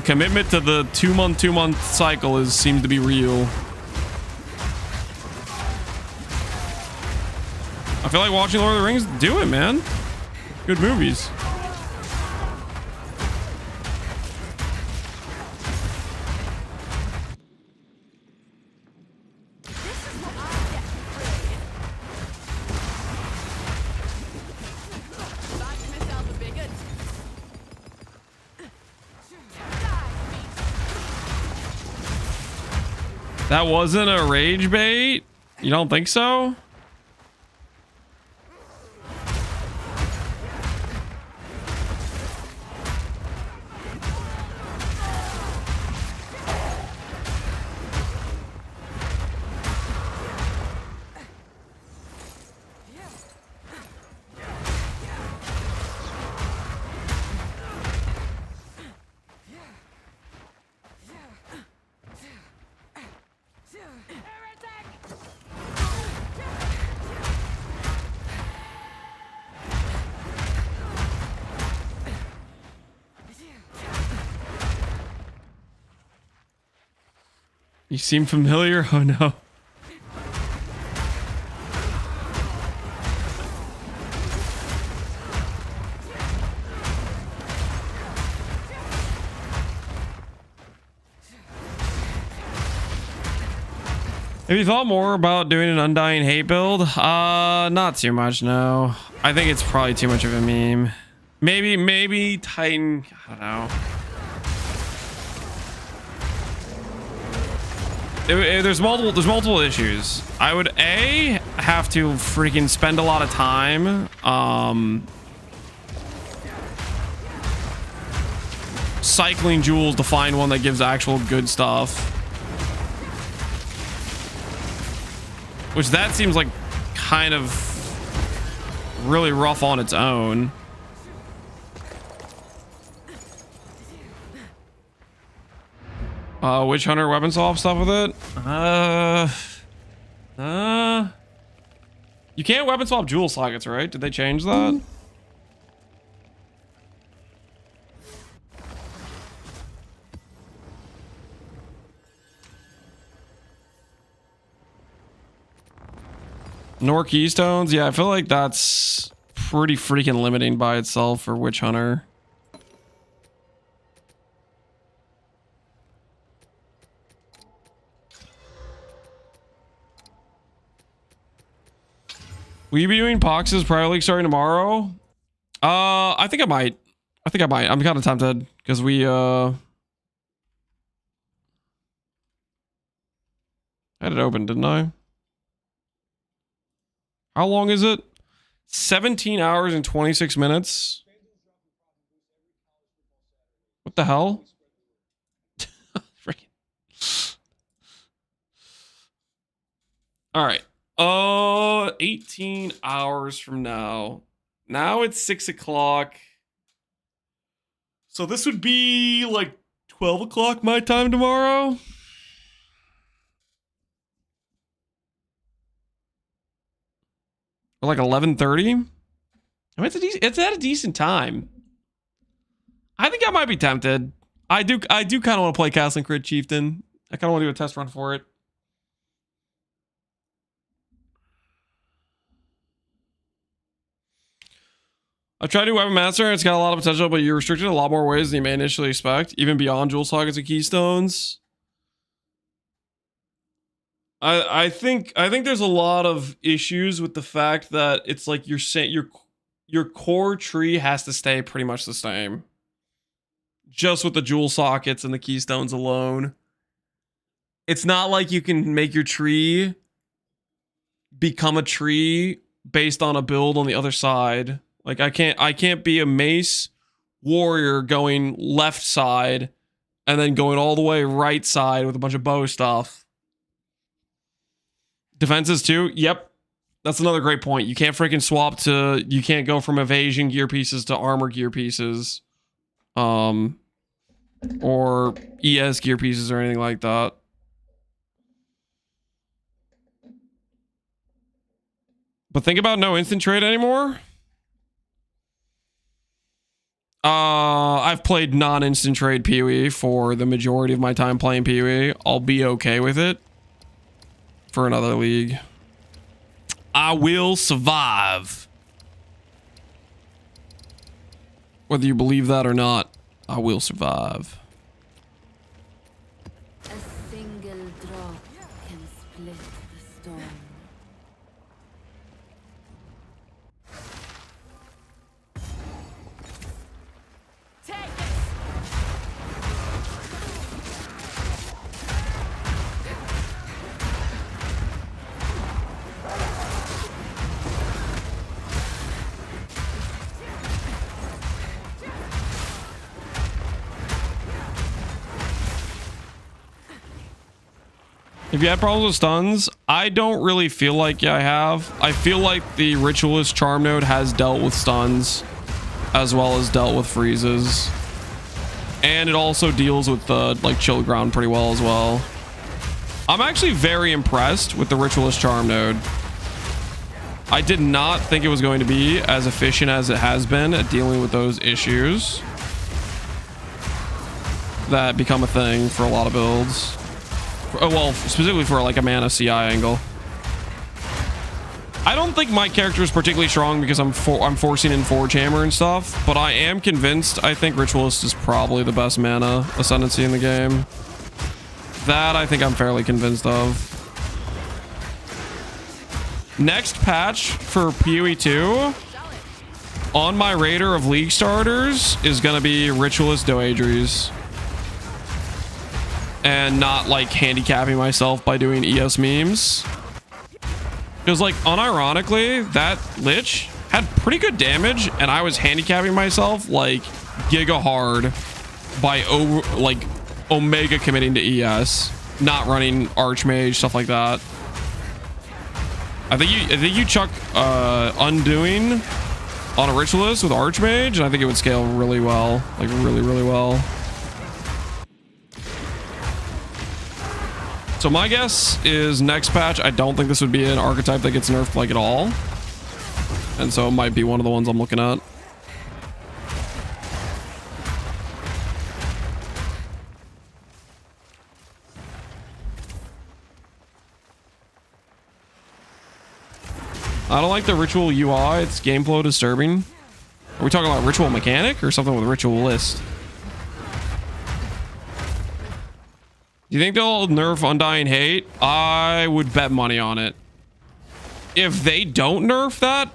commitment to the 2-month cycle seems to be real. I feel like watching Lord of the Rings do it, man. Good movies. That wasn't a rage bait? You don't think so? You seem familiar? Oh no. Have you thought more about doing an Undying Hate build? Not too much, no. I think it's probably too much of a meme. Maybe Titan, I don't know. there's multiple issues. I would have to freaking spend a lot of time cycling jewels to find one that gives actual good stuff, which that seems like kind of really rough on its own. Witch Hunter weapon swap stuff with it. You can't weapon swap jewel sockets, right? Did they change that? Nor keystones. Yeah, I feel like that's pretty freaking limiting by itself for Witch Hunter. Will you be doing Pox's Prior League starting tomorrow? I think I might. I'm kind of tempted because we had it open, didn't I? How long is it? 17 hours and 26 minutes. What the hell? All right. 18 hours from now. Now it's 6 o'clock. So this would be like 12 o'clock my time tomorrow. Or like 11:30. I mean, it's at a decent time. I think I might be tempted. I do kind of want to play Castle and Crit Chieftain. I kind of want to do a test run for it. I've tried to do Weapon Master and it's got a lot of potential, but you're restricted in a lot more ways than you may initially expect, even beyond jewel sockets and keystones. I think there's a lot of issues with the fact that it's like you're saying your core tree has to stay pretty much the same. Just with the jewel sockets and the keystones alone. It's not like you can make your tree become a tree based on a build on the other side. Like I can't be a mace warrior going left side and then going all the way right side with a bunch of bow stuff. Defenses too? Yep. That's another great point. You can't freaking swap to... You can't go from evasion gear pieces to armor gear pieces. Or ES gear pieces or anything like that. But think about no instant trade anymore. I've played non-instant trade PoE for the majority of my time playing PoE. I'll be okay with it. For another league. I will survive. Whether you believe that or not, I will survive. A single drop can split the storm. If you had problems with stuns, I don't really feel like I have. I feel like the Ritualist Charm node has dealt with stuns as well as dealt with freezes. And it also deals with the like chill ground pretty well as well. I'm actually very impressed with the Ritualist Charm node. I did not think it was going to be as efficient as it has been at dealing with those issues that become a thing for a lot of builds. Well, specifically for like a mana CI angle. I don't think my character is particularly strong because I'm forcing in Forge Hammer and stuff, but I am convinced I think Ritualist is probably the best mana Ascendancy in the game. That I think I'm fairly convinced of. Next patch for PoE 2 on my radar of league starters is going to be Ritualist Doadries. and not like handicapping myself by doing ES memes. Because like unironically, that Lich had pretty good damage and I was handicapping myself like giga hard by Omega committing to ES, not running Archmage, stuff like that. I think you chuck Undoing on a Ritualist with Archmage, and I think it would scale really well, like really, really well. So my guess is next patch, I don't think this would be an archetype that gets nerfed like at all. And so it might be one of the ones I'm looking at. I don't like the ritual UI. It's game flow disturbing. Are we talking about ritual mechanic or something with ritual list? Do you think they'll nerf Undying Hate? I would bet money on it. If they don't nerf that,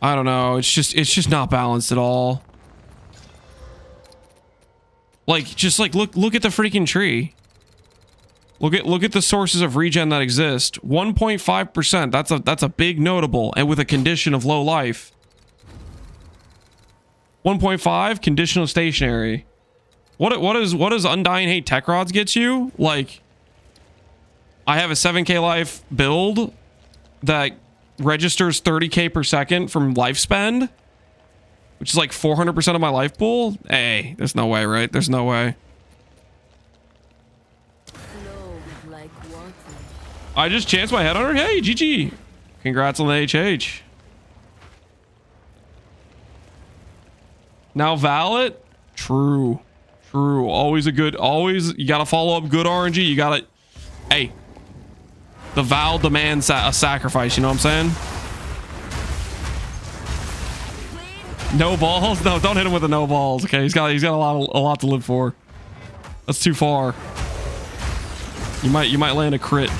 I don't know. It's just not balanced at all. Like, just like look at the freaking tree. Look at the sources of regen that exist. 1.5%. That's a big notable, and with a condition of low life. 1.5 conditional stationary. What does Undying Hate Tech Rods get you? Like, I have a 7k life build that registers 30k per second from life spend, which is like 400% of my life pool. Hey, there's no way, right? There's no way. I just chanced my head on her. Hey, GG. Congrats on the HH. Now Valet. True. True. Always you gotta follow up good RNG. You gotta, hey, the Val demands a sacrifice, you know what I'm saying? No balls? No, don't hit him with the no balls. Okay, he's got a lot to live for. That's too far. You might land a crit.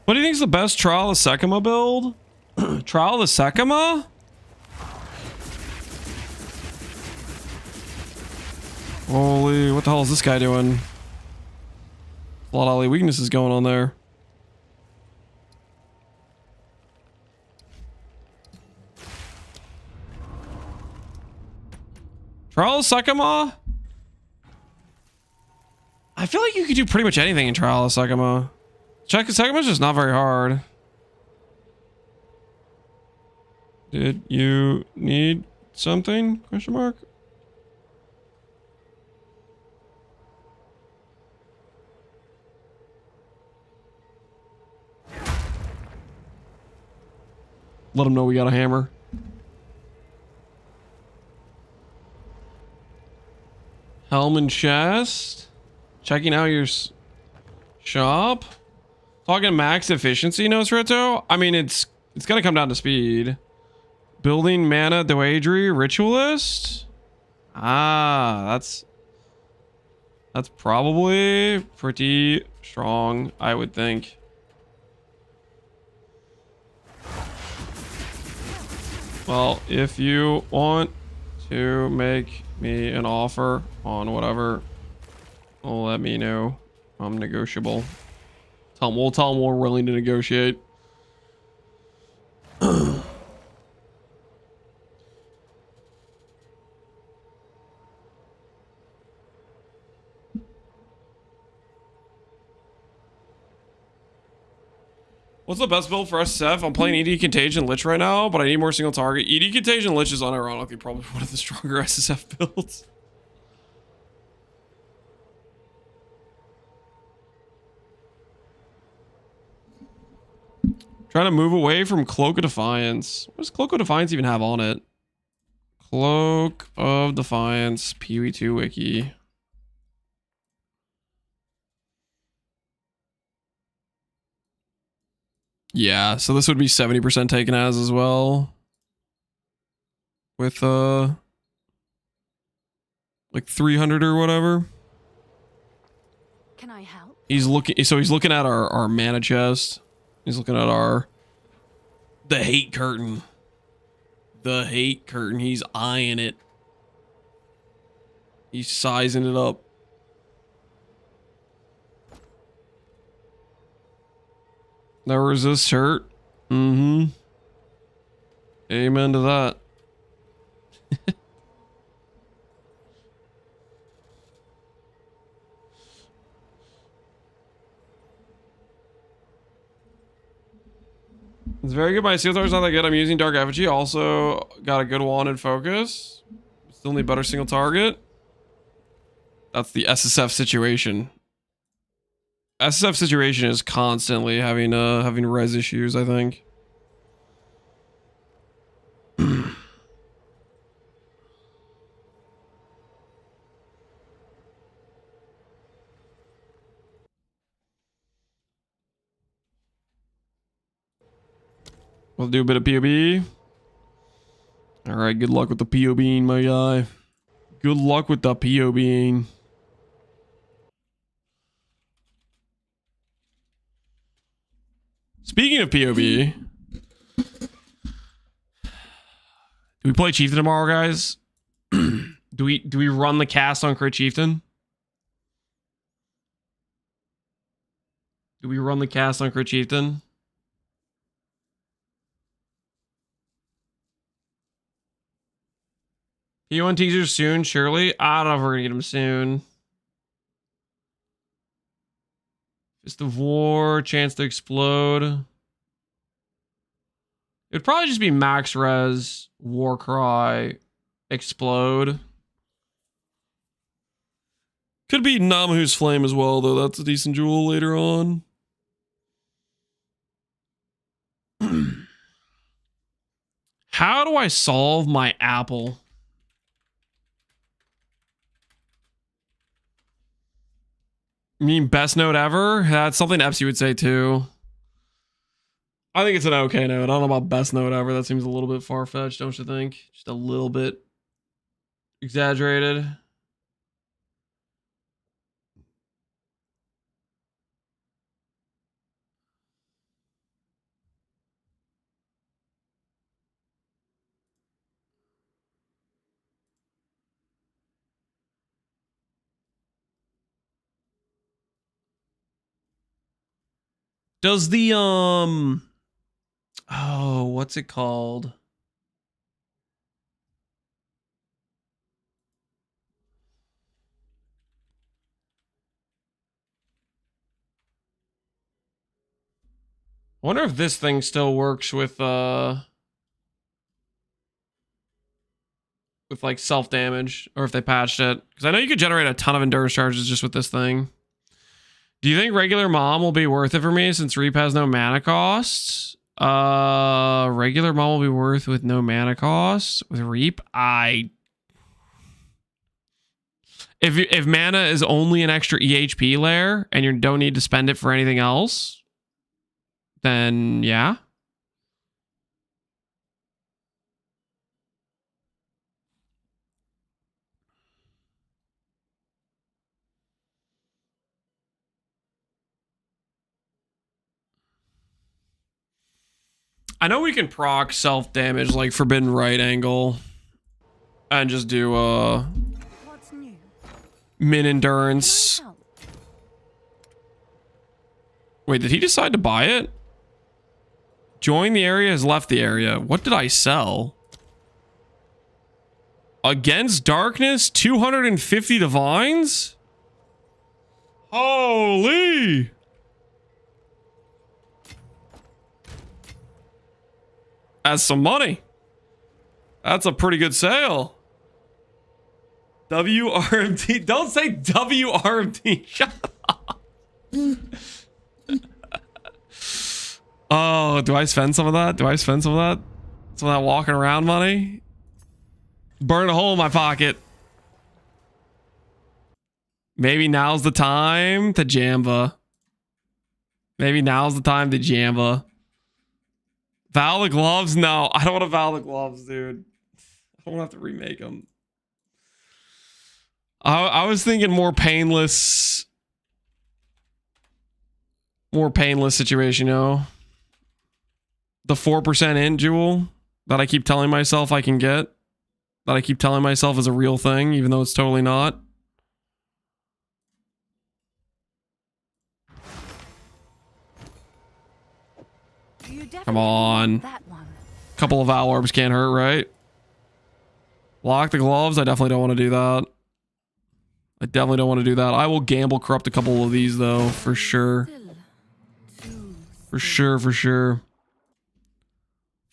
What do you think is the best Trial of Sekima build? Trial of Sekima? Holy, what the hell is this guy doing? A lot of Ali weaknesses going on there. Trial of Sekima? I feel like you could do pretty much anything in Trial of Sekima. Sekima's just not very hard. Did you need something? Question mark. Let him know we got a hammer. Helm and chest. Checking out your shop. Talking max efficiency, Nosferatu? I mean, it's gonna come down to speed. Building mana Doadry Ritualist? Ah, that's probably pretty strong, I would think. Well, if you want to make me an offer on whatever, let me know. I'm negotiable. We'll tell them we're willing to negotiate. What's the best build for SSF? I'm playing ED Contagion Lich right now, but I need more single target. ED Contagion Lich is unironically probably one of the stronger SSF builds. Trying to move away from Cloak of Defiance. What does Cloak of Defiance even have on it? Cloak of Defiance, PoE2 wiki. Yeah, so this would be 70% taken as well. With like 300 or whatever. Can I help? He's looking at our mana chest. He's looking at the hate curtain. The hate curtain. He's eyeing it. He's sizing it up. Now resist shirt. Mm-hmm. Amen to that. It's very good. My seal thrower's not that good. I'm using Dark Effigy. Also got a good wand and focus. Still need better single target. That's the SSF situation. SSF situation is constantly having res issues, I think. We'll do a bit of POB. All right, good luck with the POBing, my guy. Good luck with the POBing. Speaking of POB, do we play Chieftain tomorrow, guys? do we run the cast on Crit Chieftain? Do we run the cast on Crit Chieftain? P1 teasers soon, surely. I don't know if we're gonna get them soon. Fist of War, chance to explode. It'd probably just be max res, war cry, explode. Could be Namahu's Flame as well, though. That's a decent jewel later on. How do I solve my apple? You mean best note ever? That's something Epsy would say too. I think it's an okay note. I don't know about best note ever. That seems a little bit far-fetched, don't you think? Just a little bit exaggerated. Does the oh, what's it called? I wonder if this thing still works with like self damage, or if they patched it, because I know you could generate a ton of endurance charges just with this thing. Do you think regular mom will be worth it for me since Reap has no mana costs? Regular mom will be worth with no mana costs. With Reap, if mana is only an extra EHP layer and you don't need to spend it for anything else, then yeah. I know we can proc self damage like Forbidden Right angle and just do What's new? min endurance. Help. Wait, did he decide to buy it? Join the area has left the area. What did I sell? Against Darkness, 250 divines? Holy! That's some money. That's a pretty good sale. WRMT. Don't say WRMT. Shut up. Oh, do I spend some of that? Do I spend some of that? Some of that walking around money? Burn a hole in my pocket. Maybe now's the time to Jamba. Maybe now's the time to Jamba. Val the gloves? No, I don't want to Val the gloves, dude. I don't have to remake them. I was thinking more painless situation, you know? The 4% int jewel that I keep telling myself I can get. That I keep telling myself is a real thing, even though it's totally not. You definitely Come on. want that one. Couple of Val orbs can't hurt, right? Lock the gloves. I definitely don't want to do that. I definitely don't want to do that. I will gamble corrupt a couple of these though, for sure. For sure, for sure.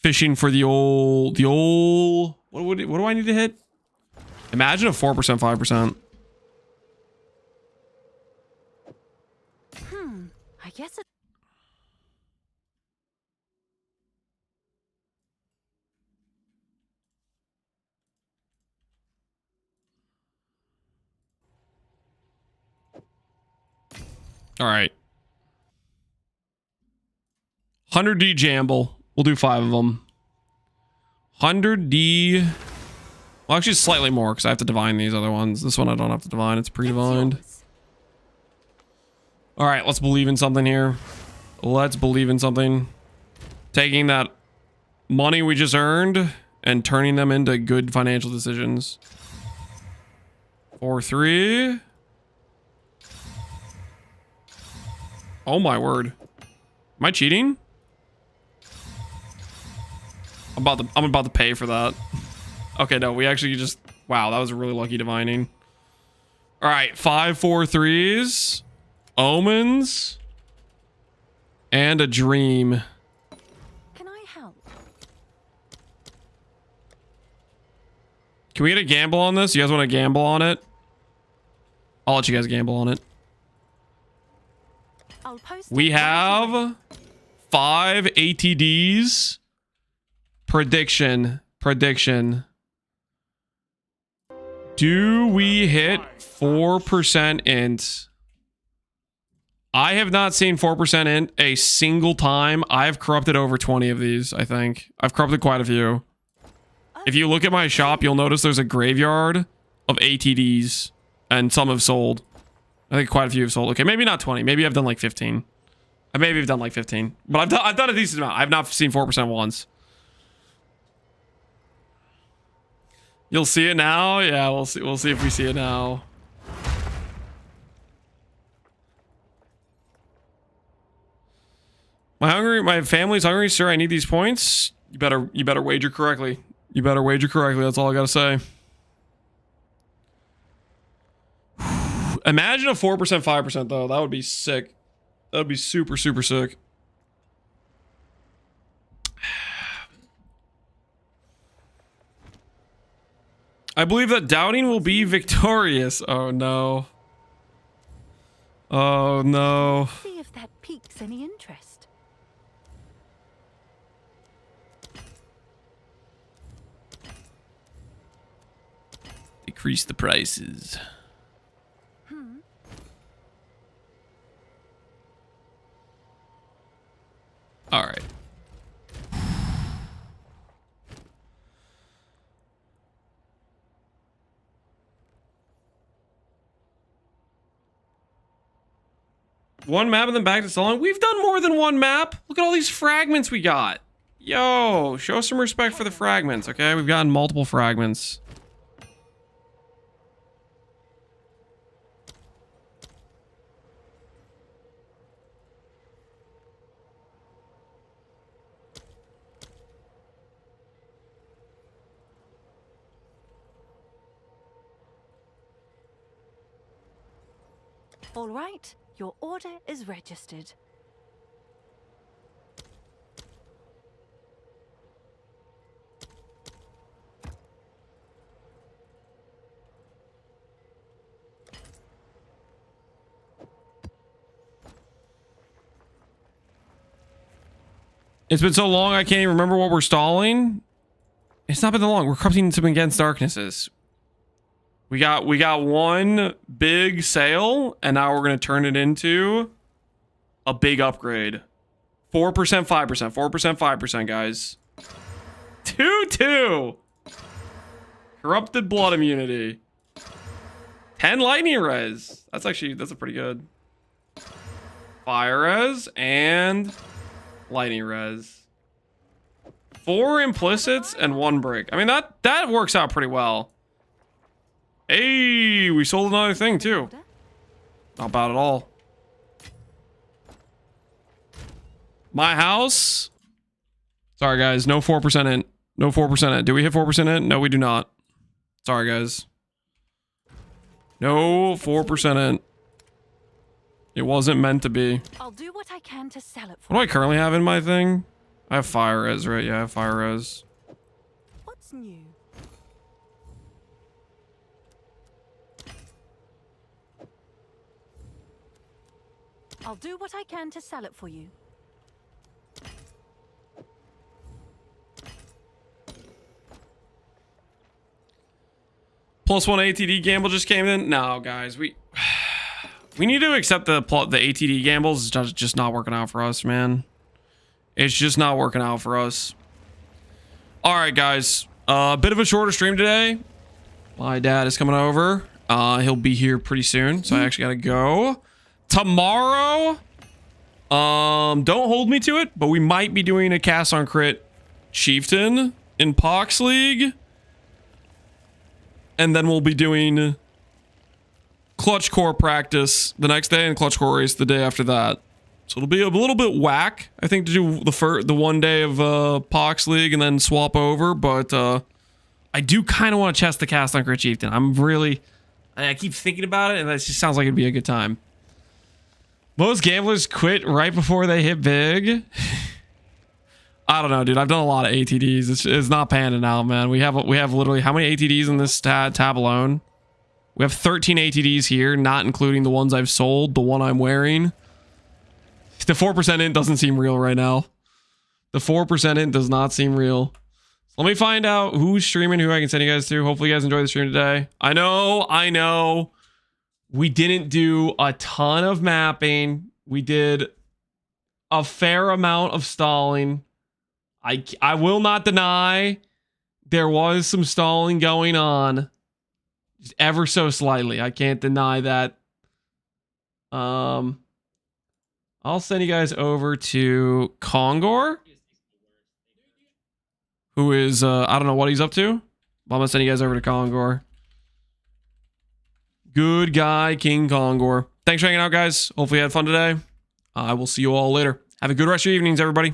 Fishing for the old what do I need to hit? Imagine a 4%, 5%. I guess it. All right. 100D Jamble. We'll do 5 of them. 100D. Well, actually slightly more because I have to divine these other ones. This one I don't have to divine. It's pre-divined. All right, let's believe in something here. Let's believe in something. Taking that money we just earned and turning them into good financial decisions. 4-3. Oh my word. Am I cheating? I'm about to pay for that. Okay, no, we actually just... Wow, that was a really lucky divining. All right, 5 4-3s. Omens. And a dream. Can I help? Can we get a gamble on this? You guys want to gamble on it? I'll let you guys gamble on it. I'll post We it right away. have 5 ATDs. Prediction. Do we hit 4% int? I have not seen 4% int a single time. I've corrupted over 20 of these, I think. I've corrupted quite a few. If you look at my shop, you'll notice there's a graveyard of ATDs, and some have sold. I think quite a few have sold. Okay, maybe not 20. Maybe I've done like 15. I maybe have done like 15. But I've done a decent amount. I've not seen 4% once. You'll see it now? Yeah, we'll see. We'll see if we see it now. My family's hungry, sir. I need these points. You better wager correctly. You better wager correctly. That's all I gotta say. Imagine a 4%, 5% though. That would be sick. That would be super, super sick. I believe that doubting will be victorious. Oh no. Oh no. See if that piques any interest. Decrease the prices. All right. One map and then back to selling. We've done more than one map. Look at all these fragments we got. Yo, show some respect for the fragments, okay? We've gotten multiple fragments. All right, your order is registered. It's been so long I can't even remember what we're stalling. It's not been that long. We're corrupting some Against Darknesses. We got one big sale, and now we're gonna turn it into a big upgrade. 4%, 5%, 4%, 5%, guys. 2-2. Corrupted blood immunity. 10 lightning res. That's a pretty good. Fire res and lightning res. 4 implicits and 1 break. I mean, that works out pretty well. Hey, we sold another thing too. Not bad at all. My house. Sorry, guys. No 4% in. No 4% in. Do we hit 4% in? No, we do not. Sorry, guys. No 4% in. It wasn't meant to be. I'll do what I can to sell it for What do I currently have in my thing? I have fire res, right? Yeah, I have fire res. What's new? I'll do what I can to sell it for you. +1 ATD gamble just came in. No, guys, we need to accept the ATD gambles. It's just not working out for us, man. It's just not working out for us. All right, guys. A bit of a shorter stream today. My dad is coming over. He'll be here pretty soon, so I actually gotta go. Tomorrow, don't hold me to it, but we might be doing a cast on crit chieftain in Pox League. And then we'll be doing clutch core practice the next day and clutch core race the day after that. So it'll be a little bit whack, I think, to do the one day of Pox League and then swap over. But I do kind of want to chest the cast on crit chieftain. I keep thinking about it, and that just sounds like it'd be a good time. Most gamblers quit right before they hit big. I don't know, dude. I've done a lot of ATDs. It's not panning out, man. We have literally how many ATDs in this tab alone? We have 13 ATDs here, not including the ones I've sold, the one I'm wearing. The 4% int doesn't seem real right now. The 4% int does not seem real. Let me find out who's streaming, who I can send you guys to. Hopefully you guys enjoy the stream today. I know. We didn't do a ton of mapping. We did a fair amount of stalling. I will not deny there was some stalling going on. Just ever so slightly. I can't deny that. I'll send you guys over to Kongor, who is, I don't know what he's up to, but I'm going to send you guys over to Kongor. Good guy, King Kongor. Thanks for hanging out, guys. Hopefully you had fun today. I will see you all later. Have a good rest of your evenings, everybody.